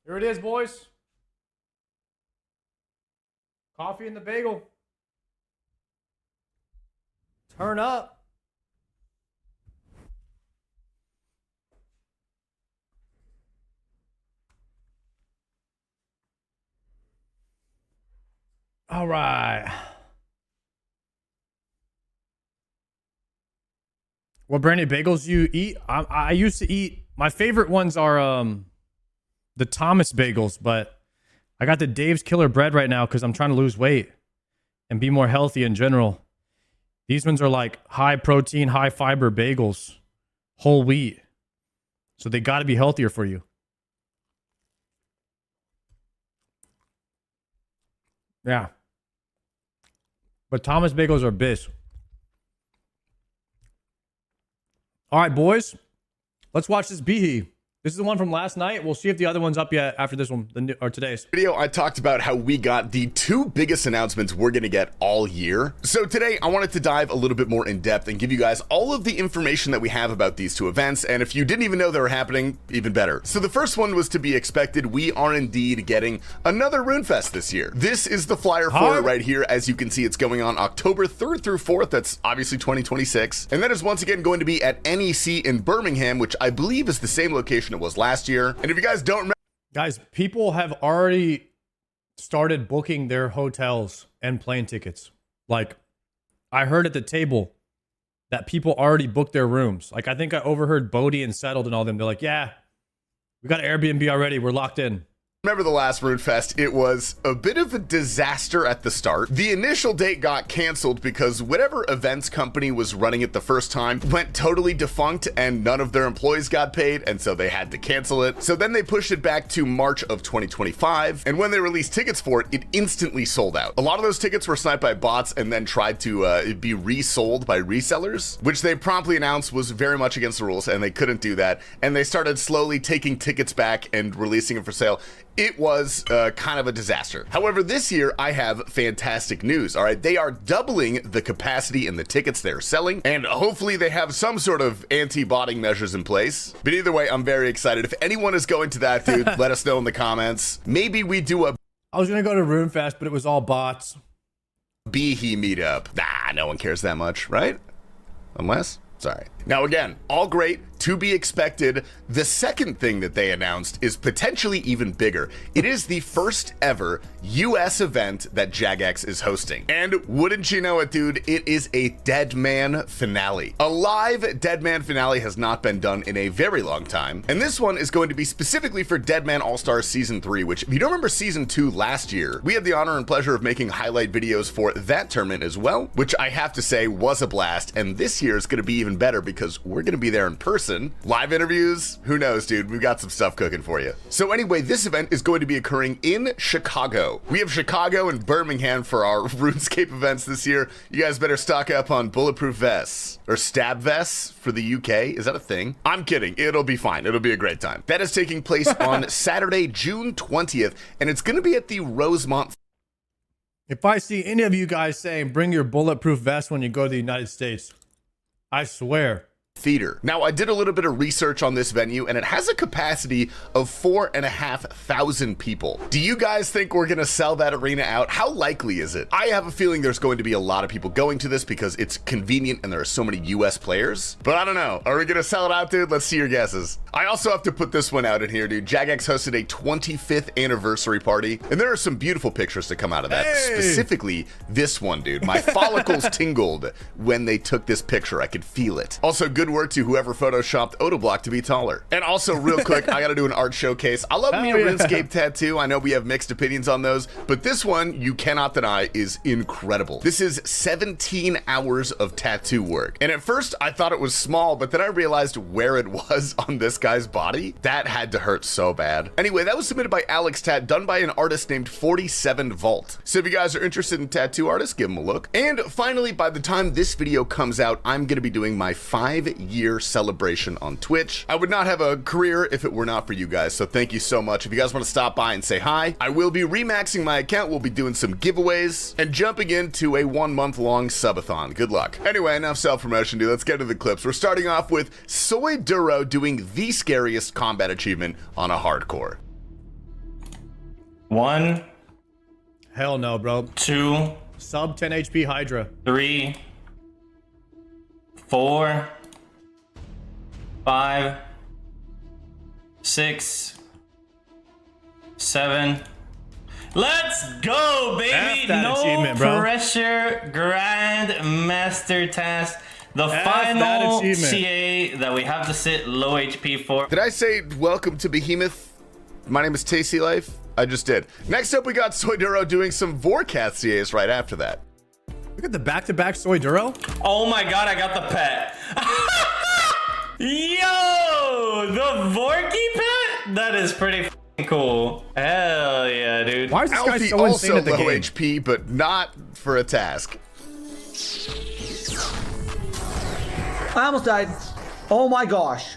Here it is, boys. Coffee and the bagel. Turn up. All right. What brandy bagels you eat? I used to eat, my favorite ones are the Thomas bagels, but I got the Dave's Killer Bread right now because I'm trying to lose weight and be more healthy in general. These ones are like high protein, high fiber bagels, whole wheat. So they got to be healthier for you. Yeah. But Thomas bagels are bis. All right, boys. Let's watch this Bihi. This is the one from last night. We'll see if the other one's up yet after this one, or today's video. I talked about how we got the 2 biggest announcements we're going to get all year. So today I wanted to dive a little bit more in depth and give you guys all of the information that we have about these 2 events. And if you didn't even know they were happening, even better. So the first one was to be expected. We are indeed getting another RuneFest this year. This is the flyer for it right here. As you can see, it's going on October 3rd through 4th. That's obviously 2026. And that is once again going to be at NEC in Birmingham, which I believe is the same location it was last year. And if you guys don't remember, guys, people have already started booking their hotels and plane tickets. Like, I heard at the table that people already booked their rooms. Like, I think I overheard Bodie and Settled and all them. They're like, yeah, we got Airbnb already. We're locked in. Remember the last RuneFest, it was a bit of a disaster at the start. The initial date got canceled because whatever events company was running it the first time went totally defunct and none of their employees got paid, and so they had to cancel it. So then they pushed it back to March of 2025, and when they released tickets for it, it instantly sold out. A lot of those tickets were sniped by bots and then tried to be resold by resellers, which they promptly announced was very much against the rules, and they couldn't do that. And they started slowly taking tickets back and releasing them for sale. It was kind of a disaster. However, this year I have fantastic news. All right, they are doubling the capacity in the tickets they're selling, and hopefully they have some sort of anti-botting measures in place. But either way, I'm very excited. If anyone is going to that, dude, let us know in the comments. Maybe we do a... I was gonna go to RuneFest, but it was all bots. Bihi meetup. Nah, no one cares that much, right? Unless... Sorry. Now again, all great, to be expected. The second thing that they announced is potentially even bigger. It is the first ever US event that Jagex is hosting. And wouldn't you know it, dude, it is a Dead Man finale. A live Dead Man finale has not been done in a very long time. And this one is going to be specifically for Dead Man All-Stars Season 3, which if you don't remember Season 2 last year, we had the honor and pleasure of making highlight videos for that tournament as well, which I have to say was a blast. And this year is going to be even better because we're going to be there in person. Live interviews, who knows, dude, we've got some stuff cooking for you. So anyway, this event is going to be occurring in Chicago. We have Chicago and Birmingham for our RuneScape events this year. You guys better stock up on bulletproof vests or stab vests for the UK. Is that a thing? I'm kidding. It'll be fine. It'll be a great time. That is taking place on Saturday, June 20th, and it's going to be at the Rosemont. If I see any of you guys saying bring your bulletproof vest when you go to the United States, I swear. Theater. Now, I did a little bit of research on this venue, and it has a capacity of 4,500 people. Do you guys think we're gonna sell that arena out? How likely is it? I have a feeling there's going to be a lot of people going to this because it's convenient and there are so many US players, but I don't know. Are we gonna sell it out, dude? Let's see your guesses. I also have to put this one out in here, dude. Jagex hosted a 25th anniversary party, and there are some beautiful pictures to come out of that. Hey! Specifically, this one, dude. My follicles tingled when they took this picture. I could feel it. Also, good word to whoever photoshopped Otoblock to be taller. And also, real quick, I gotta do an art showcase. I love me a RuneScape tattoo. I know we have mixed opinions on those, but this one, you cannot deny, is incredible. This is 17 hours of tattoo work. And at first, I thought it was small, but then I realized where it was on this guy's body. That had to hurt so bad. Anyway, that was submitted by Alex Tat, done by an artist named 47 Vault. So if you guys are interested in tattoo artists, give them a look. And finally, by the time this video comes out, I'm gonna be doing my 5-year celebration on Twitch. I would not have a career if it were not for you guys, so thank you so much. If you guys want to stop by and say hi, I will be remaxing my account. We'll be doing some giveaways and jumping into a 1-month-long subathon. Good luck. Anyway, enough self-promotion, dude. Let's get to the clips. We're starting off with Soy Duro doing the scariest combat achievement on a hardcore. 1. Hell no, bro. 2. Sub 10 HP Hydra. 3. 4. 5. 6. 7. Let's go, baby! No pressure Grand Master task. The final CA that we have to sit low HP for. Did I say welcome to Behemoth? My name is Tasty Life. I just did. Next up, we got Soyduro doing some Vorkath CAs right after that. Look at the back-to-back Soyduro. Oh my god, I got the pet. Yo, the Vorky pet? That is pretty cool. Hell yeah, dude. Why is this guy Alfie so insane also at the low game? HP, but not for a task. I almost died. Oh my gosh.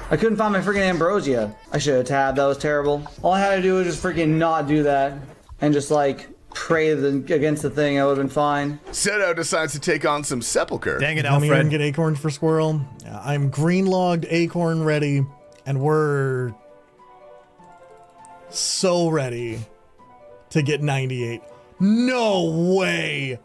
I couldn't find my freaking Ambrosia. I should have tabbed. That was terrible. All I had to do was just freaking not do that and just like pray against the thing. I would have been fine. Seto decides to take on some Sepulcher. Dang it, I'm Alfred. gonna get Acorn for Squirrel. I'm green logged, Acorn ready, and we're so ready to get 98. No way.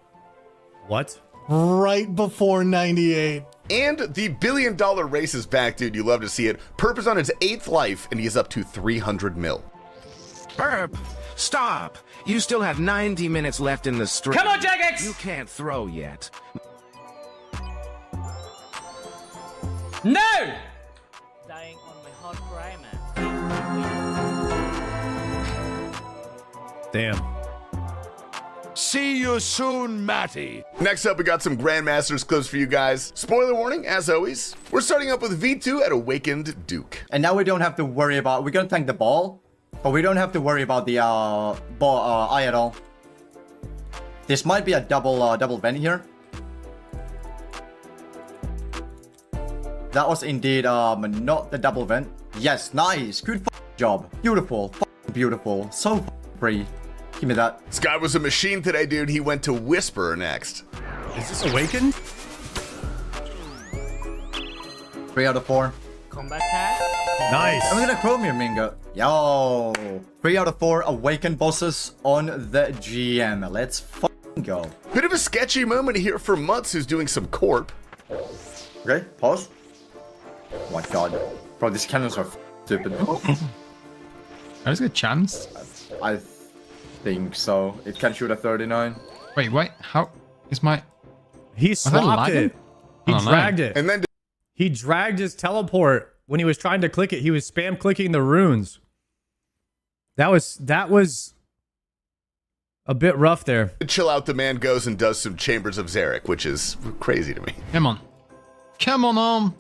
What? Right before 98. And the $1 billion race is back, dude. You love to see it. Perp is on his 8th life, and he is up to 300 mil. Perp, stop. You still have 90 minutes left in the stream. Come on, Jagex! You can't throw yet. No! Dying on my hard cry, man. Damn. See you soon, Matty. Next up, we got some Grandmasters clips for you guys. Spoiler warning, as always. We're starting up with V2 at Awakened Duke. And now we don't have to worry about, we're gonna tank the ball, but we don't have to worry about the ball eye at all. This might be a double vent here. That was indeed not the double vent. Yes, nice, good job, beautiful, beautiful, so pretty. Give me that. This guy was a machine today, dude. He went to Whisper next. Is this Awakened? 3 out of 4. Combat tag. Nice. I'm gonna chrome your Mingo. Yo. 3 out of 4 Awakened bosses on the GM. Let's fucking go. Bit of a sketchy moment here for Mutz, who's doing some corp. Okay, pause. Oh my god. Bro, these cannons are stupid. There's a chance. I think so. It can shoot a 39. Wait, how is my... He swapped it. He dragged it. And then he dragged his teleport when he was trying to click it. He was spam clicking the runes. That was a bit rough there. Chill out, the man goes and does some Chambers of Zarek, which is crazy to me. Come on. Come on.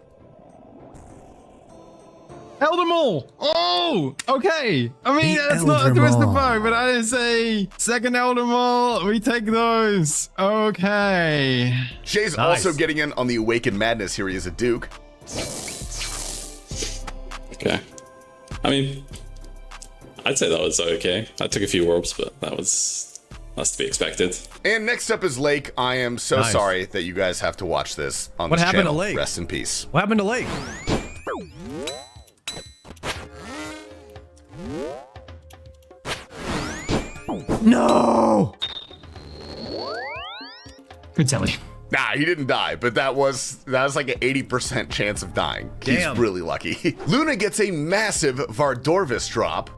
Elder Maul! Oh! Okay! I mean, that's not a Twisted Bow, but I didn't say second Elder Maul. We take those. Okay. Shay's also getting in on the Awakened Madness here. He is a Duke. Okay. I mean, I'd say that was okay. I took a few orbs, but that's to be expected. And next up is Lake. I am so sorry that you guys have to watch this on What this happened to channel. Lake? Rest in peace. What happened to Lake? No! Good telly. Nah, he didn't die, but that was like an 80% chance of dying. Damn. He's really lucky. Luna gets a massive Vardorvis drop.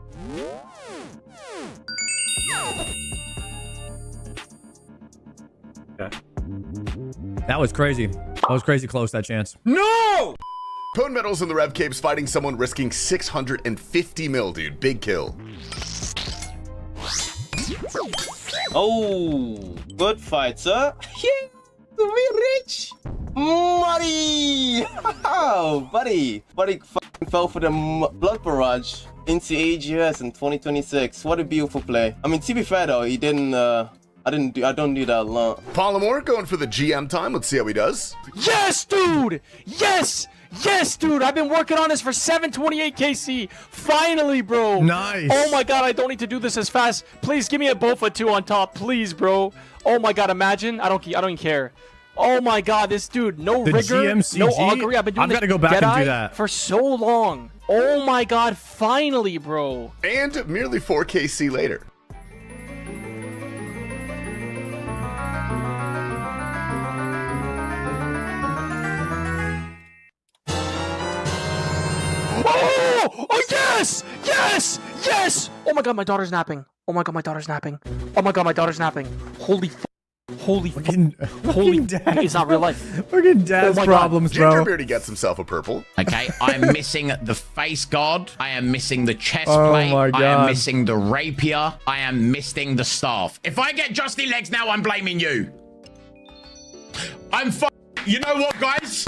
That was crazy. That was crazy close, that chance. No! Cone Metals in the Rev Capes fighting someone risking 650 mil, dude. Big kill. Oh, good fight, sir. Yeah, we rich. Money. Oh, buddy fucking fell for the blood barrage into AGS in 2026. What a beautiful play. I mean, to be fair though, he didn't. I don't do that a lot. Polymore going for the GM time. Let's see how he does. Yes, dude. Yes. Yes, dude, I've been working on this for 728 KC. Finally, bro. Nice. Oh my god, I don't need to do this as fast. Please give me a Bofa 2 on top, please, bro. Oh my god, imagine. I don't even care. Oh my god, this dude, no The rigor, GMCG? no augury. I've been doing I've gotta go back and do Jedi that. for so long. Oh my god, finally, bro. And merely 4KC later. Oh! Oh yes! Yes! Yes! Oh my god, my daughter's napping. Oh my god, my daughter's napping. Oh my god, my daughter's napping. Holy holy holy it's not real life. We're getting dad's problems, bro. Gingerbeardy gets himself a purple. Okay, I'm missing the face guard. I am missing the chest Oh plate. my I am God. missing the rapier. I am missing the staff. If I get Justy Legs now, I'm blaming you. You know what, guys?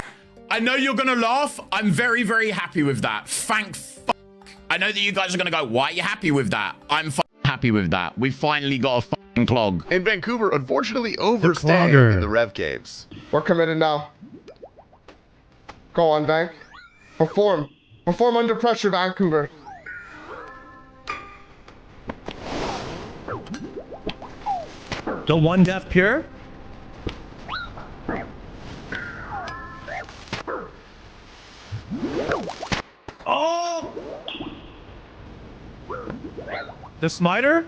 I know you're gonna laugh. I'm very, very happy with that. Thank fuck. I know that you guys are gonna go, why are you happy with that? I'm happy with that. We finally got a fucking clog. And Vancouver, unfortunately, overstaying clogger. in the Rev Caves. We're committed now. Go on, Vank. Perform. Perform under pressure, Vancouver. The one death pure? Oh! The smiter?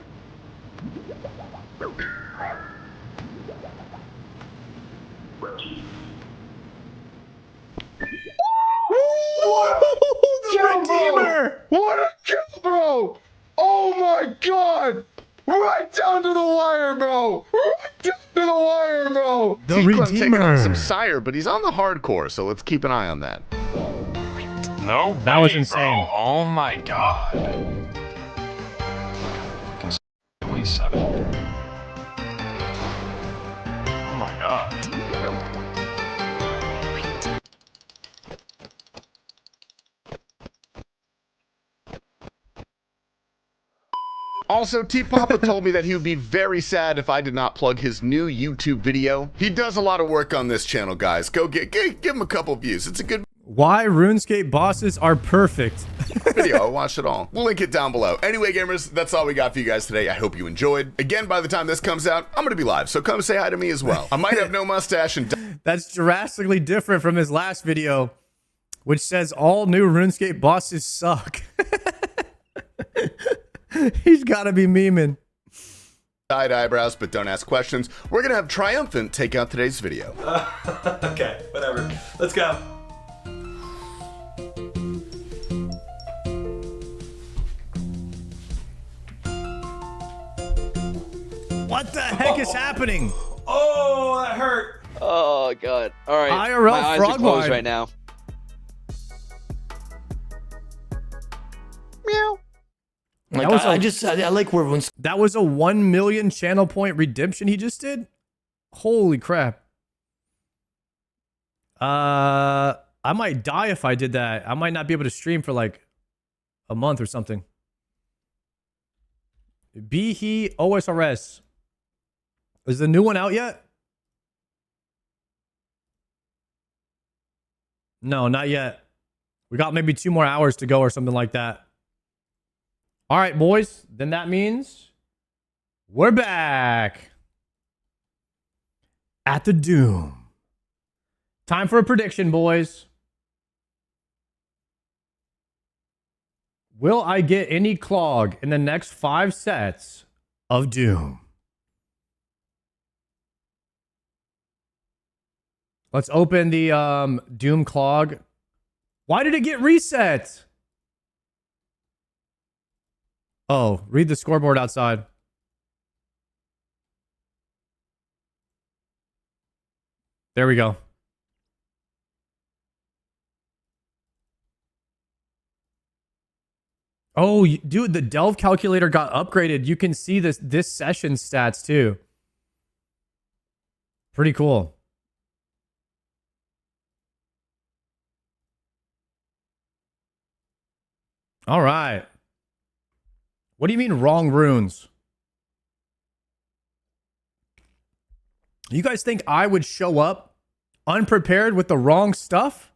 Redeemer! What a kill, bro! Oh my god! Right down to the wire, bro! Right down to the wire, bro! The T-Clem's taking on Redeemer. some Sire, but he's on the hardcore, so let's keep an eye on that. No, That was way, insane. Bro. Oh my god. Fucking 27. Oh my god. Also, T-Papa told me that he would be very sad if I did not plug his new YouTube video. He does a lot of work on this channel, guys. Go give him a couple views. It's a good Why RuneScape bosses are perfect. video. I watched it all. We'll link it down below. Anyway, gamers, that's all we got for you guys today. I hope you enjoyed. Again, by the time this comes out, I'm going to be live, so come say hi to me as well. I might have no mustache and... That's drastically different from his last video, which says all new RuneScape bosses suck. He's got to be memeing. Side eyebrows, but don't ask questions. We're going to have Triumphant take out today's video. Okay, whatever. Let's go. What the heck is happening? Oh, that hurt. Oh god. All right. IRL my eyes are frog closed wide. right now. Meow. Like, That was I like where everyone's. That was a 1 million channel point redemption he just did? Holy crap. I might die if I did that. I might not be able to stream for like a month or something. Be he OSRS. Is the new one out yet? No, not yet. We got maybe 2 more hours to go or something like that. All right, boys. Then that means we're back at the Doom. Time for a prediction, boys. Will I get any clog in the next 5 sets of Doom? Let's open the Doom clog. Why did it get reset? Oh, read the scoreboard outside. There we go. Oh, dude, the Delve calculator got upgraded. You can see this session stats too. Pretty cool. All right. What do you mean wrong runes? You guys think I would show up unprepared with the wrong stuff?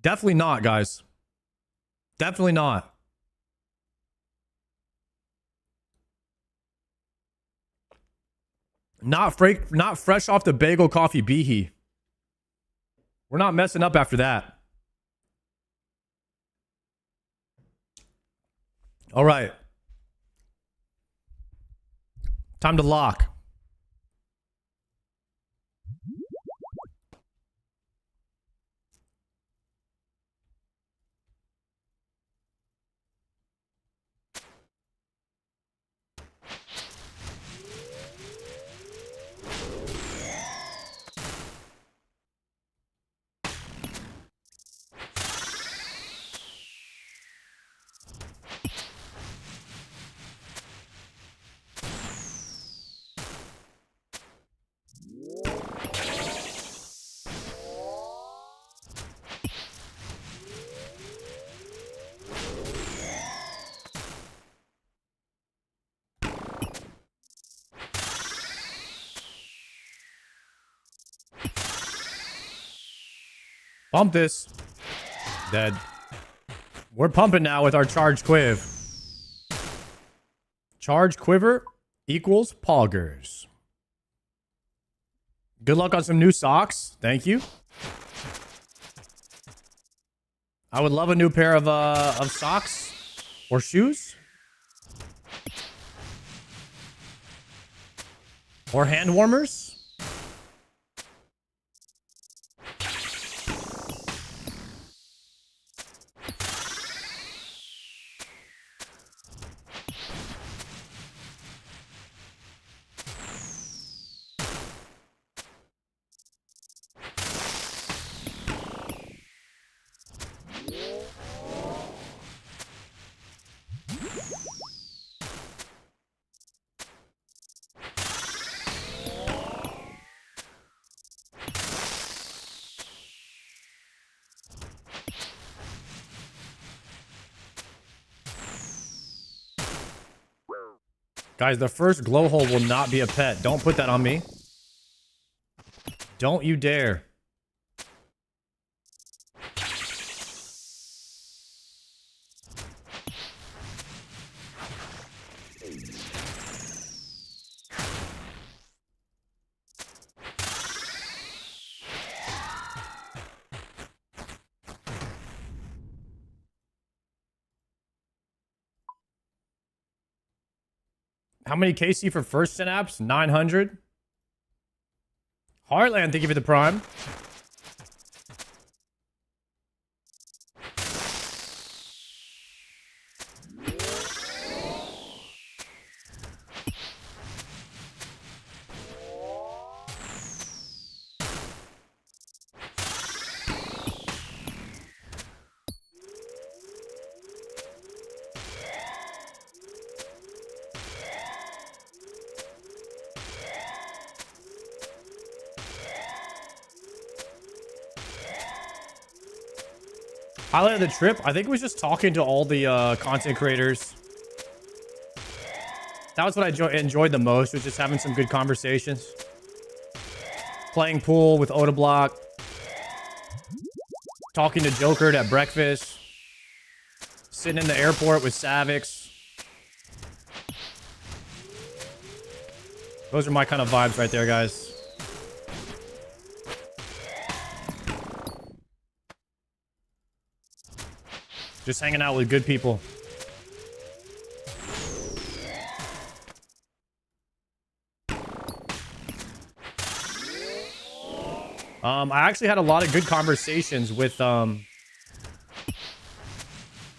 Definitely not, guys. Definitely not. Not fresh off the bagel coffee beehee. We're not messing up after that. All right. Time to lock. Pump this. Dead. We're pumping now with our charge quiv. Charge quiver equals poggers. Good luck on some new socks. Thank you. I would love a new pair of socks or shoes. Or hand warmers. Guys, the first glow hole will not be a pet. Don't put that on me. Don't you dare. How many KC for first synapse? 900. Heartland, thank you for the prime. Highlight of the trip, I think it was just talking to all the content creators. That was what I enjoyed the most, was just having some good conversations. Playing pool with Odablock. Talking to Joker at breakfast. Sitting in the airport with Savix. Those are my kind of vibes right there, guys. Just hanging out with good people. I actually had a lot of good conversations with the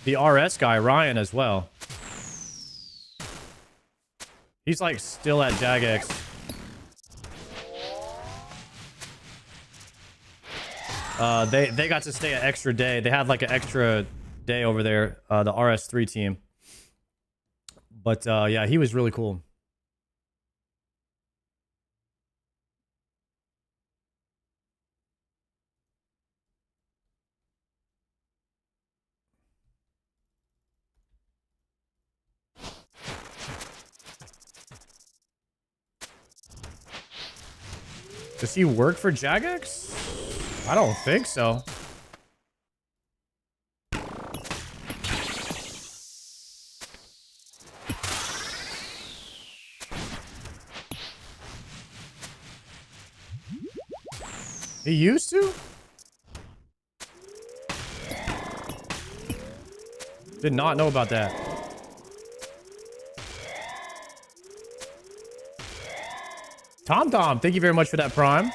RS guy, Ryan, as well. He's like still at Jagex. They got to stay an extra day. They had like an extra day over there, the RS3 team. But yeah, he was really cool. Does he work for Jagex? I don't think so. He used to? Did not know about that. Tom, thank you very much for that prime.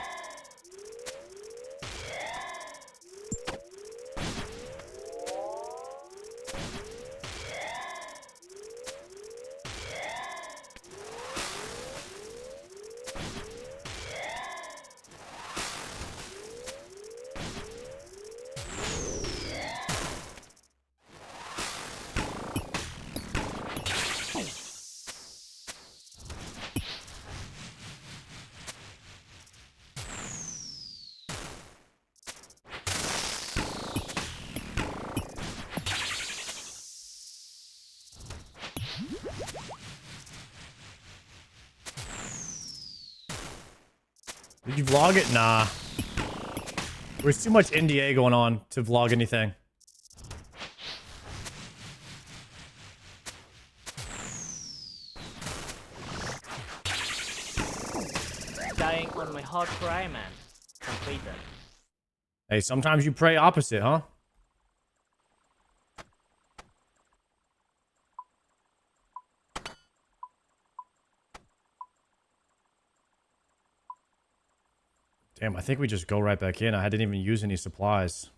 Did you vlog it? Nah. There's too much NDA going on to vlog anything. Dying on my hard cry, man. Completed. Hey, sometimes you pray opposite, huh? Damn, I think we just go right back in. I didn't even use any supplies.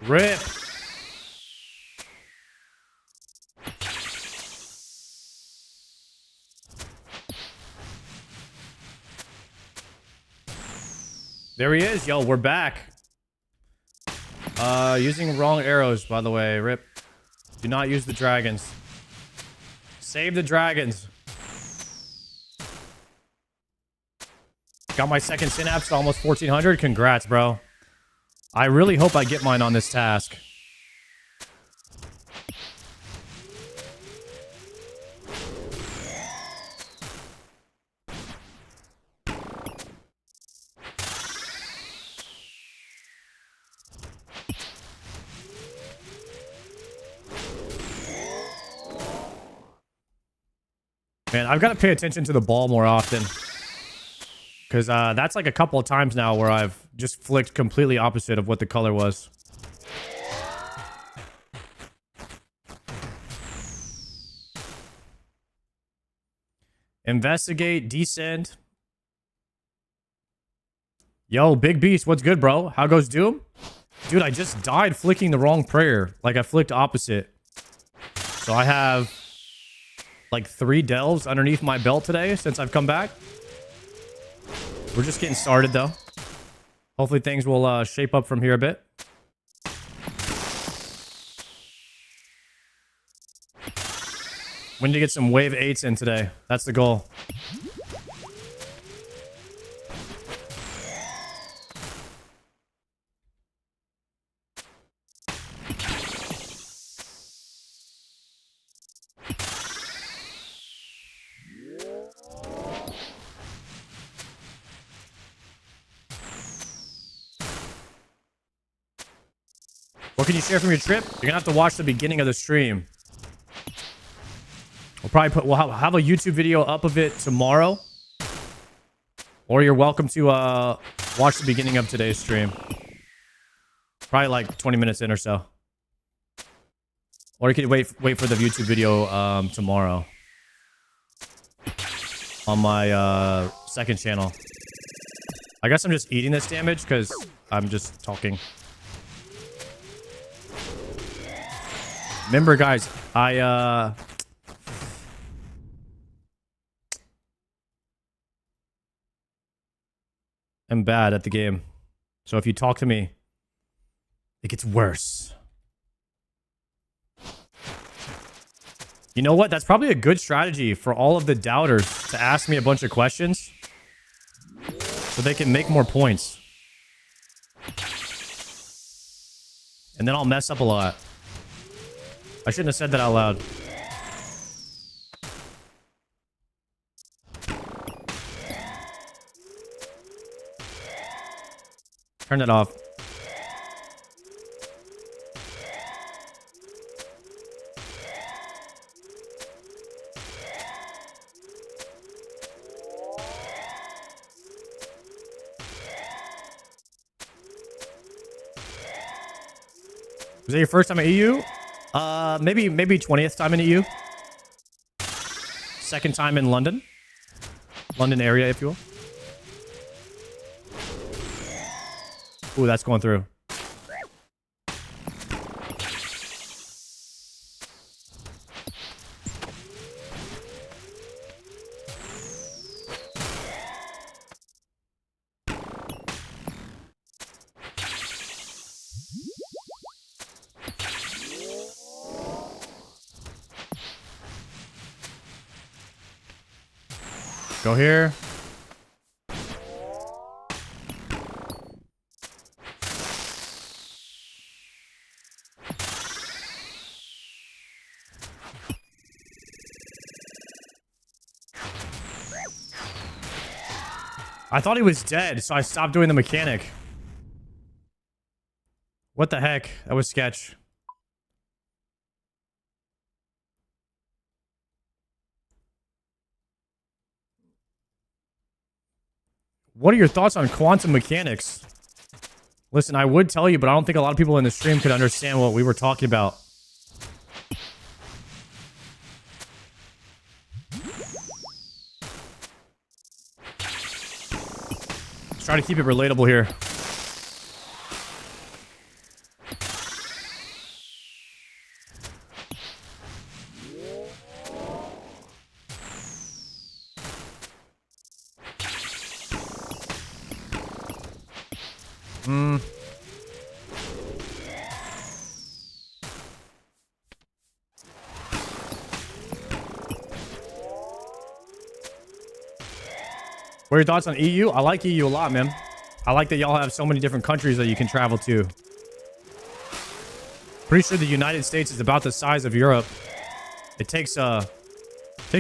Rip. There he is. Yo, we're back. Using wrong arrows, by the way. Rip. Do not use the dragons. Save the dragons. Got my second synapse to almost 1400. Congrats, bro. I really hope I get mine on this task. Man, I've got to pay attention to the ball more often. Because that's like a couple of times now where I've just flicked completely opposite of what the color was. Investigate, descend. Yo, Big Beast, what's good, bro? How goes Doom? Dude, I just died flicking the wrong prayer. Like, I flicked opposite. So I have like 3 delves underneath my belt today since I've come back. We're just getting started, though. Hopefully things will shape up from here a bit. We need to get some wave 8s in today. That's the goal. What can you share from your trip? You're gonna have to watch the beginning of the stream. We'll have a YouTube video up of it tomorrow. Or you're welcome to watch the beginning of today's stream. Probably like 20 minutes in or so. Or you could wait for the YouTube video tomorrow. On my second channel. I guess I'm just eating this damage because I'm just talking. Remember, guys, I am bad at the game. So if you talk to me, it gets worse. You know what? That's probably a good strategy for all of the doubters to ask me a bunch of questions so they can make more points. And then I'll mess up a lot. I shouldn't have said that out loud. Turn it off. Was that your first time at EU? Maybe 20th time in EU. Second time in London. London area, if you will. Ooh, that's going through. Go here. I thought he was dead, so I stopped doing the mechanic. What the heck? That was sketch. What are your thoughts on quantum mechanics? Listen, I would tell you, but I don't think a lot of people in the stream could understand what we were talking about. Let's try to keep it relatable here. What are your thoughts on EU? I like EU a lot, man. I like that y'all have so many different countries that you can travel to. Pretty sure the United States is about the size of Europe. It takes a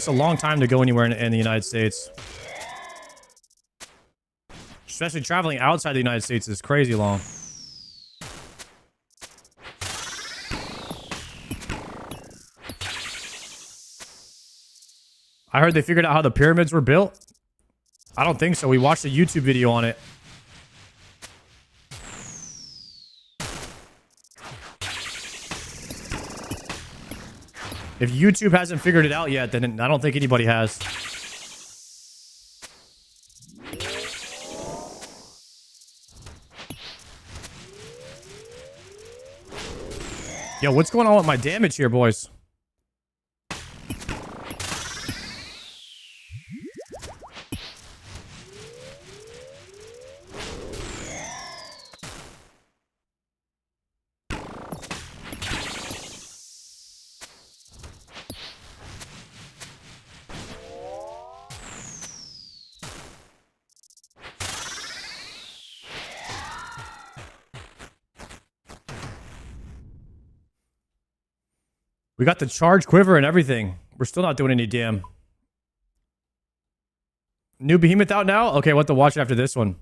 long time to go anywhere in the United States. Especially traveling outside the United States is crazy long. I heard they figured out how the pyramids were built. I don't think so. We watched a YouTube video on it. If YouTube hasn't figured it out yet, then I don't think anybody has. Yo, what's going on with my damage here, boys? We got the charge quiver and everything. We're still not doing any damn. New behemoth out now? Okay, we'll have to watch it after this one.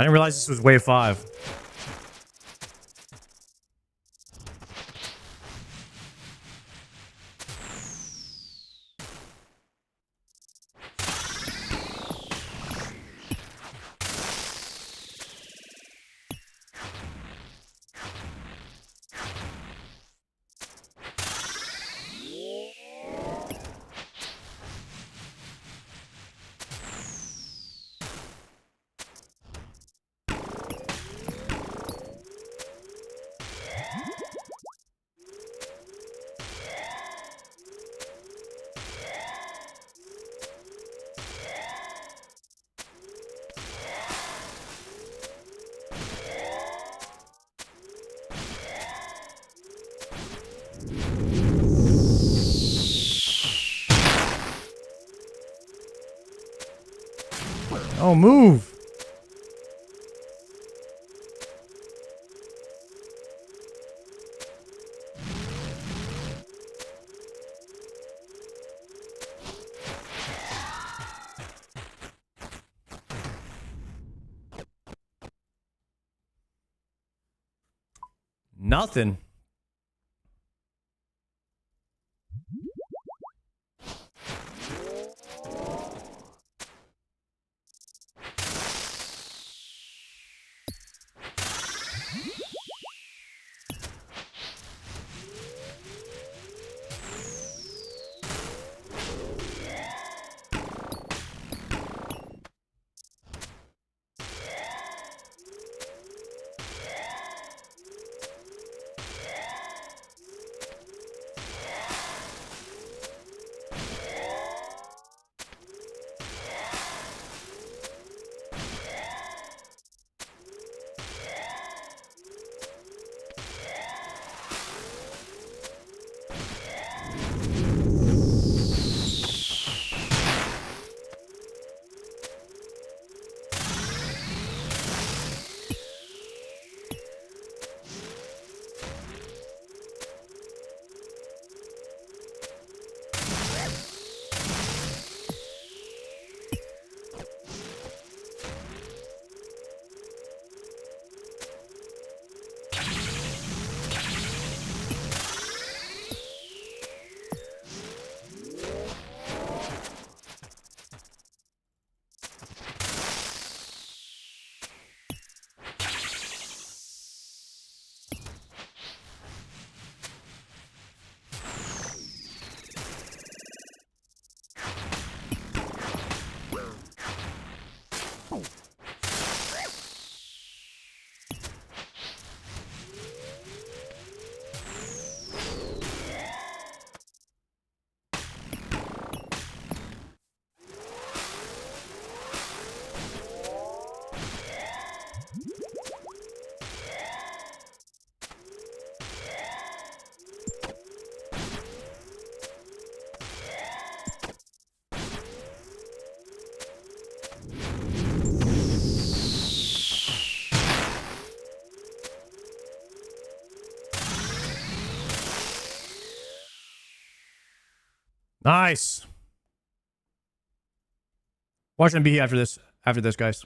I didn't realize this was wave 5. Oh, move. Nothing. Nice. Watch them be after this, guys.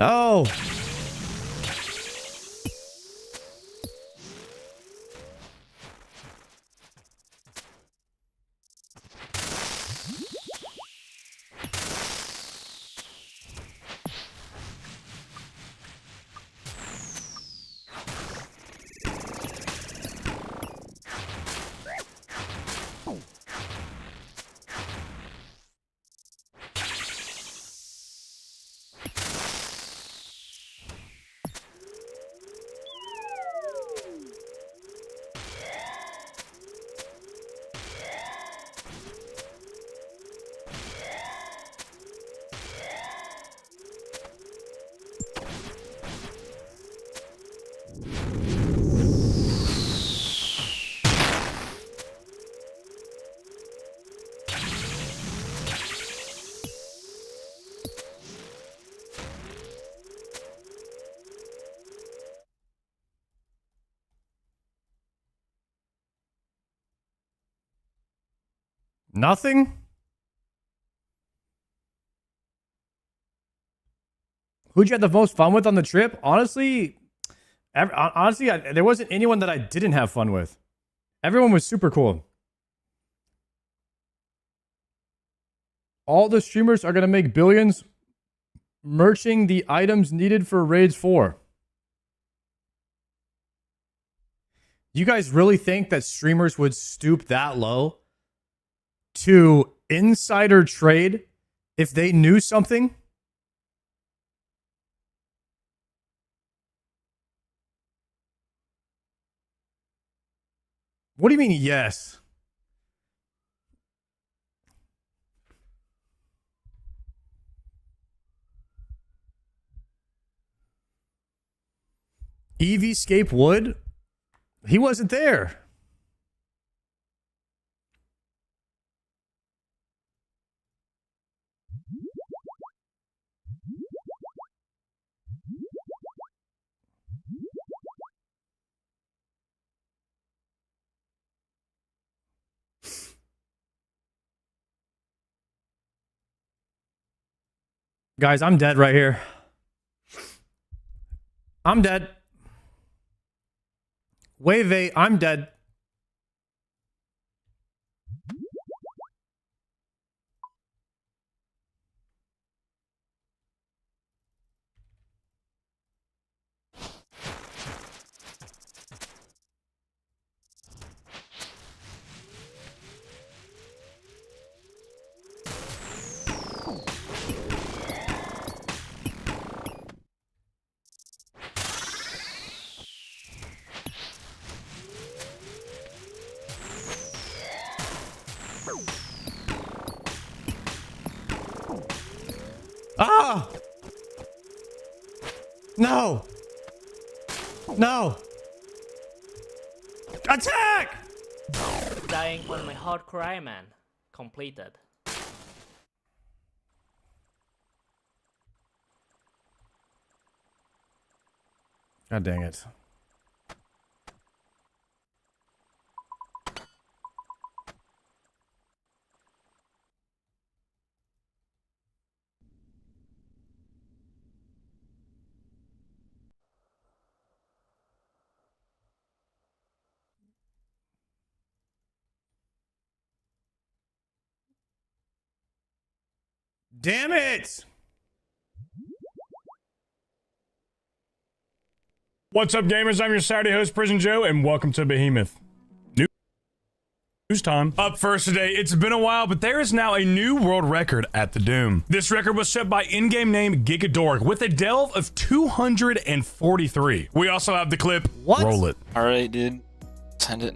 Oh. Nothing? Who'd you have the most fun with on the trip? Honestly, there wasn't anyone that I didn't have fun with. Everyone was super cool. All the streamers are going to make billions merching the items needed for Raids 4. You guys really think that streamers would stoop that low to insider trade if they knew something? What do you mean, yes? EVscape would? He wasn't there. Guys, I'm dead right here. I'm dead. Wave, I'm dead. Ah! No! No! Attack! Dying on my hard cry, man. Completed. God dang it. Damn it! What's up, gamers? I'm your Saturday host, Prison Joe, and welcome to Behemoth. News time. Up first today, it's been a while, but there is now a new world record at the Doom. This record was set by in-game name Gigadork with a delve of 243. We also have the clip. What? Roll it. All right, dude. Send it.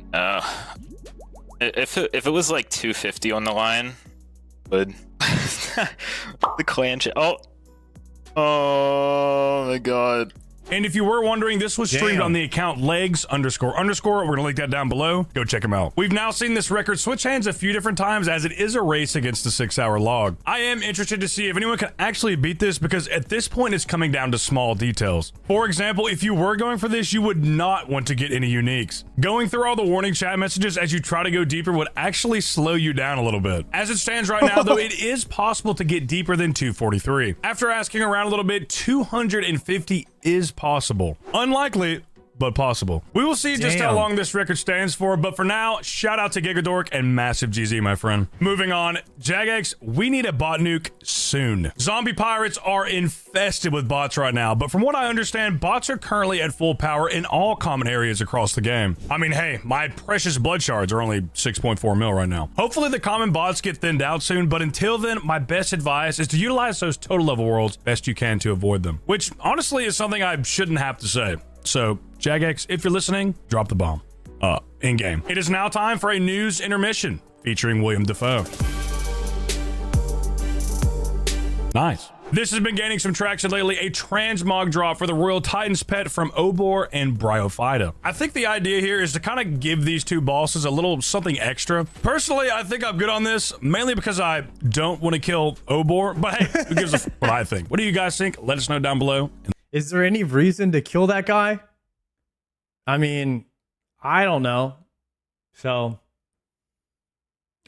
If it was like 250 on the line, would the clan oh my god. And if you were wondering, this was streamed on the account legs__. We're going to link that down below. Go check them out. We've now seen this record switch hands a few different times as it is a race against the 6-hour log. I am interested to see if anyone can actually beat this because at this point it's coming down to small details. For example, if you were going for this, you would not want to get any uniques. Going through all the warning chat messages as you try to go deeper would actually slow you down a little bit. As it stands right now, though, it is possible to get deeper than 243. After asking around a little bit, 250 is possible. Unlikely, but possible. We will see just how long this record stands for, but for now, shout out to Gigadork and massive GZ, my friend. Moving on, Jagex, we need a bot nuke soon. Zombie pirates are infested with bots right now, but from what I understand, bots are currently at full power in all common areas across the game. I mean, hey, my precious blood shards are only 6.4 mil right now. Hopefully the common bots get thinned out soon, but until then, my best advice is to utilize those total level worlds best you can to avoid them, which honestly is something I shouldn't have to say. So, Jagex, if you're listening, drop the bomb. In-game. It is now time for a news intermission featuring William Dafoe. Nice. This has been gaining some traction lately, a transmog drop for the Royal Titan's pet from Obor and Bryophyta. I think the idea here is to kind of give these two bosses a little something extra. Personally, I think I'm good on this, mainly because I don't want to kill Obor, but hey, who gives a what I think? What do you guys think? Let us know down below. Is there any reason to kill that guy? I mean, I don't know. So,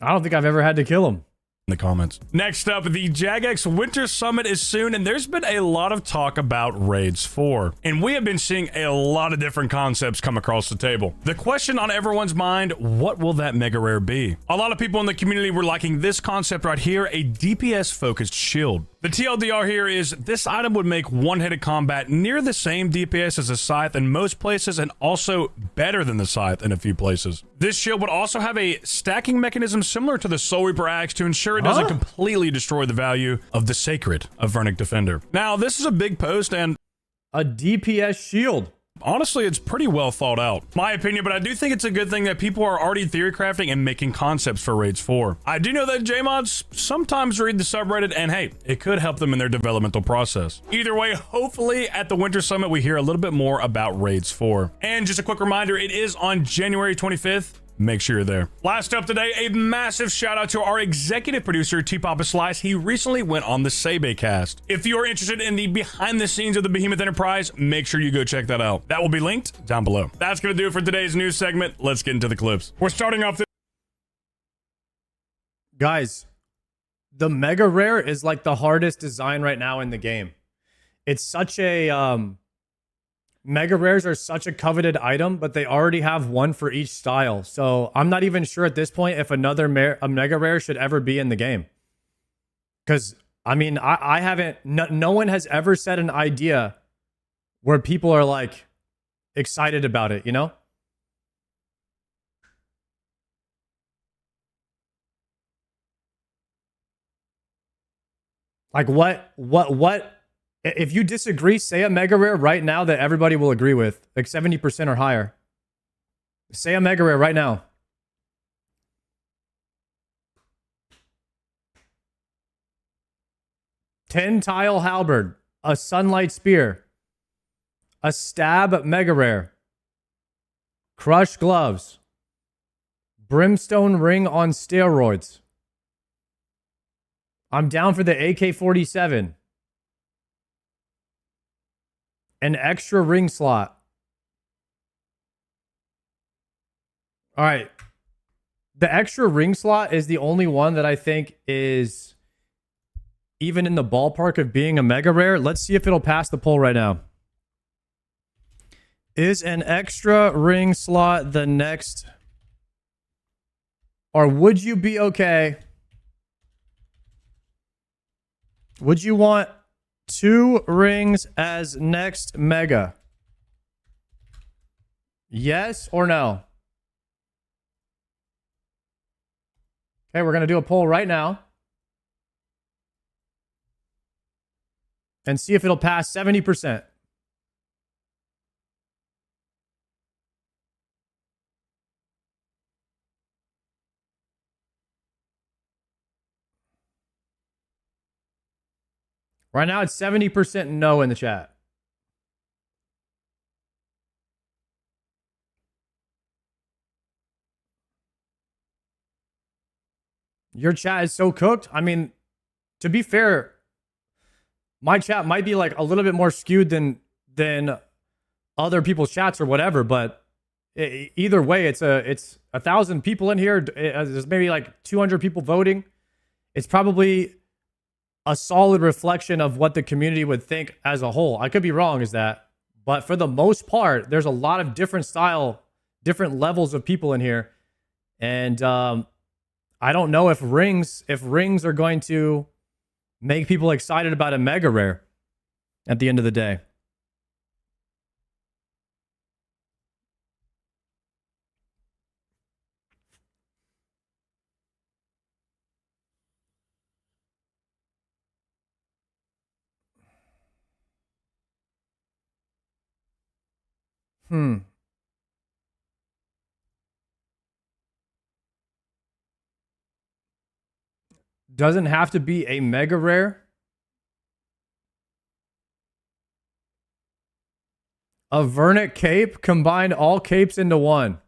I don't think I've ever had to kill him. In the comments. Next up, the Jagex Winter Summit is soon, and there's been a lot of talk about Raids 4. And we have been seeing a lot of different concepts come across the table. The question on everyone's mind, what will that mega rare be? A lot of people in the community were liking this concept right here, a DPS-focused shield. The TLDR here is this item would make one-headed combat near the same DPS as a scythe in most places and also better than the scythe in a few places. This shield would also have a stacking mechanism similar to the Soul Reaper axe to ensure it doesn't completely destroy the value of the Sacred of Vernic Defender. Now, this is a big post and a DPS shield. Honestly, it's pretty well thought out. My opinion, but I do think it's a good thing that people are already theory crafting and making concepts for Raids 4. I do know that JMods sometimes read the subreddit, and hey, it could help them in their developmental process. Either way, hopefully at the Winter Summit, we hear a little bit more about Raids 4. And just a quick reminder, it is on January 25th. Make sure you're there. Last up today, a massive shout out to our executive producer, T-Papa Slice. He recently went on the Sebe cast. If you are interested in the behind the scenes of the Behemoth Enterprise, make sure you go check that out. That will be linked down below. That's going to do it for today's news segment. Let's get into the clips. We're starting off Guys, the Mega Rare is like the hardest design right now in the game. It's such a... Mega Rares are such a coveted item, but they already have one for each style. So I'm not even sure at this point if another Mega Rare should ever be in the game. Because, I mean, I haven't... No one has ever said an idea where people are, like, excited about it, you know? Like, what... If you disagree, say a Mega Rare right now that everybody will agree with. Like 70% or higher. Say a Mega Rare right now. Ten-Tile Halberd. A Sunlight Spear. A Stab Mega Rare. Crushed Gloves. Brimstone Ring on steroids. I'm down for the AK-47. An extra ring slot. All right. The extra ring slot is the only one that I think is even in the ballpark of being a Mega Rare. Let's see if it'll pass the poll right now. Is an extra ring slot the next... Or would you be okay? Would you want 2 rings as next Mega? Yes or no? Okay, we're going to do a poll right now. And see if it'll pass 70%. Right now, it's 70% no in the chat. Your chat is so cooked. I mean, to be fair, my chat might be like a little bit more skewed than other people's chats or whatever, but either way, it's 1,000 people in here. There's maybe like 200 people voting. It's probably a solid reflection of what the community would think as a whole. I could be wrong as that, but for the most part, there's a lot of different levels of people in here. And I don't know if rings are going to make people excited about a mega rare at the end of the day. Doesn't have to be a mega rare. A Vernic cape, combined all capes into one.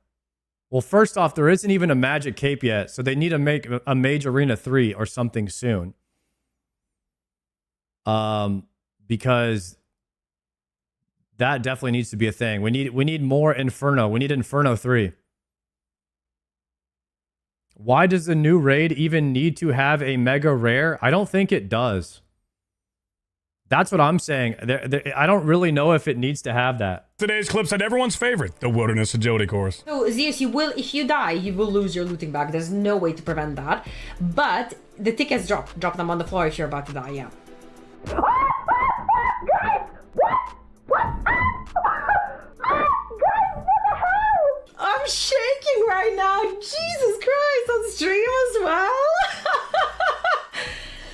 Well, first off, there isn't even a magic cape yet, so they need to make a Mage Arena 3 or something soon. Because that definitely needs to be a thing. We need more Inferno. We need Inferno 3. Why does the new raid even need to have a mega rare? I don't think it does. That's what I'm saying. I don't really know if it needs to have that. Today's clips had everyone's favorite, the Wilderness Agility course. So Zeus, if you die, you will lose your looting bag. There's no way to prevent that. But the tickets drop them on the floor if you're about to die. Yeah. I'm shaking right now. Jesus Christ, on stream as well.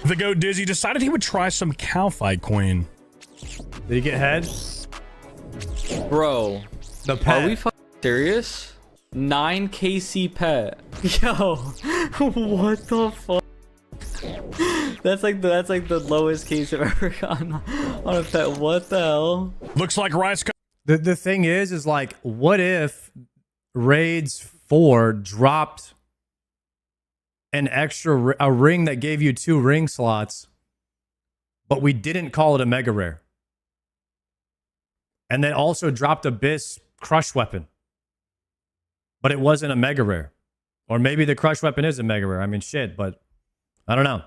The GOAT Dizzy decided he would try some cow fight queen. Did he get head? Bro, the pet. Are we serious? 9 KC pet. Yo, what the fuck? That's like the lowest case I've ever gotten on a pet. What the hell? Looks like Rice. The thing is like, what if Raids 4 dropped an extra a ring that gave you 2 ring slots, but we didn't call it a mega rare, and then also dropped Abyss crush weapon, but it wasn't a mega rare, or maybe the crush weapon is a mega rare. I mean, shit, but I don't know.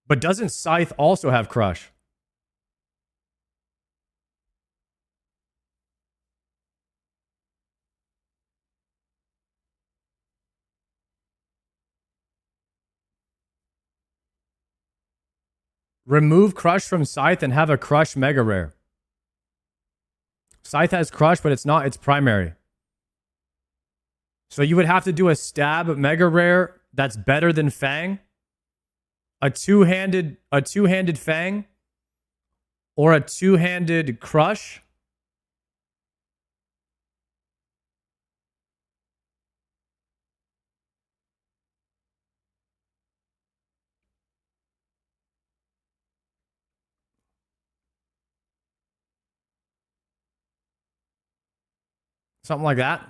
But doesn't Scythe also have crush? Remove Crush from Scythe and have a Crush Mega Rare. Scythe has Crush, but it's not its primary. So you would have to do a Stab Mega Rare that's better than Fang, a two-handed Fang, or a two-handed Crush. Something like that.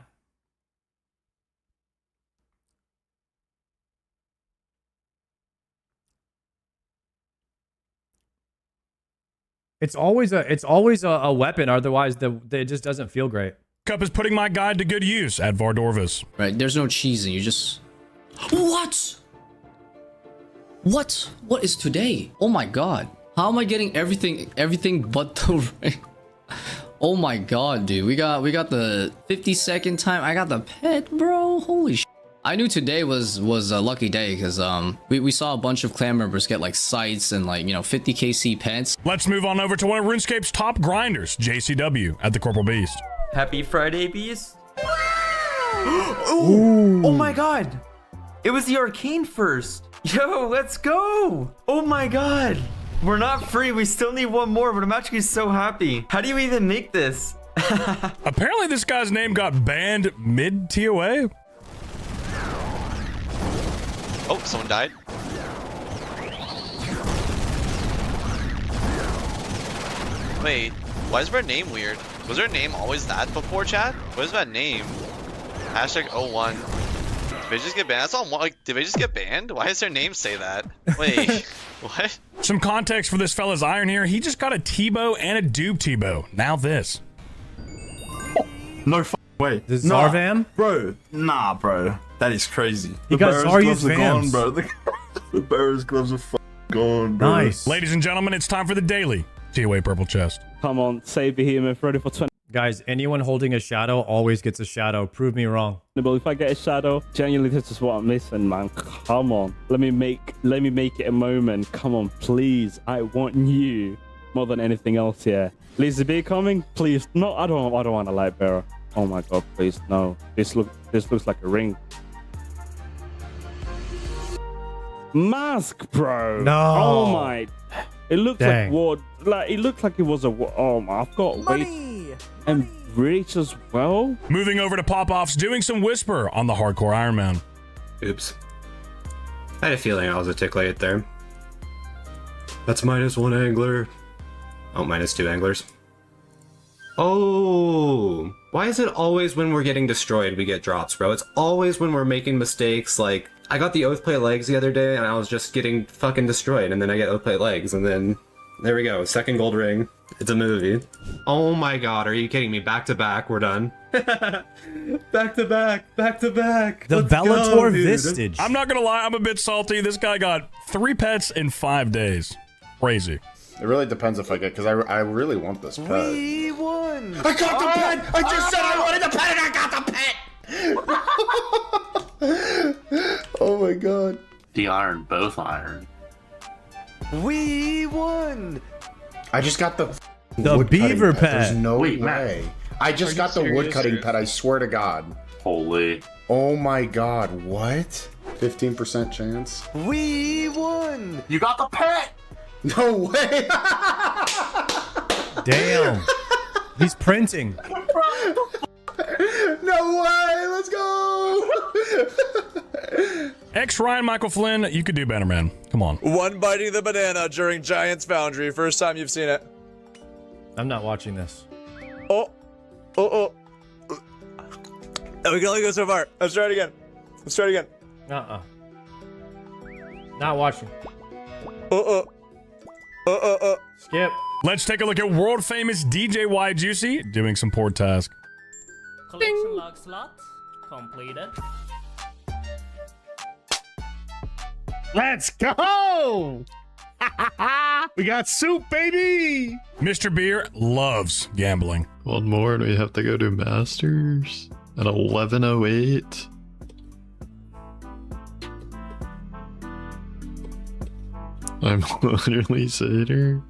It's always a weapon. Otherwise, it just doesn't feel great. Cup is putting my guide to good use at Vardorvis. Right, there's no cheesing. You just... What? What is today? Oh my god. How am I getting everything but the ring? Oh my god, dude. We got the 50-second time. I got the pet, bro. Holy shit. I knew today was a lucky day because we saw a bunch of clan members get like sights and like, you know, 50 KC pets. Let's move on over to one of RuneScape's top grinders, JCW at the Corporal Beast. Happy Friday, Beast. Ooh. Oh my god. It was the Arcane first. Yo, let's go. Oh my god. We're not free. We still need one more, but I'm actually so happy. How do you even make this? Apparently this guy's name got banned mid-TOA. Oh, someone died. Wait, why is their name weird? Was their name always that before, chat? What is that name? Hashtag 01. Did they just get banned? That's all. Like, did they just get banned? Why does their name say that? Wait, what? Some context for this fella's iron here. He just got a Tebow and a dupe Tebow. Now this. No way. The Zarvan? Bro, nah, bro. That is crazy. He got Zarya's Vans. Gone, bro. The Barrows gloves are gone, bro. Nice. Ladies and gentlemen, it's time for the daily TOA Purple Chest. Come on, save Behemoth, ready for 20. Guys, anyone holding a shadow always gets a shadow. Prove me wrong. But if I get a shadow, genuinely, this is what I'm missing, man. Come on, let me make it a moment. Come on, please. I want you more than anything else here. Lizzie B coming, please. No, I don't want a light bearer. Oh my god, please no. This looks like a ring. Mask, bro. No. Oh my. It looks Dang. like ward. Like it looked like it was a. Oh my. I've got weight and reach as well. Moving over to Pop-Offs, doing some Whisper on the Hardcore Iron Man. Oops. I had a feeling I was a tick late there. That's -1 angler. Oh, -2 anglers. Oh, why is it always when we're getting destroyed we get drops, bro? It's always when we're making mistakes. Like, I got the Oathplate legs the other day and I was just getting fucking destroyed, and then I get Oathplate legs, and then there we go, second gold ring. It's a movie. Oh my god, are you kidding me? Back to back, we're done. Back to back, back to back. The Let's Bellator go, dude. Vistage. I'm not gonna lie, I'm a bit salty. This guy got 3 pets in 5 days. Crazy. It really depends if I get, because I really want this pet. We won! I got the pet! I just said I wanted the pet and I got the pet! Oh my god. The iron, both iron. We won! I just got the beaver pet. There's no Wait, way. Matt. I just got the woodcutting pet, I swear to god. Holy. Oh my god, what? 15% chance? We won! You got the pet! No way! Damn. He's printing. No way! Let's go! X Ryan Michael Flynn, you could do better, man. Come on. One biting the banana during Giant's Foundry. First time you've seen it. I'm not watching this. Oh. We can only go so far. Let's try it again. Not watching. Skip. Let's take a look at world famous DJ Y Juicy doing some port task. Collection log slot completed. Let's go! We got soup, baby! Mr. Beer loves gambling. One more and we have to go to Masters at 11:08. I'm literally Seder.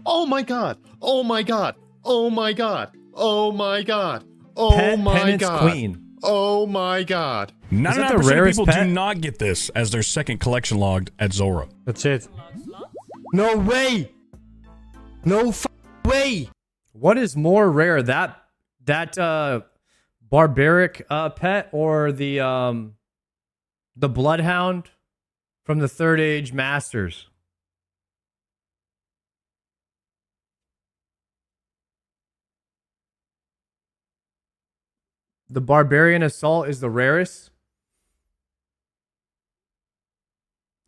Oh my god! Oh my god! Oh my god! Oh my god! Oh my Penance god! Queen. Oh my god! 99% of people do not get this as their second collection logged at Zora. That's it. No way! No way! What is more rare, that barbaric pet or the Bloodhound from the Third Age Masters? The Barbarian Assault is the rarest.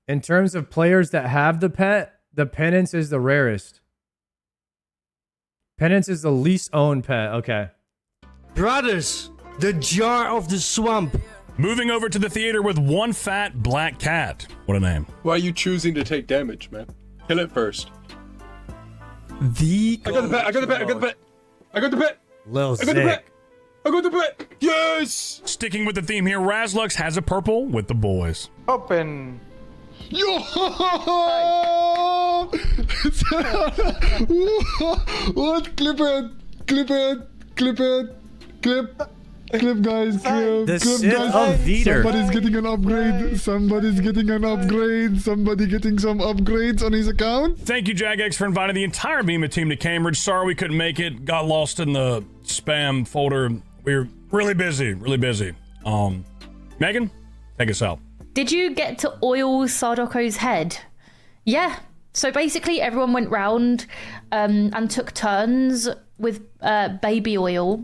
In terms of players that have the pet, the Penance is the rarest. Penance is the least owned pet. Okay. Brothers, the jar of the swamp. Moving over to the theater with one fat black cat. What a name. Why are you choosing to take damage, man? Kill it first. I got the pet! I got the pet! I got the pet! I got the pet! Lil I got the pet! I got the pet! Yes! Sticking with the theme here, Razlux has a purple with the boys. Open. Yo! What? Clip it! Clip it! Clip it! Clip! Clip, guys! Clip! The Clip, Sith guys! of Veeder. Somebody's getting an upgrade! Somebody's getting an upgrade! Somebody getting some upgrades on his account! Thank you, Jagex, for inviting the entire Beema team to Cambridge. Sorry we couldn't make it. Got lost in the spam folder. We were really busy, really busy. Megan, take us out. Did you get to oil Sardoko's head? Yeah. So basically everyone went round and took turns with baby oil,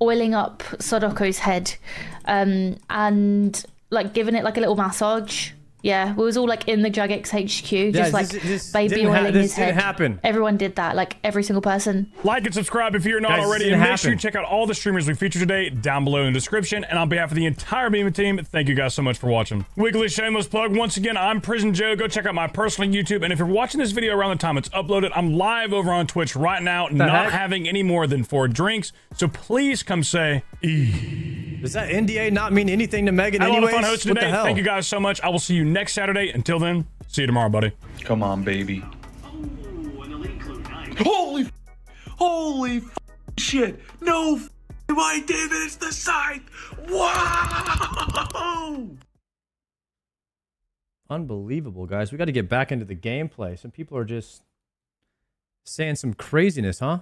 oiling up Sardoko's head. and like giving it like a little massage. Yeah, we was all like in the Jagex HQ, just like baby oiling his head. Didn't happen. Everyone did that, like every single person. Like and subscribe if you're not already, and make sure you check out all the streamers we featured today down below in the description. And on behalf of the entire Beam team, thank you guys so much for watching. Weekly shameless plug. Once again, I'm Prison Joe. Go check out my personal YouTube. And if you're watching this video around the time it's uploaded, I'm live over on Twitch right now, not having any more than 4 drinks. So please come say E. Does that NDA not mean anything to Megan anyways? I had a lot of fun hosting today. Thank you guys so much. I will see you next Saturday. Until then, see you tomorrow, buddy. Come on, baby. Holy shit. No way, David, it's the side. Wow. Unbelievable, guys. We got to get back into the gameplay. Some people are just saying some craziness, huh?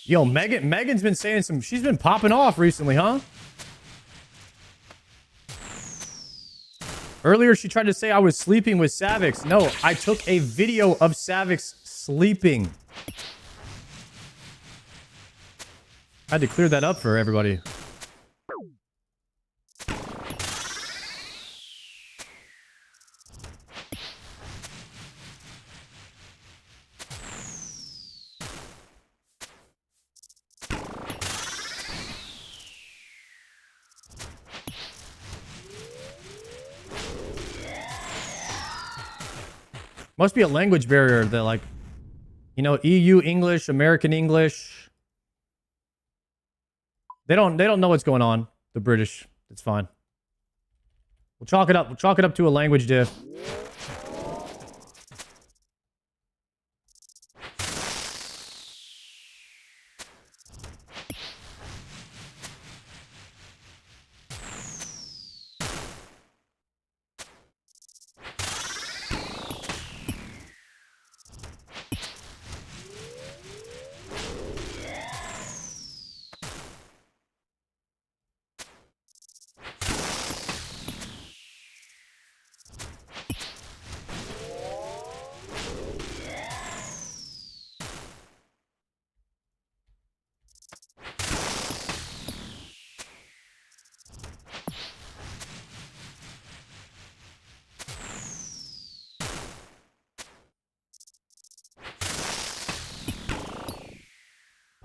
Yo, Megan's been saying she's been popping off recently, huh? Earlier, she tried to say I was sleeping with Savix. No, I took a video of Savix sleeping. I had to clear that up for everybody. Must be a language barrier that, like, you know, EU English, American English. They don't know what's going on. The British. It's fine. We'll chalk it up. We'll chalk it up to a language diff.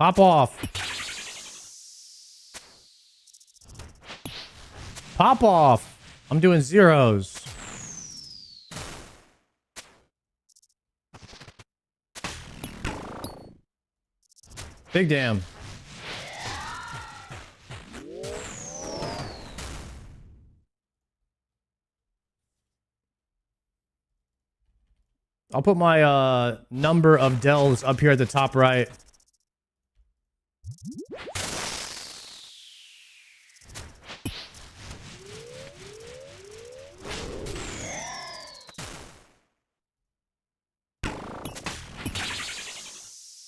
Pop off. Pop off. I'm doing zeros. Big damn. I'll put my number of delves up here at the top right.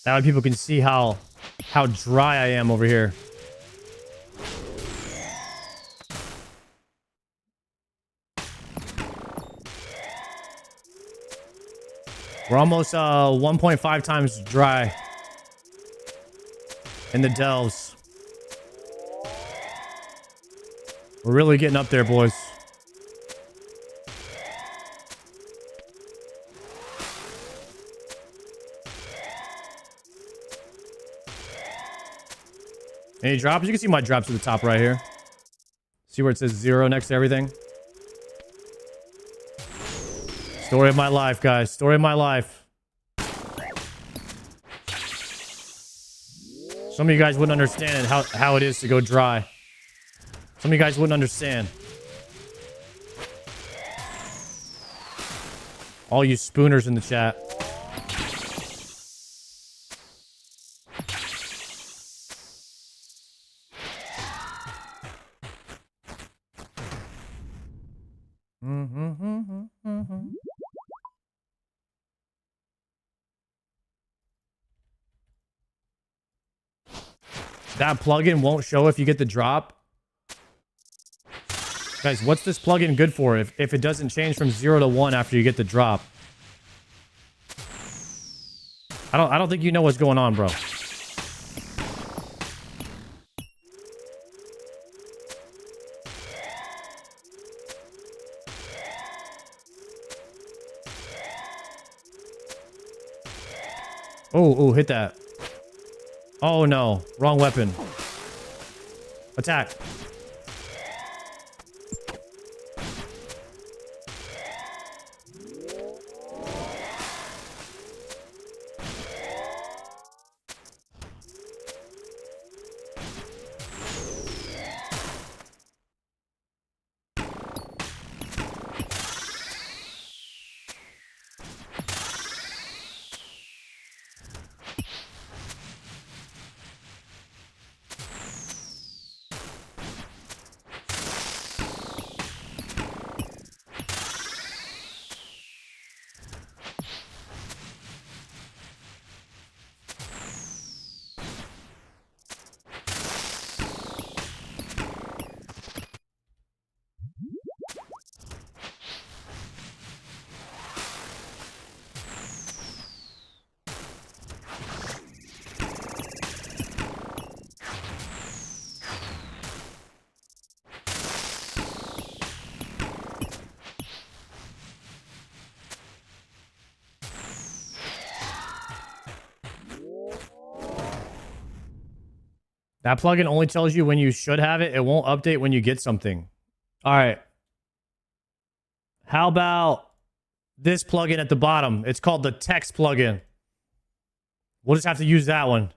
That way people can see how dry I am over here. We're almost 1.5 times dry in the delves. We're really getting up there, boys. Any drops? You can see my drops at the top right here. See where it says 0 next to everything? Story of my life, guys. Story of my life. Some of you guys wouldn't understand how it is to go dry. Some of you guys wouldn't understand. All you spooners in the chat. That plugin won't show if you get the drop. Guys, what's this plugin good for if it doesn't change from 0 to 1 after you get the drop? I don't think you know what's going on, bro. Oh, hit that. Oh no, wrong weapon. Attack. That plugin only tells you when you should have it. It won't update when you get something. All right. How about this plugin at the bottom? It's called the text plugin. We'll just have to use that one.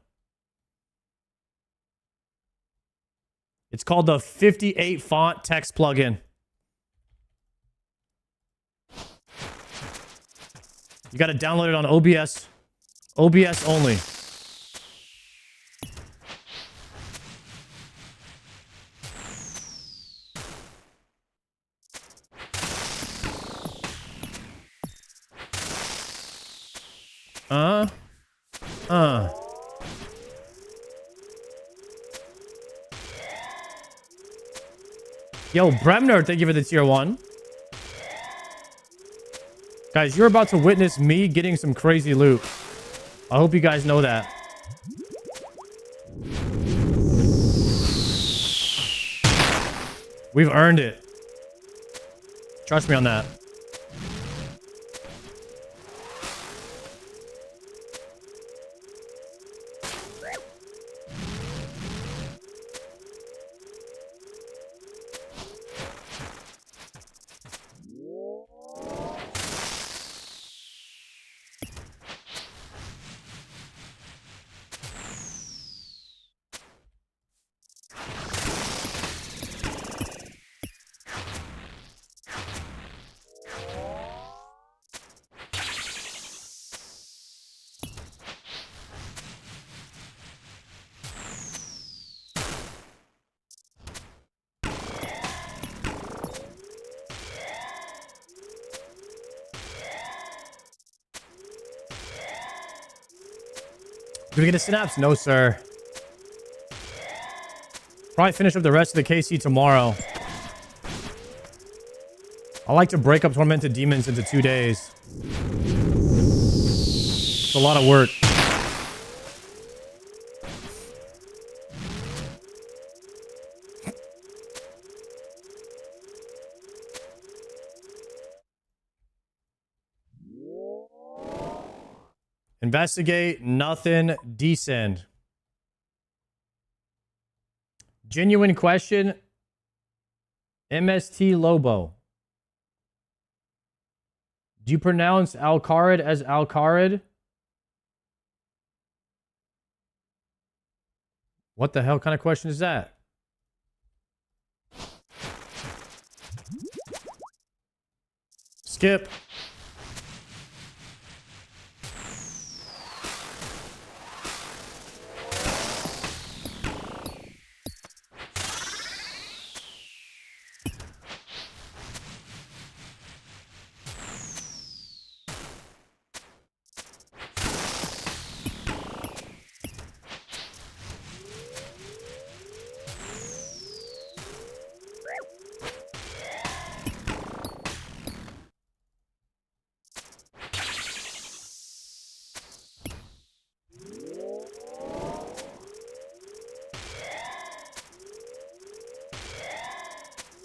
It's called the 58 font text plugin. You got to download it on OBS. OBS only. Yo, Bremner, thank you for the tier 1. Guys, you're about to witness me getting some crazy loot. I hope you guys know that. We've earned it. Trust me on that. Do we get a synapse? No, sir. Probably finish up the rest of the KC tomorrow. I like to break up Tormented Demons into 2 days. It's a lot of work. Investigate, nothing, descend. Genuine question. MST Lobo. Do you pronounce Alcarid as Alcarid? What the hell kind of question is that? Skip.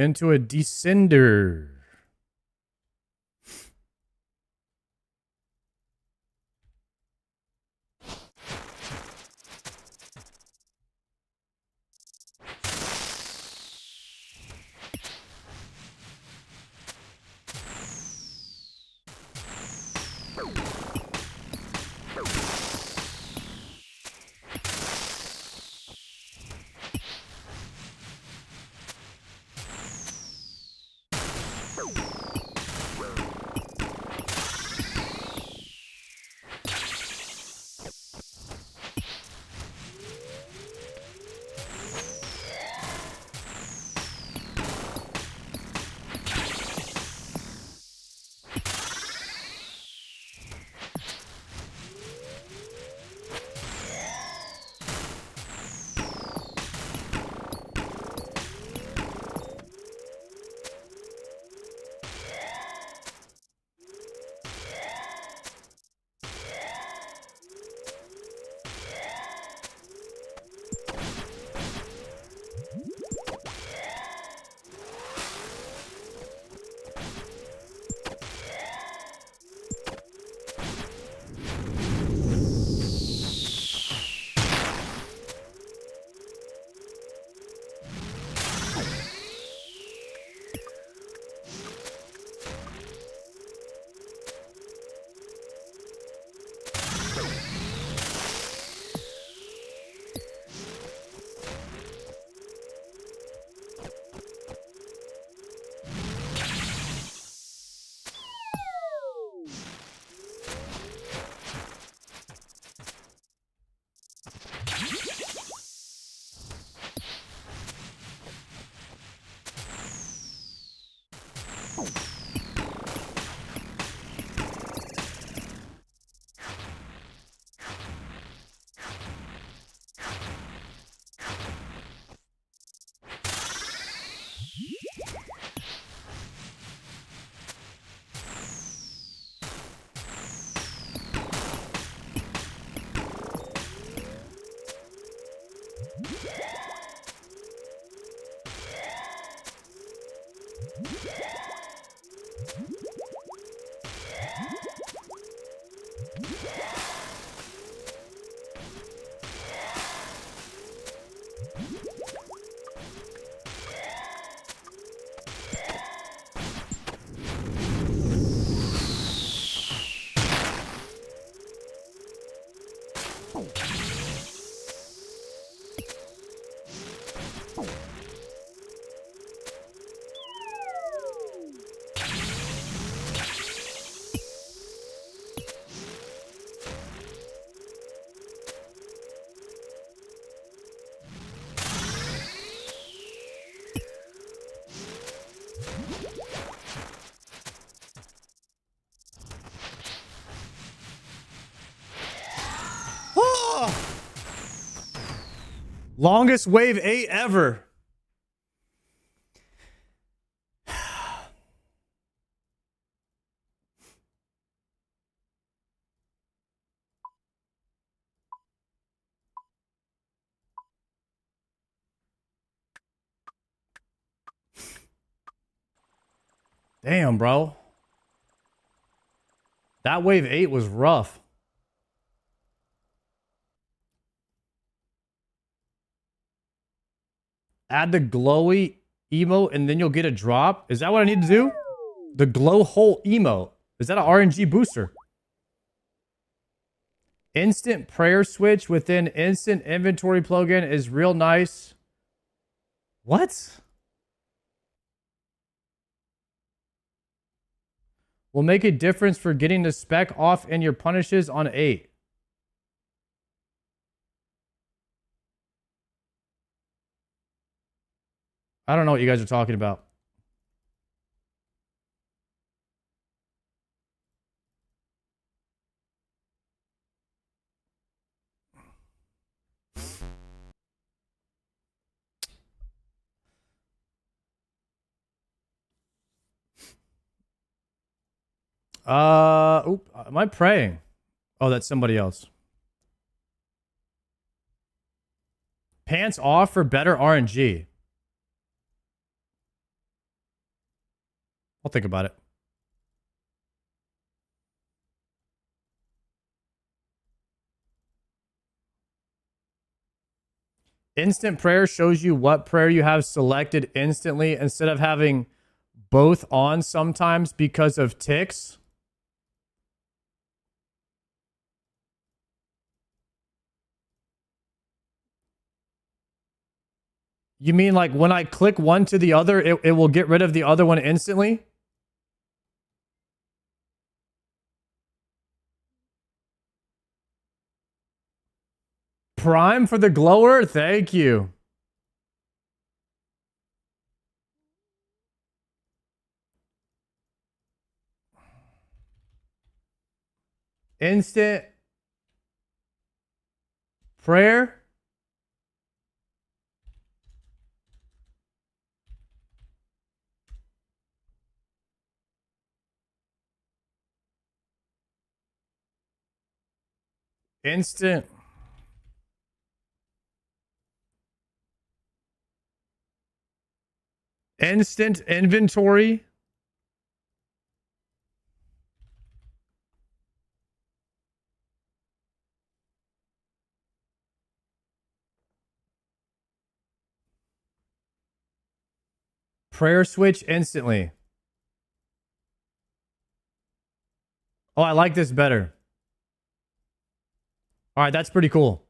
into a descender. Longest wave 8 ever. Damn, bro. That wave 8 was rough. Add the glowy emote and then you'll get a drop. Is that what I need to do? The glow hole emote. Is that an RNG booster? Instant prayer switch within instant inventory plugin is real nice. What? Will make a difference for getting the spec off in your punishes on 8. I don't know what you guys are talking about. Am I praying? Oh, that's somebody else. Pants off for better RNG. I'll think about it. Instant prayer shows you what prayer you have selected instantly instead of having both on sometimes because of ticks. You mean like when I click one to the other, it will get rid of the other one instantly? Prime for the glower? Thank you. Instant prayer? Instant. Instant inventory. Prayer switch instantly. Oh, I like this better. All right, that's pretty cool.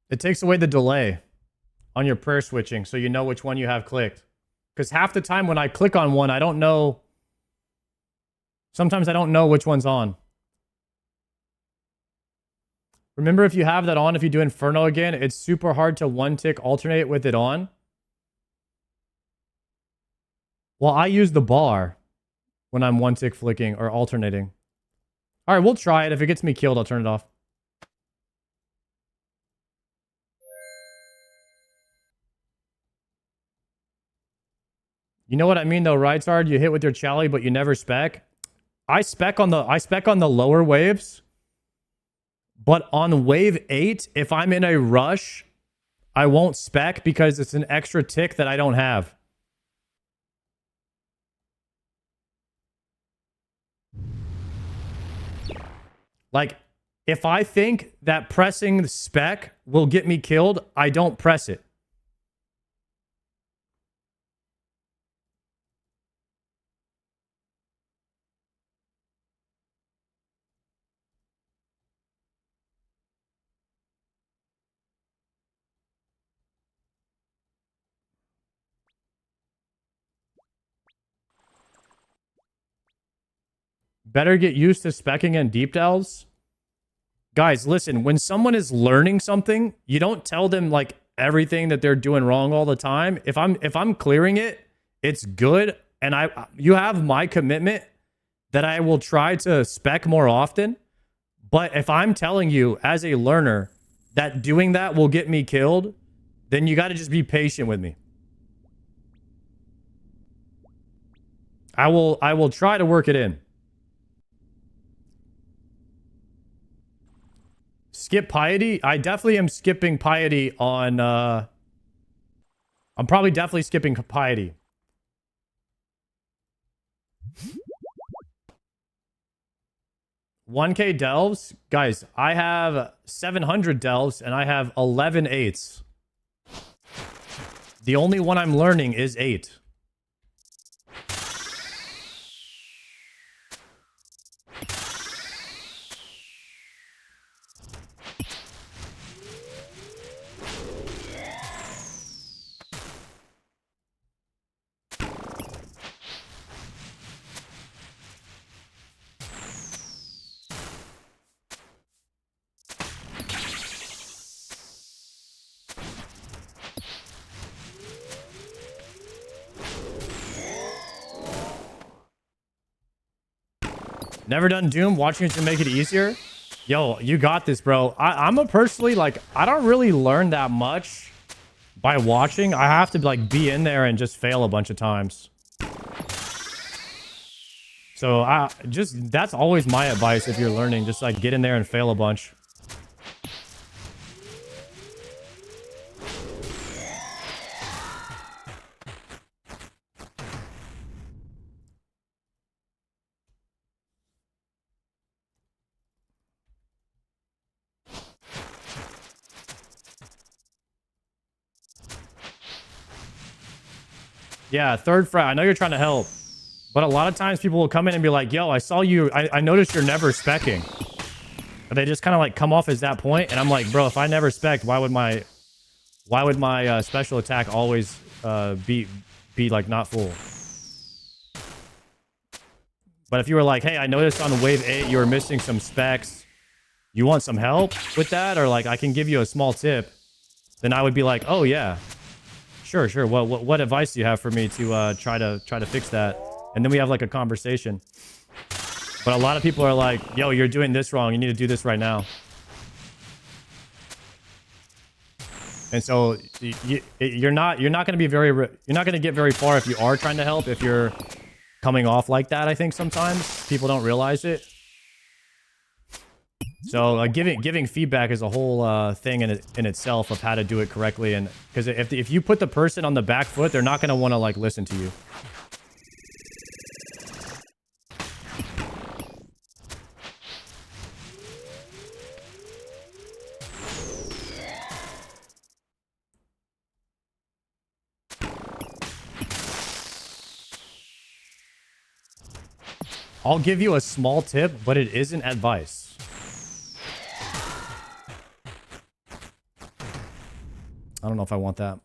It takes away the delay on your prayer switching so you know which one you have clicked. Because half the time when I click on one, I don't know. Sometimes I don't know which one's on. Remember, if you have that on, if you do Inferno again, it's super hard to one tick alternate with it on. Well, I use the bar when I'm one tick flicking or alternating. All right, we'll try it. If it gets me killed, I'll turn it off. You know what I mean though, right, Sard? You hit with your Chally, but you never spec. I spec on the lower waves. But on wave 8, if I'm in a rush, I won't spec because it's an extra tick that I don't have. Like, if I think that pressing the spec will get me killed, I don't press it. Better get used to specking and deep delves. Guys, listen, when someone is learning something, you don't tell them like everything that they're doing wrong all the time. If I'm clearing it, it's good, and you have my commitment that I will try to spec more often. But if I'm telling you as a learner that doing that will get me killed, then you got to just be patient with me. I will try to work it in. Skip piety? I definitely am skipping piety on... I'm probably definitely skipping piety. $1K delves? Guys, I have 700 delves and I have 11 8s. The only one I'm learning is 8. Never done Doom? Watching it to make it easier? Yo, you got this, bro. I'm a personally, like, I don't really learn that much by watching. I have to, like, be in there and just fail a bunch of times. So that's always my advice if you're learning. Just like get in there and fail a bunch. Yeah, third frat. I know you're trying to help. But a lot of times people will come in and be like, yo, I saw you. I noticed you're never specking. But they just kind of like come off as that point. And I'm like, bro, if I never spec, why would my special attack always be like not full? But if you were like, hey, I noticed on wave 8 you were missing some specs. You want some help with that? Or like I can give you a small tip. Then I would be like, oh yeah. Sure. What advice do you have for me to try to fix that? And then we have like a conversation. But a lot of people are like, yo, you're doing this wrong. You need to do this right now. And so you're not going to be you're not going to get very far if you are trying to help, if you're coming off like that. I think sometimes people don't realize it. So giving feedback is a whole thing in itself of how to do it correctly. And because if you put the person on the back foot, they're not going to want to like listen to you. I'll give you a small tip, but it isn't advice. I don't know if I want that.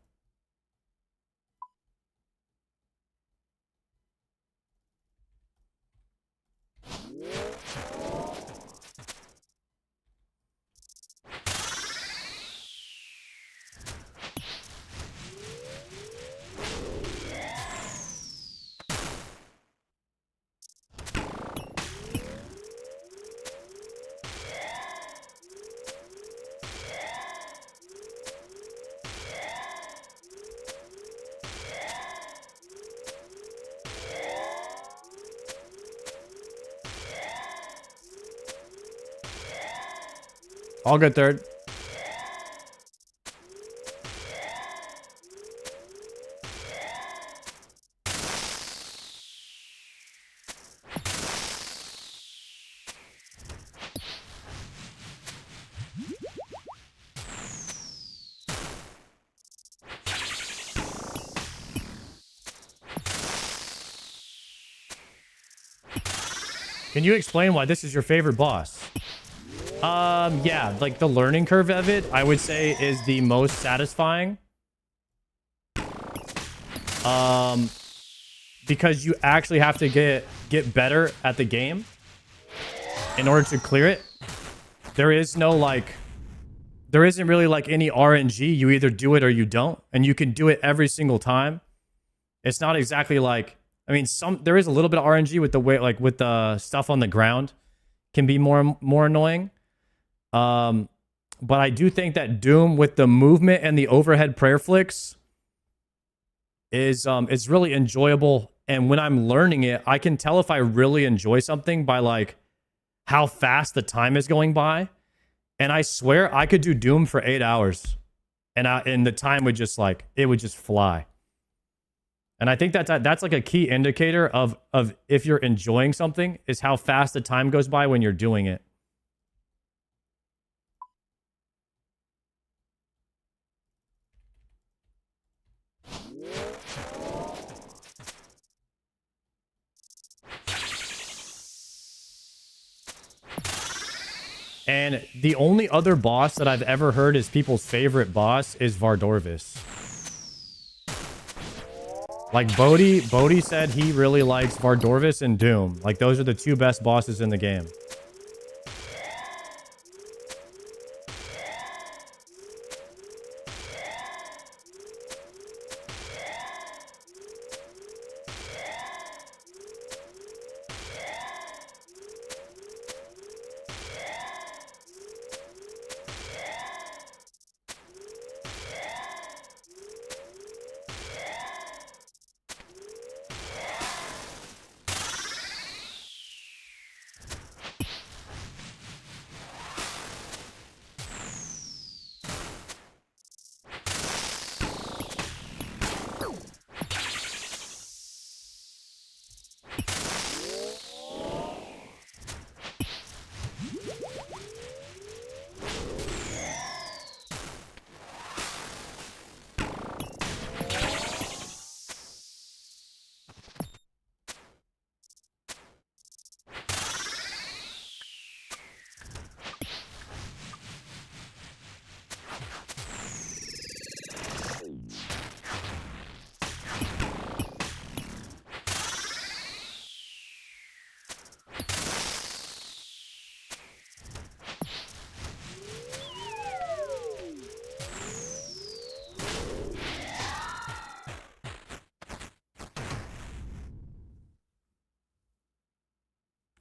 All good, third. Can you explain why this is your favorite boss? Yeah, like the learning curve of it, I would say is the most satisfying. Because you actually have to get better at the game in order to clear it. There isn't really like any RNG. You either do it or you don't, and you can do it every single time. It's not exactly like, I mean, there is a little bit of RNG with the way, like with the stuff on the ground can be more annoying. But I do think that Doom with the movement and the overhead prayer flicks is really enjoyable. And when I'm learning it, I can tell if I really enjoy something by like how fast the time is going by. And I swear I could do Doom for 8 hours and the time would just it would just fly. And I think that's like a key indicator of if you're enjoying something is how fast the time goes by when you're doing it. And the only other boss that I've ever heard is people's favorite boss is Vardorvis. Like Bodhi said he really likes Vardorvis and Doom. Like those are the two best bosses in the game.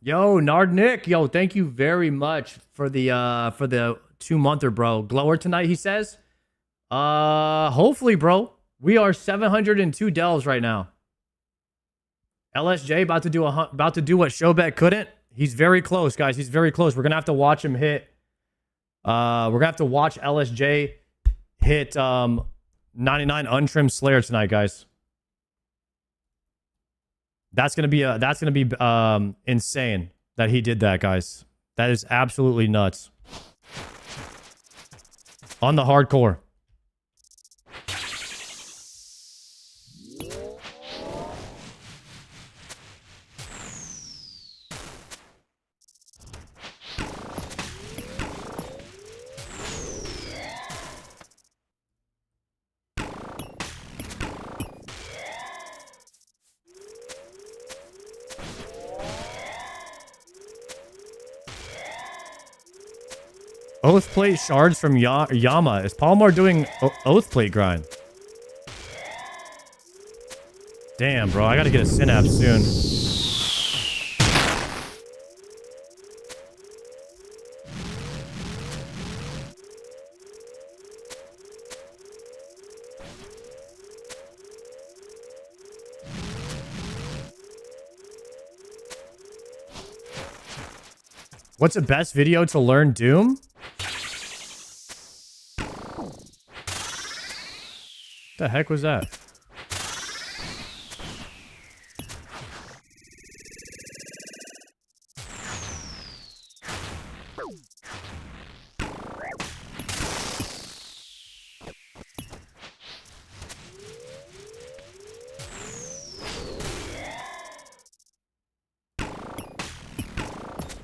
Yo, Nardnick. Yo, thank you very much for the 2-monther, bro. Glower tonight, he says. Hopefully, bro. We are 702 delves right now. LSJ about to do what Showbet couldn't. He's very close, guys. He's very close. We're gonna have to watch him hit. We're gonna have to watch LSJ hit 99 untrimmed Slayer tonight, guys. That's gonna be insane that he did that, guys. That is absolutely nuts. On the hardcore. Oath plate shards from Yama. Is Palomar doing oath plate grind? Damn, bro. I gotta get a synapse soon. What's the best video to learn Doom? The heck was that?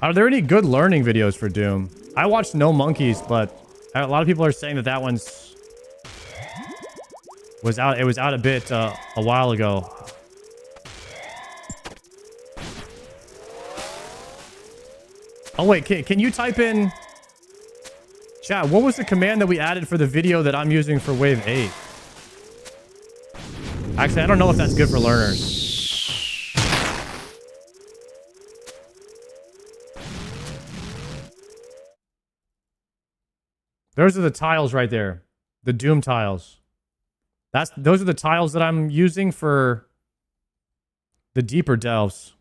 Are there any good learning videos for Doom? I watched No Monkeys, but a lot of people are saying that that one's was out. It was out a bit a while ago. Oh wait, can you type in chat? What was the command that we added for the video that I'm using for Wave 8? Actually, I don't know if that's good for learners. Those are the tiles right there. The Doom tiles. Those are the tiles that I'm using for the deeper delves.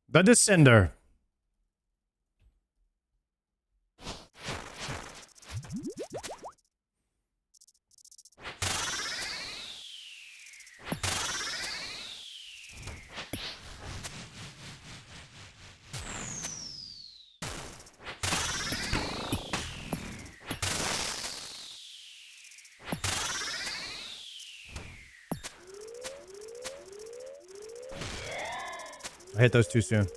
The Descender. I hit those too soon.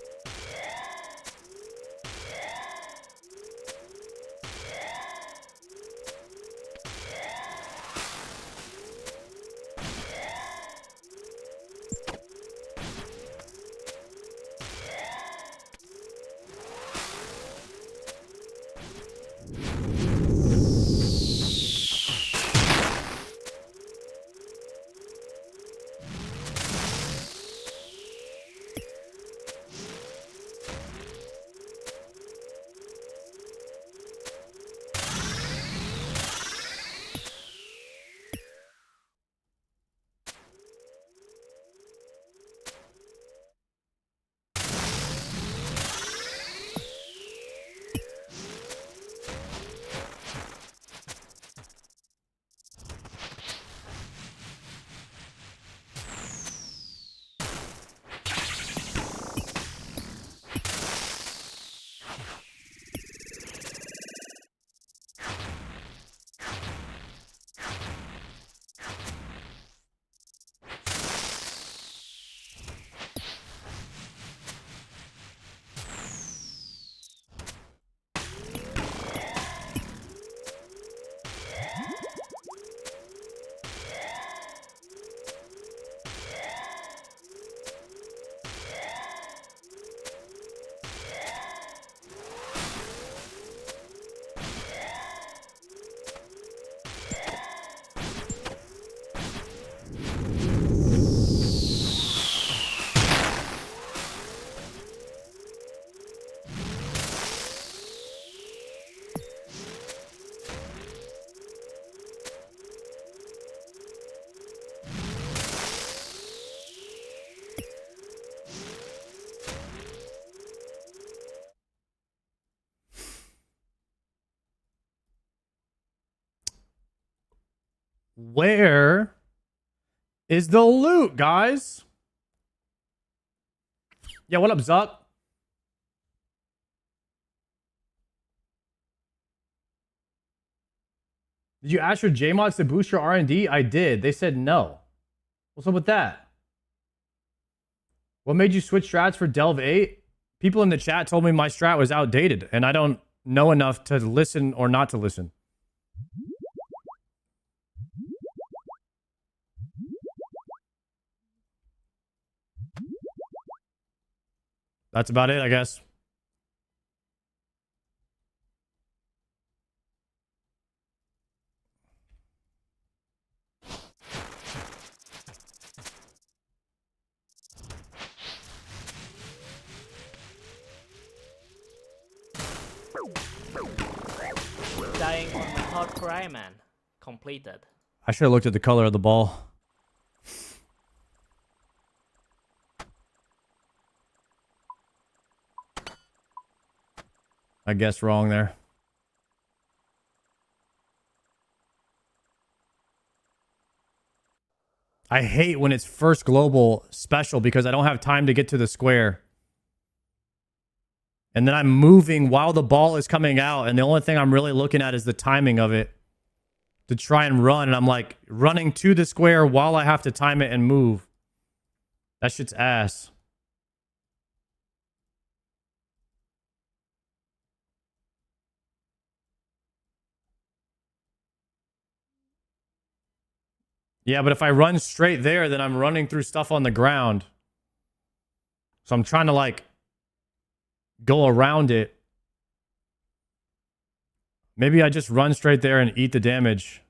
Where is the loot, guys? Yeah, what up, Zuck? Did you ask for JMods to boost your R&D? I did. They said no. What's up with that? What made you switch strats for Delve 8? People in the chat told me my strat was outdated, and I don't know enough to listen or not to listen. That's about it, I guess. Dying on my hardcore Iron Man. Completed. I should have looked at the color of the ball. I guess wrong there. I hate when it's first global special because I don't have time to get to the square. And then I'm moving while the ball is coming out, and the only thing I'm really looking at is the timing of it to try and run, and I'm like running to the square while I have to time it and move. That shit's ass. Yeah, but if I run straight there, then I'm running through stuff on the ground. So I'm trying to like go around it. Maybe I just run straight there and eat the damage.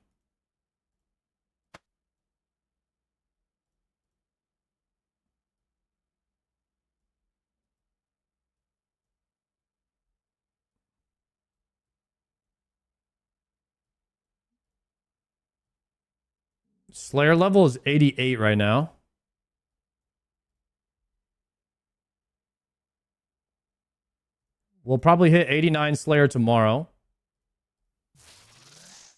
Slayer level is 88 right now. We'll probably hit 89 Slayer tomorrow.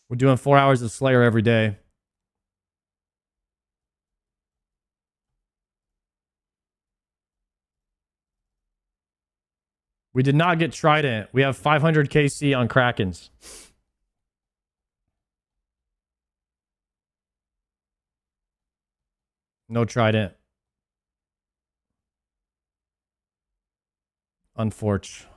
We're doing 4 hours of Slayer every day. We did not get Trident. We have 500 KC on Krakens. No Trident. Unfortunate.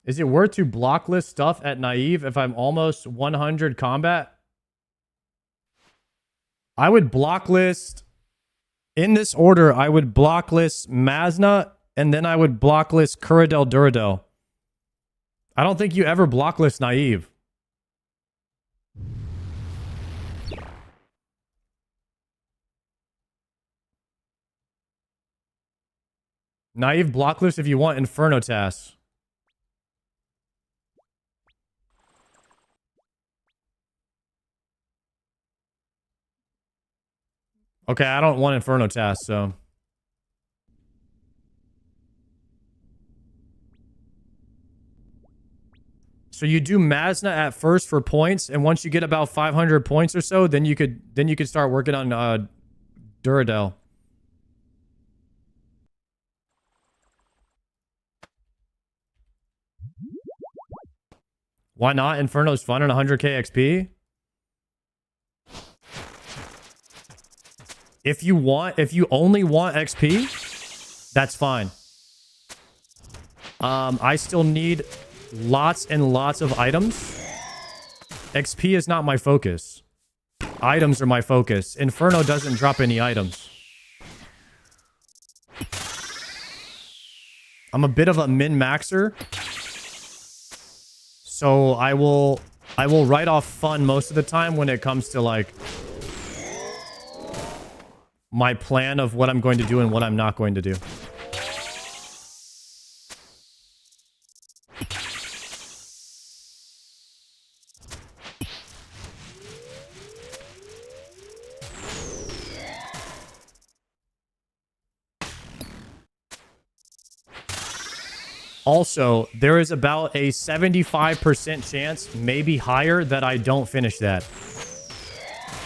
Is it worth to blocklist stuff at naive if I'm almost 100 combat? I would blocklist in this order. I would blocklist Mazna and then I would blocklist Curadel Duradel. I don't think you ever blocklist naive. Naive blocklist if you want Inferno tasks. Okay, I don't want Inferno tasks, so. So you do Mazna at first for points, and once you get about 500 points or so, then you could start working on Duradel. Why not? Inferno's fun and 100k XP. If you only want XP, that's fine. I still need lots and lots of items. XP is not my focus. Items are my focus. Inferno doesn't drop any items. I'm a bit of a min-maxer. So I will write off fun most of the time when it comes to like my plan of what I'm going to do and what I'm not going to do. Also, there is about a 75% chance, maybe higher, that I don't finish that.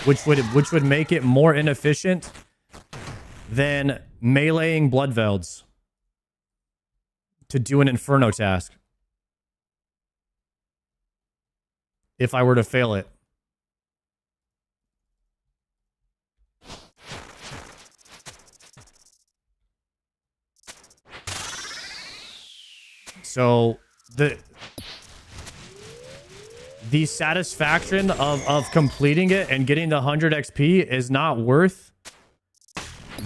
Which would make it more inefficient than meleeing Bloodvelds to do an Inferno task. If I were to fail it. So the satisfaction of completing it and getting the 100 XP is not worth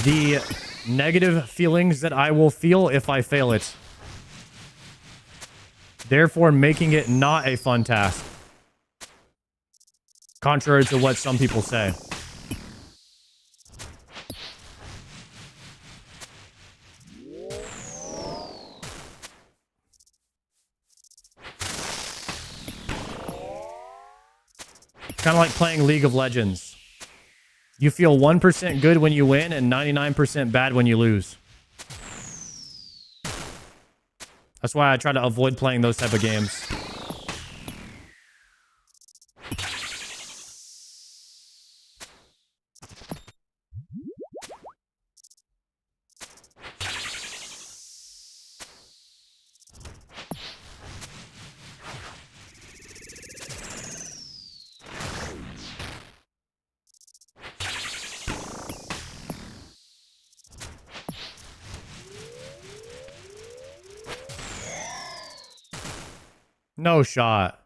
the negative feelings that I will feel if I fail it. Therefore, making it not a fun task. Contrary to what some people say. Kind of like playing League of Legends. You feel 1% good when you win and 99% bad when you lose. That's why I try to avoid playing those type of games. No shot.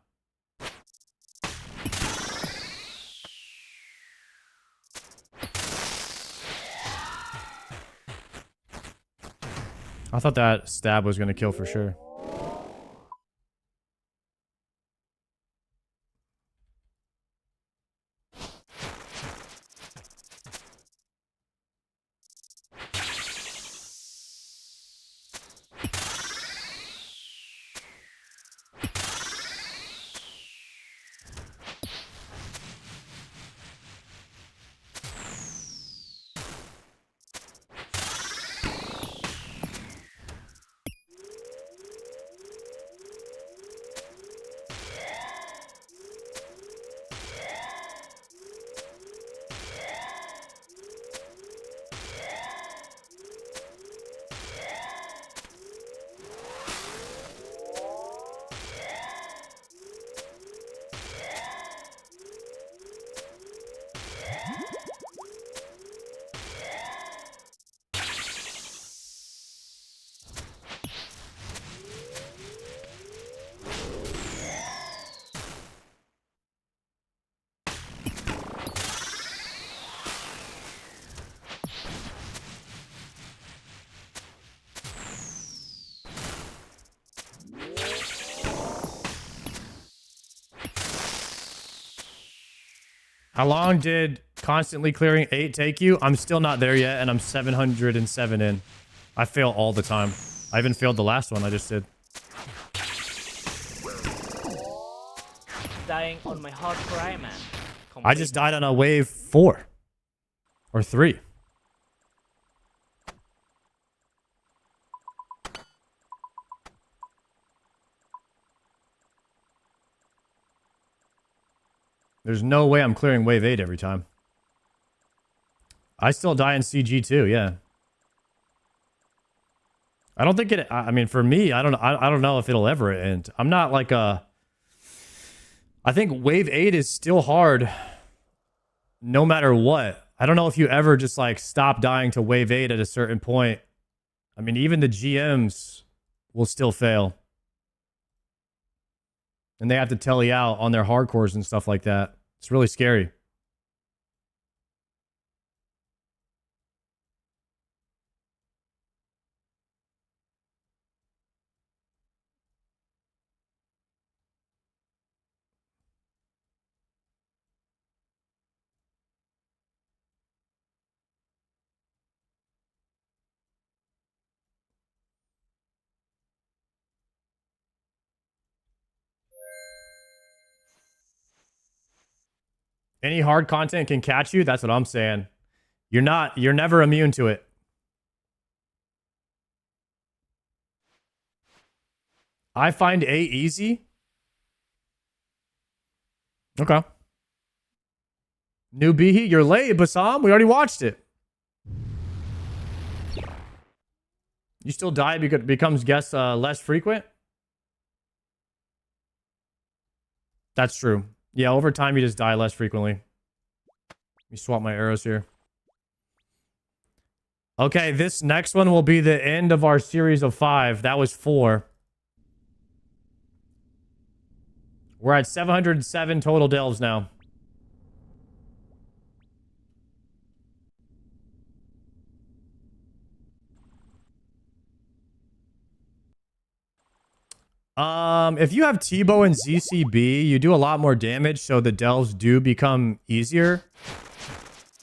I thought that stab was going to kill for sure. How long did constantly clearing 8 take you? I'm still not there yet, and I'm 707 in. I fail all the time. I even failed the last one I just did. Dying on my hardcore Iron Man. I just died on a wave 4. Or 3. There's no way I'm clearing wave 8 every time. I still die in CG too, yeah. I don't think it, I mean, for me, I don't know if it'll ever end. I'm not like a, I think wave 8 is still hard no matter what. I don't know if you ever just like stop dying to wave 8 at a certain point. I mean, even the GMs will still fail. And they have to tele out on their hardcores and stuff like that. It's really scary. Any hard content can catch you. That's what I'm saying. You're never immune to it. I find 8 easy. Okay. New Bihi, you're late, Bassam. We already watched it. You still die because it becomes guess less frequent? That's true. Yeah, over time you just die less frequently. Let me swap my arrows here. Okay, this next one will be the end of our series of 5. That was 4. We're at 707 total delves now. If you have Tebow and ZCB, you do a lot more damage, so the delves do become easier.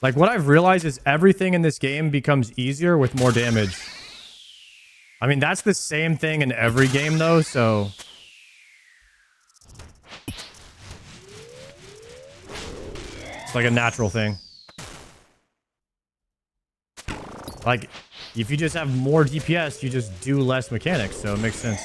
Like, what I've realized is everything in this game becomes easier with more damage. I mean, that's the same thing in every game, though, so... It's like a natural thing. Like, if you just have more DPS, you just do less mechanics, so it makes sense.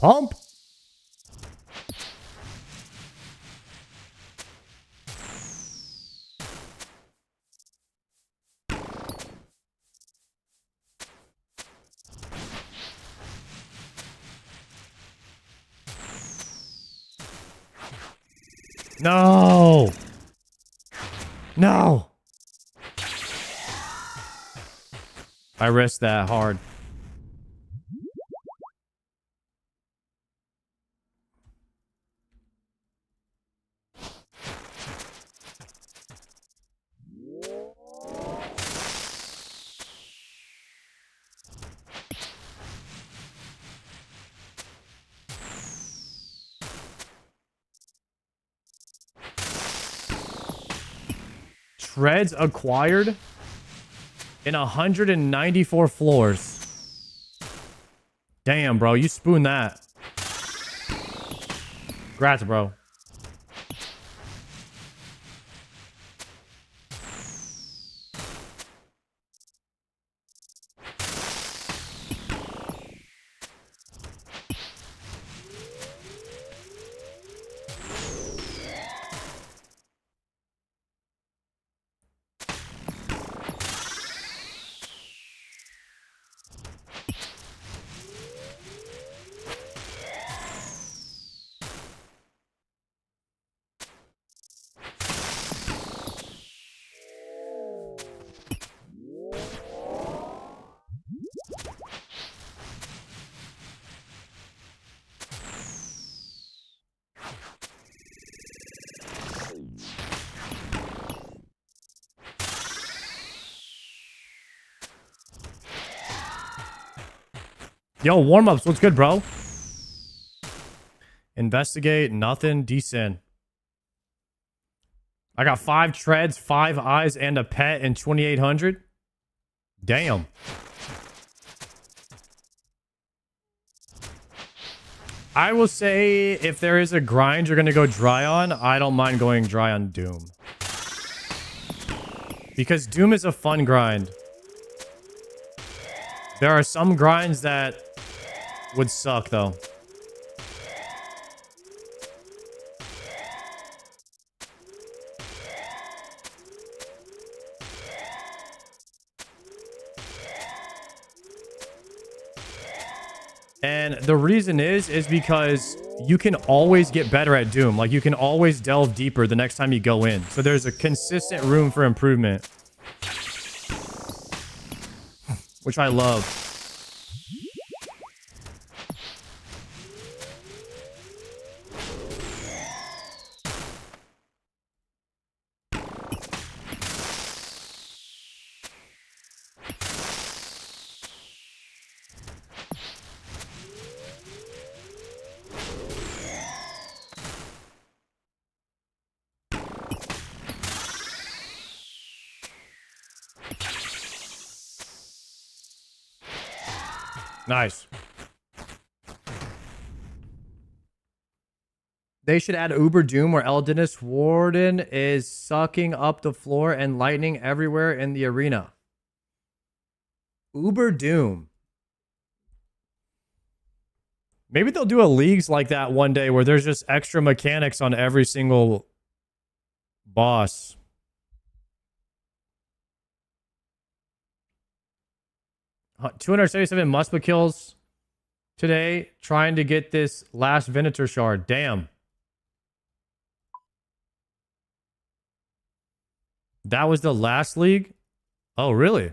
Pump. No. No. I risked that hard. Treads acquired in 194 floors. Damn, bro. You spoon that. Congrats, bro. Yo, warm-ups. What's good, bro? Investigate. Nothing. Descend. I got 5 treads, 5 eyes, and a pet in 2,800. Damn. I will say if there is a grind you're going to go dry on, I don't mind going dry on Doom. Because Doom is a fun grind. There are some grinds that would suck, though. And the reason is because you can always get better at Doom. Like, you can always delve deeper the next time you go in. So there's a consistent room for improvement. Which I love. Nice. They should add Uber Doom where El Dennis Warden is sucking up the floor and lightning everywhere in the arena. Uber Doom. Maybe they'll do a leagues like that one day where there's just extra mechanics on every single boss. 277 Muspa kills today trying to get this last Venator shard. Damn. That was the last league? Oh, really?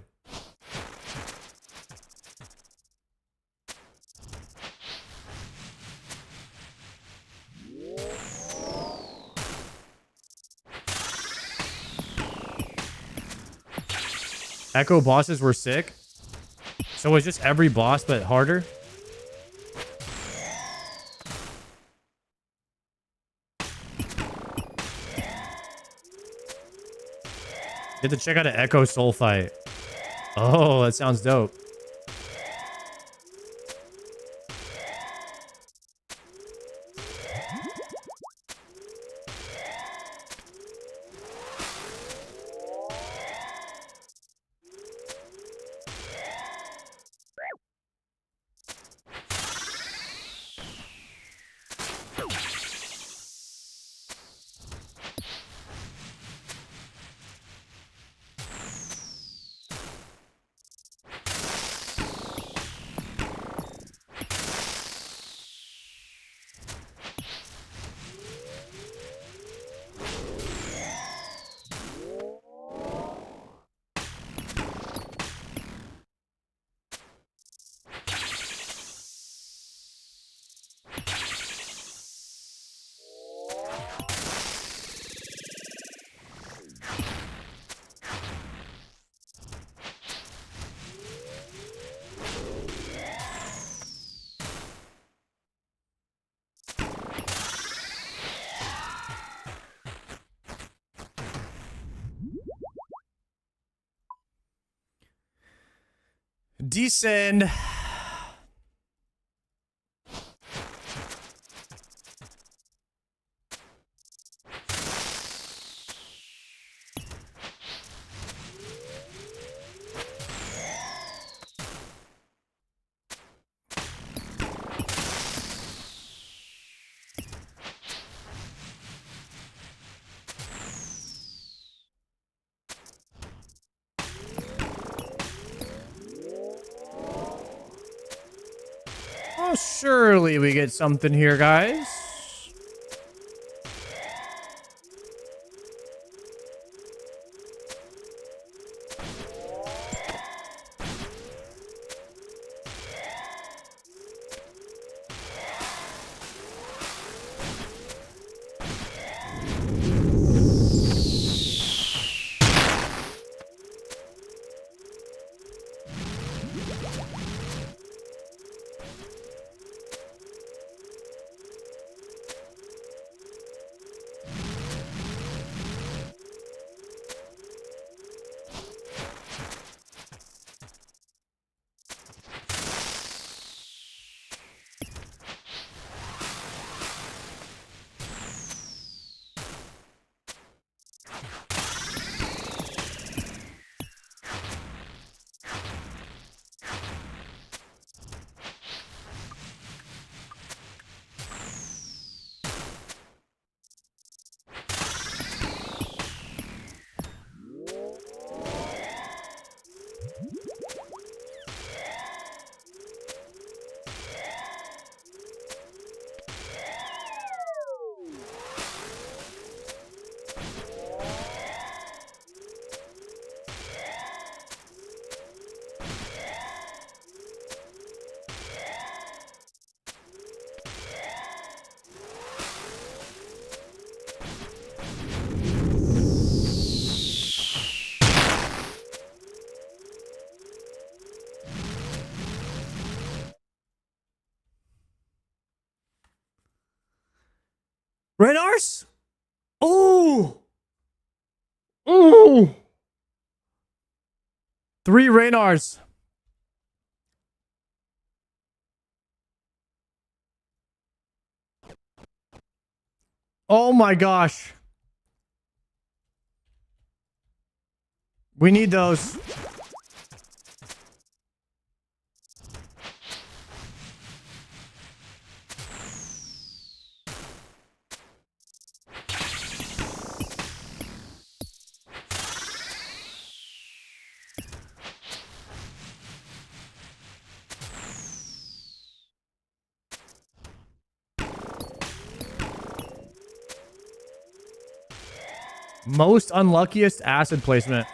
Echo bosses were sick. So it's just every boss, but harder? Get to check out an Echo Soul fight. Oh, that sounds dope. Descend. Oh, surely we get something here, guys. Raynars? Oh! Oh! 3 Raynars. Oh my gosh. We need those. Most unluckiest acid placement.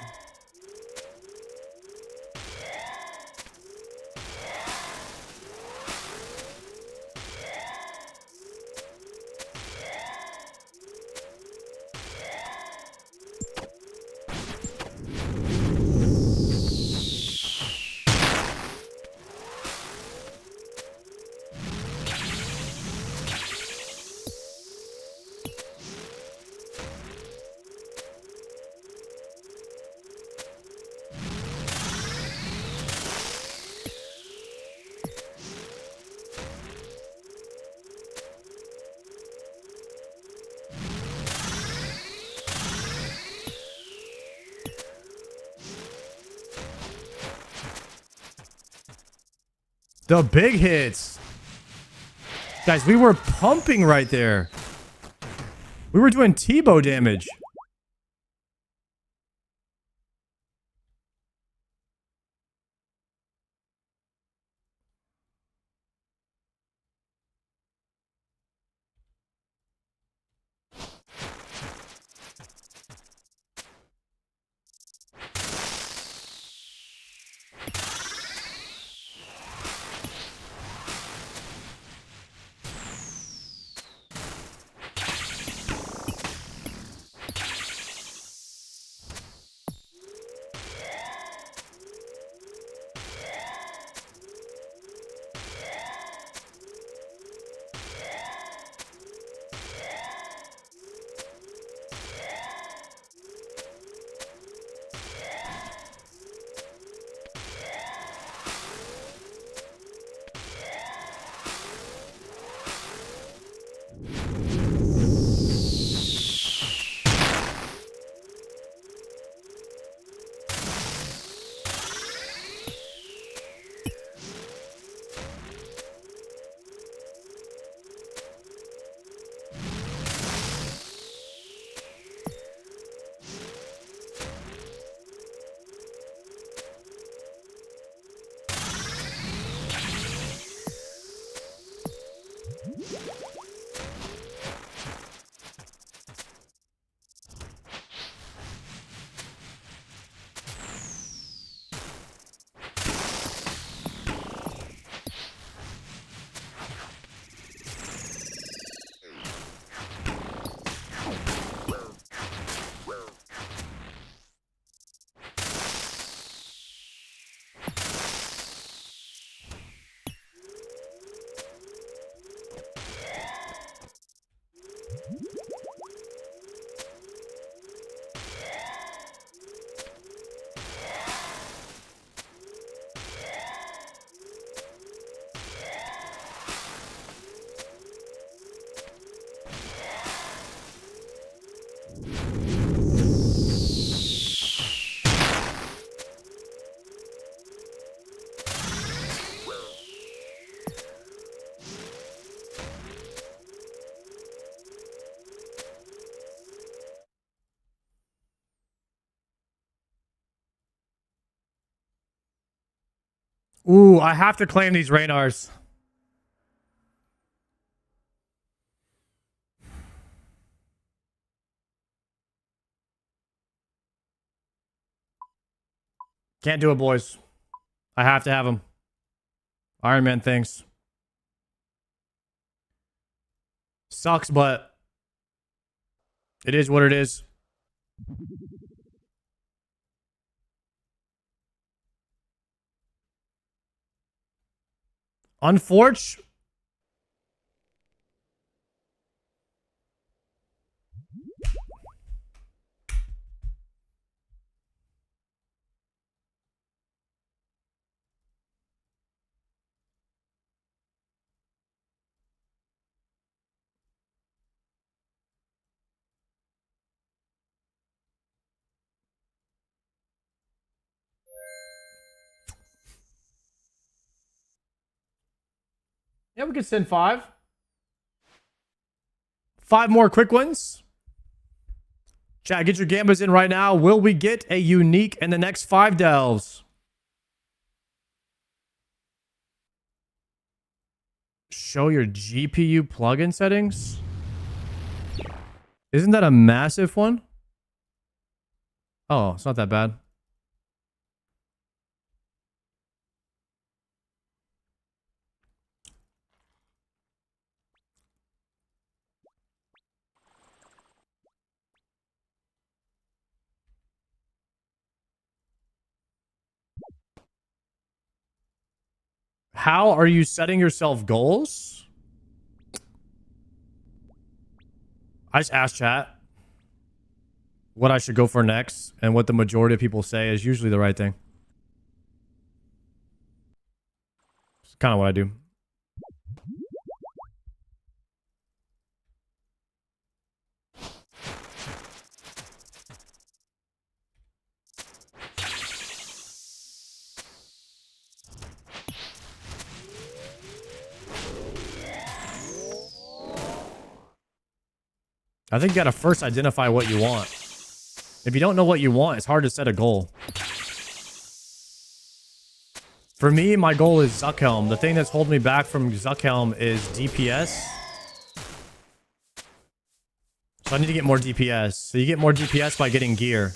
The big hits. Guys, we were pumping right there. We were doing T-bow damage. Ooh, I have to claim these Raynars. Can't do it, boys. I have to have them. Iron Man things. Sucks, but it is what it is. Unfortunately, Yeah, we could send 5. 5 more quick ones. Chat, get your gambas in right now. Will we get a unique in the next 5 delves? Show your GPU plugin settings. Isn't that a massive one? Oh, it's not that bad. How are you setting yourself goals? I just asked chat what I should go for next, and what the majority of people say is usually the right thing. It's kind of what I do. I think you gotta first identify what you want. If you don't know what you want, it's hard to set a goal. For me, my goal is Zuckhelm. The thing that's holding me back from Zuckhelm is DPS. So I need to get more DPS. So you get more DPS by getting gear.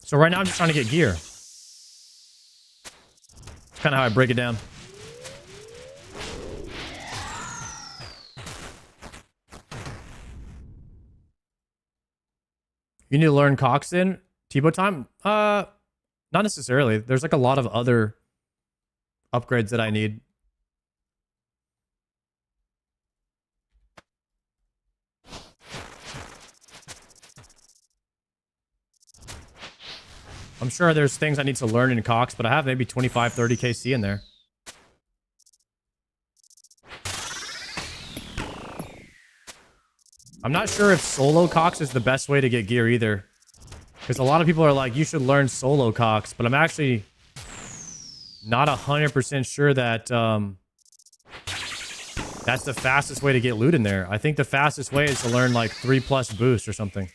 So right now I'm just trying to get gear. That's kind of how I break it down. You need to learn Coxton, Tebow time? Not necessarily. There's like a lot of other upgrades that I need. I'm sure there's things I need to learn in Cox, but I have maybe 25, 30 KC in there. I'm not sure if solo Cox is the best way to get gear either. Because a lot of people are like, you should learn solo Cox. But I'm actually not 100% sure that that's the fastest way to get loot in there. I think the fastest way is to learn like 3+ boost or something.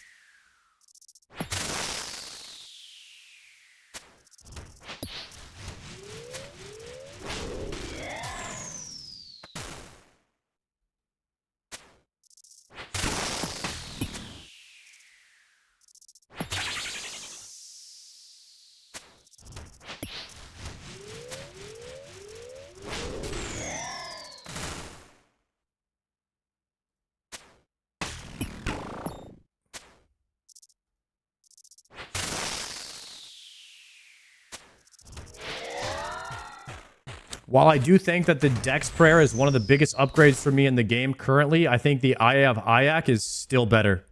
While I do think that the Dex Prayer is one of the biggest upgrades for me in the game currently, I think the Eye of Ayak is still better.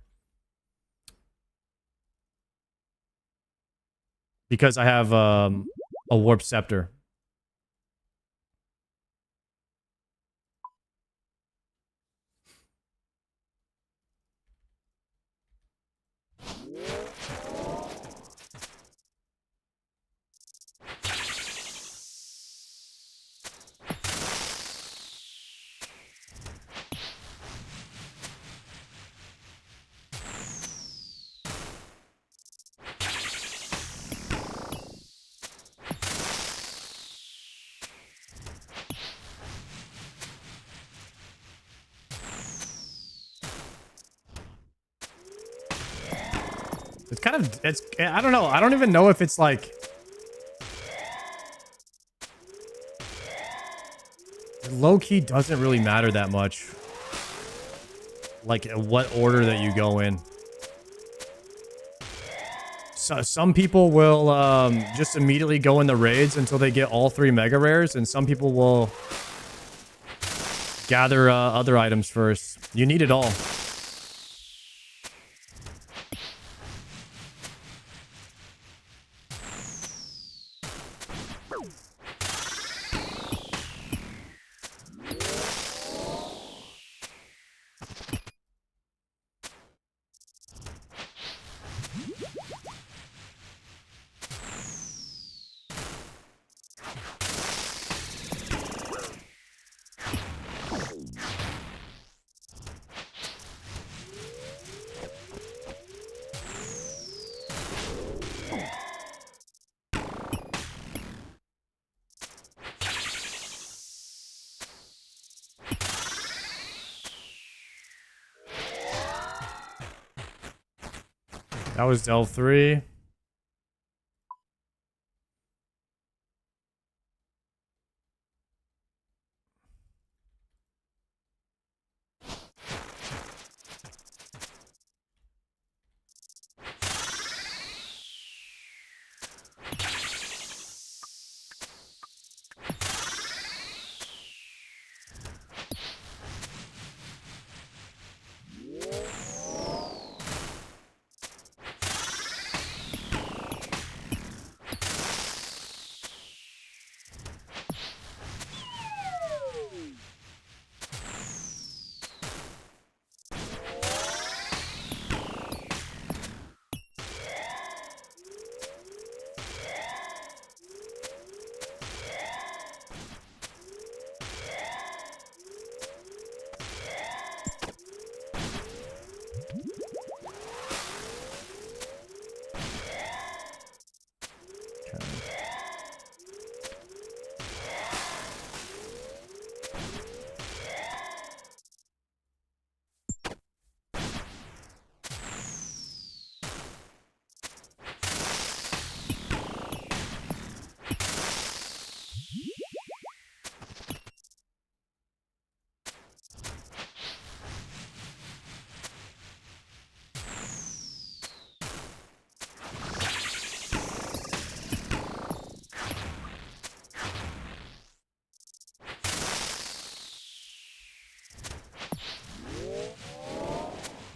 Because I have a Warp Scepter. It's kind of, it's, I don't know. I don't even know if it's like, low key doesn't really matter that much. Like what order that you go in. So some people will just immediately go in the raids until they get all 3 mega rares, and some people will gather other items first. You need it all. That was Delve 3.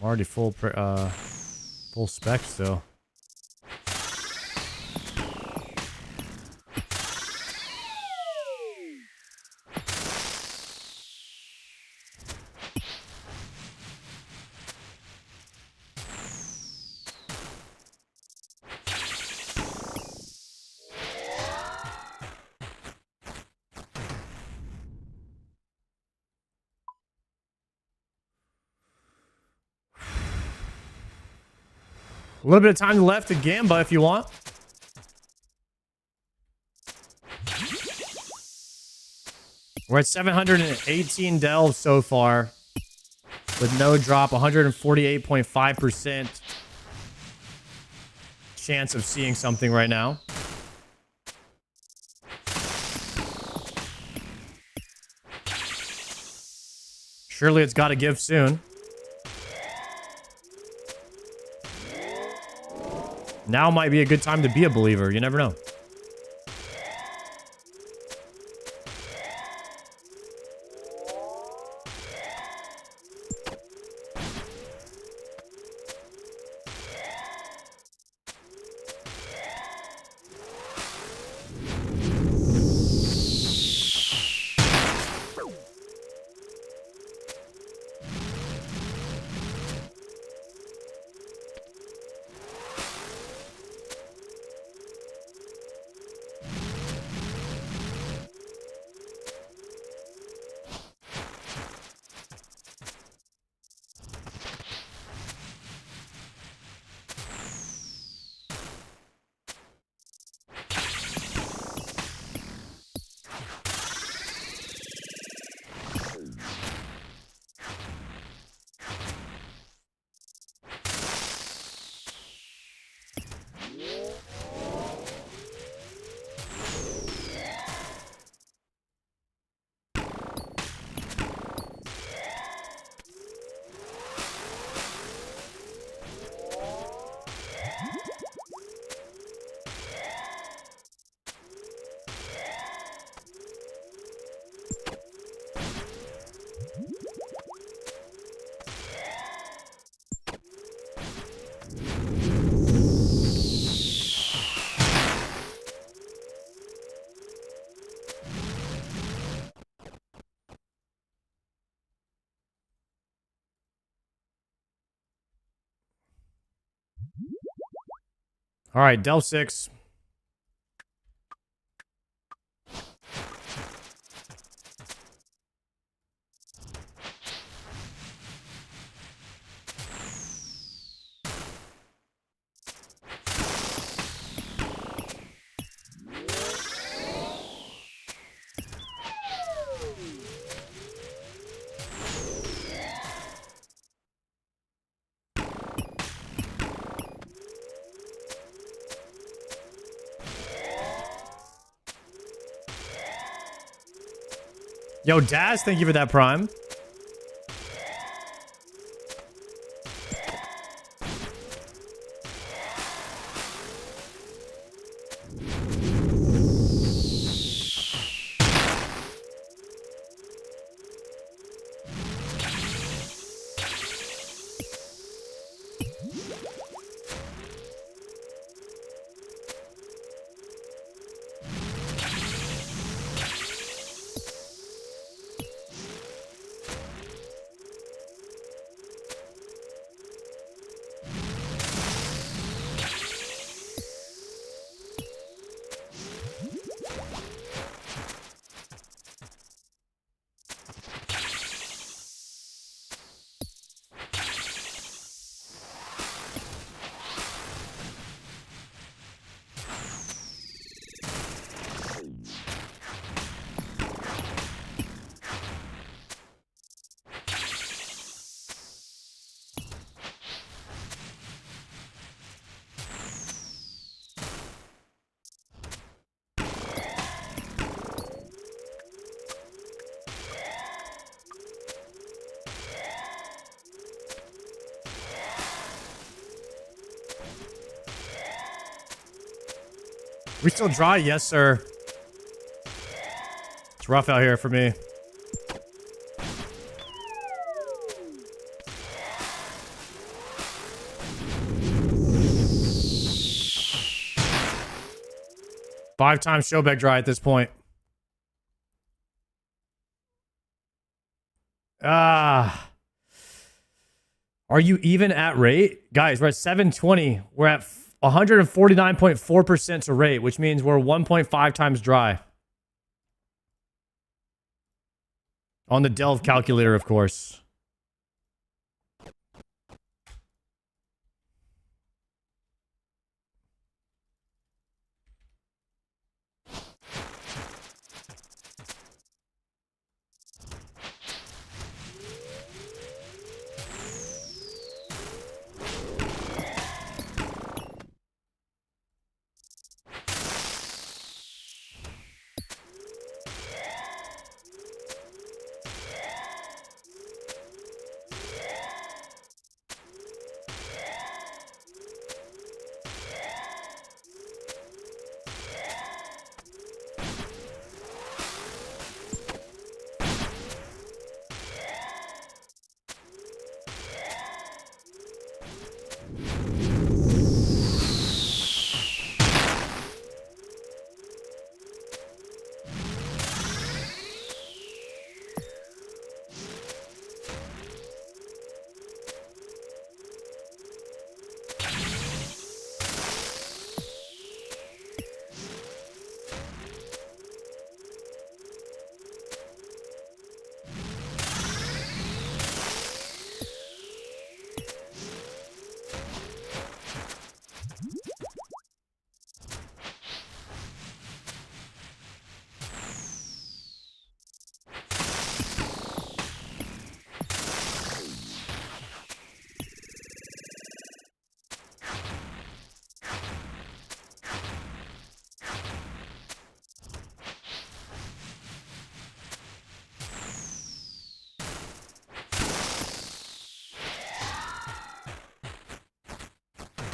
I'm already full spec still. A little bit of time left to Gamba if you want. We're at 718 delves so far with no drop, 148.5% chance of seeing something right now. Surely it's got to give soon. Now might be a good time to be a believer. You never know. All right, Delve 6. Yo, Daz, thank you for that prime. We still dry? Yes, sir. It's rough out here for me. Five times Showback dry at this point. Ah. Are you even at rate? Guys, we're at 720. We're at 149.4% to rate, which means we're 1.5 times dry. On the Delve calculator, of course.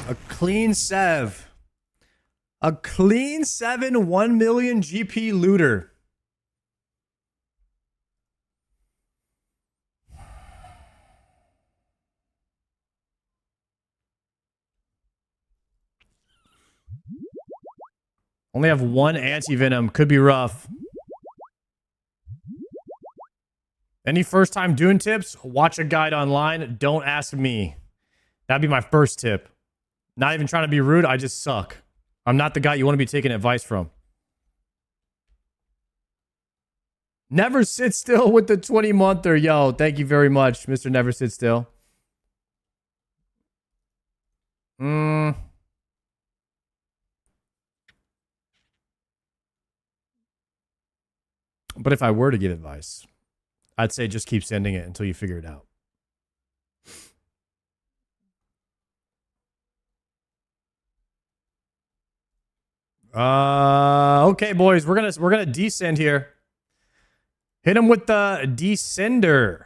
A clean sev. A clean 1 million GP looter. Only have one anti-venom. Could be rough. Any first time Dune tips? Watch a guide online. Don't ask me. That'd be my first tip. Not even trying to be rude. I just suck. I'm not the guy you want to be taking advice from. Never sit still with the 20-monther. Yo, thank you very much, Mr. Never Sit Still. But if I were to give advice, I'd say just keep sending it until you figure it out. Okay, boys, we're gonna descend here. Hit him with the Descender.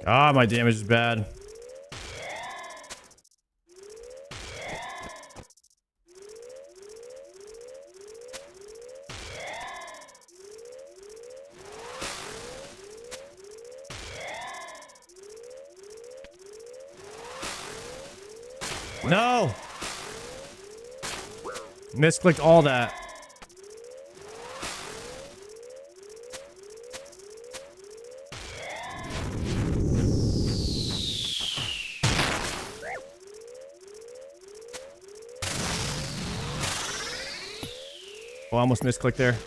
Ah, my damage is bad. No! Misclicked all that. Oh, I almost misclicked there.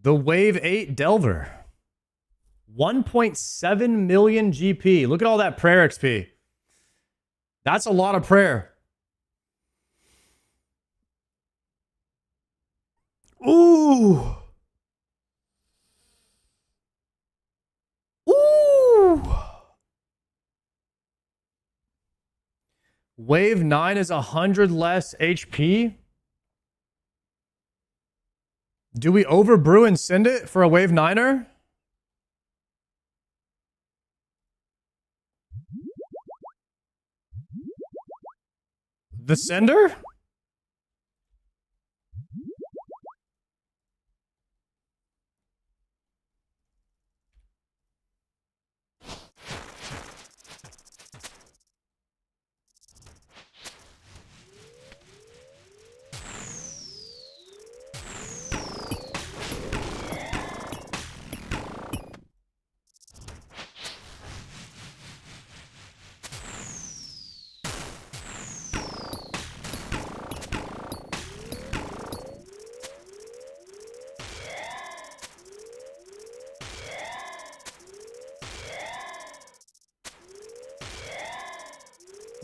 The Wave 8 Delver. 1.7 million GP. Look at all that prayer XP. That's a lot of prayer. Ooh. Ooh. Wave 9 is 100 less HP. Do we overbrew and send it for a Wave 9er? The sender?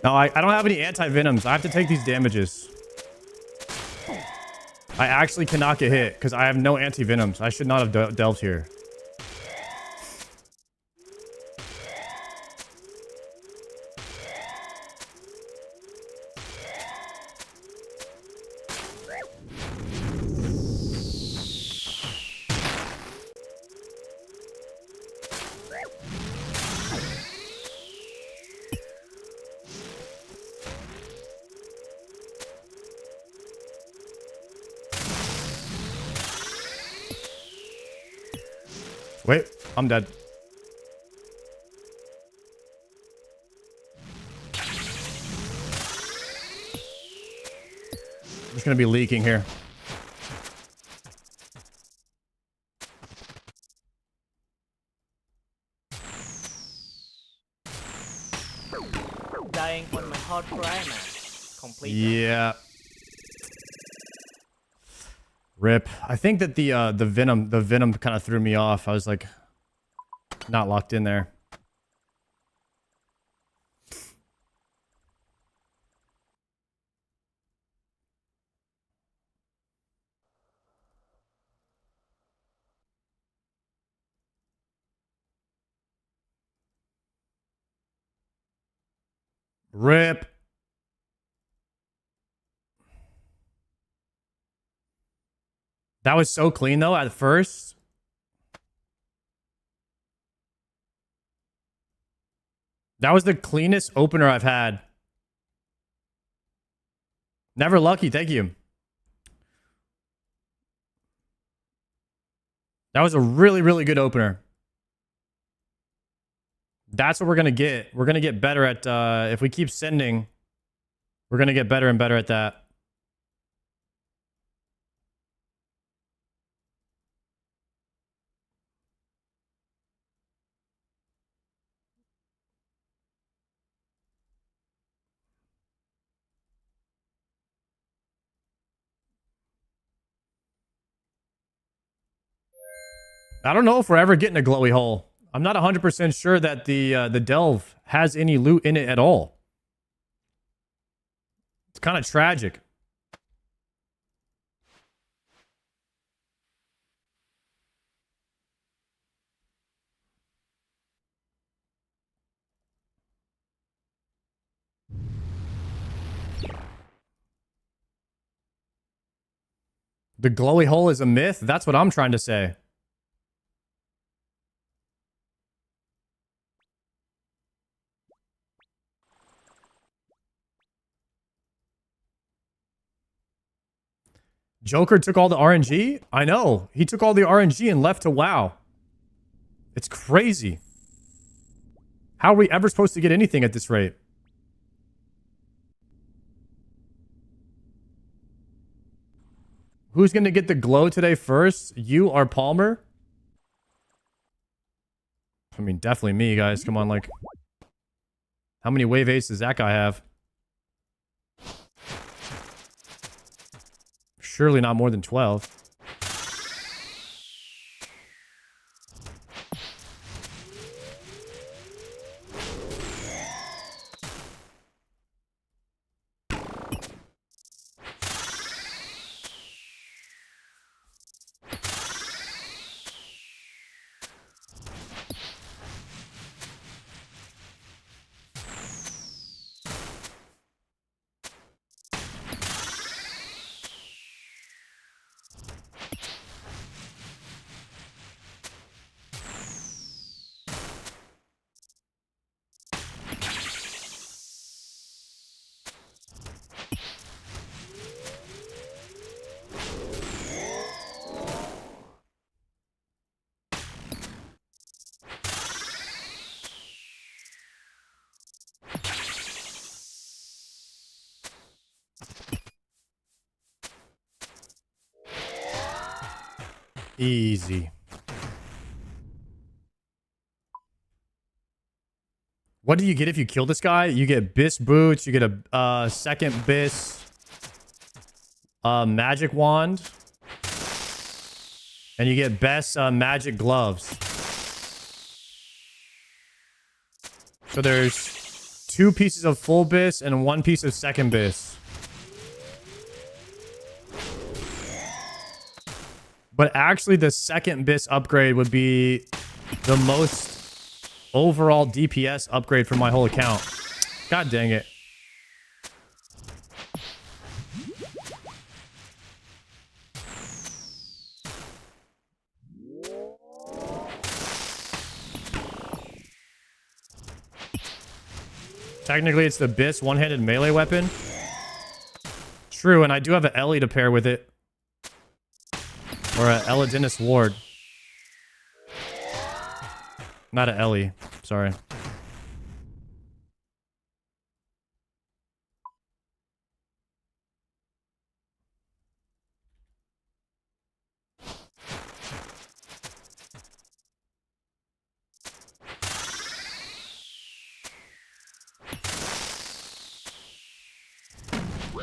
No, I don't have any anti-venoms. I have to take these damages. I actually cannot get hit because I have no anti-venoms. I should not have delved here. Wait, I'm dead. I'm just gonna be leaking here. Dying on my hard cry, man. Complete. Yeah. Rip. I think that the venom kind of threw me off. I was like not locked in there. Rip. That was so clean though at first. That was the cleanest opener I've had. Never lucky, thank you. That was a really, really good opener. That's what we're going to get. We're going to get better at, if we keep sending, we're going to get better and better at that. I don't know if we're ever getting a glowy hole. I'm not 100% sure that the delve has any loot in it at all. It's kind of tragic. The glowy hole is a myth? That's what I'm trying to say. Joker took all the RNG? I know. He took all the RNG and left to WoW. It's crazy. How are we ever supposed to get anything at this rate? Who's going to get the glow today first? You or Palmer? I mean, definitely me, guys. Come on, like... How many wave 8s does that guy have? Surely not more than 12. Easy. What do you get if you kill this guy? You get Bis boots, you get a second Bis magic wand, and you get best magic gloves. So there's 2 pieces of full Bis and 1 piece of second Bis. But actually, the second Bis upgrade would be the most overall DPS upgrade for my whole account. God dang it. Technically, it's the Bis one-handed melee weapon. True, and I do have an Ellie to pair with it. Or a Elidinus Ward. Not a Ellie. Sorry.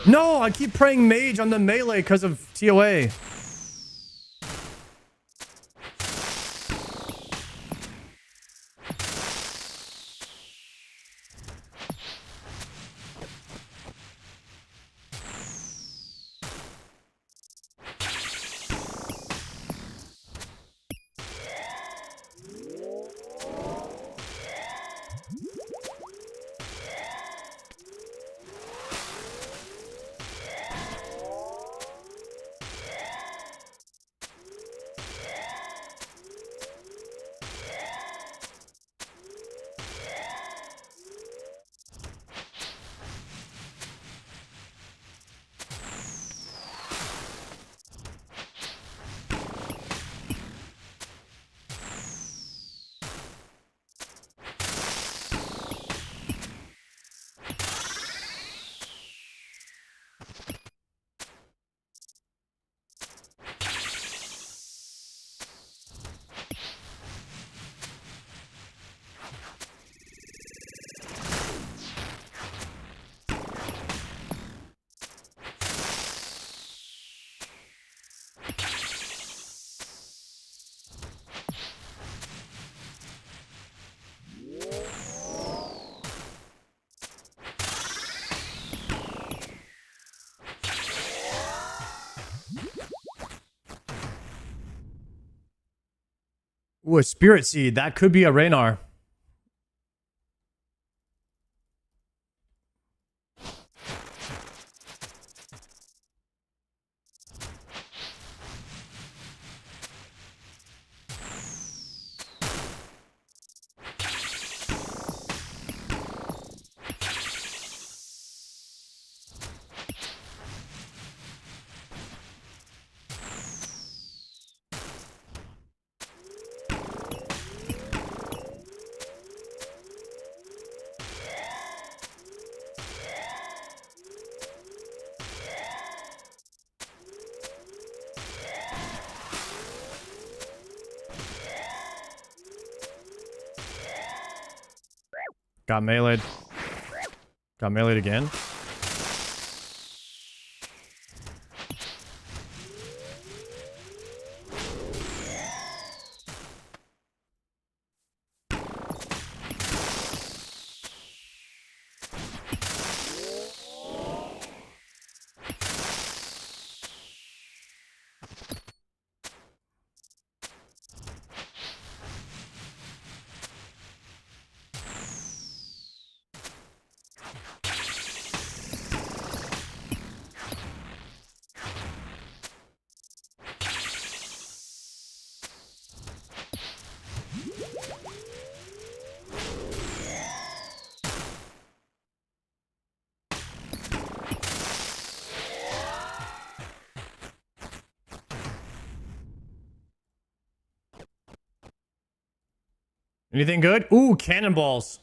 No, I keep praying mage on the melee because of TOA. Ooh, a spirit seed. That could be a Raynar. Got meleeed. Got meleeed again. Anything good? Ooh, cannonballs.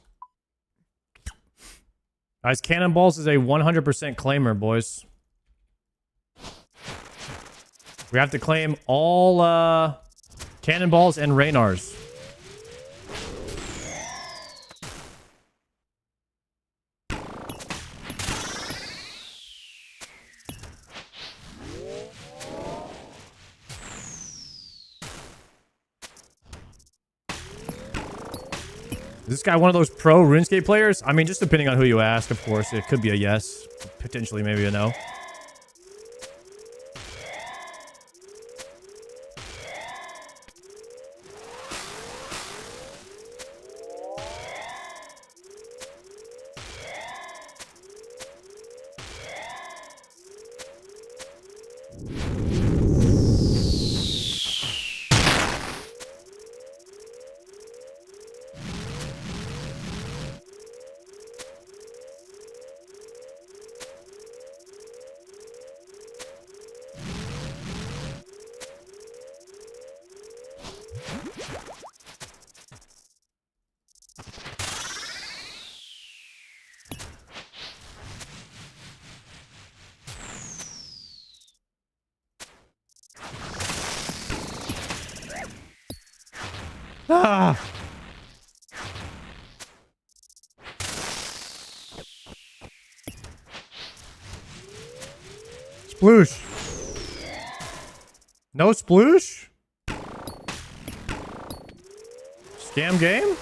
Guys, cannonballs is a 100% claimer, boys. We have to claim all cannonballs and Raynars. Is this guy one of those pro RuneScape players? I mean, just depending on who you ask, of course. It could be a yes. Potentially maybe a no. Ah. Sploosh. No sploosh? Scam game?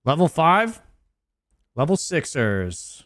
Level 5? Level 6ers.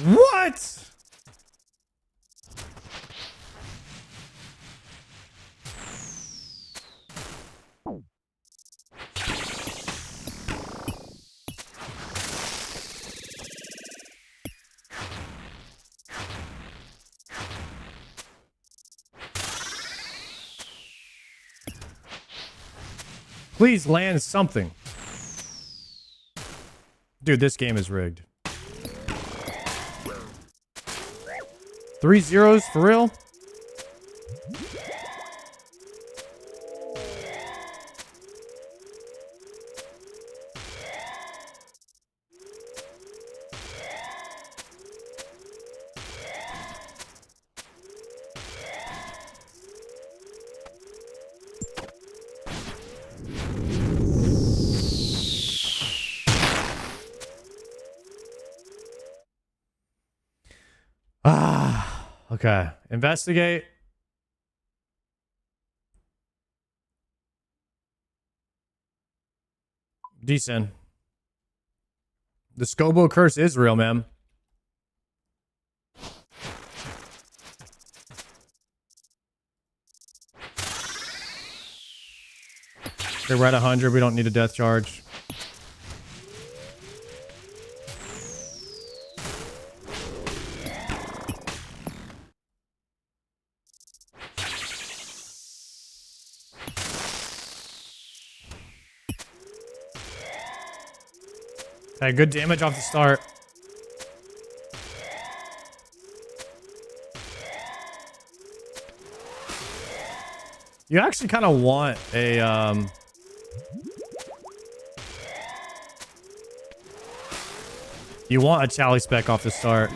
What? Please land something. Dude, this game is rigged. 3 zeros for real? Okay. Investigate. Decent. The Scobo curse is real, man. Okay, we're at 100. We don't need a death charge. Okay, good damage off the start. You actually kind of want a, you want a Chally spec off the start.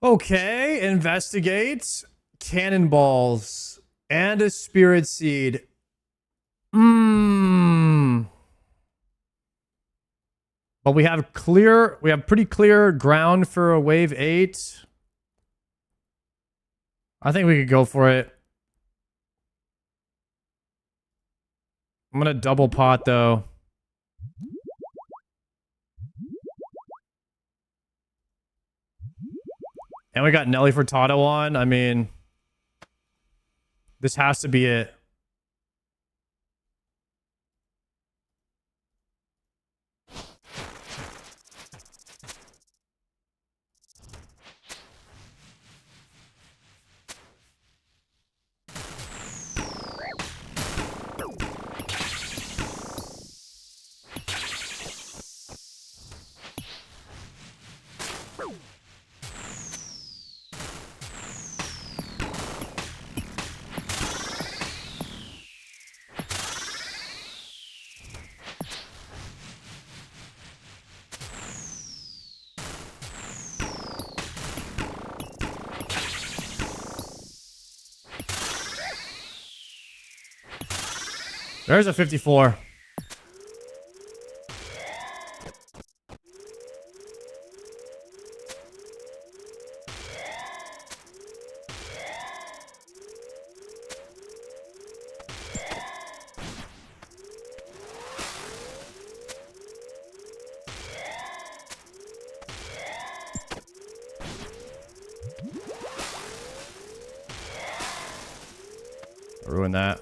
Okay, investigate. Cannonballs and a spirit seed. But we have pretty clear ground for a wave 8. I think we could go for it. I'm gonna double pot though. And we got Nelly Furtado on. I mean, this has to be it. There's a 54. Ruin that.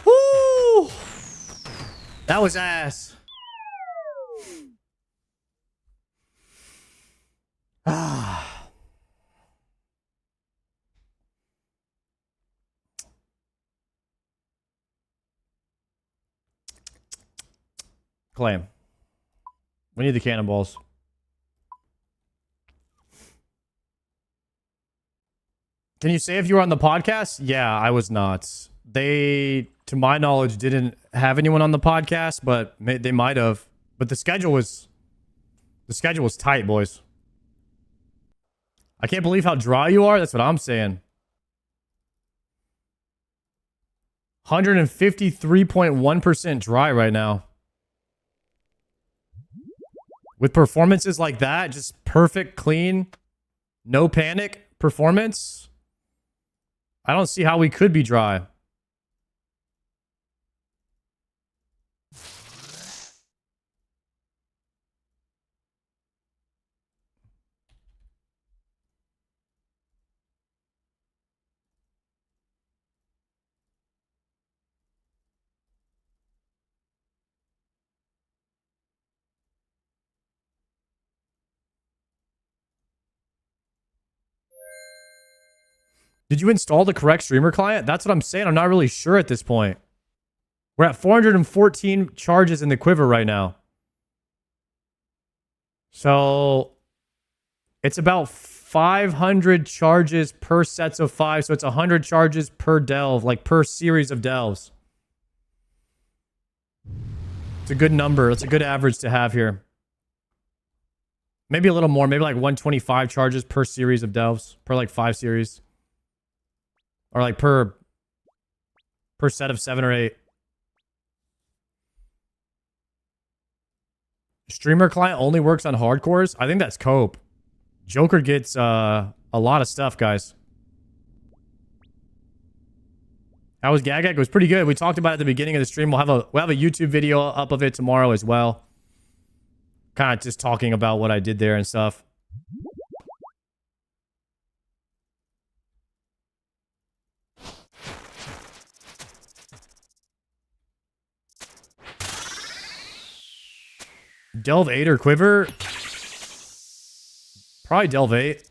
Woo! That was ass. Ah. Claim. We need the cannonballs. Can you say if you were on the podcast? Yeah, I was not. They, to my knowledge, didn't have anyone on the podcast, but they might have. But the schedule was tight, boys. I can't believe how dry you are. That's what I'm saying. 153.1% dry right now. With performances like that, just perfect, clean, no panic performance, I don't see how we could be dry. Did you install the correct streamer client? That's what I'm saying. I'm not really sure at this point. We're at 414 charges in the quiver right now. So it's about 500 charges per sets of 5. So it's 100 charges per delve, like per series of delves. It's a good number. It's a good average to have here. Maybe a little more. Maybe like 125 charges per series of delves. Per like 5 series. Or like per set of 7 or 8. Streamer client only works on hardcores? I think that's cope. Joker gets a lot of stuff, guys. How was Gagag? It was pretty good. We talked about it at the beginning of the stream. We'll have a YouTube video up of it tomorrow as well. Kind of just talking about what I did there and stuff. Delve 8 or Quiver? Probably Delve 8.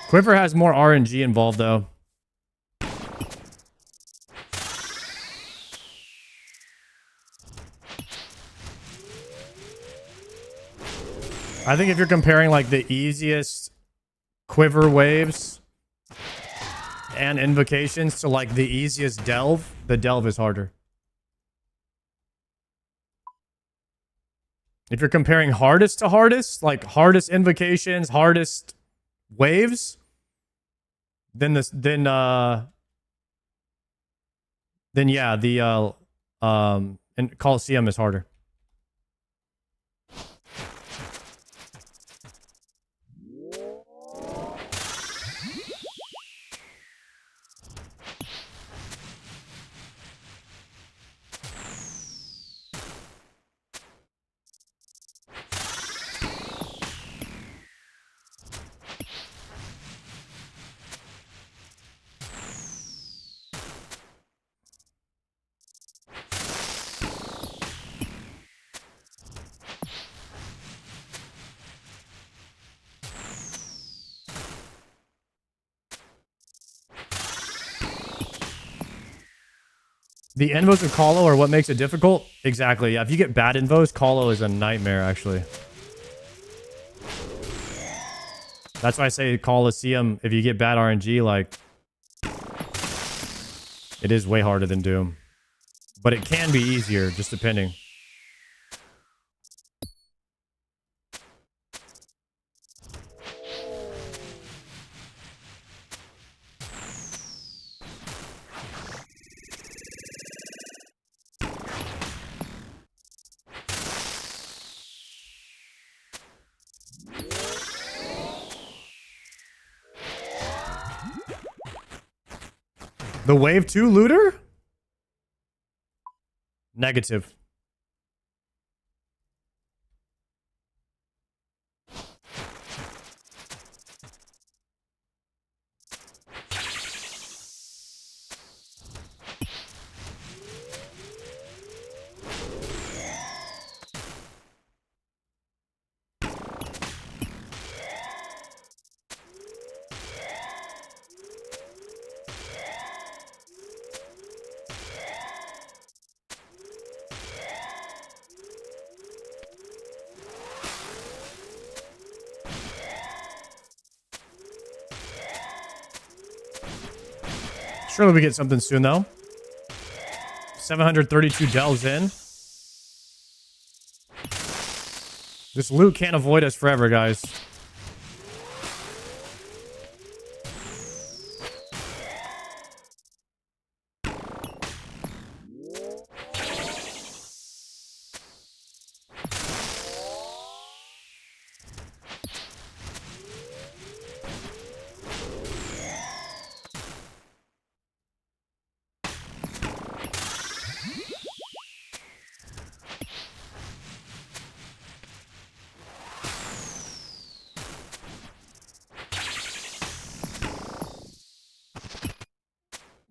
Quiver has more RNG involved, though. I think if you're comparing, like, the easiest Quiver waves and invocations to, like, the easiest delve, the delve is harder. If you're comparing hardest to hardest, like, hardest invocations, hardest waves, then yeah, the and Coliseum is harder. The invos of Colo are what makes it difficult? Exactly, yeah. If you get bad invos, Colo is a nightmare, actually. That's why I say Coliseum, if you get bad RNG, like, it is way harder than Doom. But it can be easier, just depending. The Wave 2 looter? Negative. Surely we get something soon, though. 732 delves in. This loot can't avoid us forever, guys.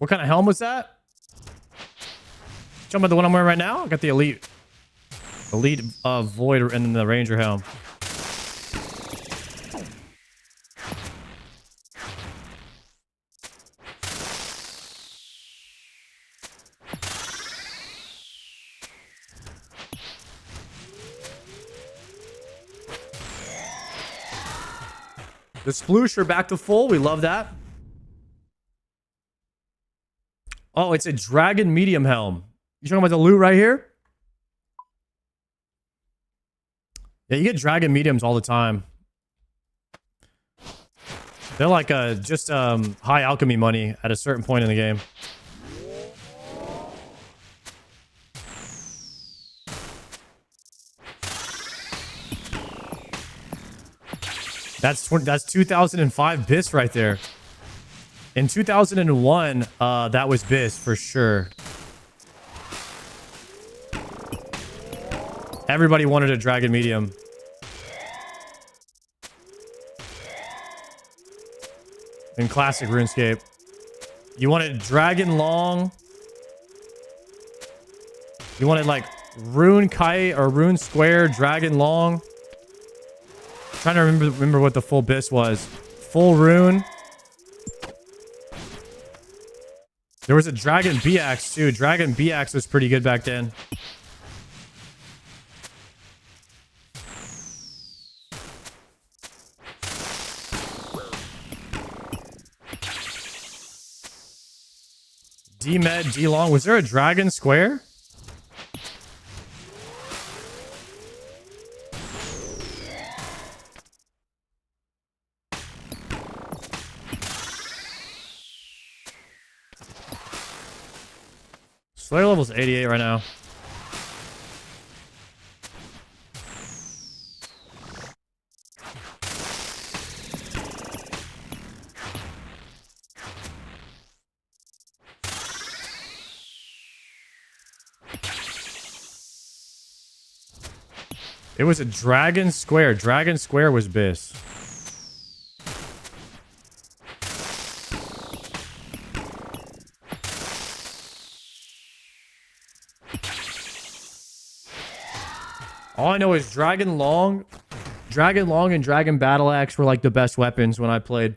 What kind of helm was that? Talking about the one I'm wearing right now? I got the elite void and then the ranger helm. The sploosh are back to full. We love that. Oh, it's a dragon medium helm. You talking about the loot right here? Yeah, you get dragon mediums all the time. They're like just high alchemy money at a certain point in the game. That's 2005 BIS right there. In 2001, that was BIS for sure. Everybody wanted a dragon medium. In classic RuneScape. You wanted dragon long. You wanted like rune kite or rune square, dragon long. Trying to remember what the full BIS was. Full rune. There was a dragon B-axe too. Dragon B-axe was pretty good back then. D-med, D-long. Was there a dragon square? Slayer level's 88 right now. It was a dragon square. Dragon square was BIS. All I know is Dragon Long and Dragon Battle Axe were like the best weapons when I played.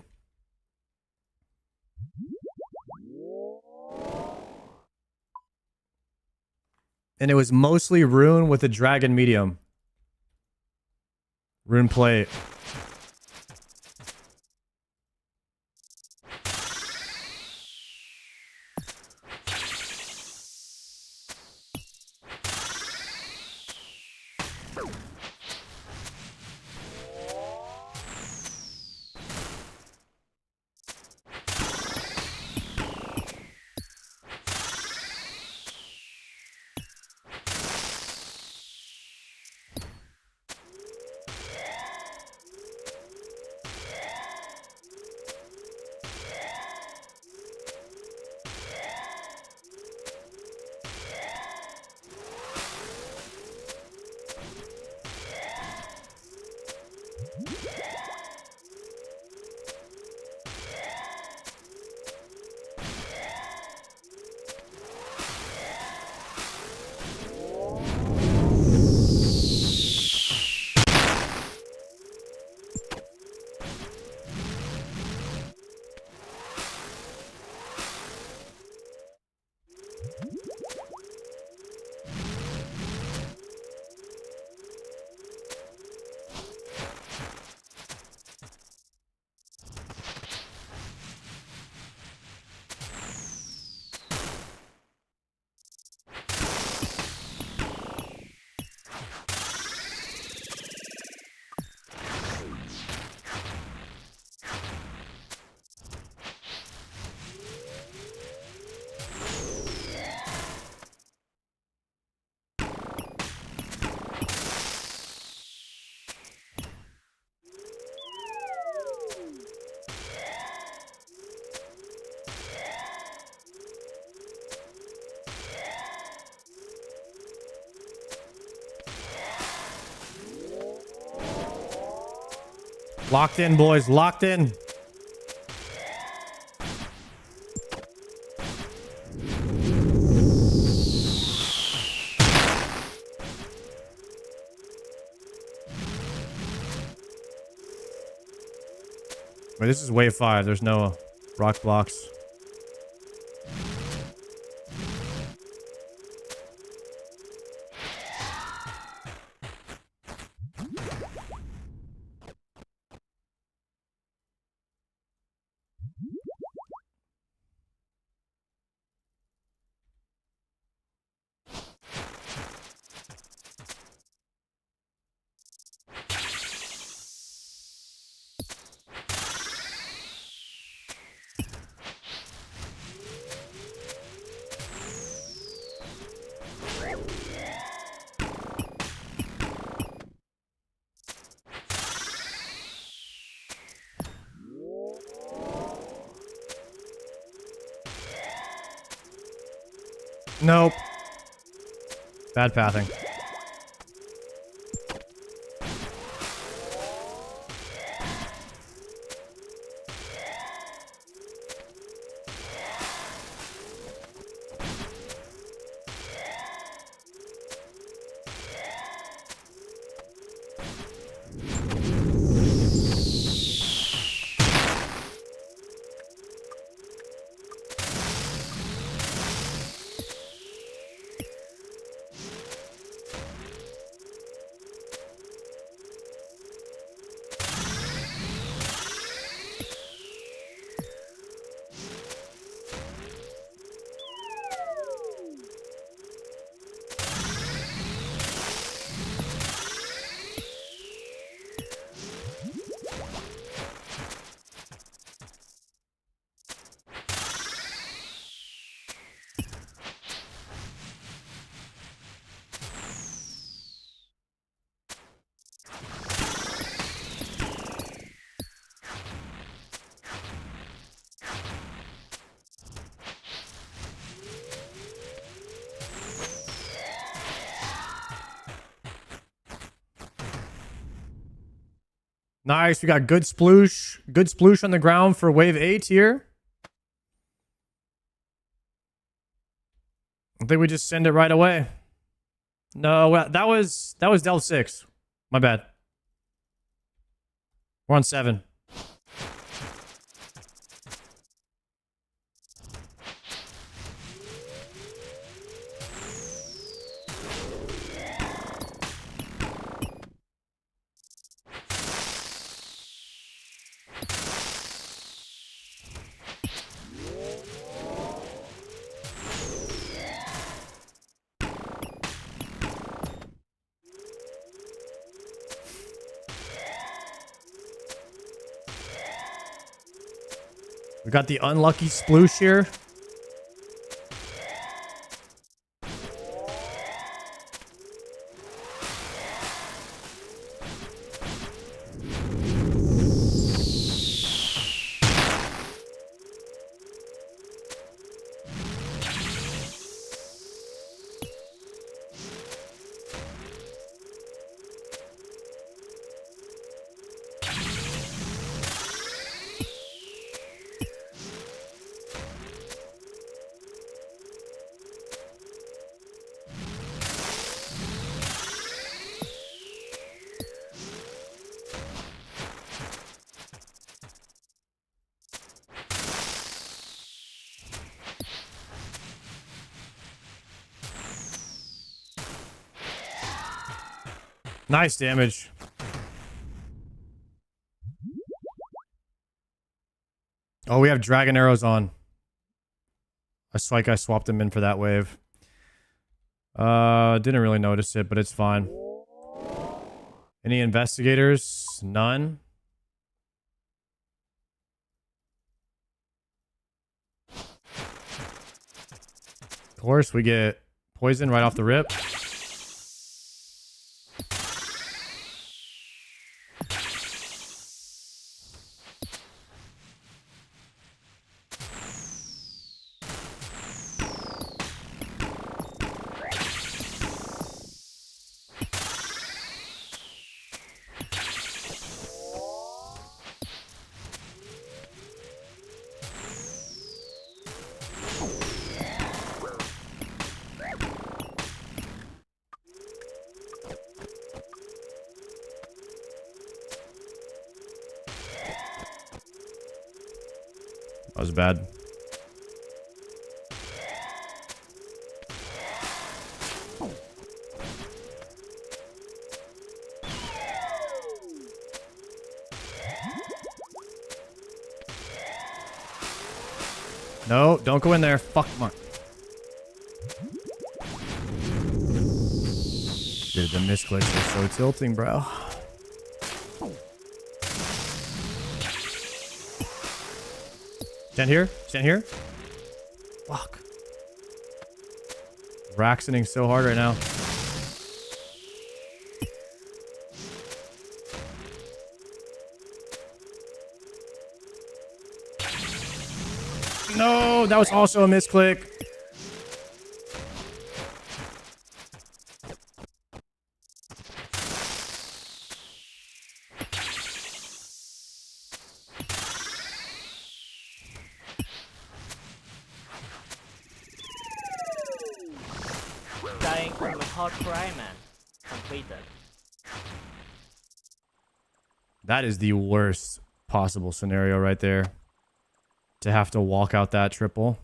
And it was mostly rune with a dragon medium. Rune plate. Locked in, boys. Locked in. Wait, this is wave 5. There's no rock blocks. Nope. Bad pathing. Nice. We got good sploosh. Good sploosh on the ground for wave 8 here. I think we just send it right away. No, that was Delve 6. My bad. We're on 7. We got the unlucky sploosh here. Nice damage. Oh, we have dragon arrows on. It's like I swapped them in for that wave. Didn't really notice it, but it's fine. Any investigators? None. Of course, we get poison right off the rip. That was bad. No, don't go in there. Fuck my... Dude, the misclicks are so tilting, bro. Stand here. Stand here. Fuck. Raxoning so hard right now. No, that was also a misclick. Dying on the hardcore Iron Man. Completed. That is the worst possible scenario right there. To have to walk out that triple.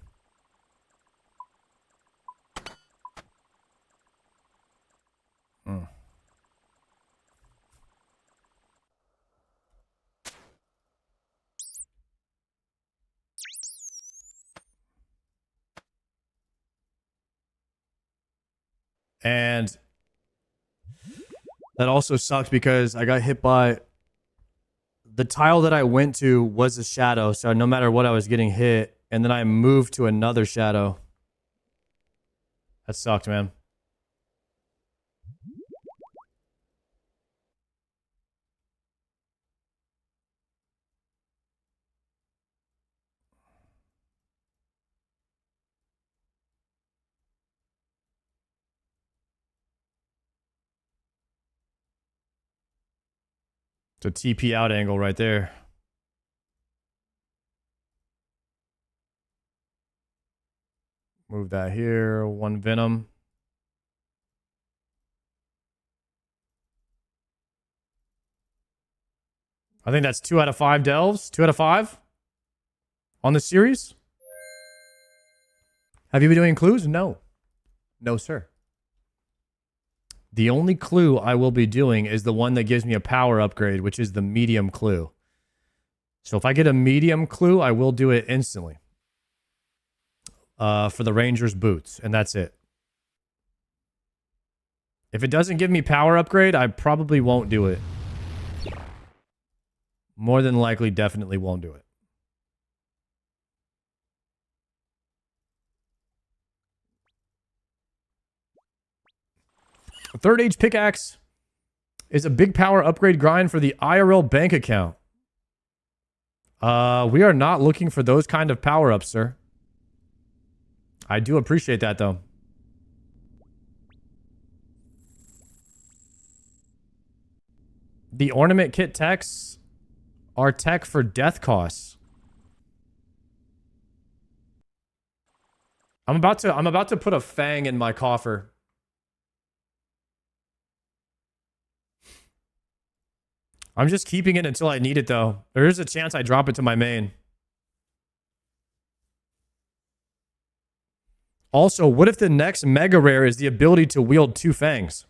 And that also sucks because I got hit by... The tile that I went to was a shadow, so no matter what I was getting hit, and then I moved to another shadow. That sucked, man. It's a TP out angle right there. Move that here. One Venom. I think that's 2 out of 5 delves. 2 out of 5 on the series. Have you been doing clues? No. No, sir. The only clue I will be doing is the one that gives me a power upgrade, which is the medium clue. So if I get a medium clue, I will do it instantly. For the Ranger's boots, and that's it. If it doesn't give me power upgrade, I probably won't do it. More than likely, definitely won't do it. A third age pickaxe is a big power upgrade grind for the IRL bank account. We are not looking for those kind of power-ups, sir. I do appreciate that, though. The ornament kit techs are tech for death costs. I'm about to put a fang in my coffer. I'm just keeping it until I need it, though. There is a chance I drop it to my main. Also, what if the next mega rare is the ability to wield 2 fangs?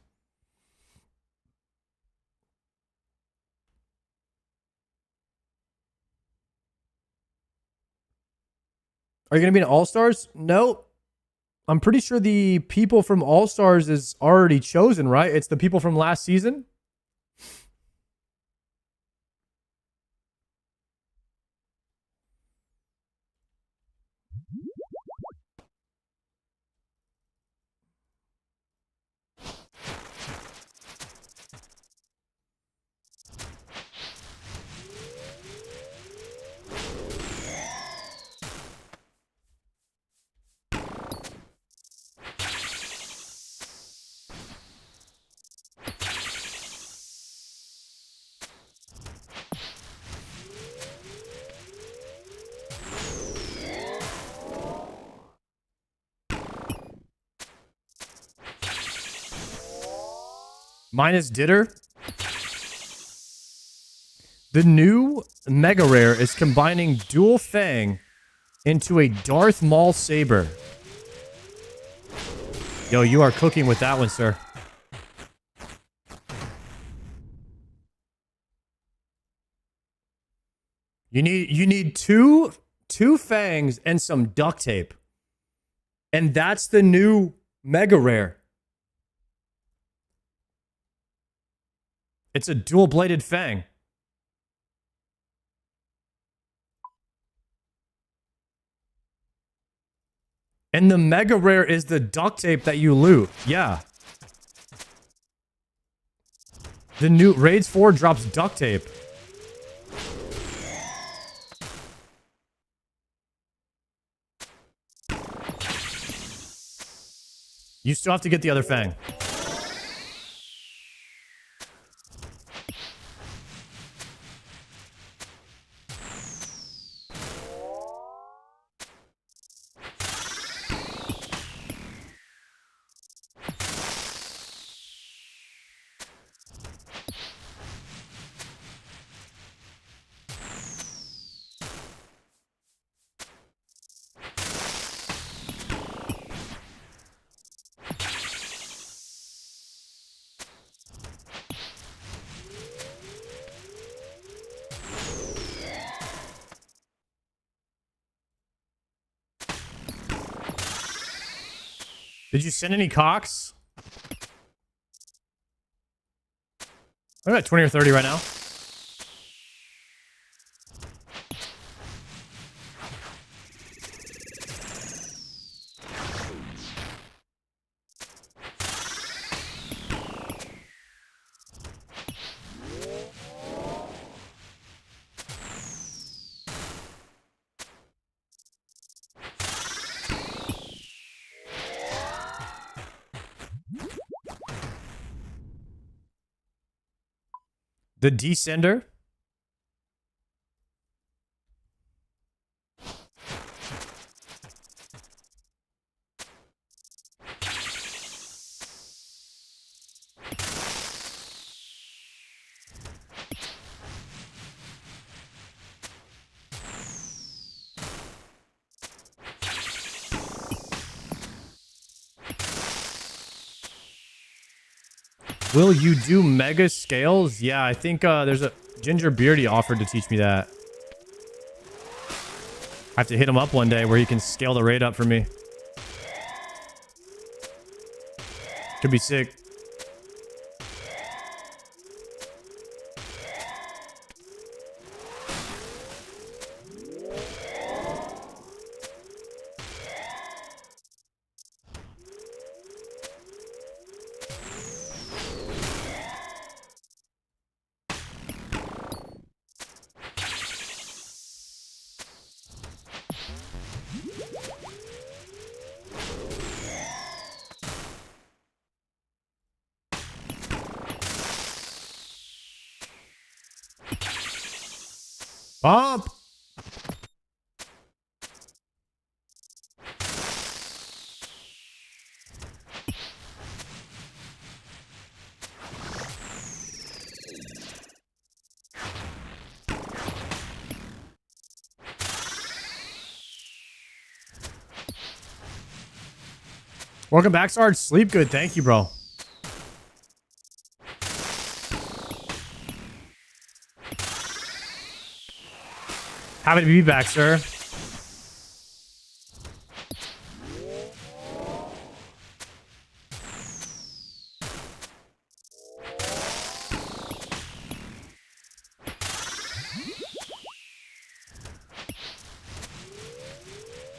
Are you going to be in All-Stars? No. I'm pretty sure the people from All-Stars is already chosen, right? It's the people from last season? Minus Ditter. The new Mega Rare is combining Dual Fang into a Darth Maul saber. Yo, you are cooking with that one, sir. You need two fangs and some duct tape. And that's the new mega rare. It's a dual-bladed fang. And the mega rare is the duct tape that you loot. Yeah. The new Raids 4 drops duct tape. You still have to get the other fang. Did you send any cocks? I'm at 20 or 30 right now. The Descender. Will you do mega scales? Yeah, I think there's a Ginger Beardy offered to teach me that. I have to hit him up one day where he can scale the raid up for me. Could be sick. Bump! Welcome back, Sarge. Sleep good. Thank you, bro. Happy to be back, sir.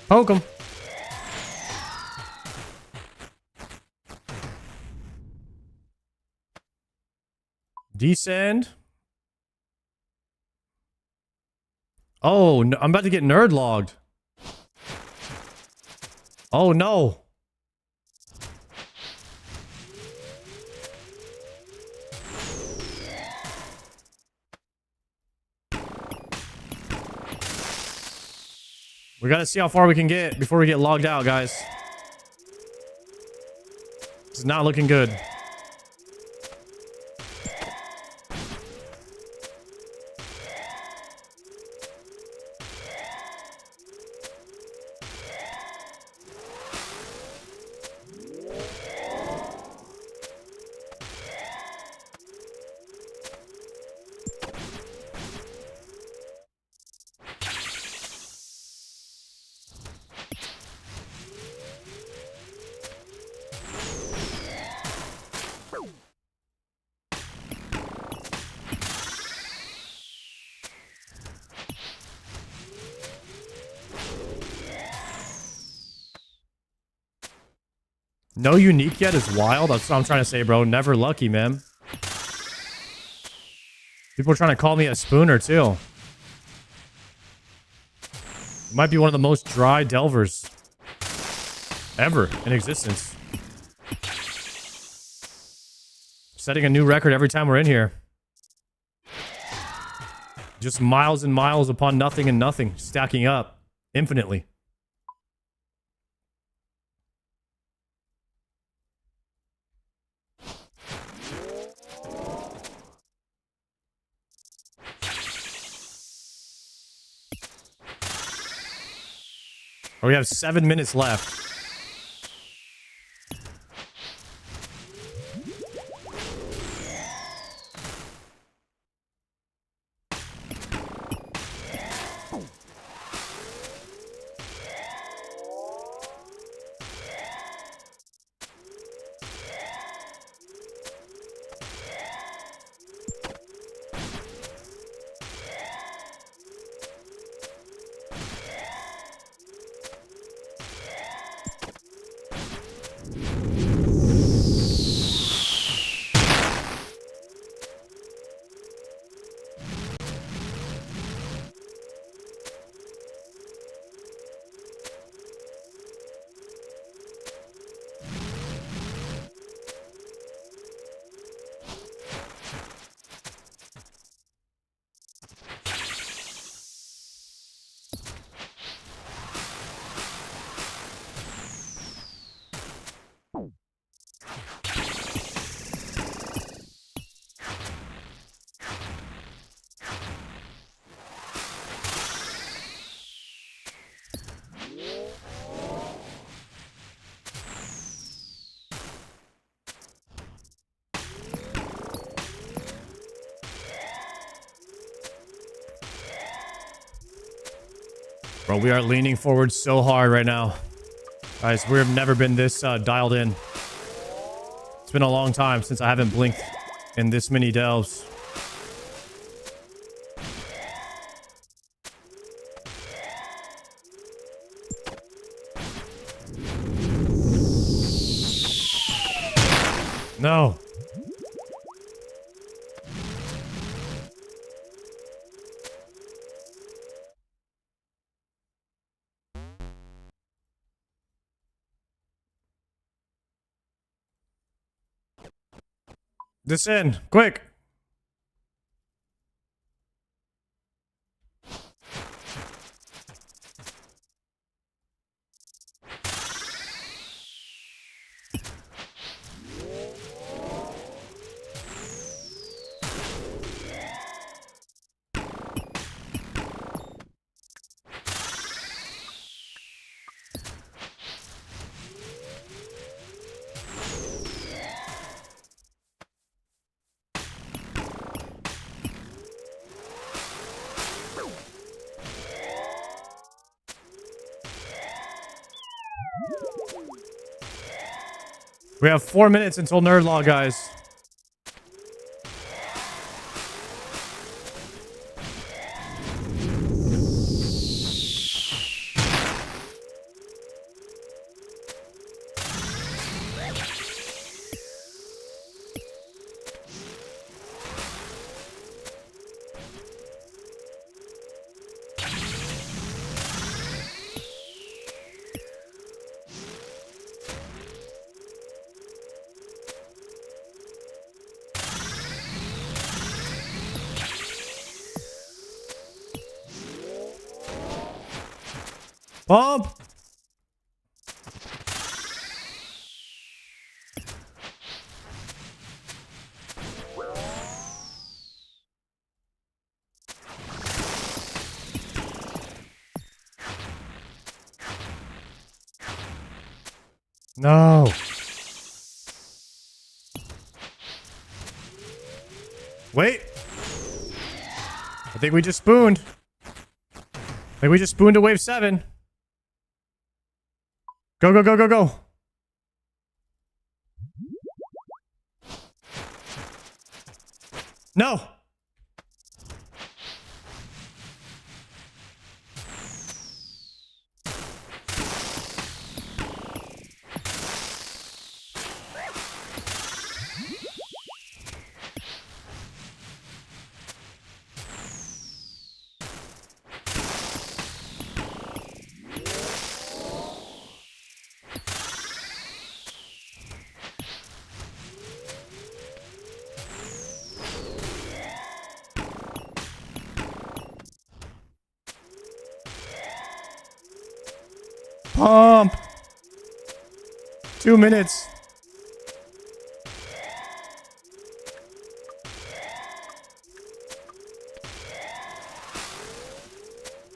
Poke him. Descend. Oh, no, I'm about to get nerd logged. Oh, no. We gotta see how far we can get before we get logged out, guys. It's not looking good. No unique yet is wild. That's what I'm trying to say, bro. Never lucky, man. People are trying to call me a spooner, too. It might be one of the most dry delvers ever in existence. Setting a new record every time we're in here. Just miles and miles upon nothing and nothing, stacking up infinitely. Oh, we have 7 minutes left. Bro, we are leaning forward so hard right now. Guys, we have never been this dialed in. It's been a long time since I haven't blinked in this many delves. No. Descend, quick. We have 4 minutes until Nerd Law, guys. Pump! No. Wait. I think we just spooned. I think we just spooned to wave 7. Go, go, go, go, go. No. Pump. 2 minutes.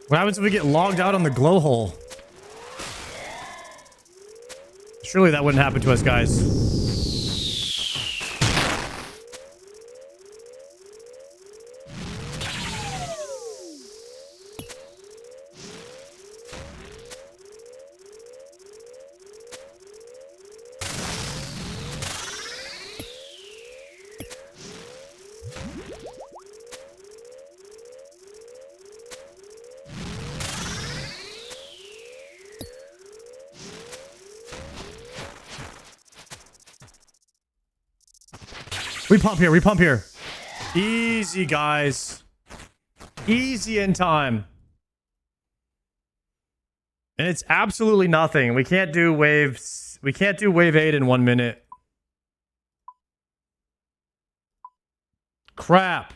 What happens if we get logged out on the glow hole? Surely that wouldn't happen to us, guys. We pump here. We pump here. Easy, guys. Easy in time. And it's absolutely nothing. We can't do waves. We can't do wave 8 in 1 minute. Crap.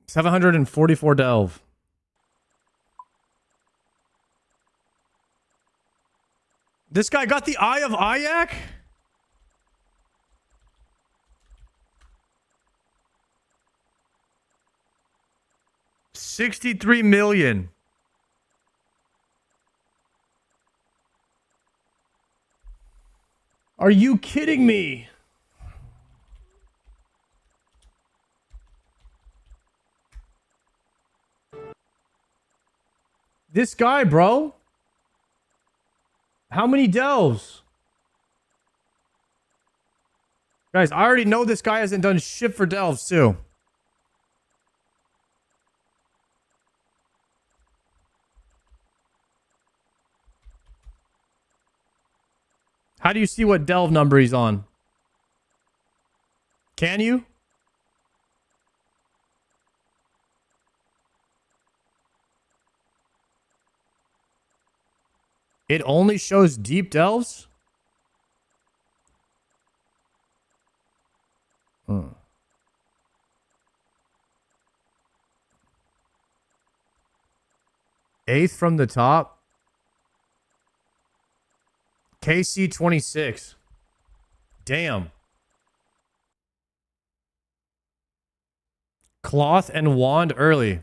$744 delve. This guy got the Eye of Ayak? $63 million. Are you kidding me? This guy, bro. How many delves? Guys, I already know this guy hasn't done shit for delves, too. How do you see what delve number he's on? Can you? It only shows deep delves? Eighth from the top? KC 26. Damn. Cloth and wand early.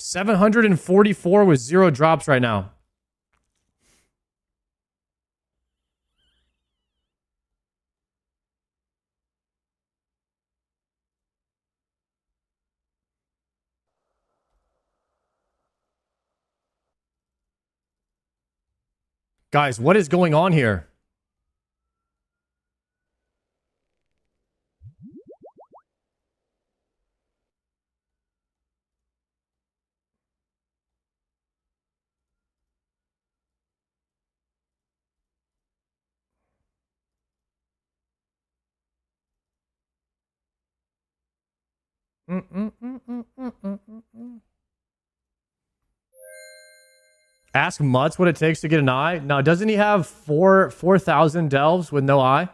$744 with 0 drops right now. Guys, what is going on here? Ask Mutz what it takes to get an eye. Now, doesn't he have 4,000 delves with no eye?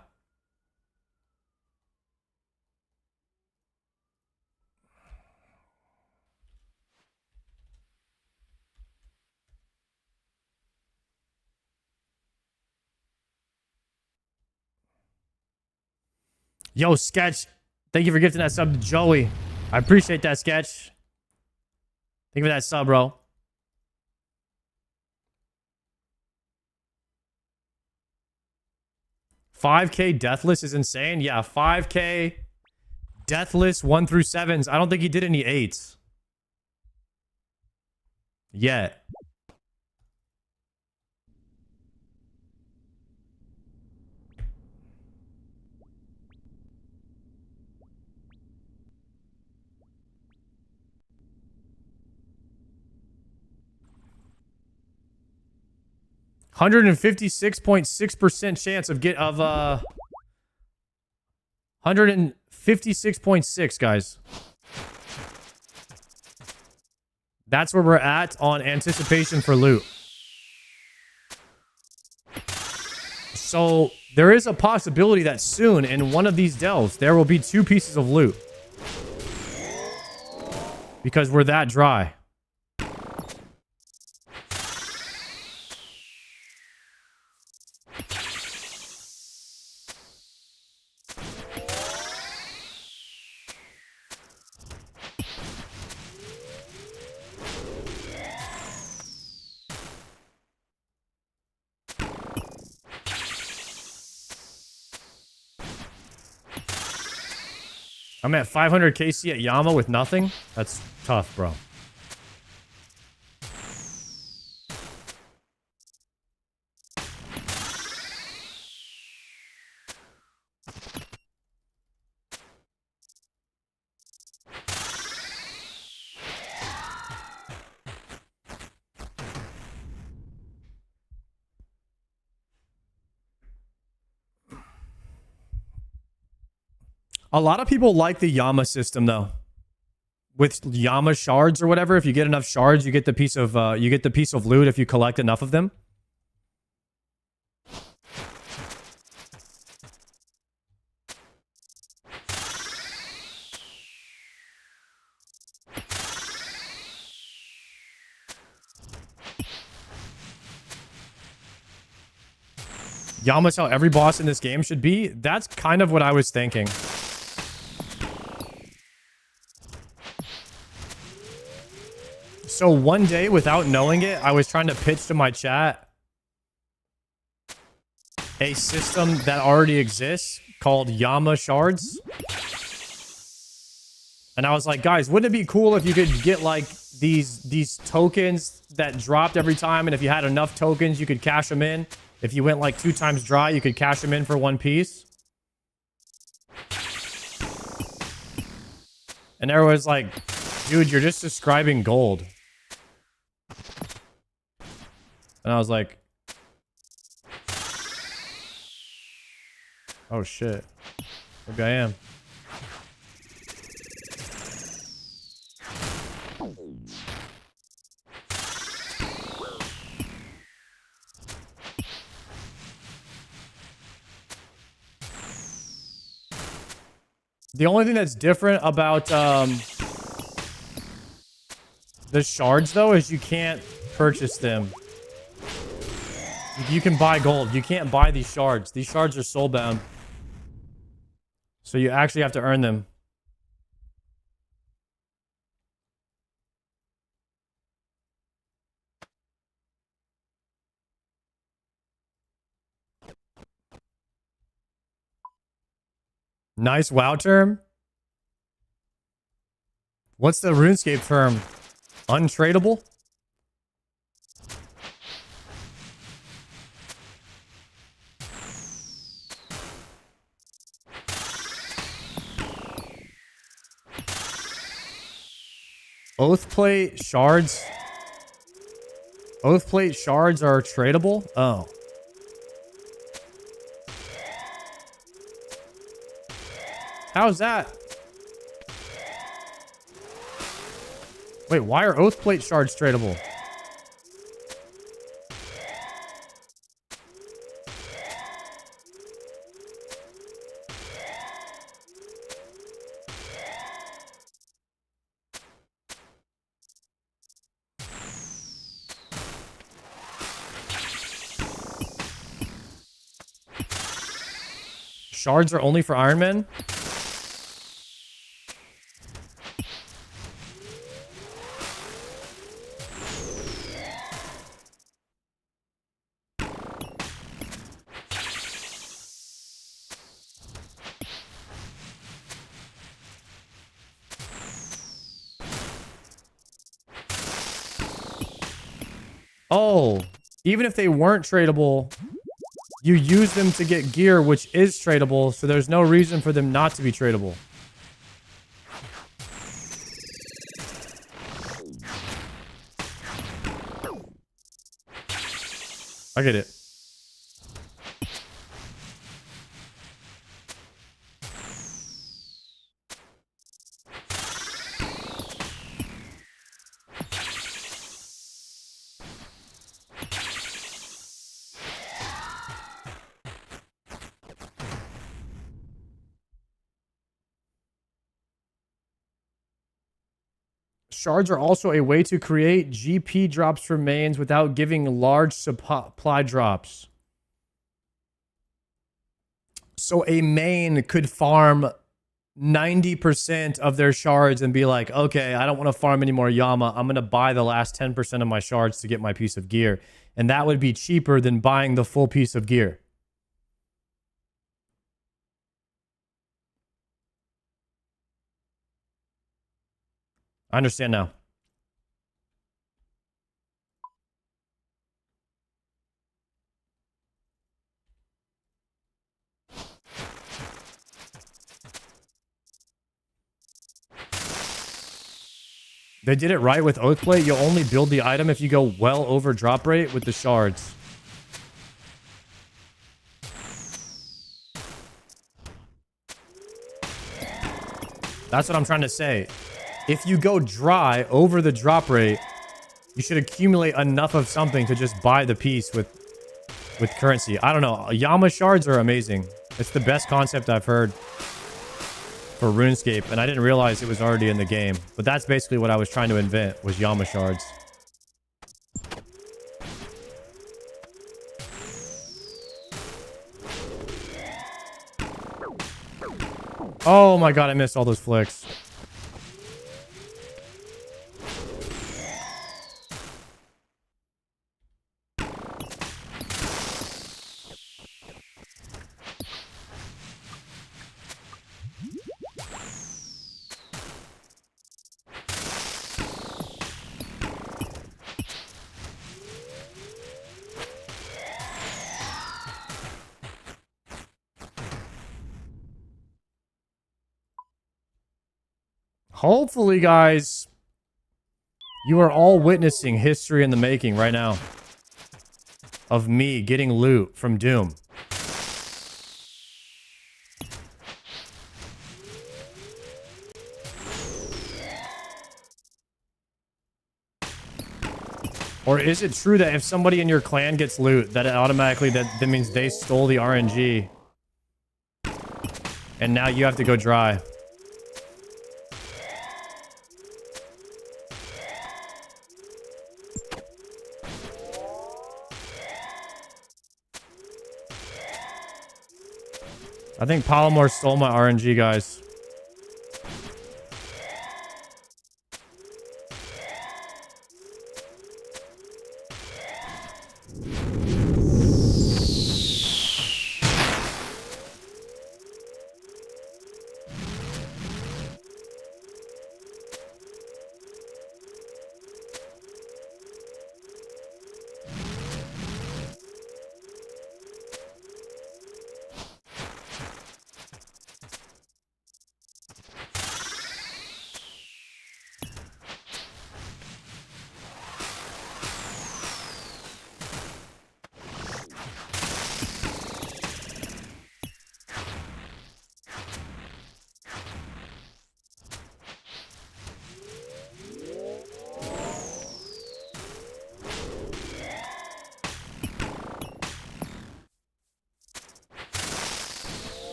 Yo, Sketch. Thank you for gifting that sub to Joey. I appreciate that, Sketch. Thank you for that sub, bro. $5K Deathless is insane. Yeah, 5K Deathless 1 through 7s. I don't think he did any 8s. Yet. $156.6% chance of 156.6, guys. That's where we're at on anticipation for loot. So there is a possibility that soon in one of these delves, there will be 2 pieces of loot. Because we're that dry. I'm at 500 KC at Yama with nothing. That's tough, bro. A lot of people like the Yama system though. With Yama shards or whatever, if you get enough shards, you get the piece of loot if you collect enough of them. Yama's how every boss in this game should be. That's kind of what I was thinking. So one day, without knowing it, I was trying to pitch to my chat a system that already exists called Yama shards. And I was like, guys, wouldn't it be cool if you could get like these tokens that dropped every time, and if you had enough tokens, you could cash them in. If you went like 2 times dry, you could cash them in for 1 piece. And everyone's like, dude, you're just describing gold. And I was like, oh shit. Maybe I am. The only thing that's different about the shards though is you can't purchase them. You can buy gold. You can't buy these shards. These shards are soulbound. So you actually have to earn them. Nice WoW term. What's the RuneScape term? Untradeable? Oathplate shards. Oathplate shards are tradable? Oh. How's that? Wait, why are Oathplate shards tradable? Shards are only for Iron Man? Oh, even if they weren't tradable, you use them to get gear, which is tradable, so there's no reason for them not to be tradable. I get it. Shards are also a way to create GP drops for mains without giving large supply drops. So a main could farm 90% of their shards and be like, okay, I don't want to farm any more Yama. I'm going to buy the last 10% of my shards to get my piece of gear. And that would be cheaper than buying the full piece of gear. I understand now. They did it right with Oathplate. You'll only build the item if you go well over drop rate with the shards. That's what I'm trying to say. If you go dry over the drop rate, you should accumulate enough of something to just buy the piece with currency. I don't know. Yama shards are amazing. It's the best concept I've heard for RuneScape, and I didn't realize it was already in the game. But that's basically what I was trying to invent, was Yama shards. Oh my god, I missed all those flicks. Hopefully, guys, you are all witnessing history in the making right now of me getting loot from Doom. Or is it true that if somebody in your clan gets loot, that it automatically that means they stole the RNG and now you have to go dry? I think Palomar stole my RNG, guys.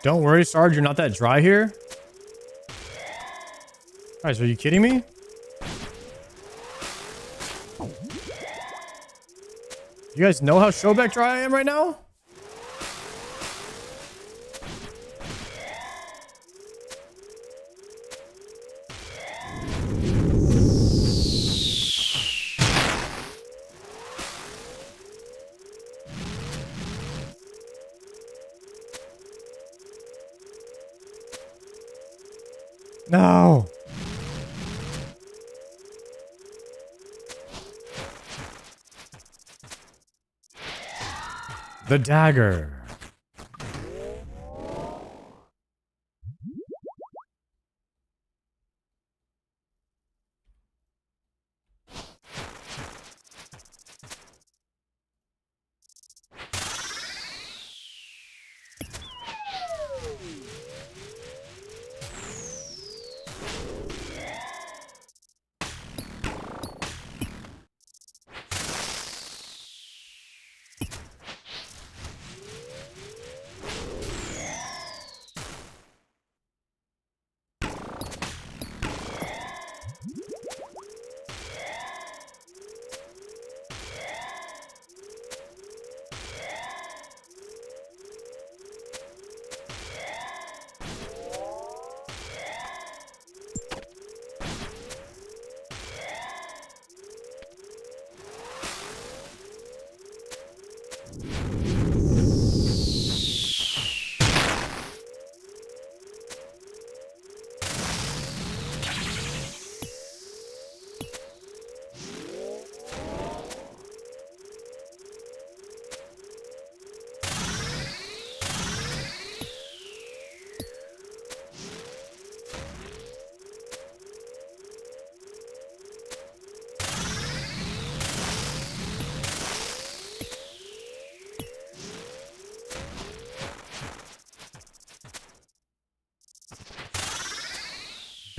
Don't worry, Sarge, you're not that dry here. Guys, are you kidding me? You guys know how Showback dry I am right now? No. The dagger.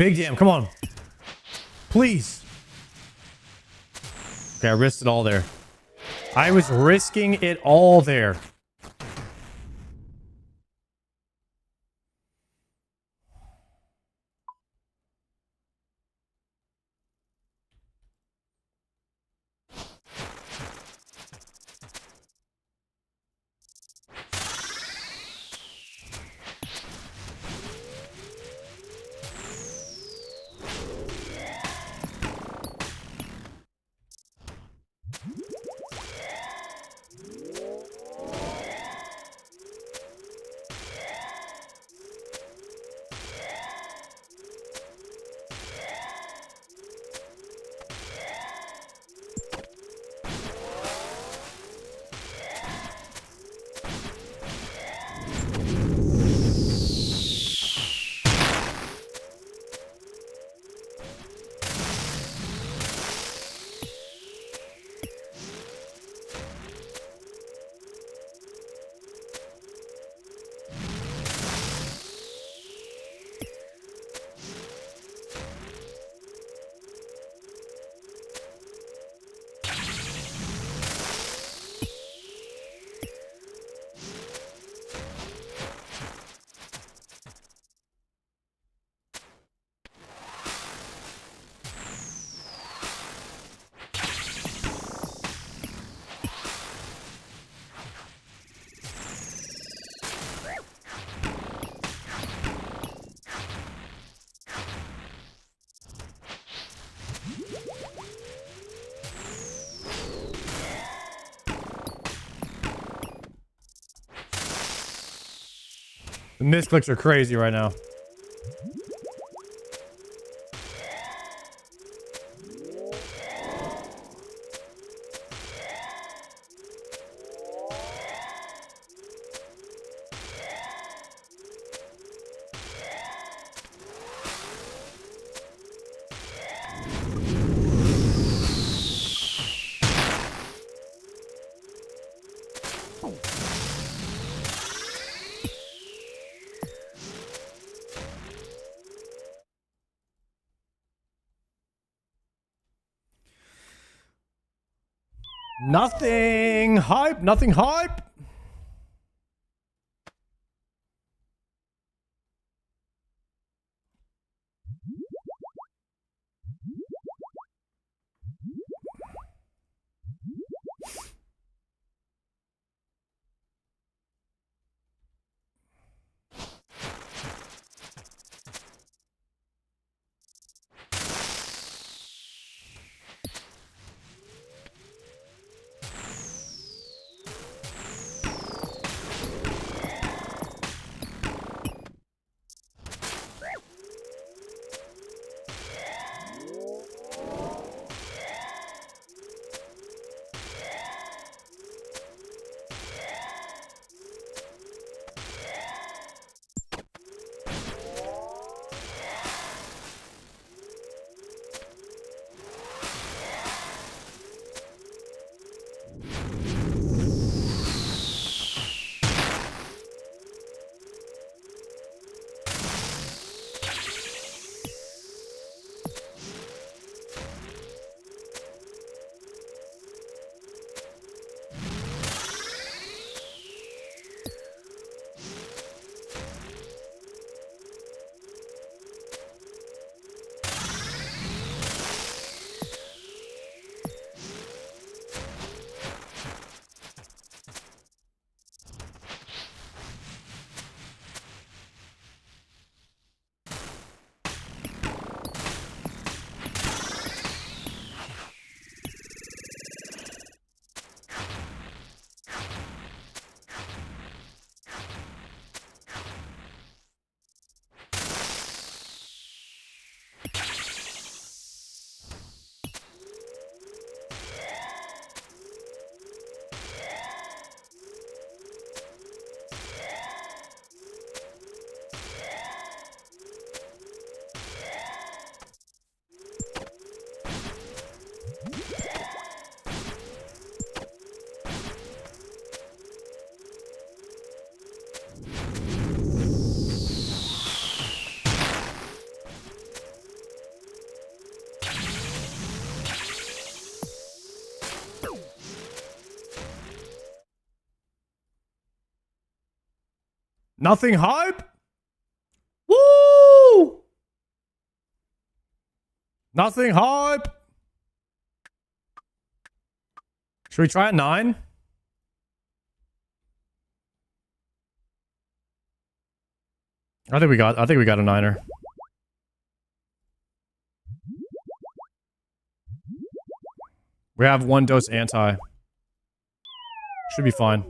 Big damn, come on. Please. Okay, I risked it all there. I was risking it all there. The misclicks are crazy right now. Nothing hype, nothing hype. Nothing hype? Woo! Nothing hype. Should we try a 9? I think we got a 9er. We have 1 dose anti. Should be fine.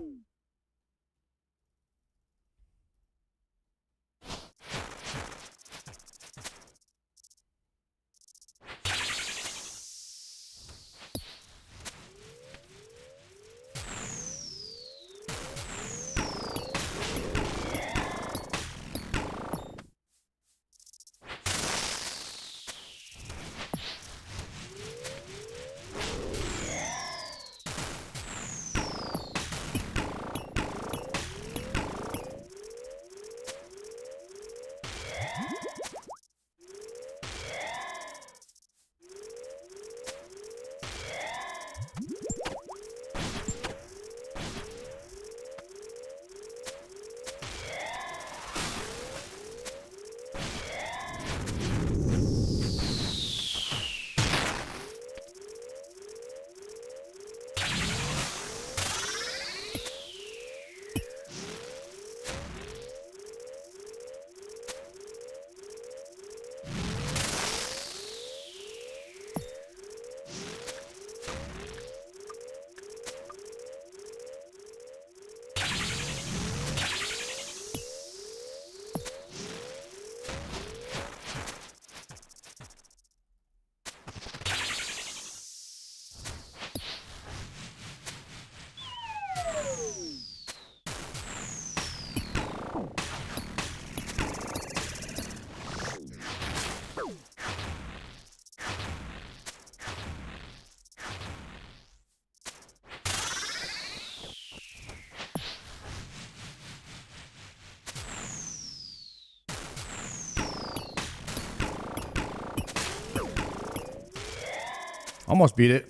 Almost beat it.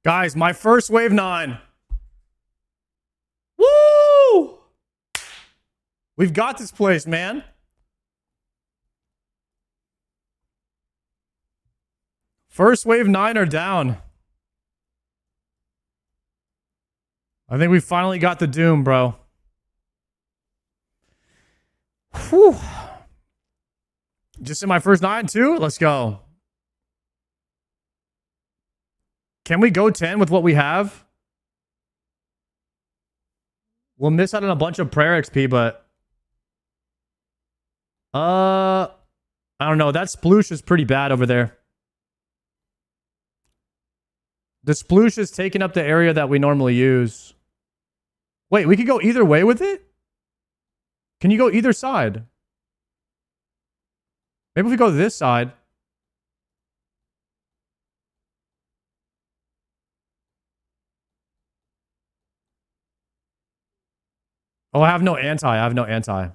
Guys, my first wave 9. Woo! We've got this place, man. First wave 9 are down. I think we finally got the doom, bro. Whew. Just in my first 9 too? Let's go. Can we go 10 with what we have? We'll miss out on a bunch of prayer XP, but... I don't know. That sploosh is pretty bad over there. The sploosh is taking up the area that we normally use. Wait, we could go either way with it? Can you go either side? Maybe if we go this side. Oh, I have no anti. I have no anti.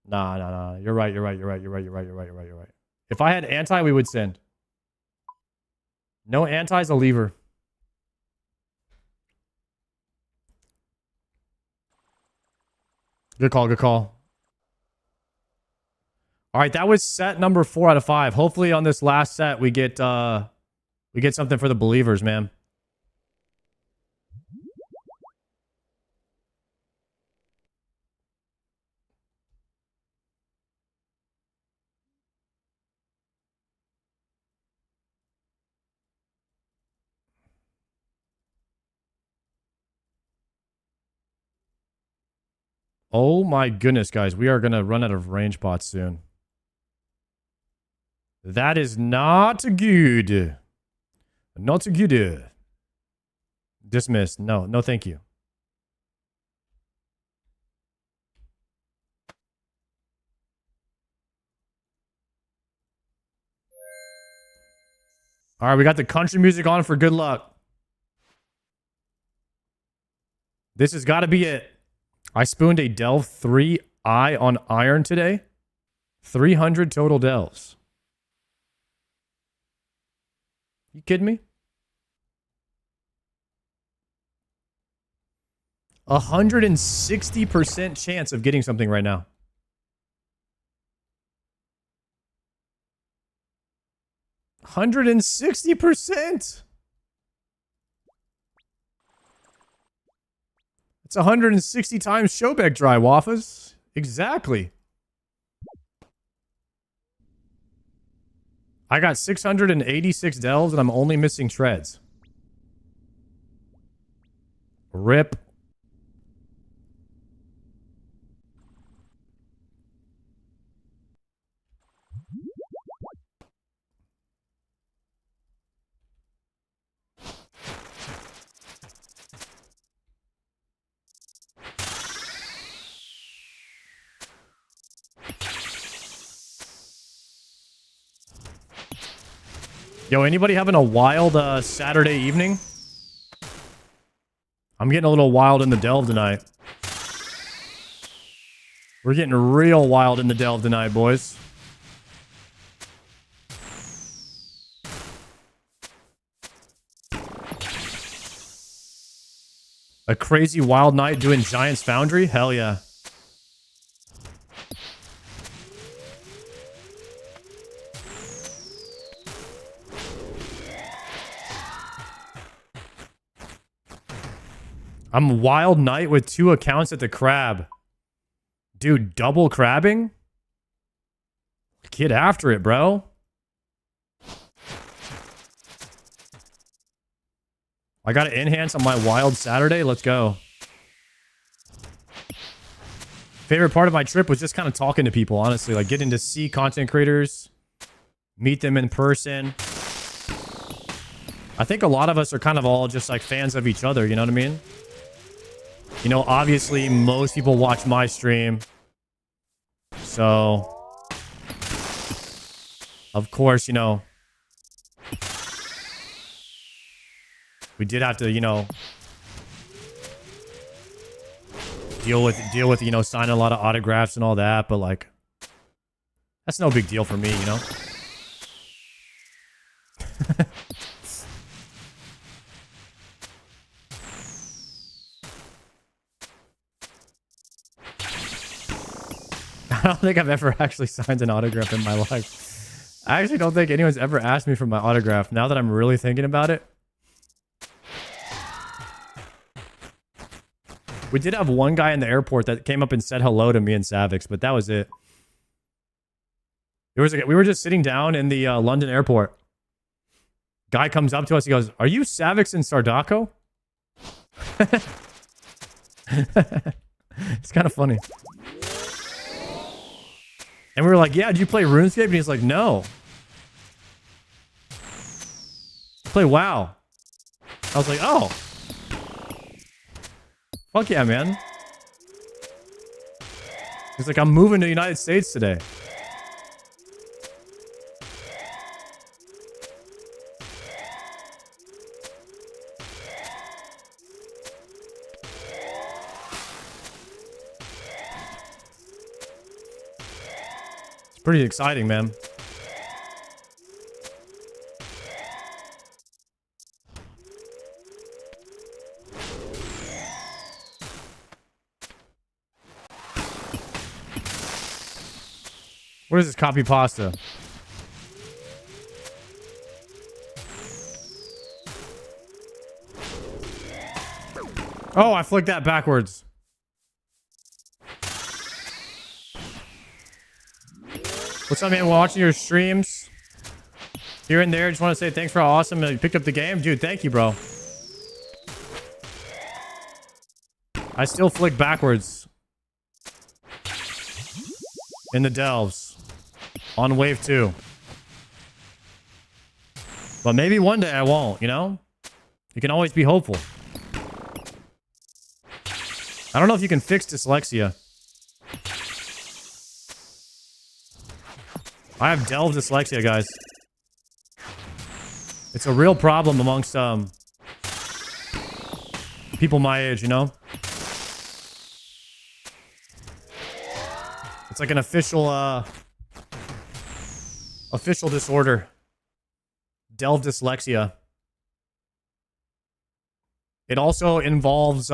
Nah. You're right. If I had anti, we would send. No anti is a lever. Good call. All right, that was set number 4 out of 5. Hopefully on this last set we get something for the believers, man. Oh my goodness, guys. We are going to run out of range pots soon. That is not good. Not good. Dismissed. No, thank you. All right, we got the country music on for good luck. This has got to be it. I spooned a Delve 3i on iron today. 300 total delves. You kidding me? 160% chance of getting something right now. $160%. It's 160 times Showback dry waffles. Exactly. I got 686 delves and I'm only missing treads. Rip. Yo, anybody having a wild Saturday evening? I'm getting a little wild in the delve tonight. We're getting real wild in the delve tonight, boys. A crazy wild night doing Giants Foundry? Hell yeah. I'm wild night with 2 accounts at the crab. Dude, double crabbing? Get after it, bro. I got to enhance on my wild Saturday. Let's go. Favorite part of my trip was just kind of talking to people, honestly. Like getting to see content creators, meet them in person. I think a lot of us are kind of all just like fans of each other, you know what I mean? You know, obviously, most people watch my stream. So, of course, you know, we did have to, you know, deal with, you know, signing a lot of autographs and all that. But, like, that's no big deal for me, you know? I don't think I've ever actually signed an autograph in my life. I actually don't think anyone's ever asked me for my autograph. Now that I'm really thinking about it. We did have one guy in the airport that came up and said hello to me and Savix, but that was it. We were just sitting down in the London airport. Guy comes up to us. He goes, "Are you Savix and Sardako?" It's kind of funny. And we were like, "Yeah, did you play RuneScape?" And he's like, "No. Play WoW." I was like, "Oh. Fuck yeah, man." He's like, "I'm moving to the United States today." Pretty exciting, man. What is this copy pasta? Oh, I flicked that backwards. What's up, man? Watching your streams here and there. Just want to say thanks for how awesome you picked up the game. Dude, thank you, bro. I still flick backwards in the delves on wave 2. But maybe one day I won't, you know? You can always be hopeful. I don't know if you can fix dyslexia. I have delve dyslexia, guys. It's a real problem amongst people my age, you know? It's like an official disorder. Delve dyslexia. It also involves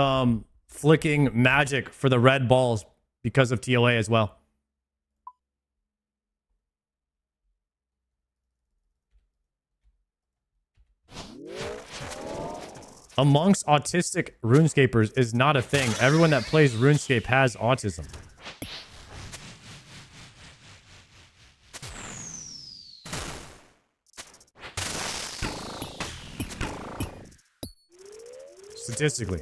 flicking magic for the red balls because of TOA as well. Amongst autistic RuneScapers is not a thing. Everyone that plays RuneScape has autism. Statistically.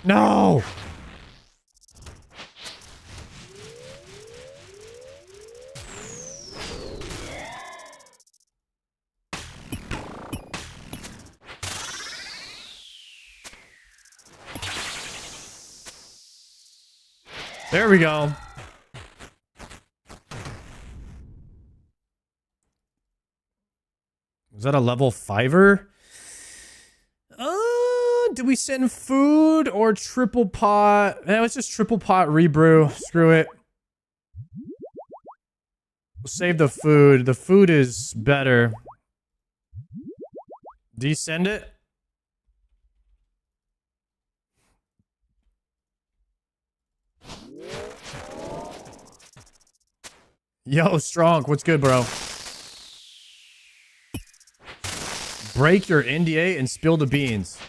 No! There we go. Was that a level 5-er? Did we send food or triple pot? It was just triple pot rebrew. Screw it. We'll save the food. The food is better. Do you send it? Yo, Strong, what's good, bro? Break your NDA and spill the beans.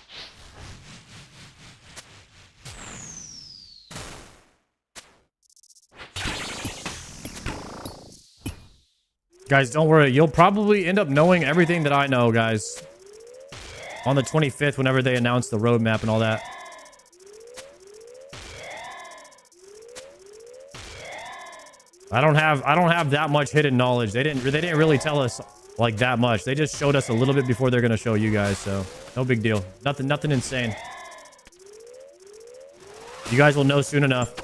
Guys, don't worry. You'll probably end up knowing everything that I know, guys. On the 25th, whenever they announce the roadmap and all that. I don't have that much hidden knowledge. They didn't really tell us like that much. They just showed us a little bit before they're gonna show you guys, so no big deal. Nothing insane. You guys will know soon enough.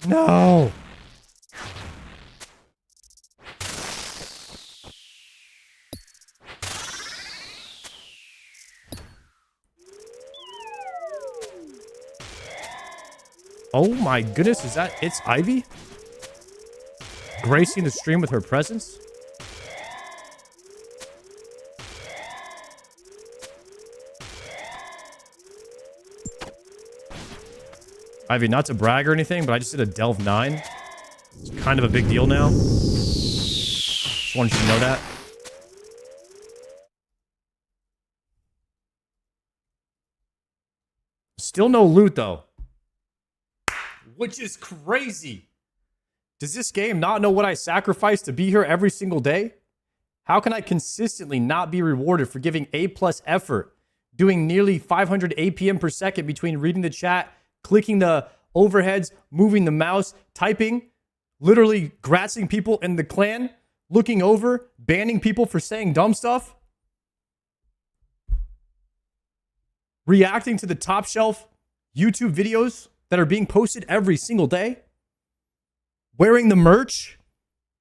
No. Oh my goodness, is that it's Ivy? Gracing the stream with her presence? Ivy, not to brag or anything, but I just did a Delve 9. It's kind of a big deal now. Just wanted you to know that. Still no loot, though. Which is crazy. Does this game not know what I sacrifice to be here every single day? How can I consistently not be rewarded for giving A+ effort, doing nearly 500 APM per second between reading the chat, clicking the overheads, moving the mouse, typing, literally grassing people in the clan, looking over, banning people for saying dumb stuff, reacting to the top shelf YouTube videos that are being posted every single day, wearing the merch,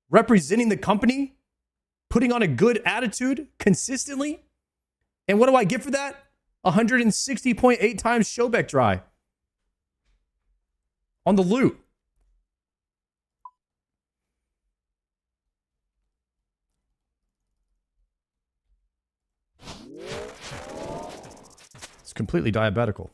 representing the company, putting on a good attitude consistently. And what do I get for that? 160.8 times Showbeck dry on the loot. It's completely diabetical.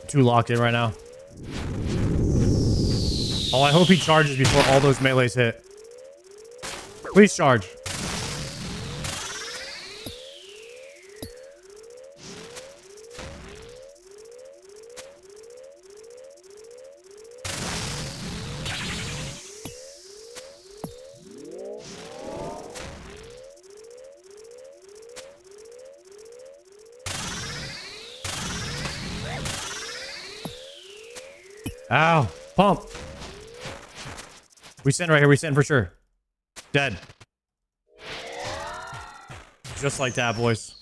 Too locked in right now. Oh, I hope he charges before all those melees hit. Please charge. Ow. Pump. We send right here. We send for sure. Dead. Just like that, boys.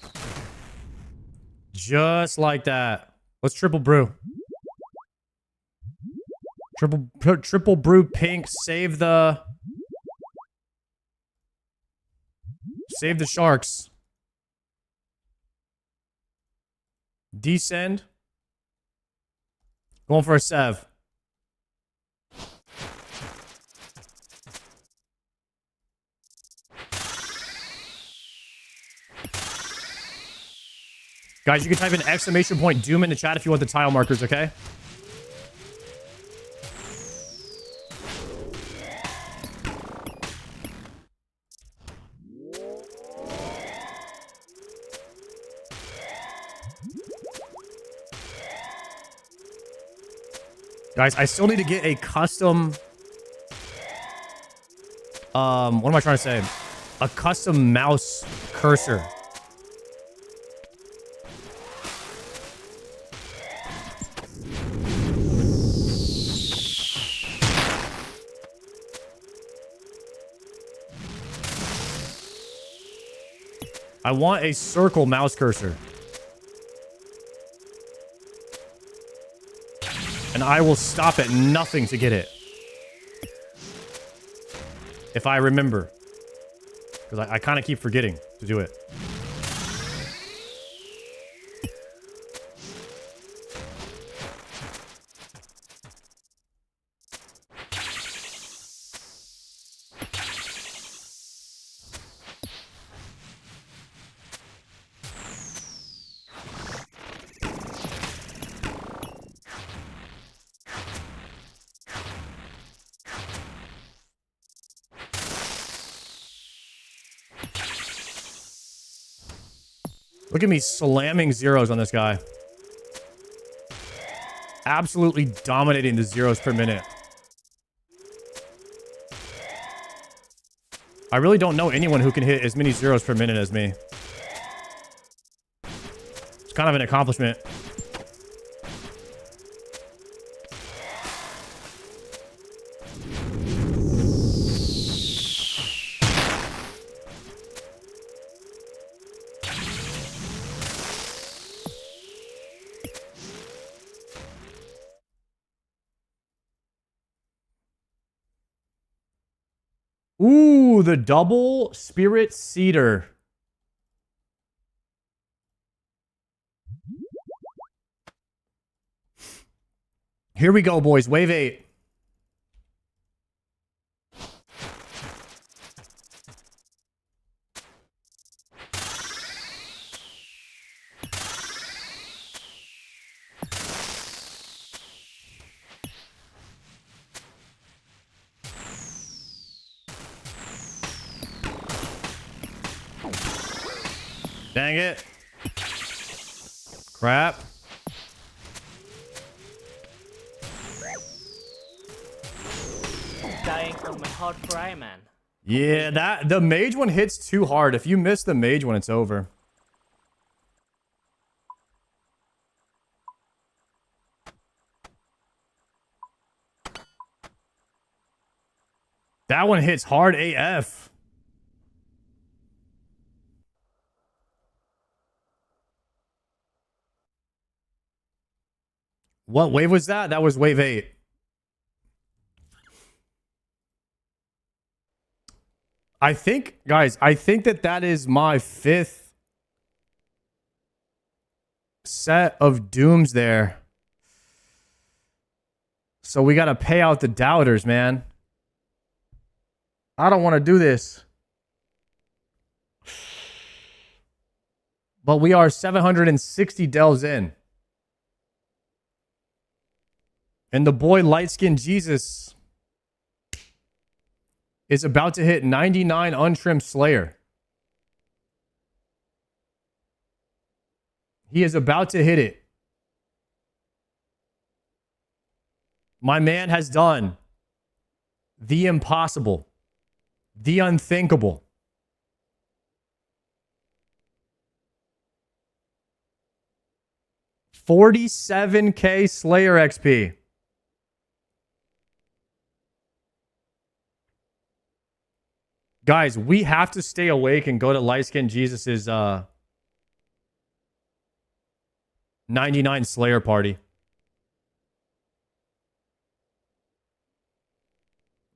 Just like that. Let's triple brew. Triple brew pink. Save the sharks. Descend. Going for a sev. Guys, you can type in exclamation point doom in the chat if you want the tile markers, okay? Guys, I still need to get a custom... what am I trying to say? A custom mouse cursor. I want a circle mouse cursor. And I will stop at nothing to get it. If I remember. Because I kind of keep forgetting to do it. Look at me slamming zeros on this guy. Absolutely dominating the zeros per minute. I really don't know anyone who can hit as many zeros per minute as me. It's kind of an accomplishment. Ooh, the double spirit cedar. Here we go, boys. Wave 8. Dang it. Crap. Dying on my hard cry, man. Yeah, the mage one hits too hard. If you miss the mage one, it's over. That one hits hard AF. What wave was that? That was wave 8. I think, guys, I think that is my 5th set of dooms there. So we got to pay out the doubters, man. I don't want to do this. But we are 760 delves in. And the boy light-skinned Jesus is about to hit 99 untrimmed Slayer. He is about to hit it. My man has done the impossible, the unthinkable. $47K Slayer XP. Guys, we have to stay awake and go to light-skinned Jesus's 99 Slayer party.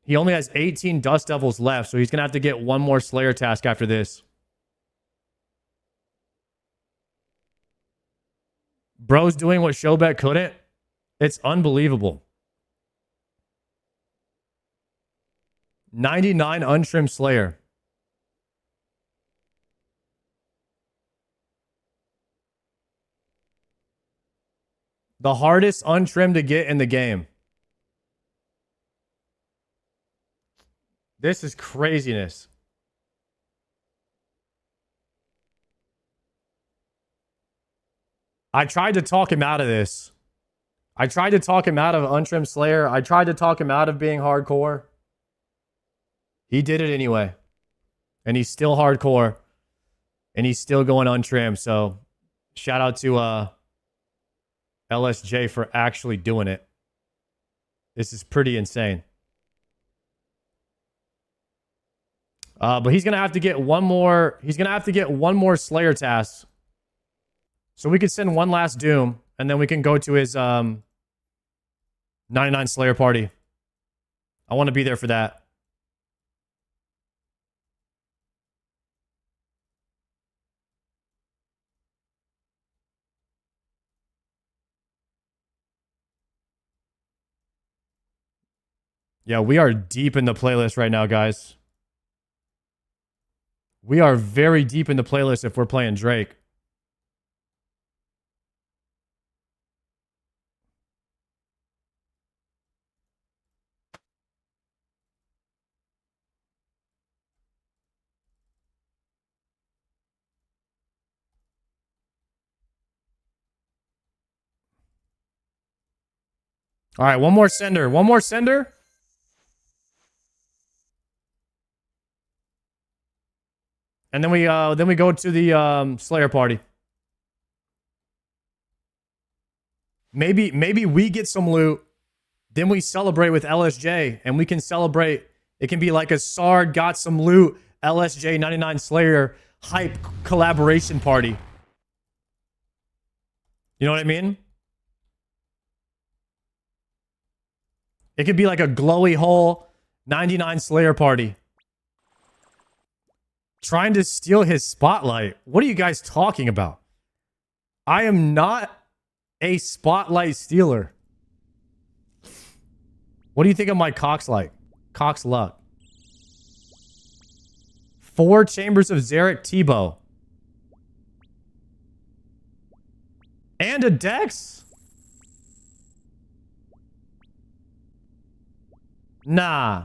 He only has 18 Dust Devils left, so he's going to have to get one more Slayer task after this. Bro's doing what Showbet couldn't. It's unbelievable. 99 untrimmed Slayer. The hardest untrimmed to get in the game. This is craziness. I tried to talk him out of this. I tried to talk him out of untrimmed Slayer. I tried to talk him out of being hardcore. He did it anyway. And he's still hardcore. And he's still going untrimmed. So shout out to LSJ for actually doing it. This is pretty insane. But he's gonna have to get one more. He's gonna have to get one more Slayer task. So we could send one last Doom, and then we can go to his 99 Slayer party. I want to be there for that. Yeah, we are deep in the playlist right now, guys. We are very deep in the playlist if we're playing Drake. All right, one more sender. One more sender. And then we go to the Slayer party. Maybe we get some loot. Then we celebrate with LSJ, and we can celebrate. It can be like a Sard got some loot, LSJ 99 Slayer hype collaboration party. You know what I mean? It could be like a glowy hole 99 Slayer party. Trying to steal his spotlight. What are you guys talking about? I am not a spotlight stealer. What do you think of my Cox like? Cox luck. 4 chambers of Zarek Tebow. And a Dex? Nah.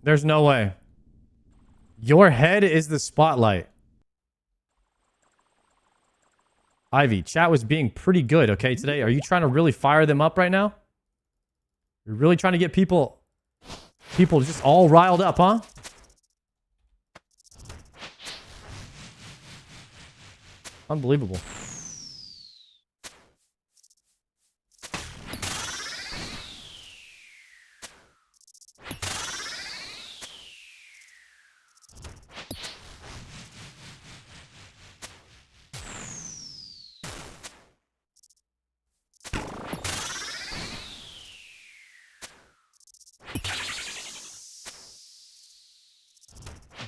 There's no way. Your head is the spotlight. Ivy, chat was being pretty good, okay, today. Are you trying to really fire them up right now? You're really trying to get people just all riled up, huh? Unbelievable.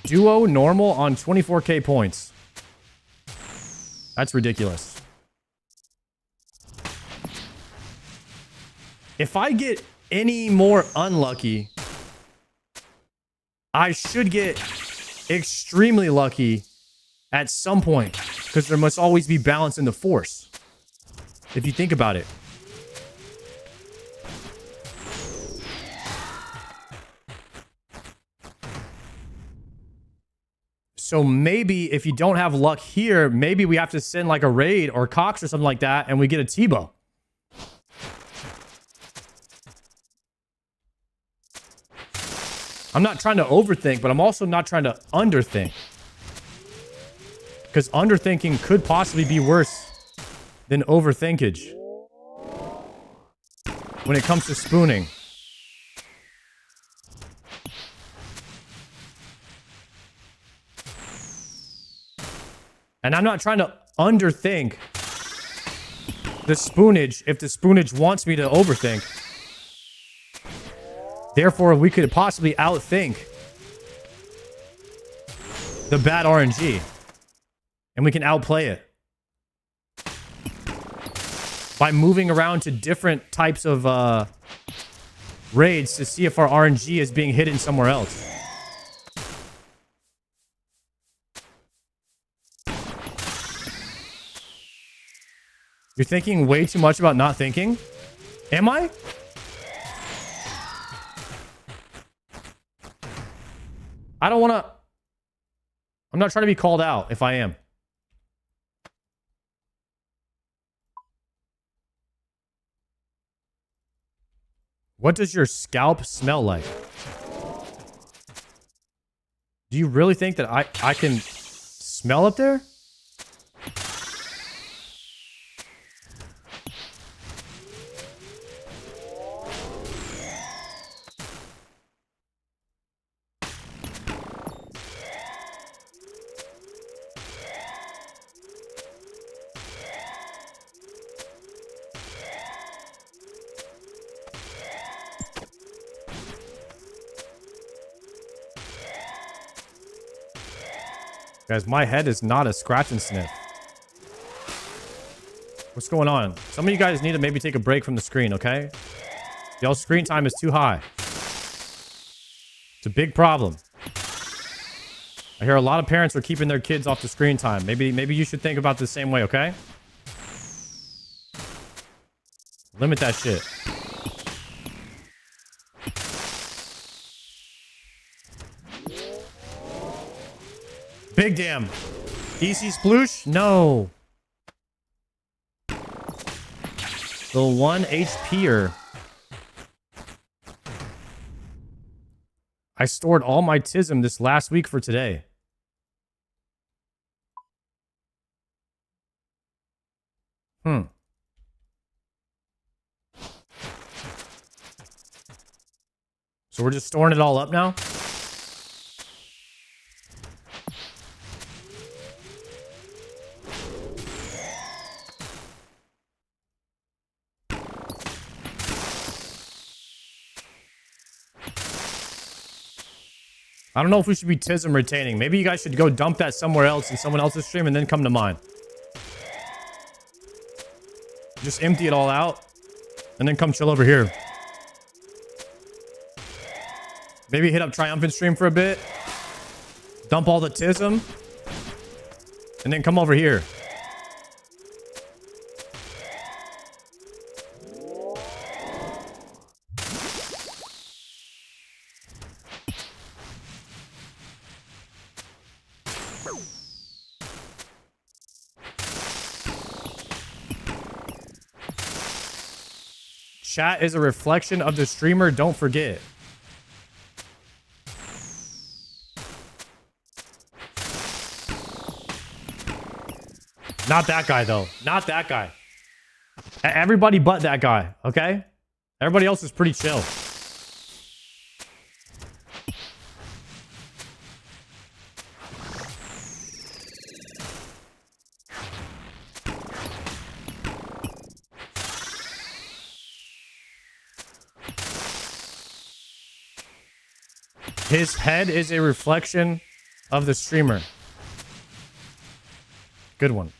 Duo normal on 24k points. That's ridiculous. If I get any more unlucky, I should get extremely lucky at some point, because there must always be balance in the force. If you think about it. So maybe if you don't have luck here, maybe we have to send like a raid or Cox or something like that, and we get a Tebow. I'm not trying to overthink, but I'm also not trying to underthink. Because underthinking could possibly be worse than overthinkage when it comes to spooning. And I'm not trying to underthink the spoonage if the spoonage wants me to overthink. Therefore, we could possibly outthink the bad RNG. And we can outplay it by moving around to different types of raids to see if our RNG is being hidden somewhere else. You're thinking way too much about not thinking? Am I? I don't want to... I'm not trying to be called out if I am. What does your scalp smell like? Do you really think that I can smell up there? Guys, my head is not a scratch and sniff. What's going on? Some of you guys need to maybe take a break from the screen, okay? Y'all's screen time is too high. It's a big problem. I hear a lot of parents are keeping their kids off the screen time. Maybe you should think about this same way, okay? Limit that shit. Big damn. DC sploosh? No. The 1 HP'er. I stored all my TISM this last week for today. So we're just storing it all up now? I don't know if we should be Tism retaining. Maybe you guys should go dump that somewhere else in someone else's stream and then come to mine. Just empty it all out and then come chill over here. Maybe hit up Triumphant stream for a bit. Dump all the Tism. And then come over here. Chat is a reflection of the streamer, don't forget. Not that guy, though. Not that guy. Everybody but that guy, okay? Everybody else is pretty chill. His head is a reflection of the streamer. Good one.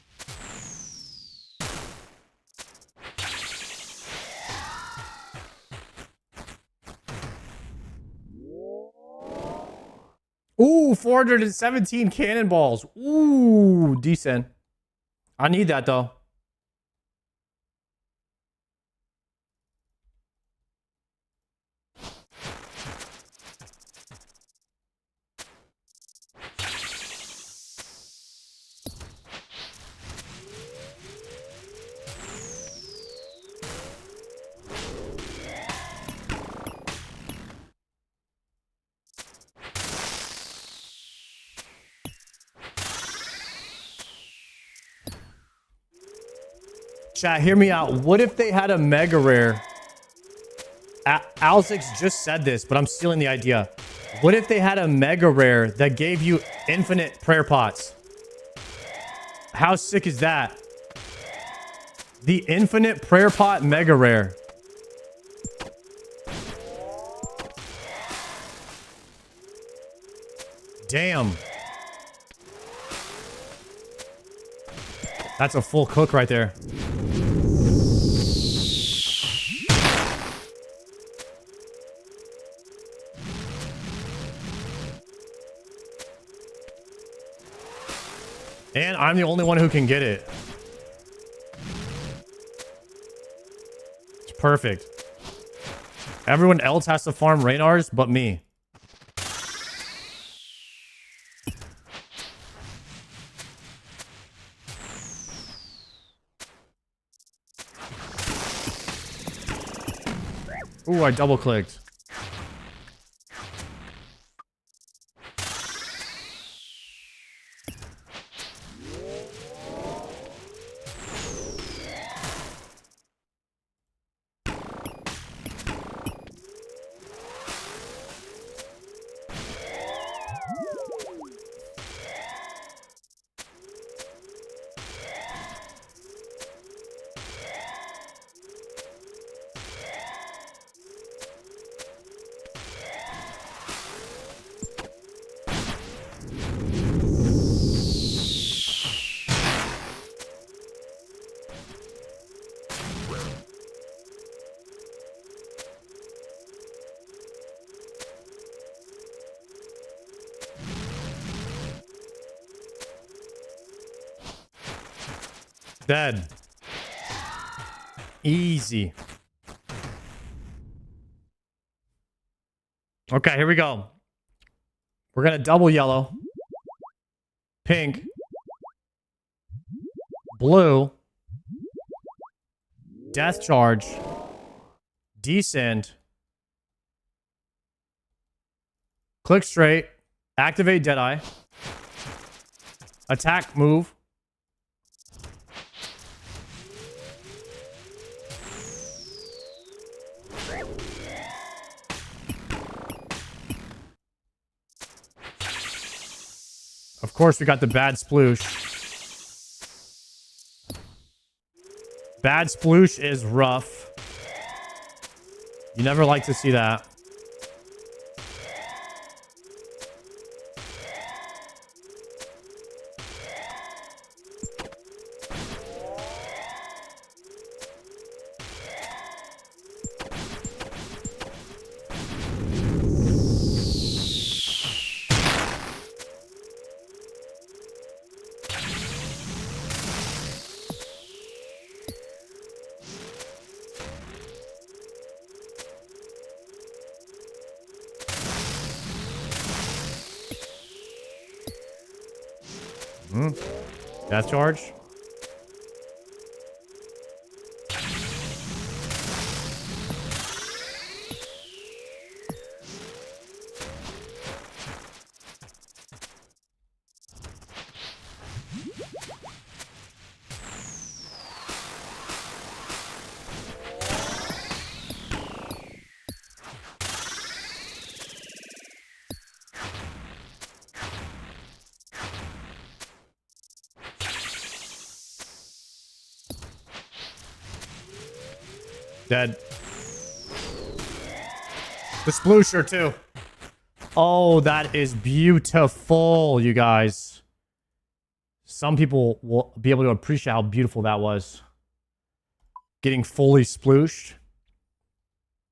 Ooh, 417 cannonballs. Ooh, decent. I need that, though. Chat, hear me out. What if they had a mega rare? Alzix just said this, but I'm stealing the idea. What if they had a mega rare that gave you infinite prayer pots? How sick is that? The infinite prayer pot mega rare. Damn. That's a full cook right there. And I'm the only one who can get it. It's perfect. Everyone else has to farm Raynars but me. Ooh, I double clicked. Dead. Easy. Okay, here we go. We're gonna double yellow, pink, blue, death charge, descend, click straight, activate Deadeye, attack move, of course, we got the bad sploosh. Bad sploosh is rough. You never like to see that. Death charge. Dead. The sploosher too. Oh, that is beautiful, you guys. Some people will be able to appreciate how beautiful that was. Getting fully splooshed.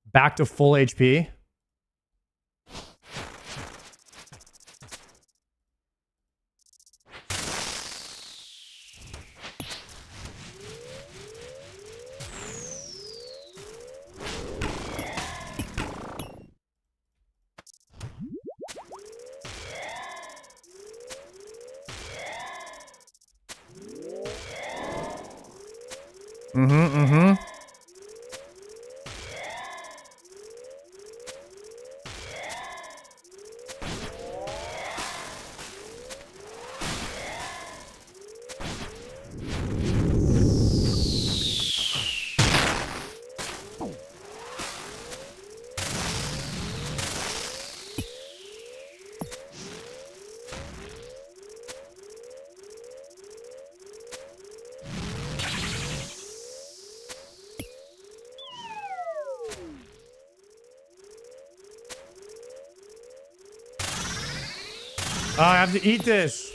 Back to full HP. Oh, I have to eat this.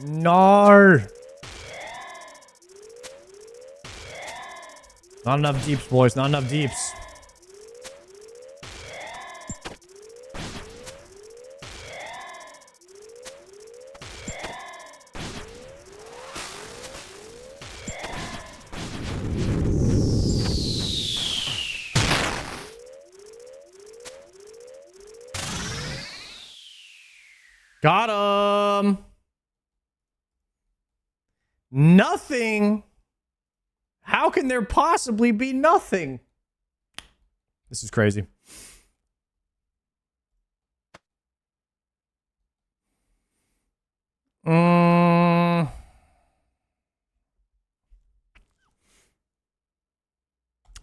No. Not enough deeps, boys. Not enough deeps. Got him. Nothing. How can there possibly be nothing? This is crazy.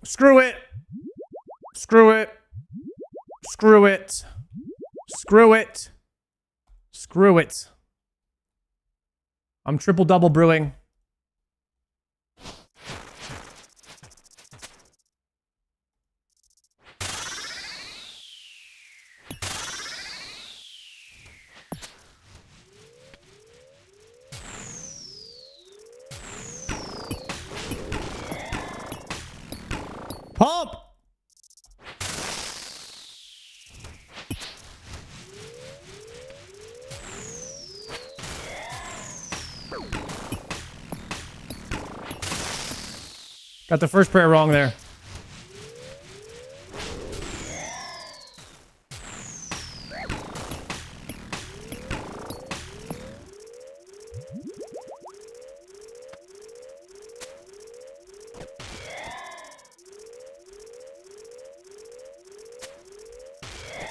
Screw it. Screw it. Screw it. Screw it. Screw it. I'm triple double brewing. Pump! Got the first prayer wrong there.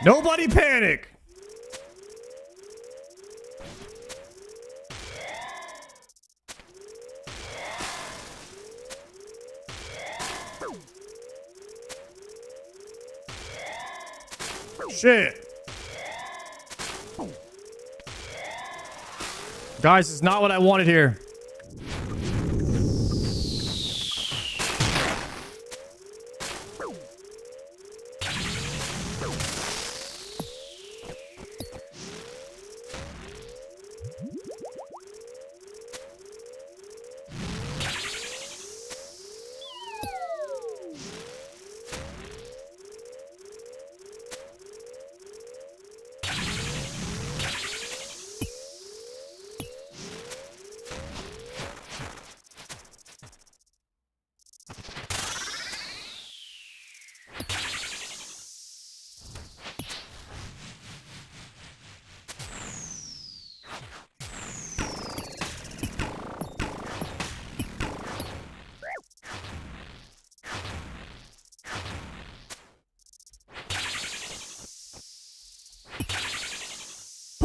Nobody panic. Shit. Guys, it's not what I wanted here.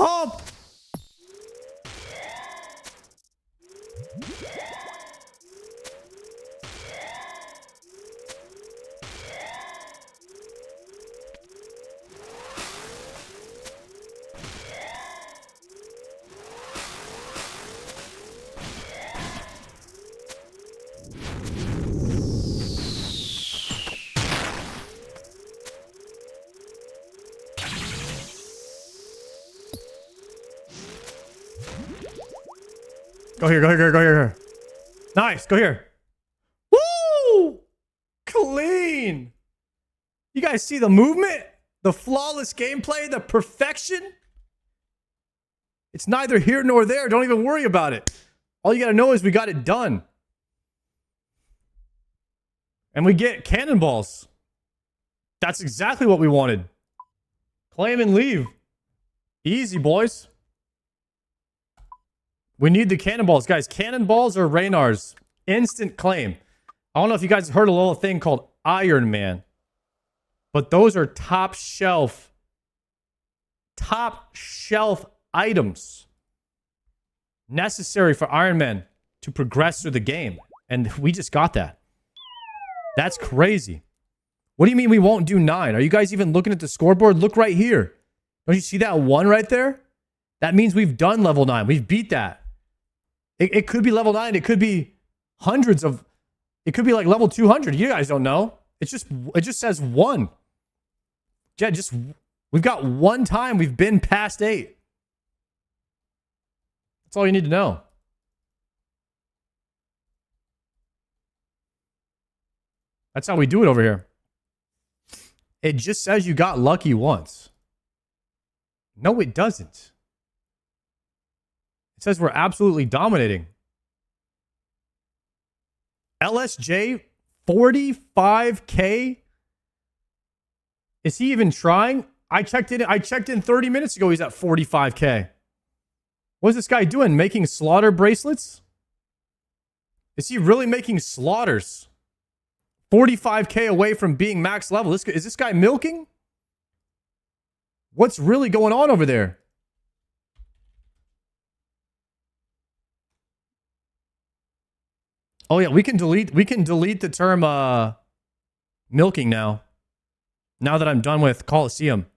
pump. Go here, go here, go here. Nice, go here. Woo! Clean. You guys see the movement? The flawless gameplay? The perfection? It's neither here nor there. Don't even worry about it. All you gotta know is we got it done. And we get cannonballs. That's exactly what we wanted. Claim and leave. Easy, boys. We need the cannonballs. Guys, cannonballs or Raynars. Instant claim. I don't know if you guys heard a little thing called Iron Man. But those are top shelf items necessary for Iron Man to progress through the game. And we just got that. That's crazy. What do you mean we won't do 9? Are you guys even looking at the scoreboard? Look right here. Don't you see that 1 right there? That means we've done level 9. We've beat that. It could be level 9. It could be hundreds of... It could be like level 200. You guys don't know. It just says 1. Yeah, we've got 1 time we've been past 8. That's all you need to know. That's how we do it over here. It just says you got lucky once. No, it doesn't. It says we're absolutely dominating. LSJ, 45K? Is he even trying? I checked in 30 minutes ago. He's at 45K. What's this guy doing? Making slaughter bracelets? Is he really making slaughters? 45K away from being max level. Is this guy milking? What's really going on over there? Oh yeah, we can delete the term milking now. Now that I'm done with Coliseum.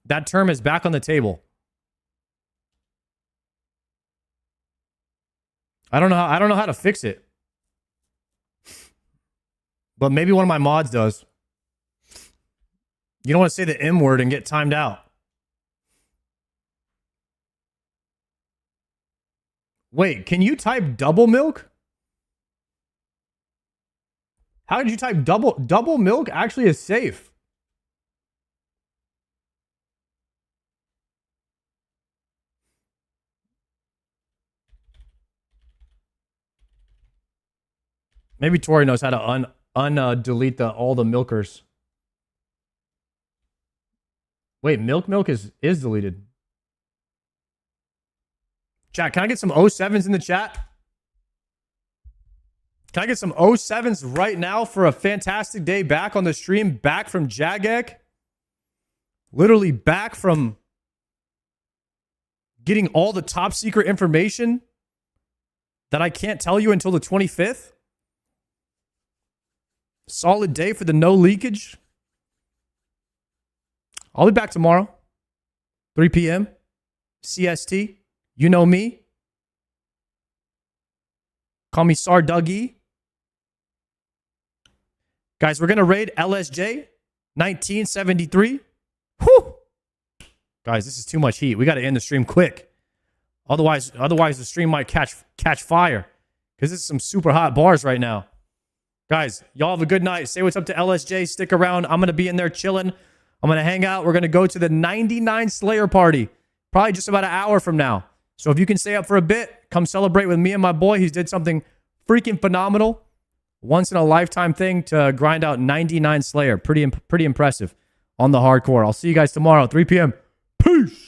That term is back on the table. I don't know how to fix it. But maybe one of my mods does. You don't want to say the M word and get timed out. Wait, can you type double milk? How did you type double milk? Actually is safe. Maybe Tori knows how to delete all the milkers. Wait, milk is deleted. Chat, can I get some 07s in the chat? Can I get some 07s right now for a fantastic day back on the stream? Back from Jagex. Literally back from getting all the top secret information that I can't tell you until the 25th. Solid day for the no leakage. I'll be back tomorrow. 3 p.m. CST. You know me. Call me Sar Dougie. Guys, we're going to raid LSJ 1973. Whew. Guys, this is too much heat. We got to end the stream quick. Otherwise the stream might catch fire. Because this is some super hot bars right now. Guys, y'all have a good night. Say what's up to LSJ. Stick around. I'm going to be in there chilling. I'm going to hang out. We're going to go to the 99 Slayer party. Probably just about an hour from now. So if you can stay up for a bit, come celebrate with me and my boy. He's did something freaking phenomenal. Once in a lifetime thing to grind out 99 Slayer. Pretty impressive on the hardcore. I'll see you guys tomorrow, 3 p.m. Peace.